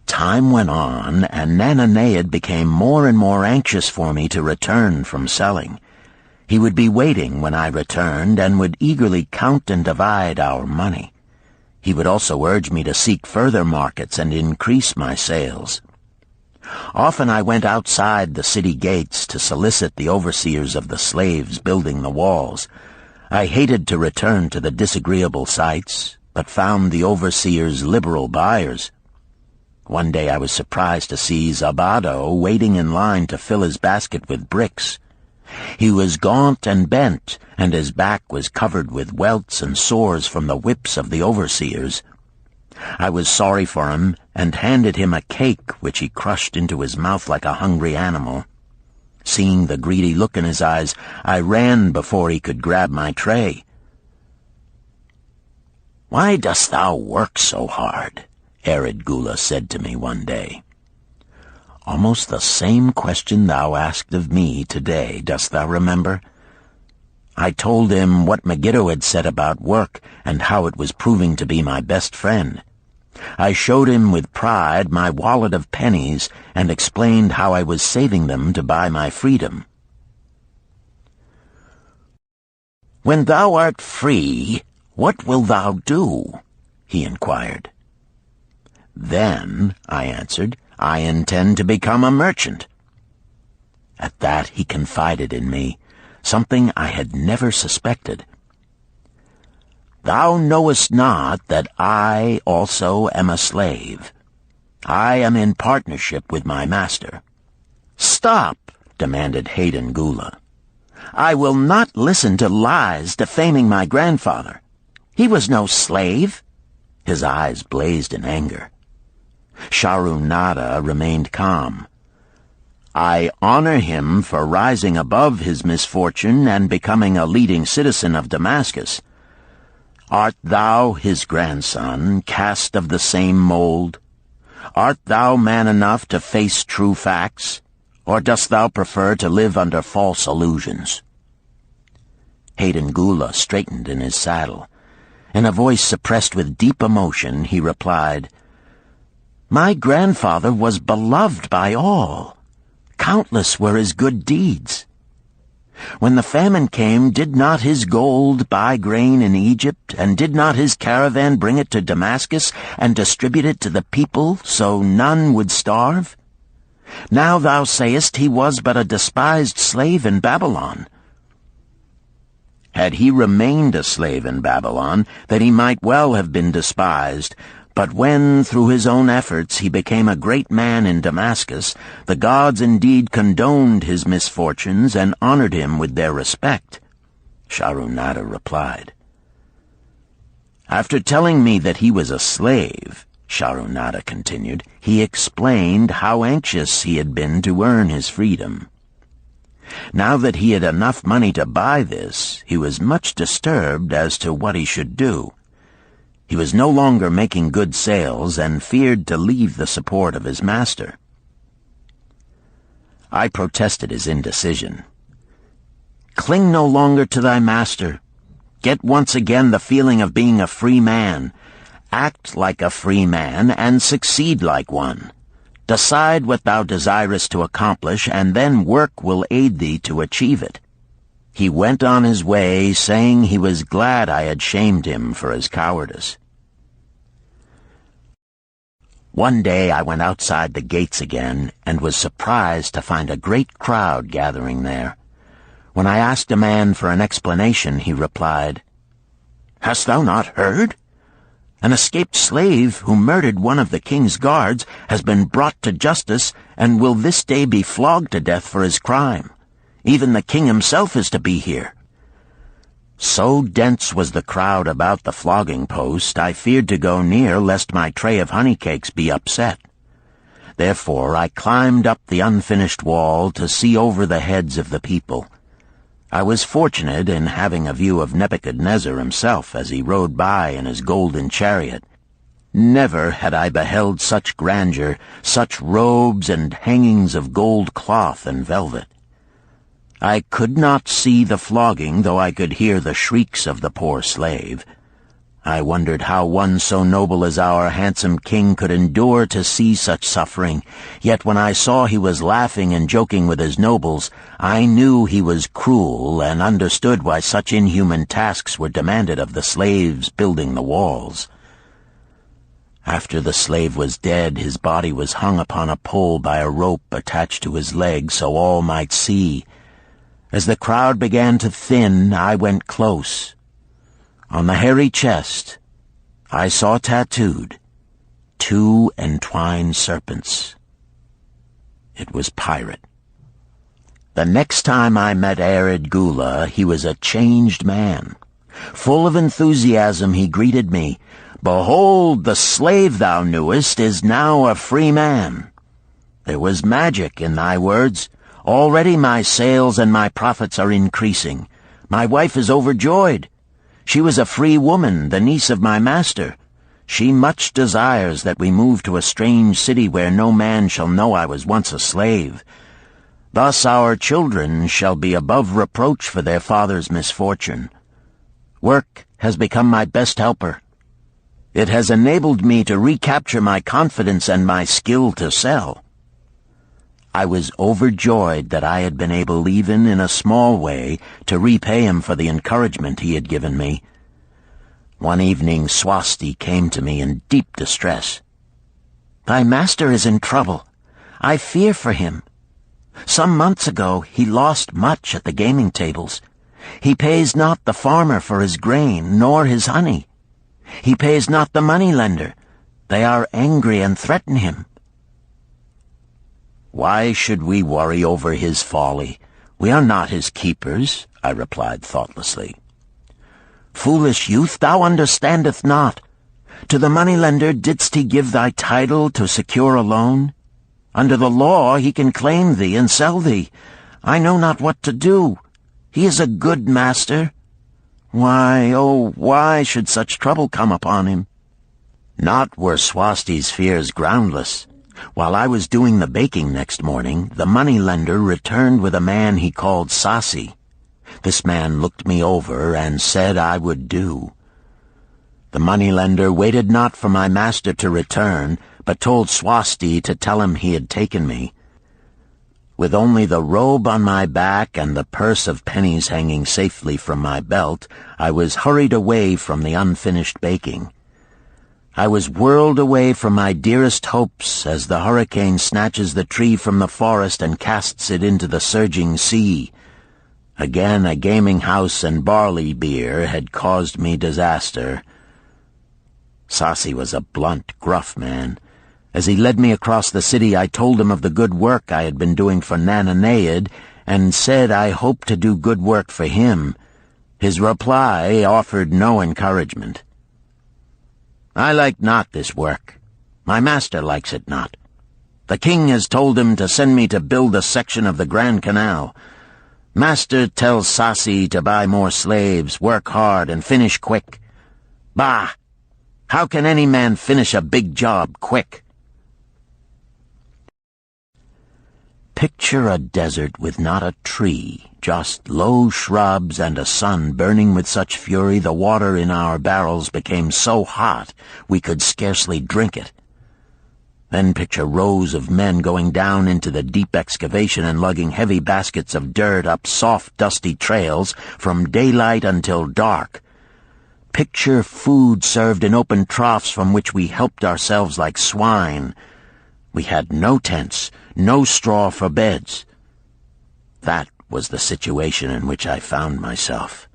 Time went on, and Nananeid became more and more anxious for me to return from selling. He would be waiting when I returned, and would eagerly count and divide our money. He would also urge me to seek further markets and increase my sales. Often I went outside the city gates to solicit the overseers of the slaves building the walls. I hated to return to the disagreeable sights, but found the overseers liberal buyers. One day I was surprised to see Zabado waiting in line to fill his basket with bricks. He was gaunt and bent, and his back was covered with welts and sores from the whips of the overseers. I was sorry for him, and handed him a cake which he crushed into his mouth like a hungry animal. Seeing the greedy look in his eyes, I ran before he could grab my tray. "Why dost thou work so hard?" Arid Gula said to me one day. "Almost the same question thou asked of me today, dost thou remember?" I told him what Megiddo had said about work and how it was proving to be my best friend. I showed him with pride my wallet of pennies and explained how I was saving them to buy my freedom. "When thou art free, what wilt thou do?" he inquired. "Then," I answered, "I intend to become a merchant." At that he confided in me, something I had never suspected. "Thou knowest not that I also am a slave. I am in partnership with my master." "Stop," demanded Hayden Gula. "I will not listen to lies defaming my grandfather. He was no slave." His eyes blazed in anger. Sharunada remained calm. "I honor him for rising above his misfortune and becoming a leading citizen of Damascus. Art thou, his grandson, cast of the same mold? Art thou man enough to face true facts, or dost thou prefer to live under false illusions?" Hayden Gula straightened in his saddle. In a voice suppressed with deep emotion, he replied, "My grandfather was beloved by all. Countless were his good deeds. When the famine came, did not his gold buy grain in Egypt, and did not his caravan bring it to Damascus and distribute it to the people so none would starve? Now thou sayest he was but a despised slave in Babylon. Had he remained a slave in Babylon, that he might well have been despised, but when, through his own efforts, he became a great man in Damascus, the gods indeed condoned his misfortunes and honored him with their respect," Sharunada replied. "After telling me that he was a slave," Sharunada continued, "he explained how anxious he had been to earn his freedom. Now that he had enough money to buy this, he was much disturbed as to what he should do. He was no longer making good sales and feared to leave the support of his master." I protested his indecision. "Cling no longer to thy master. Get once again the feeling of being a free man. Act like a free man and succeed like one. Decide what thou desirest to accomplish, and then work will aid thee to achieve it." He went on his way, saying he was glad I had shamed him for his cowardice. One day I went outside the gates again, and was surprised to find a great crowd gathering there. When I asked a man for an explanation, he replied, "Hast thou not heard? An escaped slave who murdered one of the king's guards has been brought to justice and will this day be flogged to death for his crime. Even the king himself is to be here." So dense was the crowd about the flogging post, I feared to go near lest my tray of honey cakes be upset. Therefore I climbed up the unfinished wall to see over the heads of the people. I was fortunate in having a view of Nebuchadnezzar himself as he rode by in his golden chariot. Never had I beheld such grandeur, such robes and hangings of gold cloth and velvet. I could not see the flogging, though I could hear the shrieks of the poor slave. I wondered how one so noble as our handsome king could endure to see such suffering, yet when I saw he was laughing and joking with his nobles, I knew he was cruel and understood why such inhuman tasks were demanded of the slaves building the walls. After the slave was dead, his body was hung upon a pole by a rope attached to his leg so all might see. As the crowd began to thin, I went close. On the hairy chest, I saw tattooed 2 entwined serpents. It was Pirate. The next time I met Arid Gula, he was a changed man. Full of enthusiasm, he greeted me. "Behold, the slave thou knewest is now a free man. There was magic in thy words. Already my sales and my profits are increasing. My wife is overjoyed. She was a free woman, the niece of my master. She much desires that we move to a strange city where no man shall know I was once a slave. Thus our children shall be above reproach for their father's misfortune. Work has become my best helper. It has enabled me to recapture my confidence and my skill to sell." I was overjoyed that I had been able, even in a small way, to repay him for the encouragement he had given me. One evening Swasti came to me in deep distress. "Thy master is in trouble. I fear for him. Some months ago he lost much at the gaming tables. He pays not the farmer for his grain, nor his honey. He pays not the money-lender. They are angry and threaten him." "Why should we worry over his folly? We are not his keepers," I replied thoughtlessly. "Foolish youth, thou understandest not. To the moneylender didst he give thy title to secure a loan? Under the law he can claim thee and sell thee. I know not what to do. He is a good master. Why, oh, why should such trouble come upon him? Not were Swasti's fears groundless. While I was doing the baking next morning, the moneylender returned with a man he called Sasi. This man looked me over and said I would do. The moneylender waited not for my master to return, but told Swasti to tell him he had taken me. With only the robe on my back and the purse of pennies hanging safely from my belt, I was hurried away from the unfinished baking. I was whirled away from my dearest hopes as the hurricane snatches the tree from the forest and casts it into the surging sea. Again a gaming house and barley beer had caused me disaster. Sasi was a blunt, gruff man. As he led me across the city, I told him of the good work I had been doing for Nananeid, and said I hoped to do good work for him. His reply offered no encouragement. I like not this work. My master likes it not. The king has told him to send me to build a section of the Grand Canal. Master tells Sasi to buy more slaves, work hard, and finish quick. Bah! How can any man finish a big job quick? Picture a desert with not a tree, just low shrubs and a sun burning with such fury the water in our barrels became so hot we could scarcely drink it. Then picture rows of men going down into the deep excavation and lugging heavy baskets of dirt up soft, dusty trails from daylight until dark. Picture food served in open troughs from which we helped ourselves like swine. We had no tents, no straw for beds. That was the situation in which I found myself.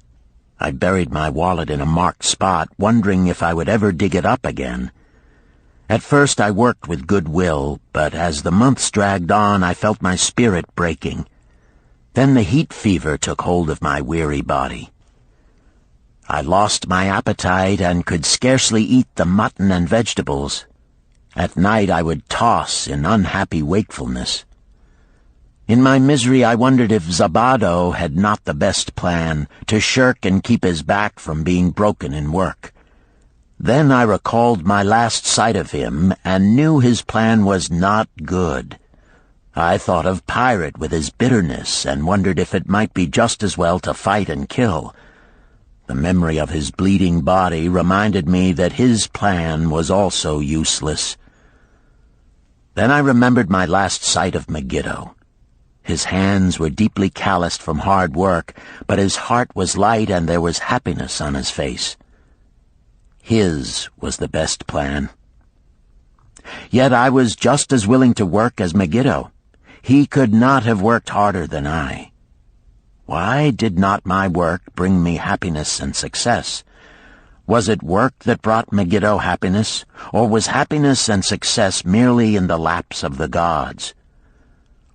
I buried my wallet in a marked spot, wondering if I would ever dig it up again. At first I worked with good will, but as the months dragged on I felt my spirit breaking. Then the heat fever took hold of my weary body. I lost my appetite and could scarcely eat the mutton and vegetables. At night I would toss in unhappy wakefulness. In my misery I wondered if Zabado had not the best plan, to shirk and keep his back from being broken in work. Then I recalled my last sight of him and knew his plan was not good. I thought of Pirate with his bitterness and wondered if it might be just as well to fight and kill. The memory of his bleeding body reminded me that his plan was also useless. Then I remembered my last sight of Megiddo. His hands were deeply calloused from hard work, but his heart was light and there was happiness on his face. His was the best plan. Yet I was just as willing to work as Megiddo. He could not have worked harder than I. Why did not my work bring me happiness and success? Was it work that brought Megiddo happiness, or was happiness and success merely in the laps of the gods?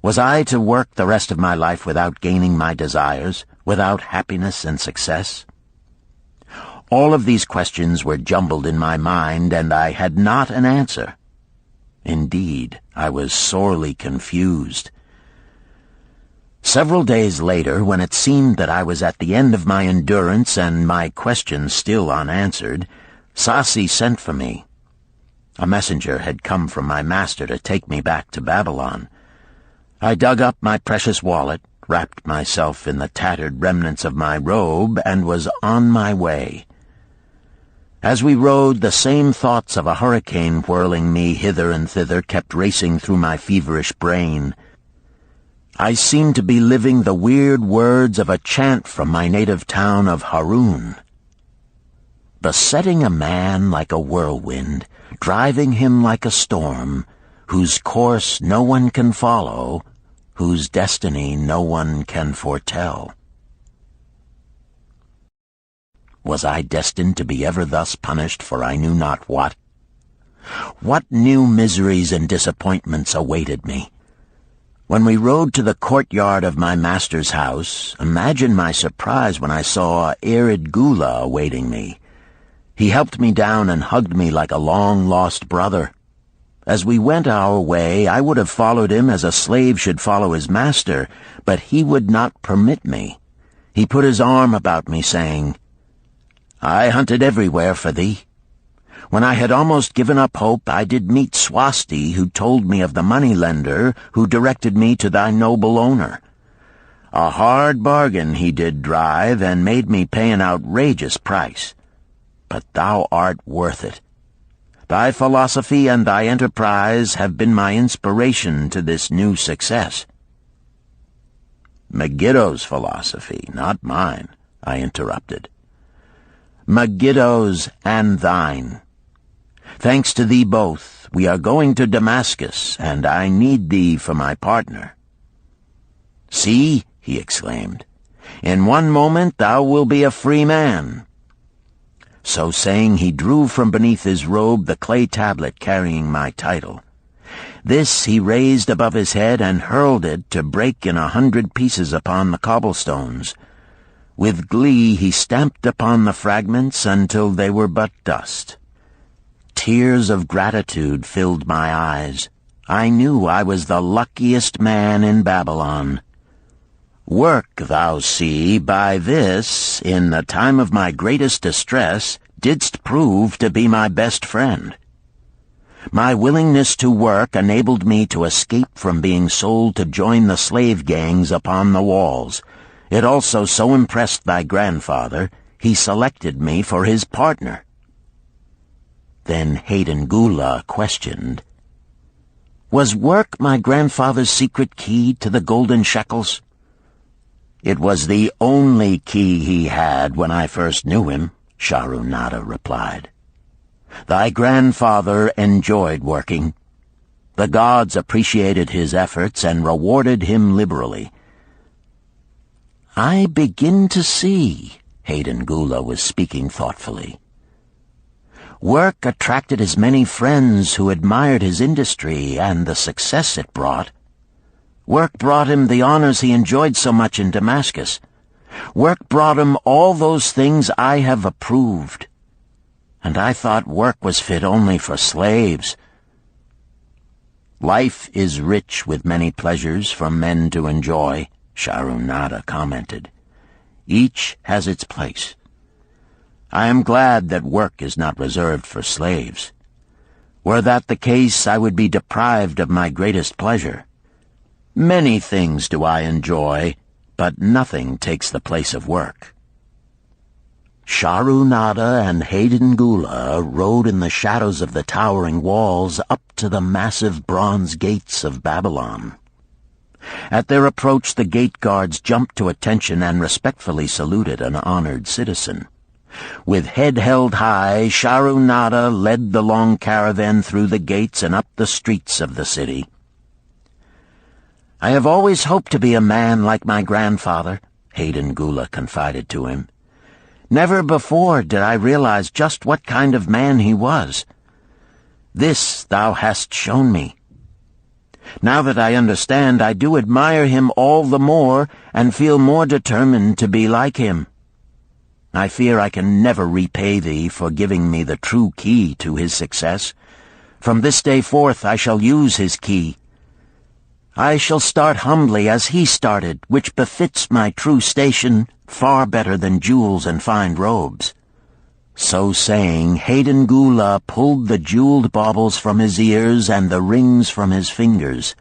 Was I to work the rest of my life without gaining my desires, without happiness and success? All of these questions were jumbled in my mind, and I had not an answer. Indeed, I was sorely confused. Several days later, when it seemed that I was at the end of my endurance and my questions still unanswered, Sasi sent for me. A messenger had come from my master to take me back to Babylon. I dug up my precious wallet, wrapped myself in the tattered remnants of my robe, and was on my way. As we rode, the same thoughts of a hurricane whirling me hither and thither kept racing through my feverish brain. I seemed to be living the weird words of a chant from my native town of Harun. Besetting a man like a whirlwind, driving him like a storm, whose course no one can follow, whose destiny no one can foretell. Was I destined to be ever thus punished for I knew not what? What new miseries and disappointments awaited me? When we rode to the courtyard of my master's house, imagine my surprise when I saw Irid Gula awaiting me. He helped me down and hugged me like a long-lost brother. As we went our way, I would have followed him as a slave should follow his master, but he would not permit me. He put his arm about me, saying, "I hunted everywhere for thee. When I had almost given up hope, I did meet Swasti, who told me of the money-lender who directed me to thy noble owner. A hard bargain he did drive, and made me pay an outrageous price. But thou art worth it. Thy philosophy and thy enterprise have been my inspiration to this new success." "Megiddo's philosophy, not mine," I interrupted. "Megiddo's and thine. Thanks to thee both, we are going to Damascus, and I need thee for my partner." "See," he exclaimed, "in one moment thou wilt be a free man." So saying, he drew from beneath his robe the clay tablet carrying my title. This he raised above his head and hurled it to break in 100 pieces upon the cobblestones. With glee he stamped upon the fragments until they were but dust. Tears of gratitude filled my eyes. I knew I was the luckiest man in Babylon. Work, thou see, by this, in the time of my greatest distress, didst prove to be my best friend. My willingness to work enabled me to escape from being sold to join the slave gangs upon the walls. It also so impressed thy grandfather, he selected me for his partner. Then Hayden Gula questioned, "Was work my grandfather's secret key to the golden shekels?" "It was the only key he had when I first knew him," Sharunada replied. "Thy grandfather enjoyed working. The gods appreciated his efforts and rewarded him liberally." "I begin to see," Hayden Gula was speaking thoughtfully. "Work attracted as many friends who admired his industry and the success it brought. Work brought him the honors he enjoyed so much in Damascus. Work brought him all those things I have approved. And I thought work was fit only for slaves." "Life is rich with many pleasures for men to enjoy," Sharunada commented. "Each has its place. I am glad that work is not reserved for slaves. Were that the case, I would be deprived of my greatest pleasure. Many things do I enjoy, but nothing takes the place of work." Sharunada and Hayden Gula rode in the shadows of the towering walls up to the massive bronze gates of Babylon. At their approach, the gate guards jumped to attention and respectfully saluted an honored citizen. With head held high, Sharunada led the long caravan through the gates and up the streets of the city. "I have always hoped to be a man like my grandfather," Hayden Gula confided to him. "Never before did I realize just what kind of man he was. This thou hast shown me. Now that I understand, I do admire him all the more and feel more determined to be like him. I fear I can never repay thee for giving me the true key to his success. From this day forth I shall use his key. I shall start humbly as he started, which befits my true station far better than jewels and fine robes." So saying, Hayden Gula pulled the jeweled baubles from his ears and the rings from his fingers.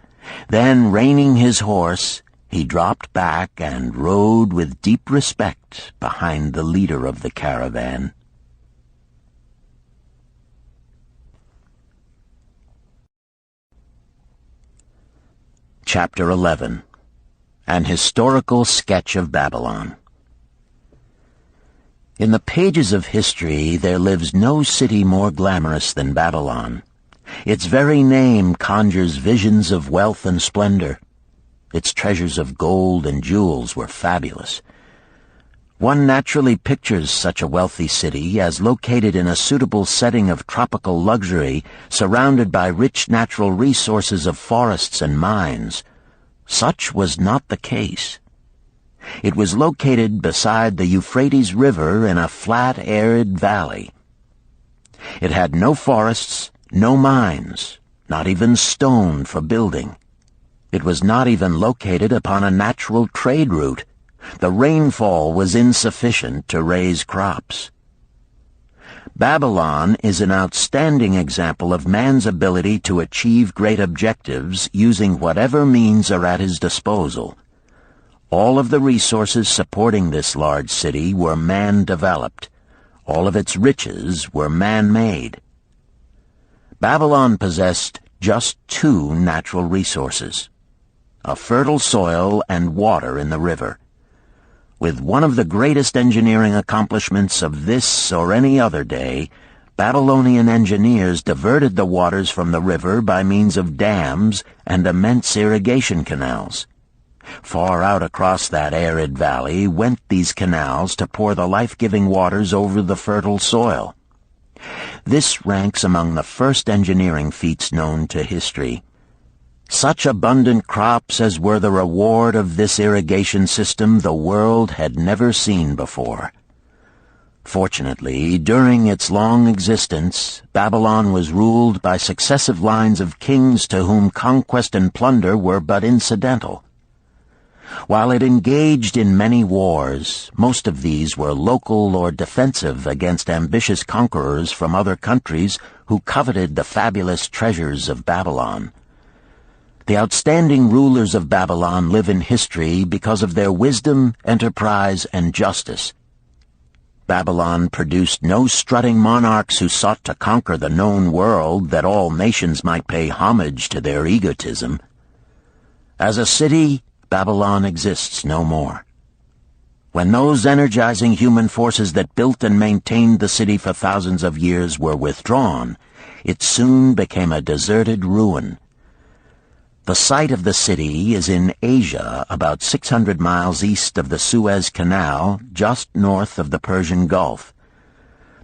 Then, reining his horse, he dropped back and rode with deep respect behind the leader of the caravan. Chapter 11. An Historical Sketch of Babylon. In the pages of history there lives no city more glamorous than Babylon. Its very name conjures visions of wealth and splendor. Its treasures of gold and jewels were fabulous. One naturally pictures such a wealthy city as located in a suitable setting of tropical luxury, surrounded by rich natural resources of forests and mines. Such was not the case. It was located beside the Euphrates River in a flat, arid valley. It had no forests, no mines, not even stone for building. It was not even located upon a natural trade route. The rainfall was insufficient to raise crops. Babylon is an outstanding example of man's ability to achieve great objectives using whatever means are at his disposal. All of the resources supporting this large city were man-developed. All of its riches were man-made. Babylon possessed just two natural resources: a fertile soil and water in the river. With one of the greatest engineering accomplishments of this or any other day, Babylonian engineers diverted the waters from the river by means of dams and immense irrigation canals. Far out across that arid valley went these canals to pour the life-giving waters over the fertile soil. This ranks among the first engineering feats known to history. Such abundant crops as were the reward of this irrigation system the world had never seen before. Fortunately, during its long existence, Babylon was ruled by successive lines of kings to whom conquest and plunder were but incidental. While it engaged in many wars, most of these were local or defensive against ambitious conquerors from other countries who coveted the fabulous treasures of Babylon. The outstanding rulers of Babylon live in history because of their wisdom, enterprise, and justice. Babylon produced no strutting monarchs who sought to conquer the known world that all nations might pay homage to their egotism. As a city, Babylon exists no more. When those energizing human forces that built and maintained the city for thousands of years were withdrawn, it soon became a deserted ruin. The site of the city is in Asia, about 600 miles east of the Suez Canal, just north of the Persian Gulf.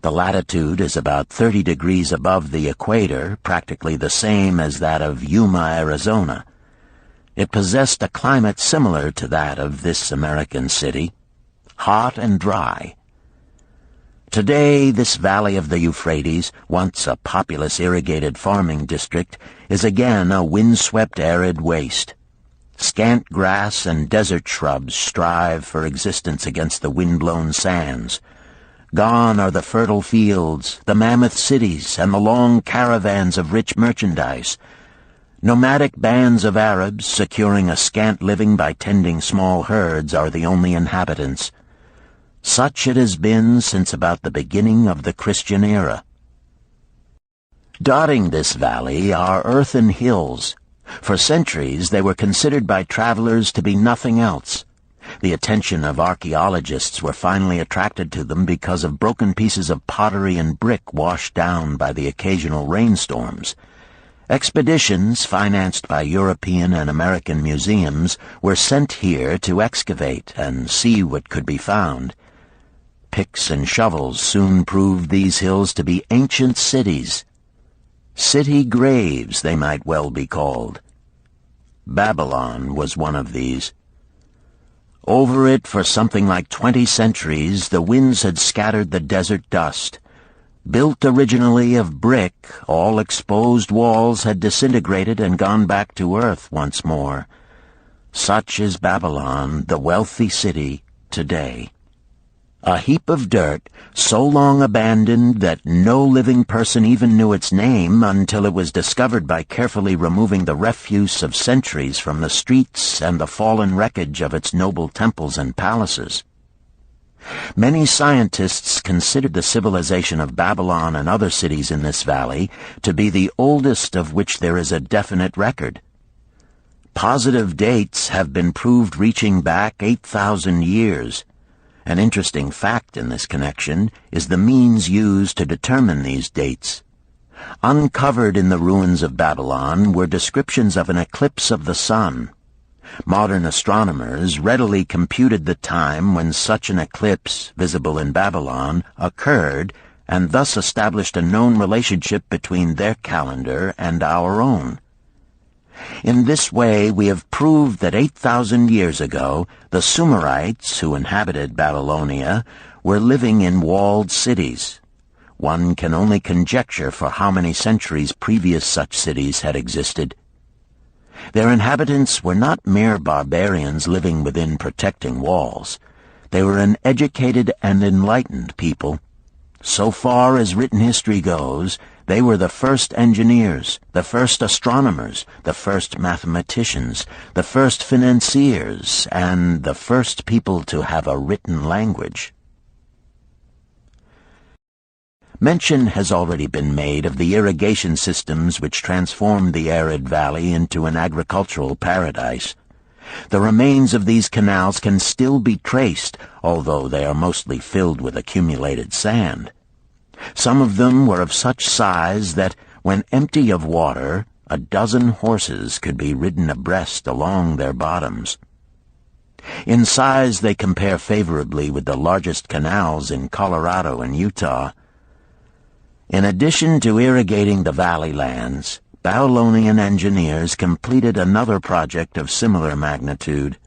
The latitude is about 30 degrees above the equator, practically the same as that of Yuma, Arizona. It possessed a climate similar to that of this American city, hot and dry. Today, this valley of the Euphrates, once a populous irrigated farming district, is again a windswept arid waste. Scant grass and desert shrubs strive for existence against the wind-blown sands. Gone are the fertile fields, the mammoth cities, and the long caravans of rich merchandise. Nomadic bands of Arabs, securing a scant living by tending small herds, are the only inhabitants. Such it has been since about the beginning of the Christian era. Dotting this valley are earthen hills. For centuries they were considered by travelers to be nothing else. The attention of archaeologists were finally attracted to them because of broken pieces of pottery and brick washed down by the occasional rainstorms. Expeditions, financed by European and American museums, were sent here to excavate and see what could be found. Picks and shovels soon proved these hills to be ancient cities. City graves, they might well be called. Babylon was one of these. Over it for something like 20 centuries, the winds had scattered the desert dust. Built originally of brick, all exposed walls had disintegrated and gone back to earth once more. Such is Babylon, the wealthy city, today. A heap of dirt, so long abandoned that no living person even knew its name until it was discovered by carefully removing the refuse of centuries from the streets and the fallen wreckage of its noble temples and palaces. Many scientists considered the civilization of Babylon and other cities in this valley to be the oldest of which there is a definite record. Positive dates have been proved reaching back 8,000 years. An interesting fact in this connection is the means used to determine these dates. Uncovered in the ruins of Babylon were descriptions of an eclipse of the sun. Modern astronomers readily computed the time when such an eclipse, visible in Babylon, occurred, and thus established a known relationship between their calendar and our own. In this way, we have proved that 8,000 years ago, the Sumerites, who inhabited Babylonia, were living in walled cities. one can only conjecture for how many centuries previous such cities had existed. Their inhabitants were not mere barbarians living within protecting walls. They were an educated and enlightened people. So far as written history goes, they were the first engineers, the first astronomers, the first mathematicians, the first financiers, and the first people to have a written language. Mention has already been made of the irrigation systems which transformed the arid valley into an agricultural paradise. The remains of these canals can still be traced, although they are mostly filled with accumulated sand. Some of them were of such size that, when empty of water, a dozen horses could be ridden abreast along their bottoms. In size they compare favorably with the largest canals in Colorado and Utah. In addition to irrigating the valley lands, Babylonian engineers completed another project of similar magnitude.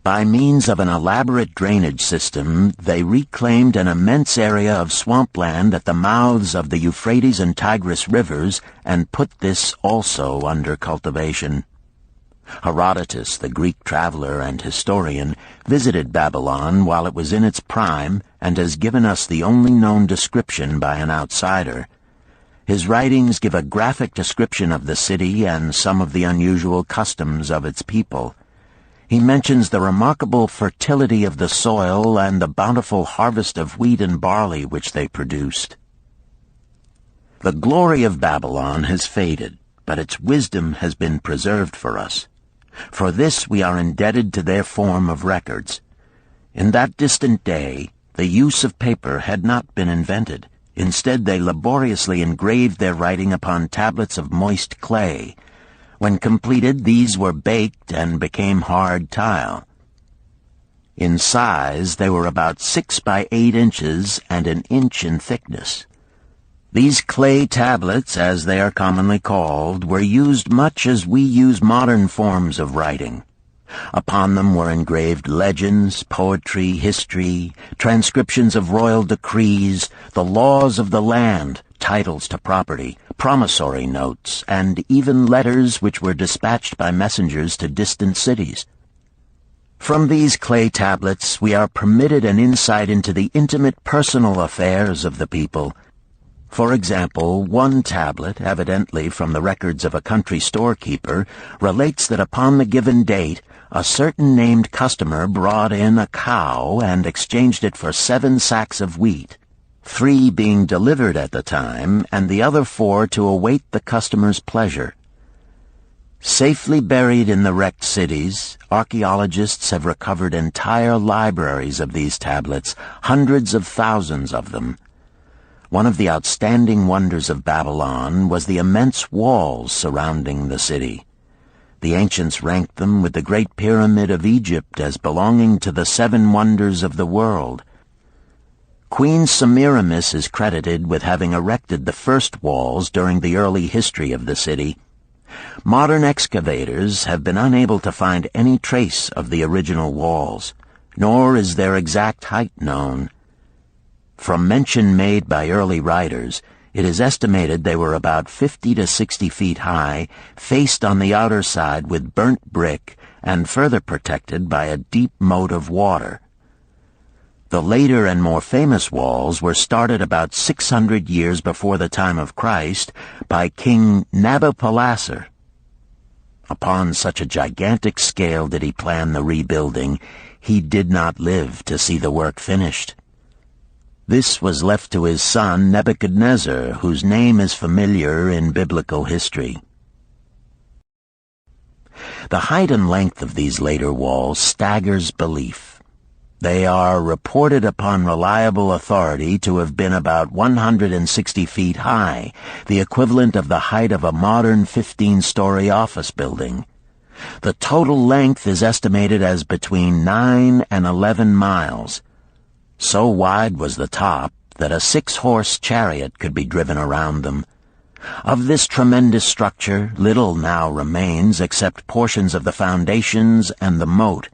By means of an elaborate drainage system, they reclaimed an immense area of swampland at the mouths of the Euphrates and Tigris rivers and put this also under cultivation. Herodotus, the Greek traveler and historian, visited Babylon while it was in its prime and has given us the only known description by an outsider. His writings give a graphic description of the city and some of the unusual customs of its people. He mentions the remarkable fertility of the soil and the bountiful harvest of wheat and barley which they produced. The glory of Babylon has faded, but its wisdom has been preserved for us. For this we are indebted to their form of records. In that distant day, the use of paper had not been invented. Instead, they laboriously engraved their writing upon tablets of moist clay. When completed, these were baked and became hard tile. In size, they were about 6 by 8 inches and an inch in thickness. These clay tablets, as they are commonly called, were used much as we use modern forms of writing. Upon them were engraved legends, poetry, history, transcriptions of royal decrees, the laws of the land, titles to property, promissory notes, and even letters which were dispatched by messengers to distant cities. From these clay tablets we are permitted an insight into the intimate personal affairs of the people. For example, one tablet, evidently from the records of a country storekeeper, relates that upon the given date, a certain named customer brought in a cow and exchanged it for 7 sacks of wheat, 3 being delivered at the time, and the other 4 to await the customer's pleasure. Safely buried in the wrecked cities, archaeologists have recovered entire libraries of these tablets, hundreds of thousands of them. One of the outstanding wonders of Babylon was the immense walls surrounding the city. The ancients ranked them with the Great Pyramid of Egypt as belonging to the 7 wonders of the world. Queen Semiramis is credited with having erected the first walls during the early history of the city. Modern excavators have been unable to find any trace of the original walls, nor is their exact height known. From mention made by early writers, it is estimated they were about 50 to 60 feet high, faced on the outer side with burnt brick, and further protected by a deep moat of water. The later and more famous walls were started about 600 years before the time of Christ by King Nabopolassar. Upon such a gigantic scale did he plan the rebuilding, he did not live to see the work finished. This was left to his son Nebuchadnezzar, whose name is familiar in biblical history. The height and length of these later walls staggers belief. They are reported upon reliable authority to have been about 160 feet high, the equivalent of the height of a modern 15-story office building. The total length is estimated as between 9 and 11 miles. So wide was the top that a 6-horse chariot could be driven around them. Of this tremendous structure, little now remains except portions of the foundations and the moat.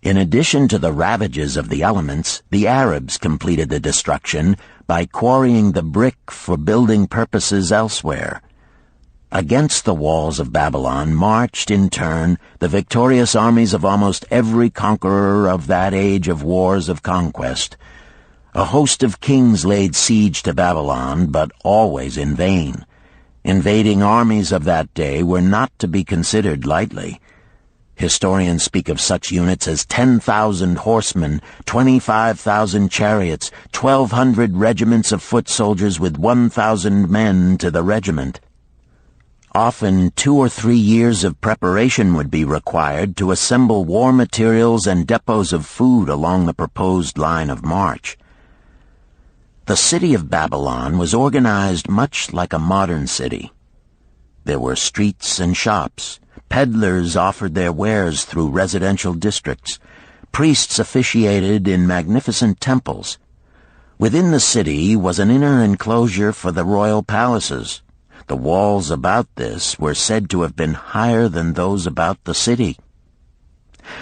In addition to the ravages of the elements, the Arabs completed the destruction by quarrying the brick for building purposes elsewhere. Against the walls of Babylon marched, in turn, the victorious armies of almost every conqueror of that age of wars of conquest. A host of kings laid siege to Babylon, but always in vain. Invading armies of that day were not to be considered lightly. Historians speak of such units as 10,000 horsemen, 25,000 chariots, 1,200 regiments of foot soldiers with 1,000 men to the regiment. Often 2 or 3 years of preparation would be required to assemble war materials and depots of food along the proposed line of march. The city of Babylon was organized much like a modern city. There were streets and shops. Peddlers offered their wares through residential districts. Priests officiated in magnificent temples. Within the city was an inner enclosure for the royal palaces. The walls about this were said to have been higher than those about the city.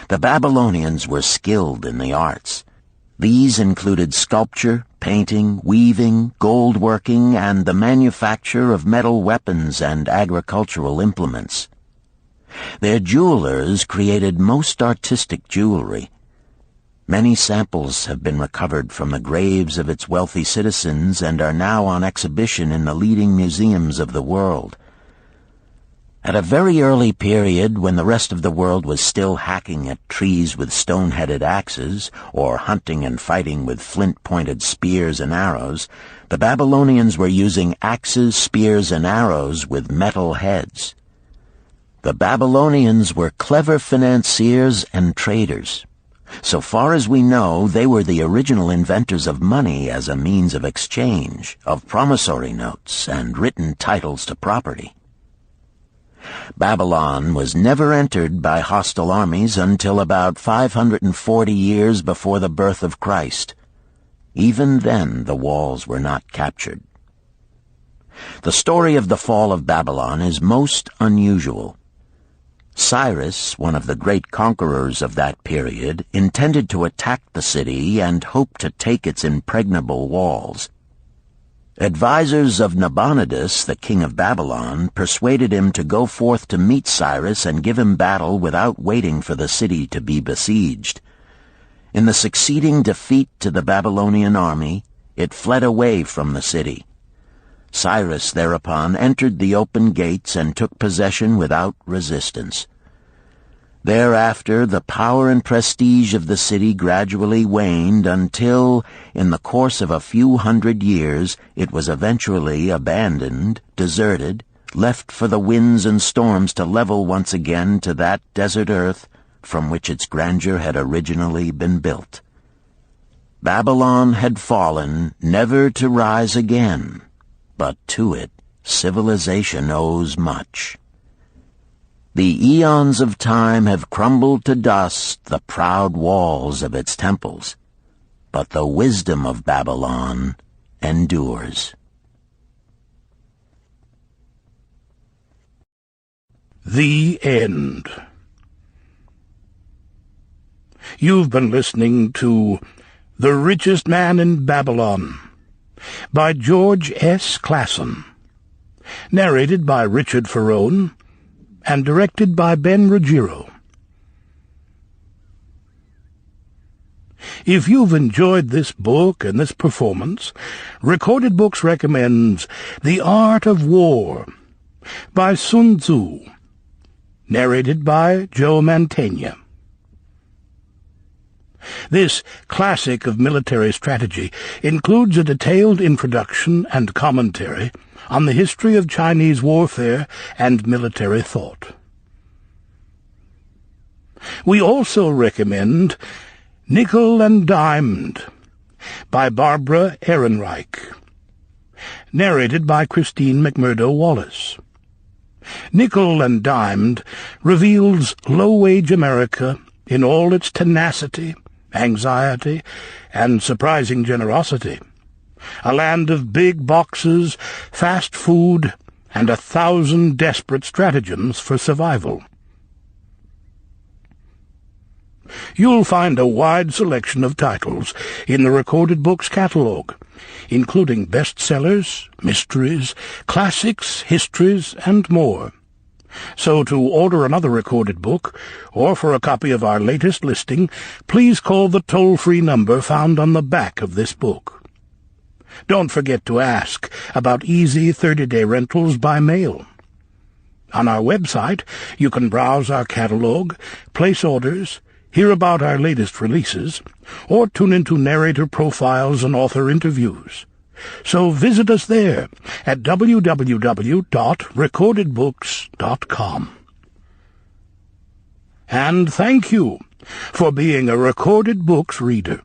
The Babylonians were skilled in the arts. These included sculpture, painting, weaving, gold working, and the manufacture of metal weapons and agricultural implements. Their jewelers created most artistic jewelry. Many samples have been recovered from the graves of its wealthy citizens and are now on exhibition in the leading museums of the world. At a very early period, when the rest of the world was still hacking at trees with stone-headed axes, or hunting and fighting with flint-pointed spears and arrows, the Babylonians were using axes, spears, and arrows with metal heads. The Babylonians were clever financiers and traders. So far as we know, they were the original inventors of money as a means of exchange, of promissory notes, and written titles to property. Babylon was never entered by hostile armies until about 540 years before the birth of Christ. Even then, the walls were not captured. The story of the fall of Babylon is most unusual. Cyrus, one of the great conquerors of that period, intended to attack the city and hoped to take its impregnable walls. Advisors of Nabonidus, the king of Babylon, persuaded him to go forth to meet Cyrus and give him battle without waiting for the city to be besieged. In the succeeding defeat to the Babylonian army, it fled away from the city. Cyrus thereupon entered the open gates and took possession without resistance. Thereafter, the power and prestige of the city gradually waned until, in the course of a few hundred years, it was eventually abandoned, deserted, left for the winds and storms to level once again to that desert earth from which its grandeur had originally been built. Babylon had fallen, never to rise again, but to it civilization owes much. The eons of time have crumbled to dust the proud walls of its temples, but the wisdom of Babylon endures. The End. You've been listening to The Richest Man in Babylon by George S. Clason, narrated by Richard Ferrone, and directed by Ben Ruggiero. If you've enjoyed this book and this performance, Recorded Books recommends The Art of War by Sun Tzu, narrated by Joe Mantegna. This classic of military strategy includes a detailed introduction and commentary on the history of Chinese warfare and military thought. We also recommend Nickel and Dimed by Barbara Ehrenreich, narrated by Christine McMurdo Wallace. Nickel and Dimed reveals low-wage America in all its tenacity, anxiety, and surprising generosity. A land of big boxes, fast food, and 1,000 desperate stratagems for survival. You'll find a wide selection of titles in the Recorded Books catalog, including bestsellers, mysteries, classics, histories, and more. So to order another recorded book, or for a copy of our latest listing, please call the toll-free number found on the back of this book. Don't forget to ask about easy 30-day rentals by mail. On our website, you can browse our catalog, place orders, hear about our latest releases, or tune into narrator profiles and author interviews. So visit us there at www.recordedbooks.com. And thank you for being a Recorded Books reader.